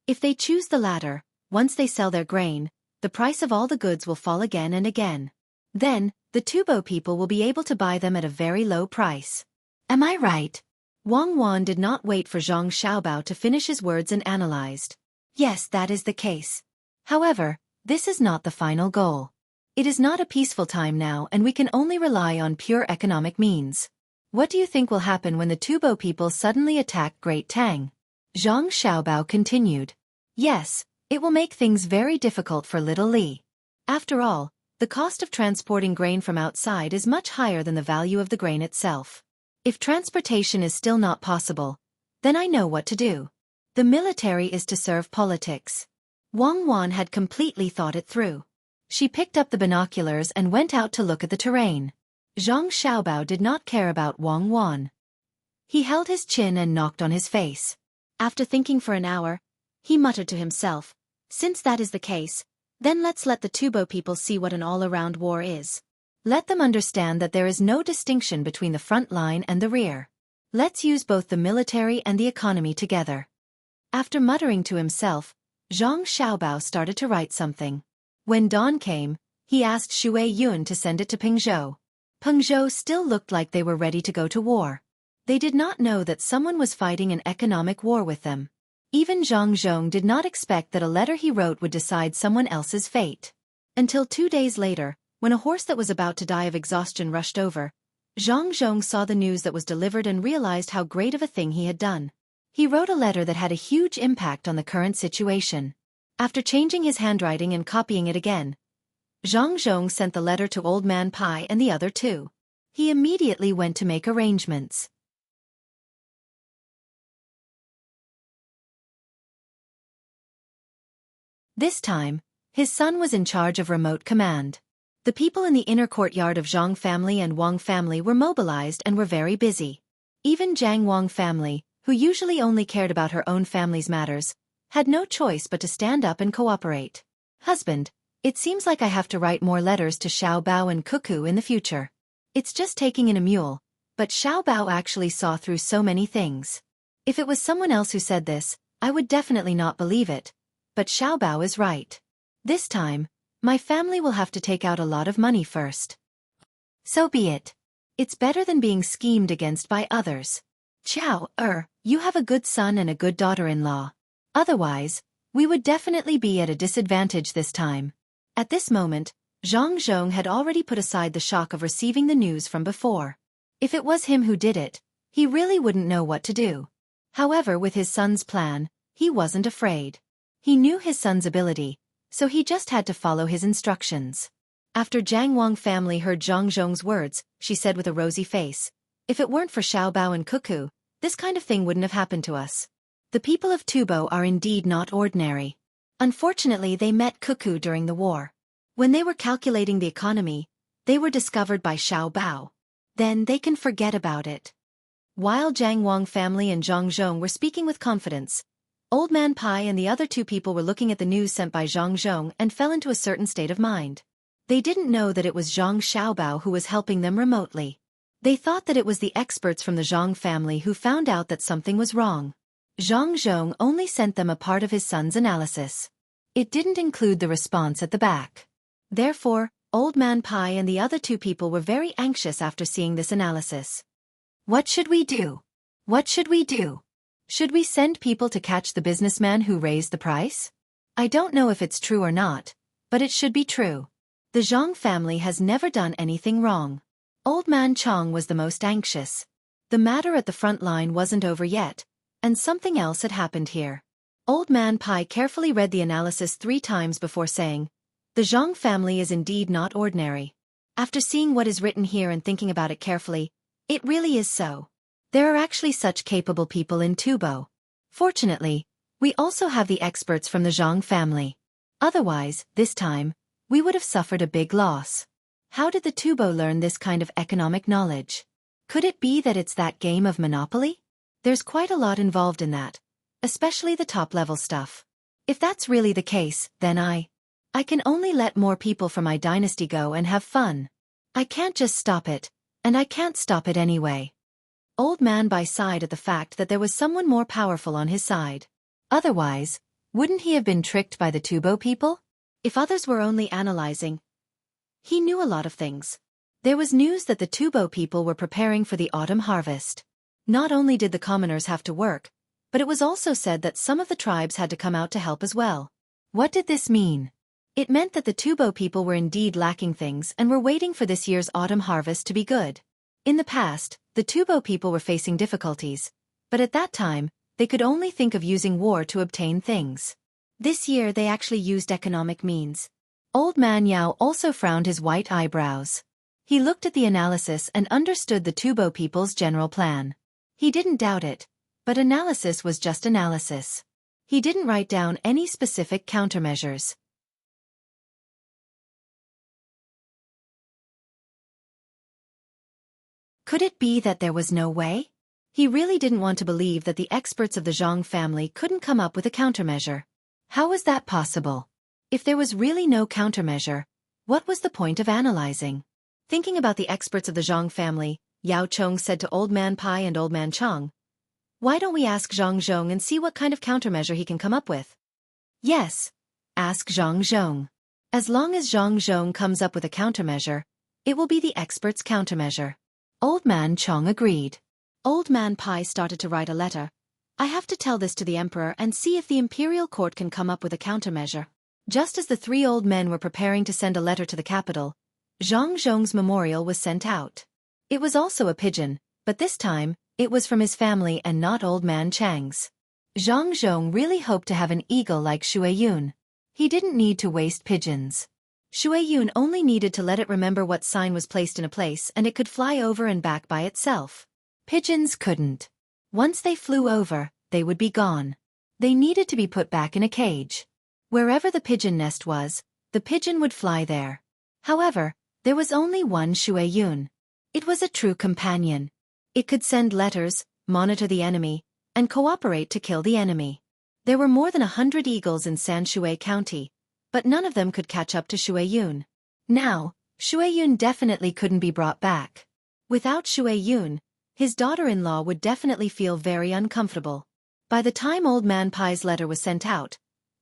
Speaker 2: If they choose the latter, once they sell their grain, the price of all the goods will fall again and again. Then, the Tubo people will be able to buy them at a very low price. Am I right? Wang Wan did not wait for Zhang Xiaobao to finish his words and analyzed. Yes, that is the case. However, this is not the final goal. It is not a peaceful time now and we can only rely on pure economic means. What do you think will happen when the Tubo people suddenly attack Great Tang? Zhang Xiaobao continued. Yes, it will make things very difficult for Little Li. After all, the cost of transporting grain from outside is much higher than the value of the grain itself. If transportation is still not possible, then I know what to do. The military is to serve politics. Wang Wan had completely thought it through. She picked up the binoculars and went out to look at the terrain. Zhang Xiaobao did not care about Wang Wan. He held his chin and knocked on his face. After thinking for an hour, he muttered to himself, since that is the case, then let's let the Tubo people see what an all-around war is. Let them understand that there is no distinction between the front line and the rear. Let's use both the military and the economy together. After muttering to himself, Zhang Xiaobao started to write something. When dawn came, he asked Xue Yun to send it to Pengzhou. Pengzhou still looked like they were ready to go to war. They did not know that someone was fighting an economic war with them. Even Zhang Zhong did not expect that a letter he wrote would decide someone else's fate. Until 2 days later, when a horse that was about to die of exhaustion rushed over, Zhang Zhong saw the news that was delivered and realized how great of a thing he had done. He wrote a letter that had a huge impact on the current situation. After changing his handwriting and copying it again, Zhang Zhong sent the letter to Old Man Pai and the other two. He immediately went to make arrangements. This time, his son was in charge of remote command. The people in the inner courtyard of Zhang family and Wang family were mobilized and were very busy. Even Jiang Wang family, who usually only cared about her own family's matters, had no choice but to stand up and cooperate. Husband, it seems like I have to write more letters to Xiao Bao and Cuckoo in the future. It's just taking in a mule, but Xiao Bao actually saw through so many things. If it was someone else who said this, I would definitely not believe it. But Xiao Bao is right. This time, my family will have to take out a lot of money first. So be it. It's better than being schemed against by others. Qiao, you have a good son and a good daughter-in-law. Otherwise, we would definitely be at a disadvantage this time. At this moment, Zhang Zhong had already put aside the shock of receiving the news from before. If it was him who did it, he really wouldn't know what to do. However, with his son's plan, he wasn't afraid. He knew his son's ability, so he just had to follow his instructions. After Jiang Wang family heard Zhang Zhong's words, she said with a rosy face, if it weren't for Xiao Bao and Cuckoo, this kind of thing wouldn't have happened to us. The people of Tubo are indeed not ordinary. Unfortunately, they met Cuckoo during the war. When they were calculating the economy, they were discovered by Xiao Bao. Then they can forget about it. While Jiang Wang family and Zhang Zhong were speaking with confidence, Old Man Pai and the other two people were looking at the news sent by Zhang Zhong and fell into a certain state of mind. They didn't know that it was Zhang Xiaobao who was helping them remotely. They thought that it was the experts from the Zhang family who found out that something was wrong. Zhang Zhong only sent them a part of his son's analysis. It didn't include the response at the back. Therefore, Old Man Pai and the other two people were very anxious after seeing this analysis. What should we do? What should we do? Should we send people to catch the businessman who raised the price? I don't know if it's true or not, but it should be true. The Zhang family has never done anything wrong. Old Man Chong was the most anxious. The matter at the front line wasn't over yet, and something else had happened here. Old Man Pai carefully read the analysis 3 times before saying, "The Zhang family is indeed not ordinary." After seeing what is written here and thinking about it carefully, it really is so. There are actually such capable people in Tubo. Fortunately, we also have the experts from the Zhang family. Otherwise, this time, we would have suffered a big loss. How did the Tubo learn this kind of economic knowledge? Could it be that it's that game of Monopoly? There's quite a lot involved in that, especially the top-level stuff. If that's really the case, then I can only let more people from my dynasty go and have fun. I can't just stop it, and I can't stop it anyway. Old Man Bai sighed at the fact that there was someone more powerful on his side. Otherwise, wouldn't he have been tricked by the Tubo people? If others were only analyzing, he knew a lot of things. There was news that the Tubo people were preparing for the autumn harvest. Not only did the commoners have to work, but it was also said that some of the tribes had to come out to help as well. What did this mean? It meant that the Tubo people were indeed lacking things and were waiting for this year's autumn harvest to be good. In the past, the Tubo people were facing difficulties, but at that time, they could only think of using war to obtain things. This year they actually used economic means. Old Man Yao also frowned his white eyebrows. He looked at the analysis and understood the Tubo people's general plan. He didn't doubt it, but analysis was just analysis. He didn't write down any specific countermeasures. Could it be that there was no way? He really didn't want to believe that the experts of the Zhang family couldn't come up with a countermeasure. How was that possible? If there was really no countermeasure, what was the point of analyzing? Thinking about the experts of the Zhang family, Yao Chong said to Old Man Pai and Old Man Chong, "Why don't we ask Zhang Zhong and see what kind of countermeasure he can come up with?" "Yes, ask Zhang Zhong. As long as Zhang Zhong comes up with a countermeasure, it will be the expert's countermeasure." Old Man Chong agreed. Old Man Pai started to write a letter. "I have to tell this to the emperor and see if the imperial court can come up with a countermeasure." Just as the 3 old men were preparing to send a letter to the capital, Zhang Zhong's memorial was sent out. It was also a pigeon, but this time, it was from his family and not Old Man Chang's. Zhang Zhong really hoped to have an eagle like Xueqi. He didn't need to waste pigeons. Xueqi only needed to let it remember what sign was placed in a place and it could fly over and back by itself. Pigeons couldn't. Once they flew over, they would be gone. They needed to be put back in a cage. Wherever the pigeon nest was, the pigeon would fly there. However, there was only one Xueqi. It was a true companion. It could send letters, monitor the enemy, and cooperate to kill the enemy. There were more than 100 eagles in Sanshui County, but none of them could catch up to Xueqi. Now, Xueqi definitely couldn't be brought back. Without Xueqi, his daughter-in-law would definitely feel very uncomfortable. By the time Old Man Pai's letter was sent out,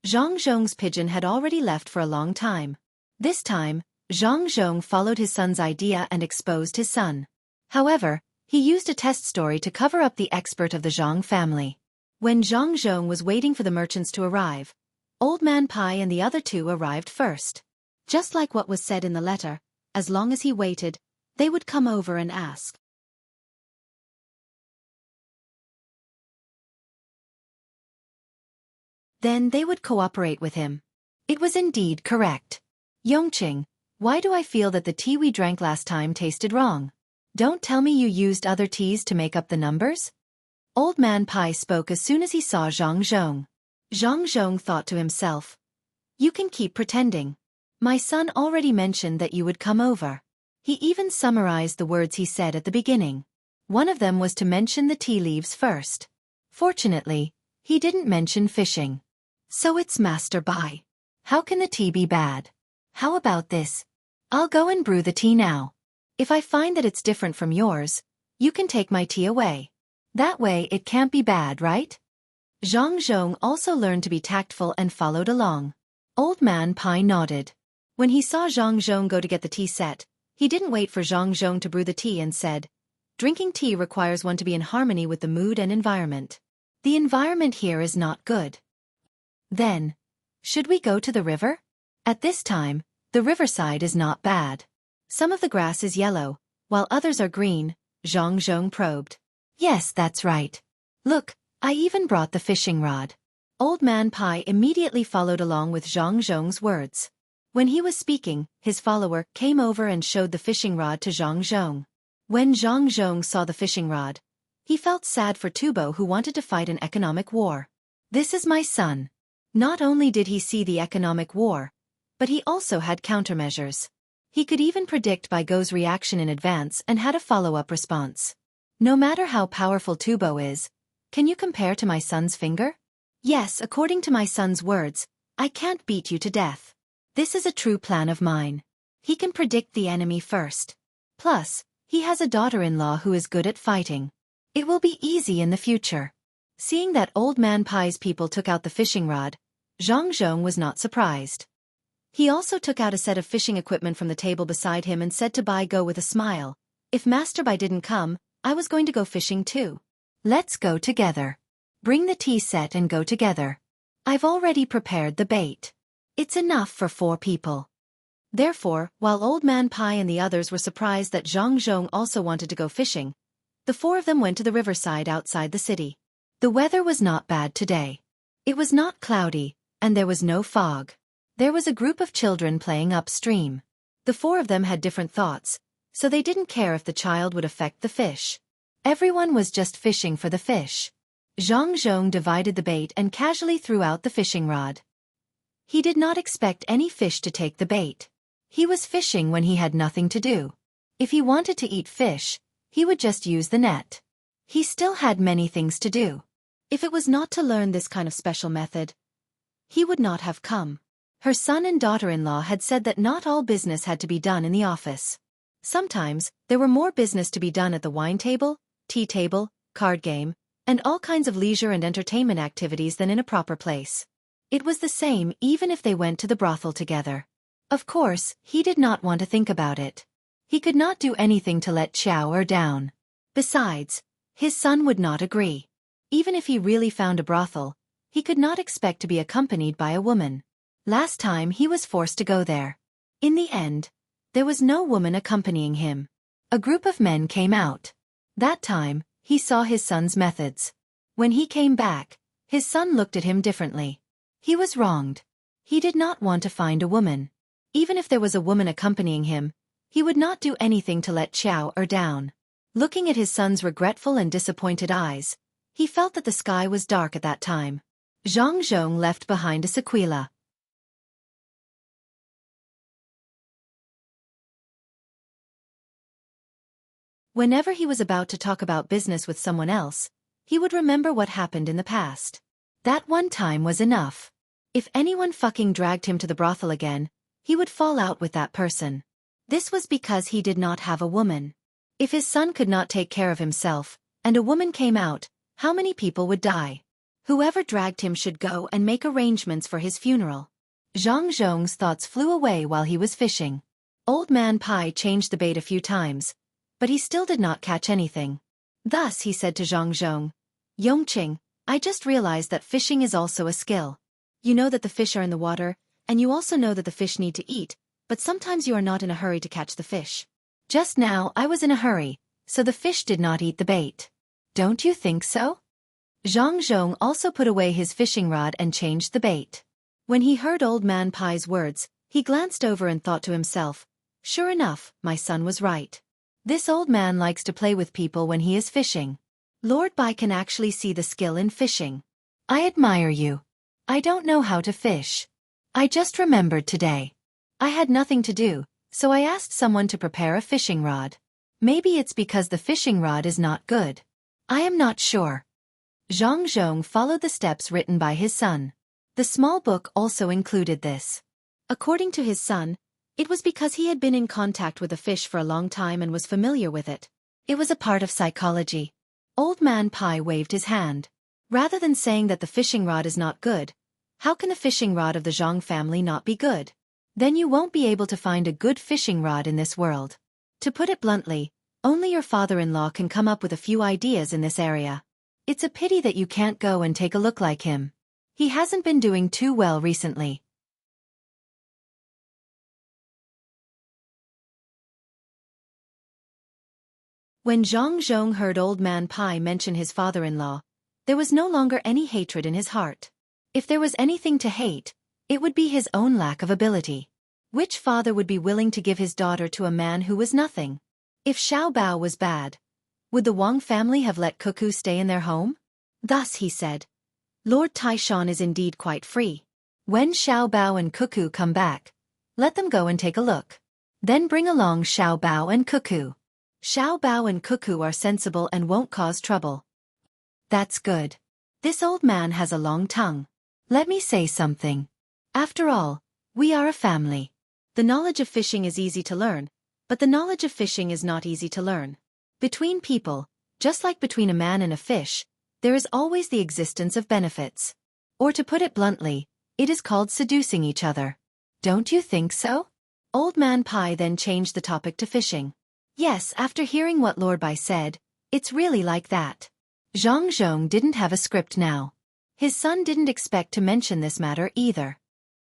Speaker 2: Zhang Zhong's pigeon had already left for a long time. This time, Zhang Zhong followed his son's idea and exposed his son. However, he used a test story to cover up the expert of the Zhang family. When Zhang Zhong was waiting for the merchants to arrive, Old Man Pai and the other 2 arrived first. Just like what was said in the letter, as long as he waited, they would come over and ask. Then they would cooperate with him. It was indeed correct. "Yongqing, why do I feel that the tea we drank last time tasted wrong? Don't tell me you used other teas to make up the numbers?" Old Man Pai spoke as soon as he saw Zhang Zhong. Zhang Zhong thought to himself, "You can keep pretending. My son already mentioned that you would come over." He even summarized the words he said at the beginning. One of them was to mention the tea leaves first. Fortunately, he didn't mention fishing. So it's Master Bai. How can the tea be bad? How about this? I'll go and brew the tea now. If I find that it's different from yours, you can take my tea away. That way it can't be bad, right? Zhang Zhong also learned to be tactful and followed along. Old Man Pai nodded. When he saw Zhang Zhong go to get the tea set, he didn't wait for Zhang Zhong to brew the tea and said, "Drinking tea requires one to be in harmony with the mood and environment. The environment here is not good. Then, should we go to the river? At this time, the riverside is not bad. Some of the grass is yellow, while others are green," Zhang Zhong probed. "Yes, that's right. Look, I even brought the fishing rod." Old Man Pai immediately followed along with Zhang Zhong's words. When he was speaking, his follower came over and showed the fishing rod to Zhang Zhong. When Zhang Zhong saw the fishing rod, he felt sad for Tubo, who wanted to fight an economic war. "This is my son." Not only did he see the economic war, but he also had countermeasures. He could even predict Bai Go's reaction in advance and had a follow-up response. "No matter how powerful Tubo is, can you compare to my son's finger? Yes, according to my son's words, I can't beat you to death. This is a true plan of mine. He can predict the enemy first. Plus, he has a daughter-in-law who is good at fighting. It will be easy in the future." Seeing that Old Man Pai's people took out the fishing rod, Zhang Zhong was not surprised. He also took out a set of fishing equipment from the table beside him and said to Bai Go with a smile, "If Master Bai didn't come, I was going to go fishing too. Let's go together. Bring the tea set and go together. I've already prepared the bait. It's enough for 4 people." Therefore, while Old Man Pai and the others were surprised that Zhang Zhong also wanted to go fishing, the 4 of them went to the riverside outside the city. The weather was not bad today. It was not cloudy, and there was no fog. There was a group of children playing upstream. The 4 of them had different thoughts, so they didn't care if the child would affect the fish. Everyone was just fishing for the fish. Zhang Zhong divided the bait and casually threw out the fishing rod. He did not expect any fish to take the bait. He was fishing when he had nothing to do. If he wanted to eat fish, he would just use the net. He still had many things to do. If it was not to learn this kind of special method, he would not have come. Her son and daughter-in-law had said that not all business had to be done in the office. Sometimes, there were more business to be done at the wine table, tea table, card game, and all kinds of leisure and entertainment activities than in a proper place. It was the same even if they went to the brothel together. Of course, he did not want to think about it. He could not do anything to let Xiao down. Besides, his son would not agree. Even if he really found a brothel, he could not expect to be accompanied by a woman. Last time he was forced to go there. In the end, there was no woman accompanying him. A group of men came out. That time, he saw his son's methods. When he came back, his son looked at him differently. He was wronged. He did not want to find a woman. Even if there was a woman accompanying him, he would not do anything to let Xiao down. Looking at his son's regretful and disappointed eyes, he felt that the sky was dark at that time. Zhang Zhong left behind a sequela. Whenever he was about to talk about business with someone else, he would remember what happened in the past. That one time was enough. If anyone fucking dragged him to the brothel again, he would fall out with that person. This was because he did not have a woman. If his son could not take care of himself, and a woman came out, how many people would die? Whoever dragged him should go and make arrangements for his funeral. Zhang Zhong's thoughts flew away while he was fishing. Old Man Pai changed the bait a few times, but he still did not catch anything. Thus he said to Zhang Zhong, "Yongqing, I just realized that fishing is also a skill. You know that the fish are in the water, and you also know that the fish need to eat, but sometimes you are not in a hurry to catch the fish. Just now I was in a hurry, so the fish did not eat the bait. Don't you think so?" Zhang Zhong also put away his fishing rod and changed the bait. When he heard Old Man Pai's words, he glanced over and thought to himself, "Sure enough, my son was right. This old man likes to play with people when he is fishing. Lord Bai can actually see the skill in fishing. I admire you. I don't know how to fish. I just remembered today. I had nothing to do, so I asked someone to prepare a fishing rod.
Speaker 1: Maybe it's because the fishing rod is not good. I am not sure. Zhang Zhong followed the steps written by his son. The small book also included this. According to his son, it was because he had been in contact with a fish for a long time and was familiar with it. It was a part of psychology. Old Man Pai waved his hand. Rather than saying that the fishing rod is not good, how can the fishing rod of the Zhang family not be good? Then you won't be able to find a good fishing rod in this world. To put it bluntly, only your father-in-law can come up with a few ideas in this area. It's a pity that you can't go and take a look like him. He hasn't been doing too well recently. When Zhang Zhong heard Old Man Pai mention his father-in-law, there was no longer any hatred in his heart. If there was anything to hate, it would be his own lack of ability. Which father would be willing to give his daughter to a man who was nothing? If Xiao Bao was bad, would the Wang family have let Xueqi stay in their home? Thus he said, Lord Taishan is indeed quite free. When Xiao Bao and Xueqi come back, let them go and take a look. Then bring along Xiao Bao and Xueqi. Xiao Bao and Xueqi are sensible and won't cause trouble. That's good. This old man has a long tongue. Let me say something. After all, we are a family. The knowledge of fishing is easy to learn, but the knowledge of fishing is not easy to learn. Between people, just like between a man and a fish, there is always the existence of benefits. Or to put it bluntly, it is called seducing each other. Don't you think so? Old Man Pai then changed the topic to fishing. Yes, after hearing what Lord Bai said, it's really like that. Zhang Zhong didn't have a script now. His son didn't expect to mention this matter either.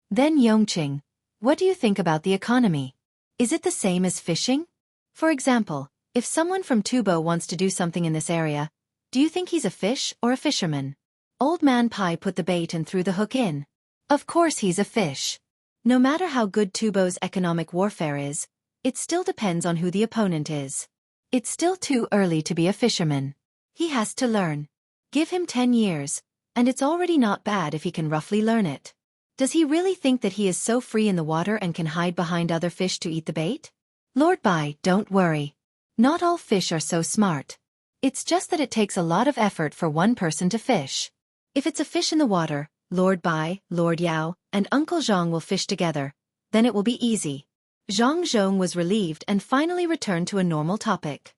Speaker 1: Then Yongqing, what do you think about the economy? Is it the same as fishing? For example, if someone from Tubo wants to do something in this area, do you think he's a fish or a fisherman? Old Man Pai put the bait and threw the hook in. Of course he's a fish. No matter how good Tubo's economic warfare is, it still depends on who the opponent is. It's still too early to be a fisherman. He has to learn. Give him 10 years, and it's already not bad if he can roughly learn it. Does he really think that he is so free in the water and can hide behind other fish to eat the bait? Lord Bai, don't worry. Not all fish are so smart. It's just that it takes a lot of effort for one person to fish. If it's a fish in the water, Lord Bai, Lord Yao, and Uncle Zhang will fish together, then it will be easy. Zhang Zhong was relieved and finally returned to a normal topic.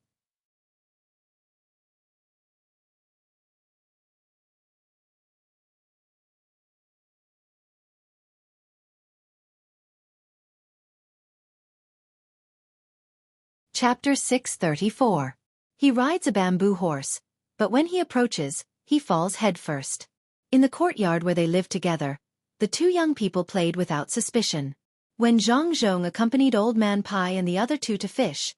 Speaker 1: Chapter 634. He rides a bamboo horse, but when he approaches, he falls headfirst. In the courtyard where they lived together, the two young people played without suspicion. When Zhang Zhong accompanied Old Man Pai and the other two to fish,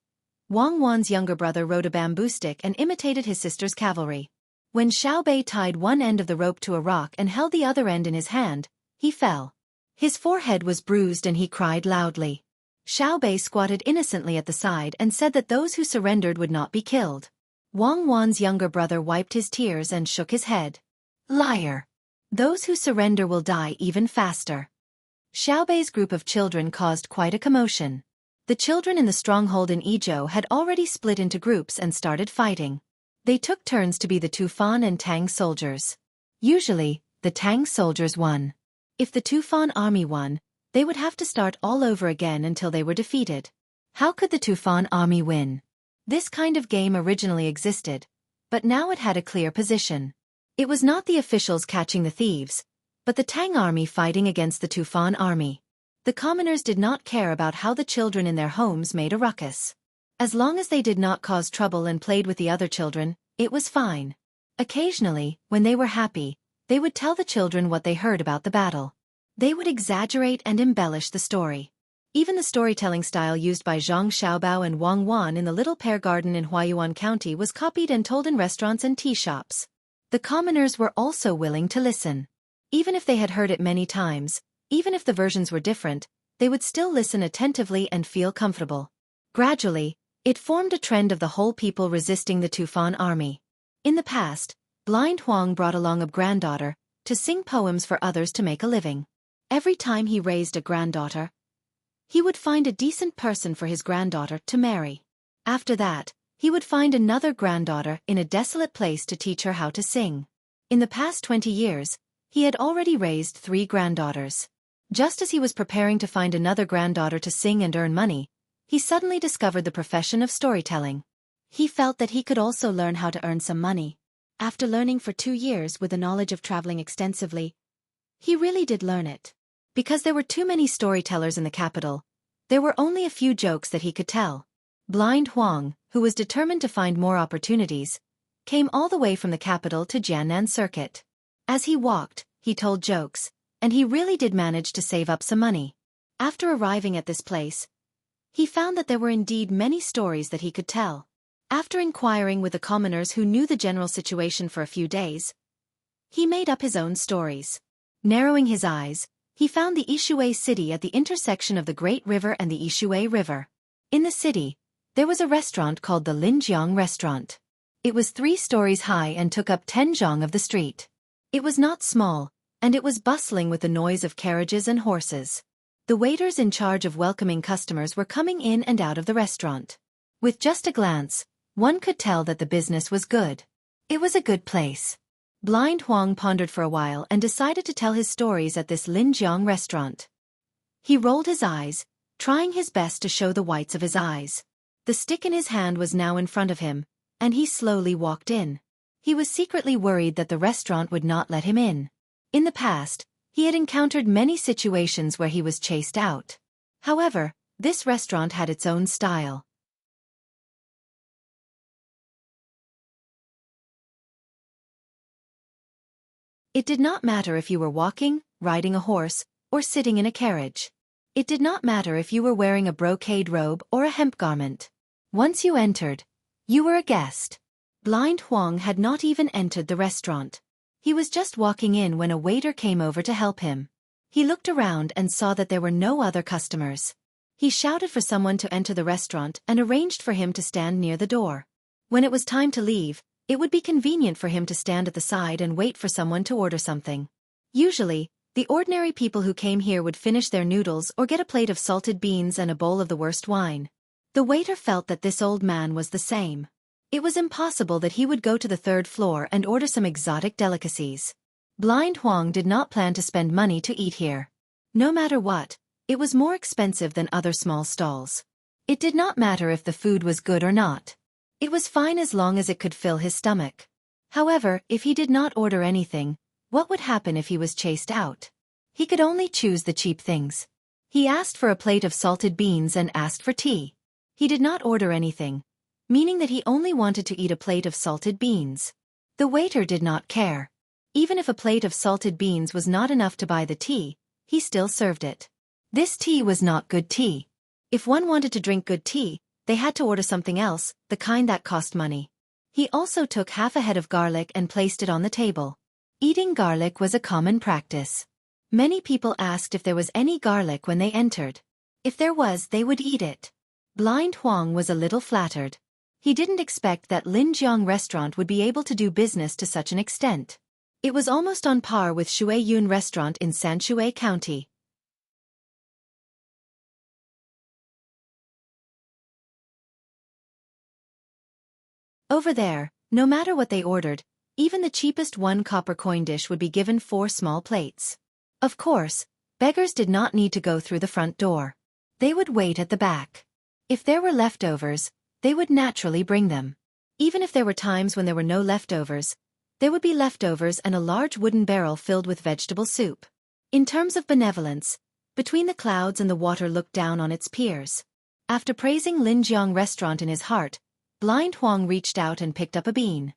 Speaker 1: Wang Wan's younger brother rode a bamboo stick and imitated his sister's cavalry. When Xiao Bei tied one end of the rope to a rock and held the other end in his hand, he fell. His forehead was bruised and he cried loudly. Xiao Bei squatted innocently at the side and said that those who surrendered would not be killed. Wang Wan's younger brother wiped his tears and shook his head. Liar! Those who surrender will die even faster. Xiao Bei's group of children caused quite a commotion. The children in the stronghold in Yizhou had already split into groups and started fighting. They took turns to be the Tufan and Tang soldiers. Usually, the Tang soldiers won. If the Tufan army won, they would have to start all over again until they were defeated. How could the Tufan army win? This kind of game originally existed, but now it had a clear position. It was not the officials catching the thieves, but the Tang army fighting against the Tufan army. The commoners did not care about how the children in their homes made a ruckus. As long as they did not cause trouble and played with the other children, it was fine. Occasionally, when they were happy, they would tell the children what they heard about the battle. They would exaggerate and embellish the story. Even the storytelling style used by Zhang Xiaobao and Wang Wan in the Little Pear Garden in Huayuan County was copied and told in restaurants and tea shops. The commoners were also willing to listen. Even if they had heard it many times, even if the versions were different, they would still listen attentively and feel comfortable. Gradually, it formed a trend of the whole people resisting the Tufan army. In the past, Blind Huang brought along a granddaughter to sing poems for others to make a living. Every time he raised a granddaughter, he would find a decent person for his granddaughter to marry.
Speaker 2: After that, he would find another granddaughter in a desolate place to teach her how to sing. In the past 20 years, he had already raised 3 granddaughters. Just as he was preparing to find another granddaughter to sing and earn money, he suddenly discovered the profession of storytelling. He felt that he could also learn how to earn some money. After learning for 2 years with the knowledge of traveling extensively, he really did learn it. Because there were too many storytellers in the capital, there were only a few jokes that he could tell. Blind Huang, who was determined to find more opportunities, came all the way from the capital to Jiannan Circuit. As he walked, he told jokes, and he really did manage to save up some money. After arriving at this place, he found that there were indeed many stories that he could tell. After inquiring with the commoners who knew the general situation for a few days, he made up his own stories. Narrowing his eyes, he found the Yishui city at the intersection of the Great River and the Yishui River. In the city, there was a restaurant called the Linjiang Restaurant. It was 3 stories high and took up 10 zhang of the street. It was not small, and it was bustling with the noise of carriages and horses. The waiters in charge of welcoming customers were coming in and out of the restaurant. With just a glance, one could tell that the business was good. It was a good place. Blind Huang pondered for a while and decided to tell his stories at this Linjiang restaurant. He rolled his eyes, trying his best to show the whites of his eyes. The stick in his hand was now in front of him, and he slowly walked in. He was secretly worried that the restaurant would not let him in. In the past, he had encountered many situations where he was chased out. However, this restaurant had its own style. It did not matter if you were walking, riding a horse, or sitting in a carriage. It did not matter if you were wearing a brocade robe or a hemp garment. Once you entered, you were a guest. Blind Huang had not even entered the restaurant. He was just walking in when a waiter came over to help him. He looked around and saw that there were no other customers. He shouted for someone to enter the restaurant and arranged for him to stand near the door. When it was time to leave, it would be convenient for him to stand at the side and wait for someone to order something. Usually, the ordinary people who came here would finish their noodles or get a plate of salted beans and a bowl of the worst wine. The waiter felt that this old man was the same. It was impossible that he would go to the 3rd floor and order some exotic delicacies. Blind Huang did not plan to spend money to eat here. No matter what, it was more expensive than other small stalls. It did not matter if the food was good or not. It was fine as long as it could fill his stomach. However, if he did not order anything, what would happen if he was chased out? He could only choose the cheap things. He asked for a plate of salted beans and asked for tea. He did not order anything, meaning that he only wanted to eat a plate of salted beans. The waiter did not care. Even if a plate of salted beans was not enough to buy the tea, he still served it. This tea was not good tea. If one wanted to drink good tea, they had to order something else, the kind that cost money. He also took half a head of garlic and placed it on the table. Eating garlic was a common practice. Many people asked if there was any garlic when they entered. If there was, they would eat it. Blind Huang was a little flattered. He didn't expect that Linjiang restaurant would be able to do business to such an extent. It was almost on par with Xueqi restaurant in Sanshui County. Over there, no matter what they ordered, even the cheapest 1 copper coin dish would be given 4 small plates. Of course, beggars did not need to go through the front door. They would wait at the back. If there were leftovers, they would naturally bring them. Even if there were times when there were no leftovers, there would be leftovers and a large wooden barrel filled with vegetable soup. In terms of benevolence, Between the Clouds and the Water looked down on its peers. After praising Linjiang restaurant in his heart, Blind Huang reached out and picked up a bean.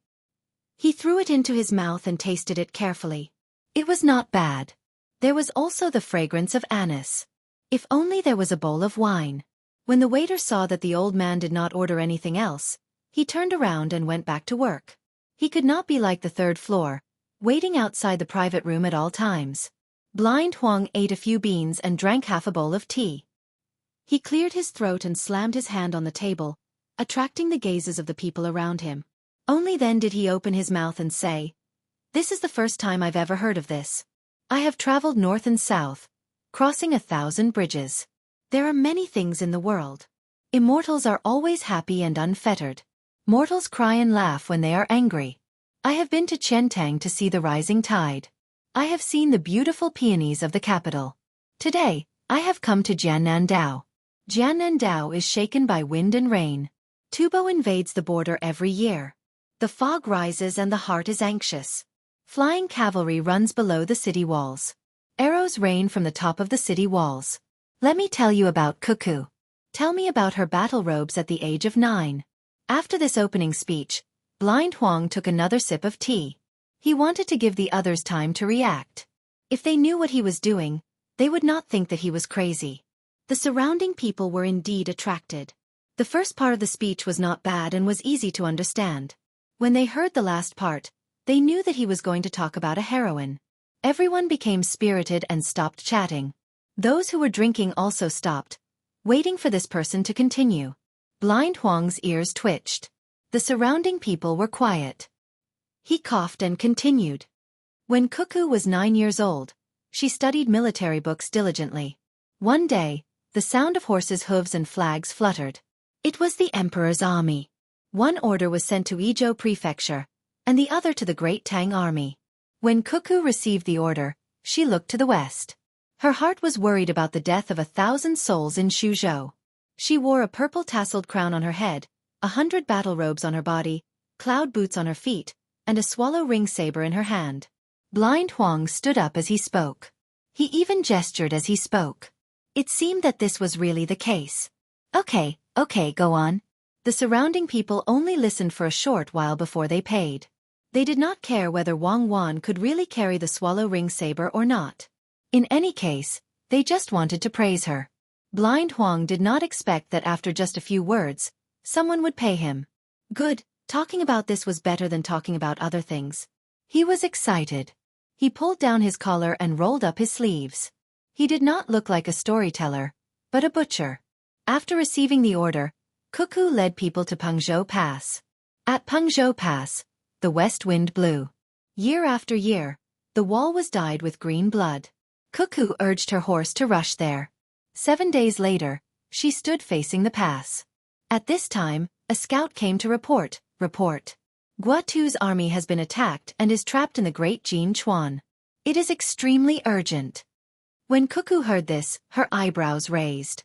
Speaker 2: He threw it into his mouth and tasted it carefully. It was not bad. There was also the fragrance of anise. If only there was a bowl of wine. When the waiter saw that the old man did not order anything else, he turned around and went back to work. He could not be like the 3rd floor, waiting outside the private room at all times. Blind Huang ate a few beans and drank half a bowl of tea. He cleared his throat and slammed his hand on the table, attracting the gazes of the people around him. Only then did he open his mouth and say, "This is the first time I've ever heard of this. I have traveled north and south, crossing 1,000 bridges. There are many things in the world.
Speaker 1: Immortals are always happy and unfettered. Mortals cry and laugh when they are angry. I have been to Tang to see the rising tide. I have seen the beautiful peonies of the capital. Today, I have come to Jiannandao. Jiannandao is shaken by wind and rain. Tubo invades the border every year. The fog rises and the heart is anxious. Flying cavalry runs below the city walls. Arrows rain from the top of the city walls. Let me tell you about Xueqi. Tell me about her battle robes at the age of 9. After this opening speech, Blind Huang took another sip of tea. He wanted to give the others time to react. If they knew what he was doing, they would not think that he was crazy. The surrounding people were indeed attracted. The first part of the speech was not bad and was easy to understand. When they heard the last part, they knew that he was going to talk about a heroine. Everyone became spirited and stopped chatting. Those who were drinking also stopped, waiting for this person to continue. Blind Huang's ears twitched. The surrounding people were quiet. He coughed and continued. When Xueqi was 9 years old, she studied military books diligently. One day, the sound of horses' hooves and flags fluttered. It was the emperor's army. One order was sent to Yizhou Prefecture, and the other to the great Tang army. When Xueqi received the order, she looked to the west. Her heart was worried about the death of 1,000 souls in Suzhou. She wore a purple tasseled crown on her head, 100 battle robes on her body, cloud boots on her feet, and a swallow ring saber in her hand. Blind Huang stood up as he spoke. He even gestured as he spoke. It seemed that this was really the case. Okay, go on. The surrounding people only listened for a short while before they paid. They did not care whether Wang Wan could really carry the swallow ring saber or not. In any case, they just wanted to praise her. Blind Huang did not expect that after just a few words, someone would pay him. Good, talking about this was better than talking about other things. He was excited. He pulled down his collar and rolled up his sleeves. He did not look like a storyteller, but a butcher. After receiving the order, Xueqi led people to Pengzhou Pass. At Pengzhou Pass, the west wind blew. Year after year, the wall was dyed with green blood. Xueqi urged her horse to rush there. 7 days later, she stood facing the pass. At this time, a scout came to report. Guotu's army has been attacked and is trapped in the Great Jin Chuan. It is extremely urgent. When Xueqi heard this, her eyebrows raised.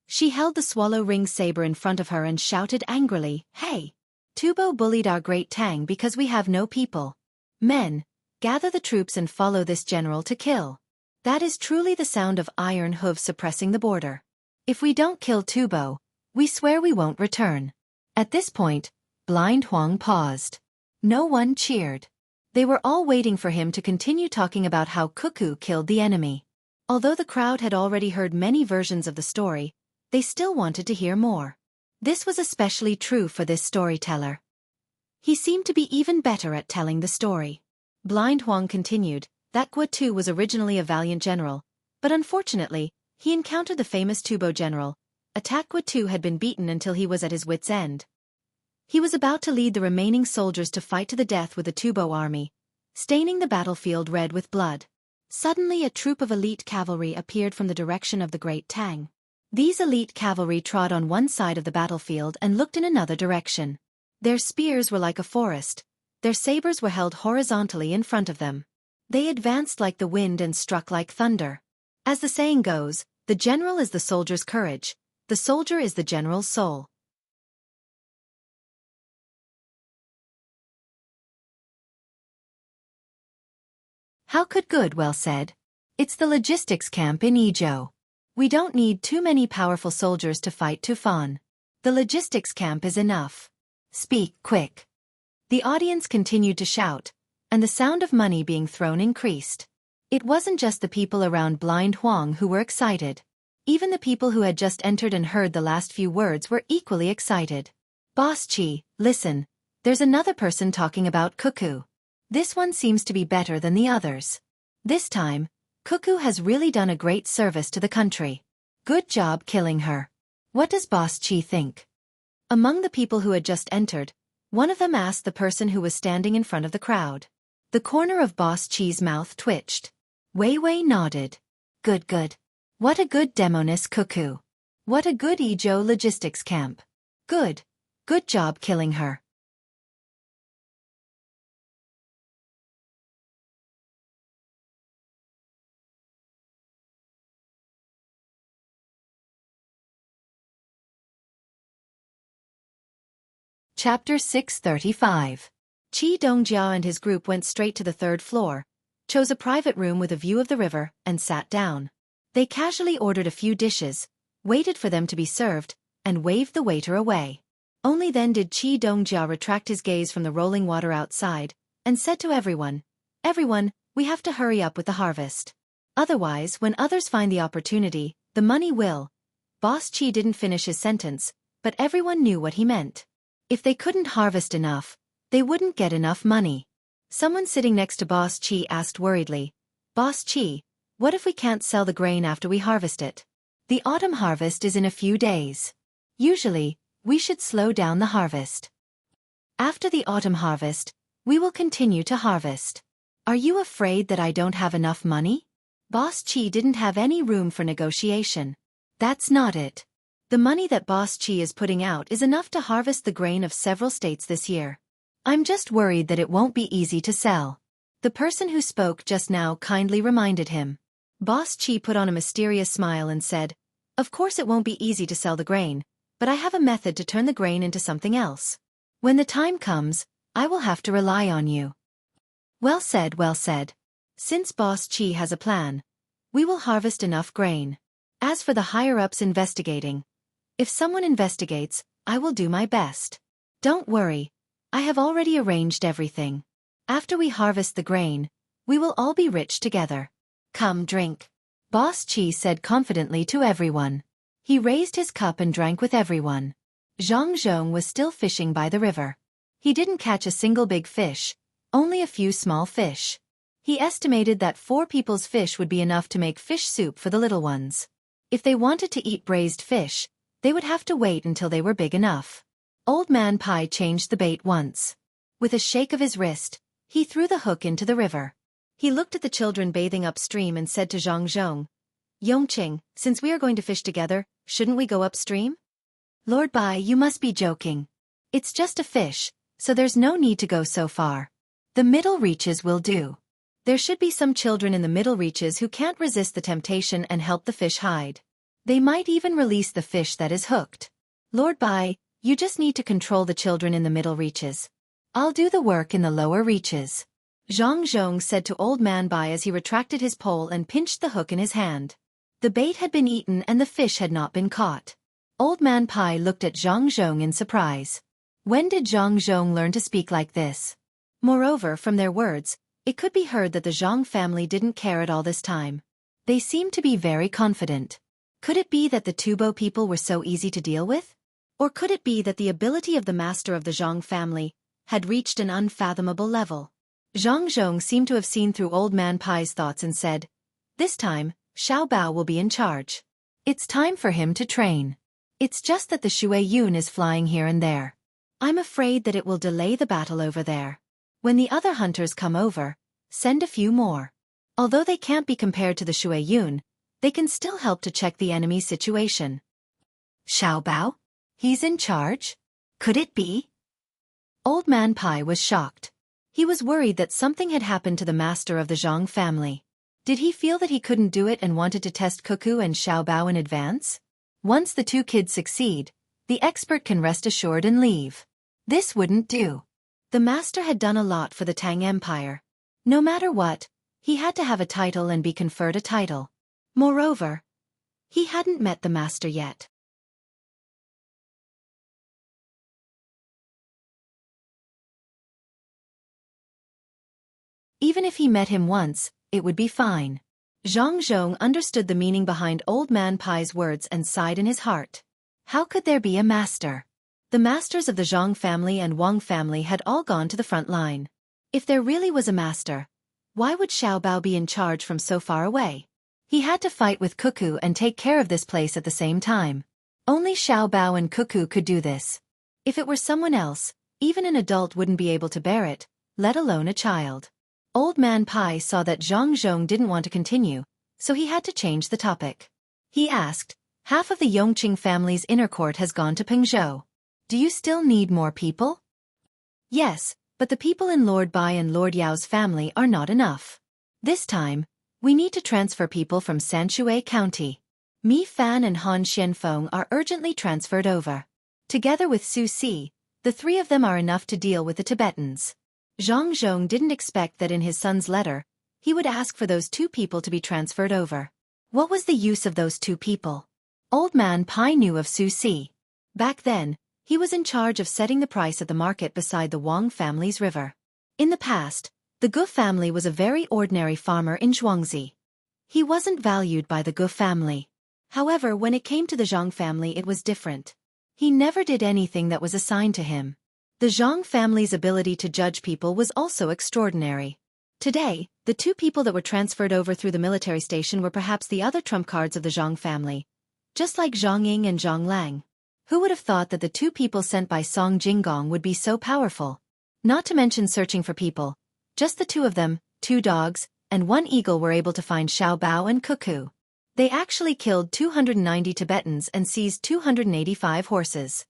Speaker 1: She held the swallow ring saber in front of her and shouted angrily, "Hey! Tubo bullied our great Tang because we have no people. Men, gather the troops and follow this general to kill." That is truly the sound of iron hooves suppressing the border. If we don't kill Tubo, we swear we won't return. At this point, Blind Huang paused. No one cheered. They were all waiting for him to continue talking about how Xueqi killed the enemy. Although the crowd had already heard many versions of the story, they still wanted to hear more. This was especially true for this storyteller. He seemed to be even better at telling the story. Blind Huang continued, that Guotu was originally a valiant general, but unfortunately, he encountered the famous Tubo general. Attack Guotu had been beaten until he was at his wit's end. He was about to lead the remaining soldiers to fight to the death with the Tubo army, staining the battlefield red with blood. Suddenly a troop of elite cavalry appeared from the direction of the Great Tang. These elite cavalry trod on one side of the battlefield and looked in another direction. Their spears were like a forest. Their sabers were held horizontally in front of them. They advanced like the wind and struck like thunder. As the saying goes, the general is the soldier's courage, the soldier is the general's soul. How could good well said? It's the logistics camp in Yizhou. We don't need too many powerful soldiers to fight Tufan. The logistics camp is enough. Speak quick. The audience continued to shout, and the sound of money being thrown increased. It wasn't just the people around Blind Huang who were excited. Even the people who had just entered and heard the last few words were equally excited. Boss Qi, listen, there's another person talking about Xueqi. This one seems to be better than the others. This time, Xueqi has really done a great service to the country. Good job killing her. What does Boss Qi think? Among the people who had just entered, one of them asked the person who was standing in front of the crowd. The corner of Boss Chi's mouth twitched. Wei Wei nodded. Good good. What a good demoness cuckoo. What a good Ejo logistics camp. Good. Good job killing her. Chapter 635. Qi Dongjia and his group went straight to the third floor, chose a private room with a view of the river, and sat down. They casually ordered a few dishes, waited for them to be served, and waved the waiter away. Only then did Qi Dongjia retract his gaze from the rolling water outside, and said to everyone, "Everyone, we have to hurry up with the harvest. Otherwise, when others find the opportunity, the money will." Boss Qi didn't finish his sentence, but everyone knew what he meant. If they couldn't harvest enough, they wouldn't get enough money. Someone sitting next to Boss Qi asked worriedly, "Boss Qi, what if we can't sell the grain after we harvest it? The autumn harvest is in a few days. Usually, we should slow down the harvest. After the autumn harvest, we will continue to harvest. Are you afraid that I don't have enough money?" Boss Qi didn't have any room for negotiation. That's not it. The money that Boss Qi is putting out is enough to harvest the grain of several states this year. I'm just worried that it won't be easy to sell. The person who spoke just now kindly reminded him. Boss Qi put on a mysterious smile and said, "Of course it won't be easy to sell the grain, but I have a method to turn the grain into something else. When the time comes, I will have to rely on you." Well said, well said. Since Boss Qi has a plan, we will harvest enough grain. As for the higher-ups investigating, if someone investigates, I will do my best. Don't worry, I have already arranged everything. After we harvest the grain, we will all be rich together. Come drink. Boss Qi said confidently to everyone. He raised his cup and drank with everyone. Zhang Zhong was still fishing by the river. He didn't catch a single big fish, only a few small fish. He estimated that 4 people's fish would be enough to make fish soup for the little ones. If they wanted to eat braised fish, they would have to wait until they were big enough. Old Man Pai changed the bait once. With a shake of his wrist, he threw the hook into the river. He looked at the children bathing upstream and said to Zhang Zhong, "Yongqing, since we are going to fish together, shouldn't we go upstream?" "Lord Bai, you must be joking. It's just a fish, so there's no need to go so far. The middle reaches will do. There should be some children in the middle reaches who can't resist the temptation and help the fish hide. They might even release the fish that is hooked. Lord Bai, you just need to control the children in the middle reaches. I'll do the work in the lower reaches." Zhang Zhong said to Old Man Bai as he retracted his pole and pinched the hook in his hand. The bait had been eaten and the fish had not been caught. Old Man Pai looked at Zhang Zhong in surprise. When did Zhang Zhong learn to speak like this? Moreover, from their words, it could be heard that the Zhang family didn't care at all this time. They seemed to be very confident. Could it be that the Tubo people were so easy to deal with? Or could it be that the ability of the master of the Zhang family had reached an unfathomable level? Zhang Zhong seemed to have seen through Old Man Pai's thoughts and said, "This time, Xiao Bao will be in charge. It's time for him to train. It's just that the Xueqi is flying here and there. I'm afraid that it will delay the battle over there. When the other hunters come over, send a few more. Although they can't be compared to the Xueqi, they can still help to check the enemy's situation." Xiao Bao? He's in charge? Could it be? Old Man Pai was shocked. He was worried that something had happened to the master of the Zhang family. Did he feel that he couldn't do it and wanted to test Cuckoo and Xiao Bao in advance? Once the 2 kids succeed, the expert can rest assured and leave. This wouldn't do. The master had done a lot for the Tang Empire. No matter what, he had to have a title and be conferred a title. Moreover, he hadn't met the master yet. Even if he met him once, it would be fine. Zhang Zhong understood the meaning behind Old Man Pai's words and sighed in his heart. How could there be a master? The masters of the Zhang family and Wang family had all gone to the front line. If there really was a master, why would Xiao Bao be in charge from so far away? He had to fight with Cuckoo and take care of this place at the same time. Only Xiao Bao and Cuckoo could do this. If it were someone else, even an adult wouldn't be able to bear it, let alone a child.
Speaker 2: Old Man Pai saw that Zhang Zhong didn't want to continue, so he had to change the topic. He asked, half of the Yongqing family's inner court has gone to Pengzhou. Do you still need more people? Yes, but the people in Lord Bai and Lord Yao's family are not enough. This time, we need to transfer people from Sanshui County. Mi Fan and Han Xianfeng are urgently transferred over. Together with Xueqi, the three of them are enough to deal with the Tibetans. Zhang Zhong didn't expect that in his son's letter, he would ask for those two people to be transferred over. What was the use of those two people? Old Man Pai knew of Xueqi. Back then, he was in charge of setting the price at the market beside the Wang family's river. In the past, the Gu family was a very ordinary farmer in Zhuangzi. He wasn't valued by the Gu family. However, when it came to the Zhang family, it was different. He never did anything that was assigned to him. The Zhang family's ability to judge people was also extraordinary. Today, the two people that were transferred over through the military station were perhaps the other trump cards of the Zhang family, just like Zhang Ying and Zhang Lang. Who would have thought that the two people sent by Song Jinggong would be so powerful? Not to mention searching for people. Just the two of them, 2 dogs, and 1 eagle were able to find Xiao Bao and Cuckoo. They actually killed 290 Tibetans and seized 285 horses.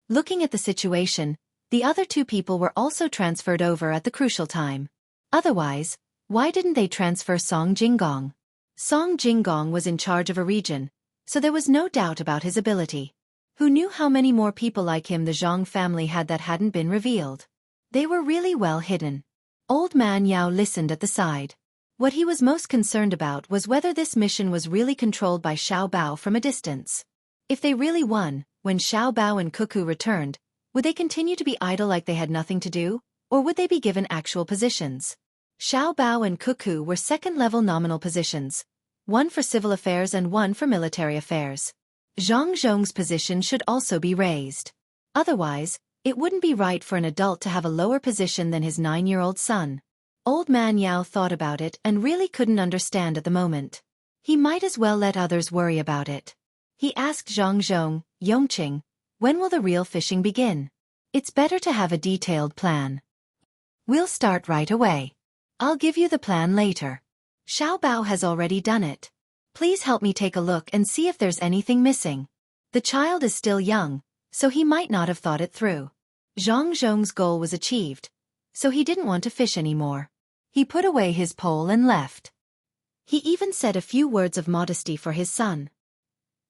Speaker 2: Looking at the situation, the other two people were also transferred over at the crucial time. Otherwise, why didn't they transfer Song Jinggong? Song Jinggong was in charge of a region, so there was no doubt about his ability. Who knew how many more people like him the Zhang family had that hadn't been revealed? They were really well hidden. Old Man Yao listened at the side. What he was most concerned about was whether this mission was really controlled by Xiao Bao from a distance. If they really won, when Xiao Bao and Cuckoo returned, would they continue to be idle like they had nothing to do, or would they be given actual positions? Xiao Bao and Cuckoo were second-level nominal positions, one for civil affairs and one for military affairs. Zhang Zhong's position should also be raised. Otherwise, it wouldn't be right for an adult to have a lower position than his 9-year-old son. Old Man Yao thought about it and really couldn't understand at the moment. He might as well let others worry about it. He asked Zhang Zhong, Yongqing, when will the real fishing begin? It's better to have a detailed plan. We'll start right away. I'll give you the plan later. Xiao Bao has already done it. Please help me take a look and see if there's anything missing. The child is still young, so he might not have thought it through. Zhang Zhong's goal was achieved, so he didn't want to fish anymore. He put away his pole and left. He even said a few words of modesty for his son.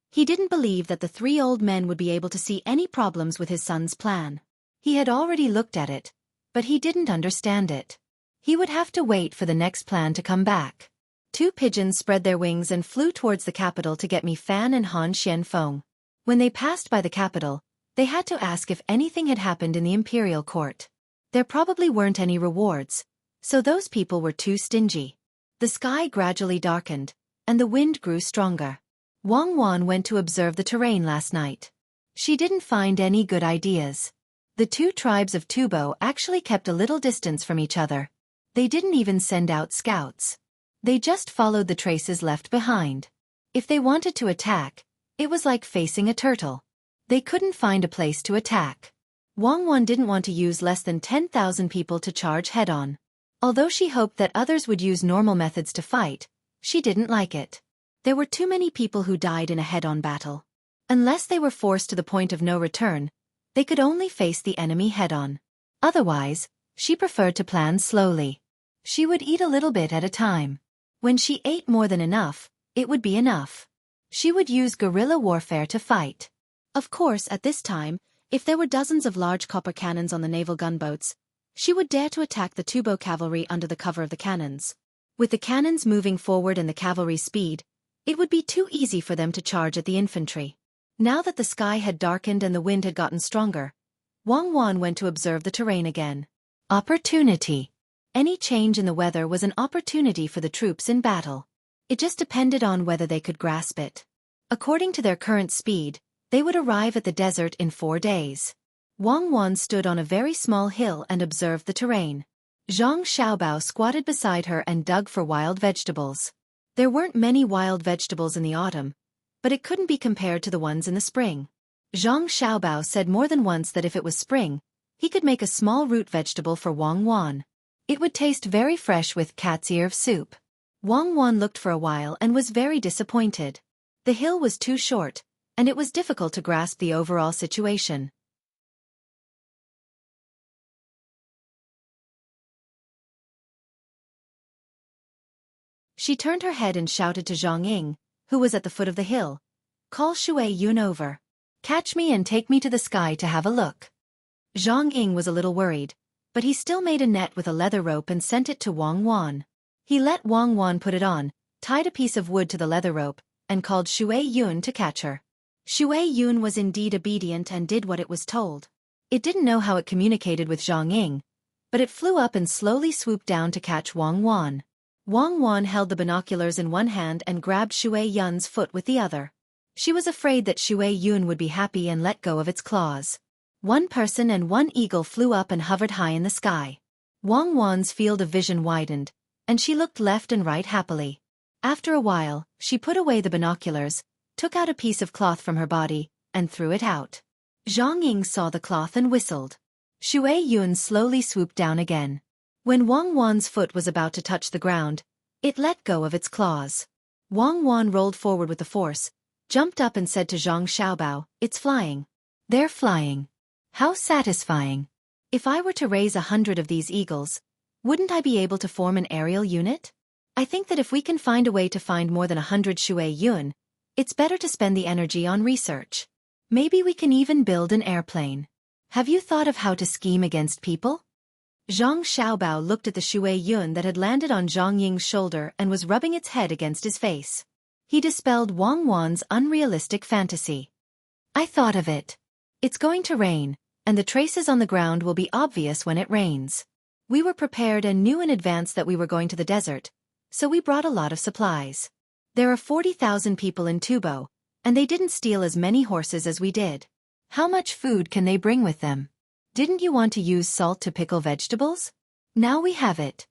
Speaker 2: He didn't believe that the 3 old men would be able to see any problems with his son's plan. He had already looked at it, but he didn't understand it. He would have to wait for the next plan to come back. 2 pigeons spread their wings and flew towards the capital to get Mi Fan and Han Xianfeng. When they passed by the capital, they had to ask if anything had happened in the imperial court. There probably weren't any rewards, so those people were too stingy. The sky gradually darkened, and the wind grew stronger. Wang Wan went to observe the terrain last night. She didn't find any good ideas. The 2 tribes of Tubo actually kept a little distance from each other. They didn't even send out scouts. They just followed the traces left behind. If they wanted to attack, it was like facing a turtle. They couldn't find a place to attack. Wang Wan didn't want to use less than 10,000 people to charge head-on. Although she hoped that others would use normal methods to fight, she didn't like it. There were too many people who died in a head-on battle. Unless they were forced to the point of no return, they could only face the enemy head-on. Otherwise, she preferred to plan slowly. She would eat a little bit at a time. When she ate more than enough, it would be enough. She would use guerrilla warfare to fight. Of course, at this time, if there were dozens of large copper cannons on the naval gunboats, she would dare to attack the Tubo cavalry under the cover of the cannons. With the cannons moving forward and the cavalry's speed, it would be too easy for them to charge at the infantry. Now that the sky had darkened and the wind had gotten stronger, Wang Wan went to observe the terrain again. Opportunity. Any change in the weather was an opportunity for the troops in battle. It just depended on whether they could grasp it. According to their current speed, they would arrive at the desert in 4 days. Wang Wan stood on a very small hill and observed the terrain. Zhang Xiaobao squatted beside her and dug for wild vegetables. There weren't many wild vegetables in the autumn, but it couldn't be compared to the ones in the spring. Zhang Xiaobao said more than once that if it was spring, he could make a small root vegetable for Wang Wan. It would taste very fresh with cat's ear soup. Wang Wan looked for a while and was very disappointed. The hill was too short, and it was difficult to grasp the overall situation. She turned her head and shouted to Zhang Ying, who was at the foot of the hill. "Call Xueqi over. Catch me and take me to the sky to have a look." Zhang Ying was a little worried, but he still made a net with a leather rope and sent it to Wang Wan. He let Wang Wan put it on, tied a piece of wood to the leather rope, and called Xueqi to catch her. Xueqi was indeed obedient and did what it was told. It didn't know how it communicated with Zhang Ying, but it flew up and slowly swooped down to catch Wang Wan. Wang Wan held the binoculars in one hand and grabbed Xueqi's foot with the other. She was afraid that Xueqi would be happy and let go of its claws. One person and one eagle flew up and hovered high in the sky. Wang Wan's field of vision widened, and she looked left and right happily. After a while, she put away the binoculars, took out a piece of cloth from her body, and threw it out. Zhang Ying saw the cloth and whistled. Xueqi slowly swooped down again. When Wang Wan's foot was about to touch the ground, it let go of its claws. Wang Wan rolled forward with the force, jumped up and said to Zhang Xiaobao, "It's flying." "They're flying. How satisfying. If I were to raise 100 of these eagles, wouldn't I be able to form an aerial unit? I think that if we can find a way to find more than 100 Xueqi, it's better to spend the energy on research. Maybe we can even build an airplane. Have you thought of how to scheme against people?" Zhang Xiaobao looked at the Xueqi that had landed on Zhang Ying's shoulder and was rubbing its head against his face. He dispelled Wang Wan's unrealistic fantasy. "I thought of it. It's going to rain, and the traces on the ground will be obvious when it rains. We were prepared and knew in advance that we were going to the desert, so we brought a lot of supplies. There are 40,000 people in Tubo, and they didn't steal as many horses as we did. How much food can they bring with them? Didn't you want to use salt to pickle vegetables? Now we have it."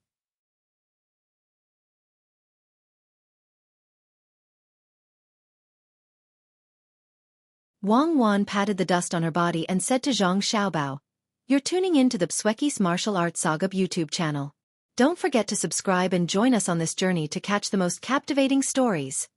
Speaker 2: Wang Wan patted the dust on her body and said to Zhang Xiaobao, "You're tuning in to the Xueqi's Martial Arts Saga YouTube channel. Don't forget to subscribe and join us on this journey to catch the most captivating stories.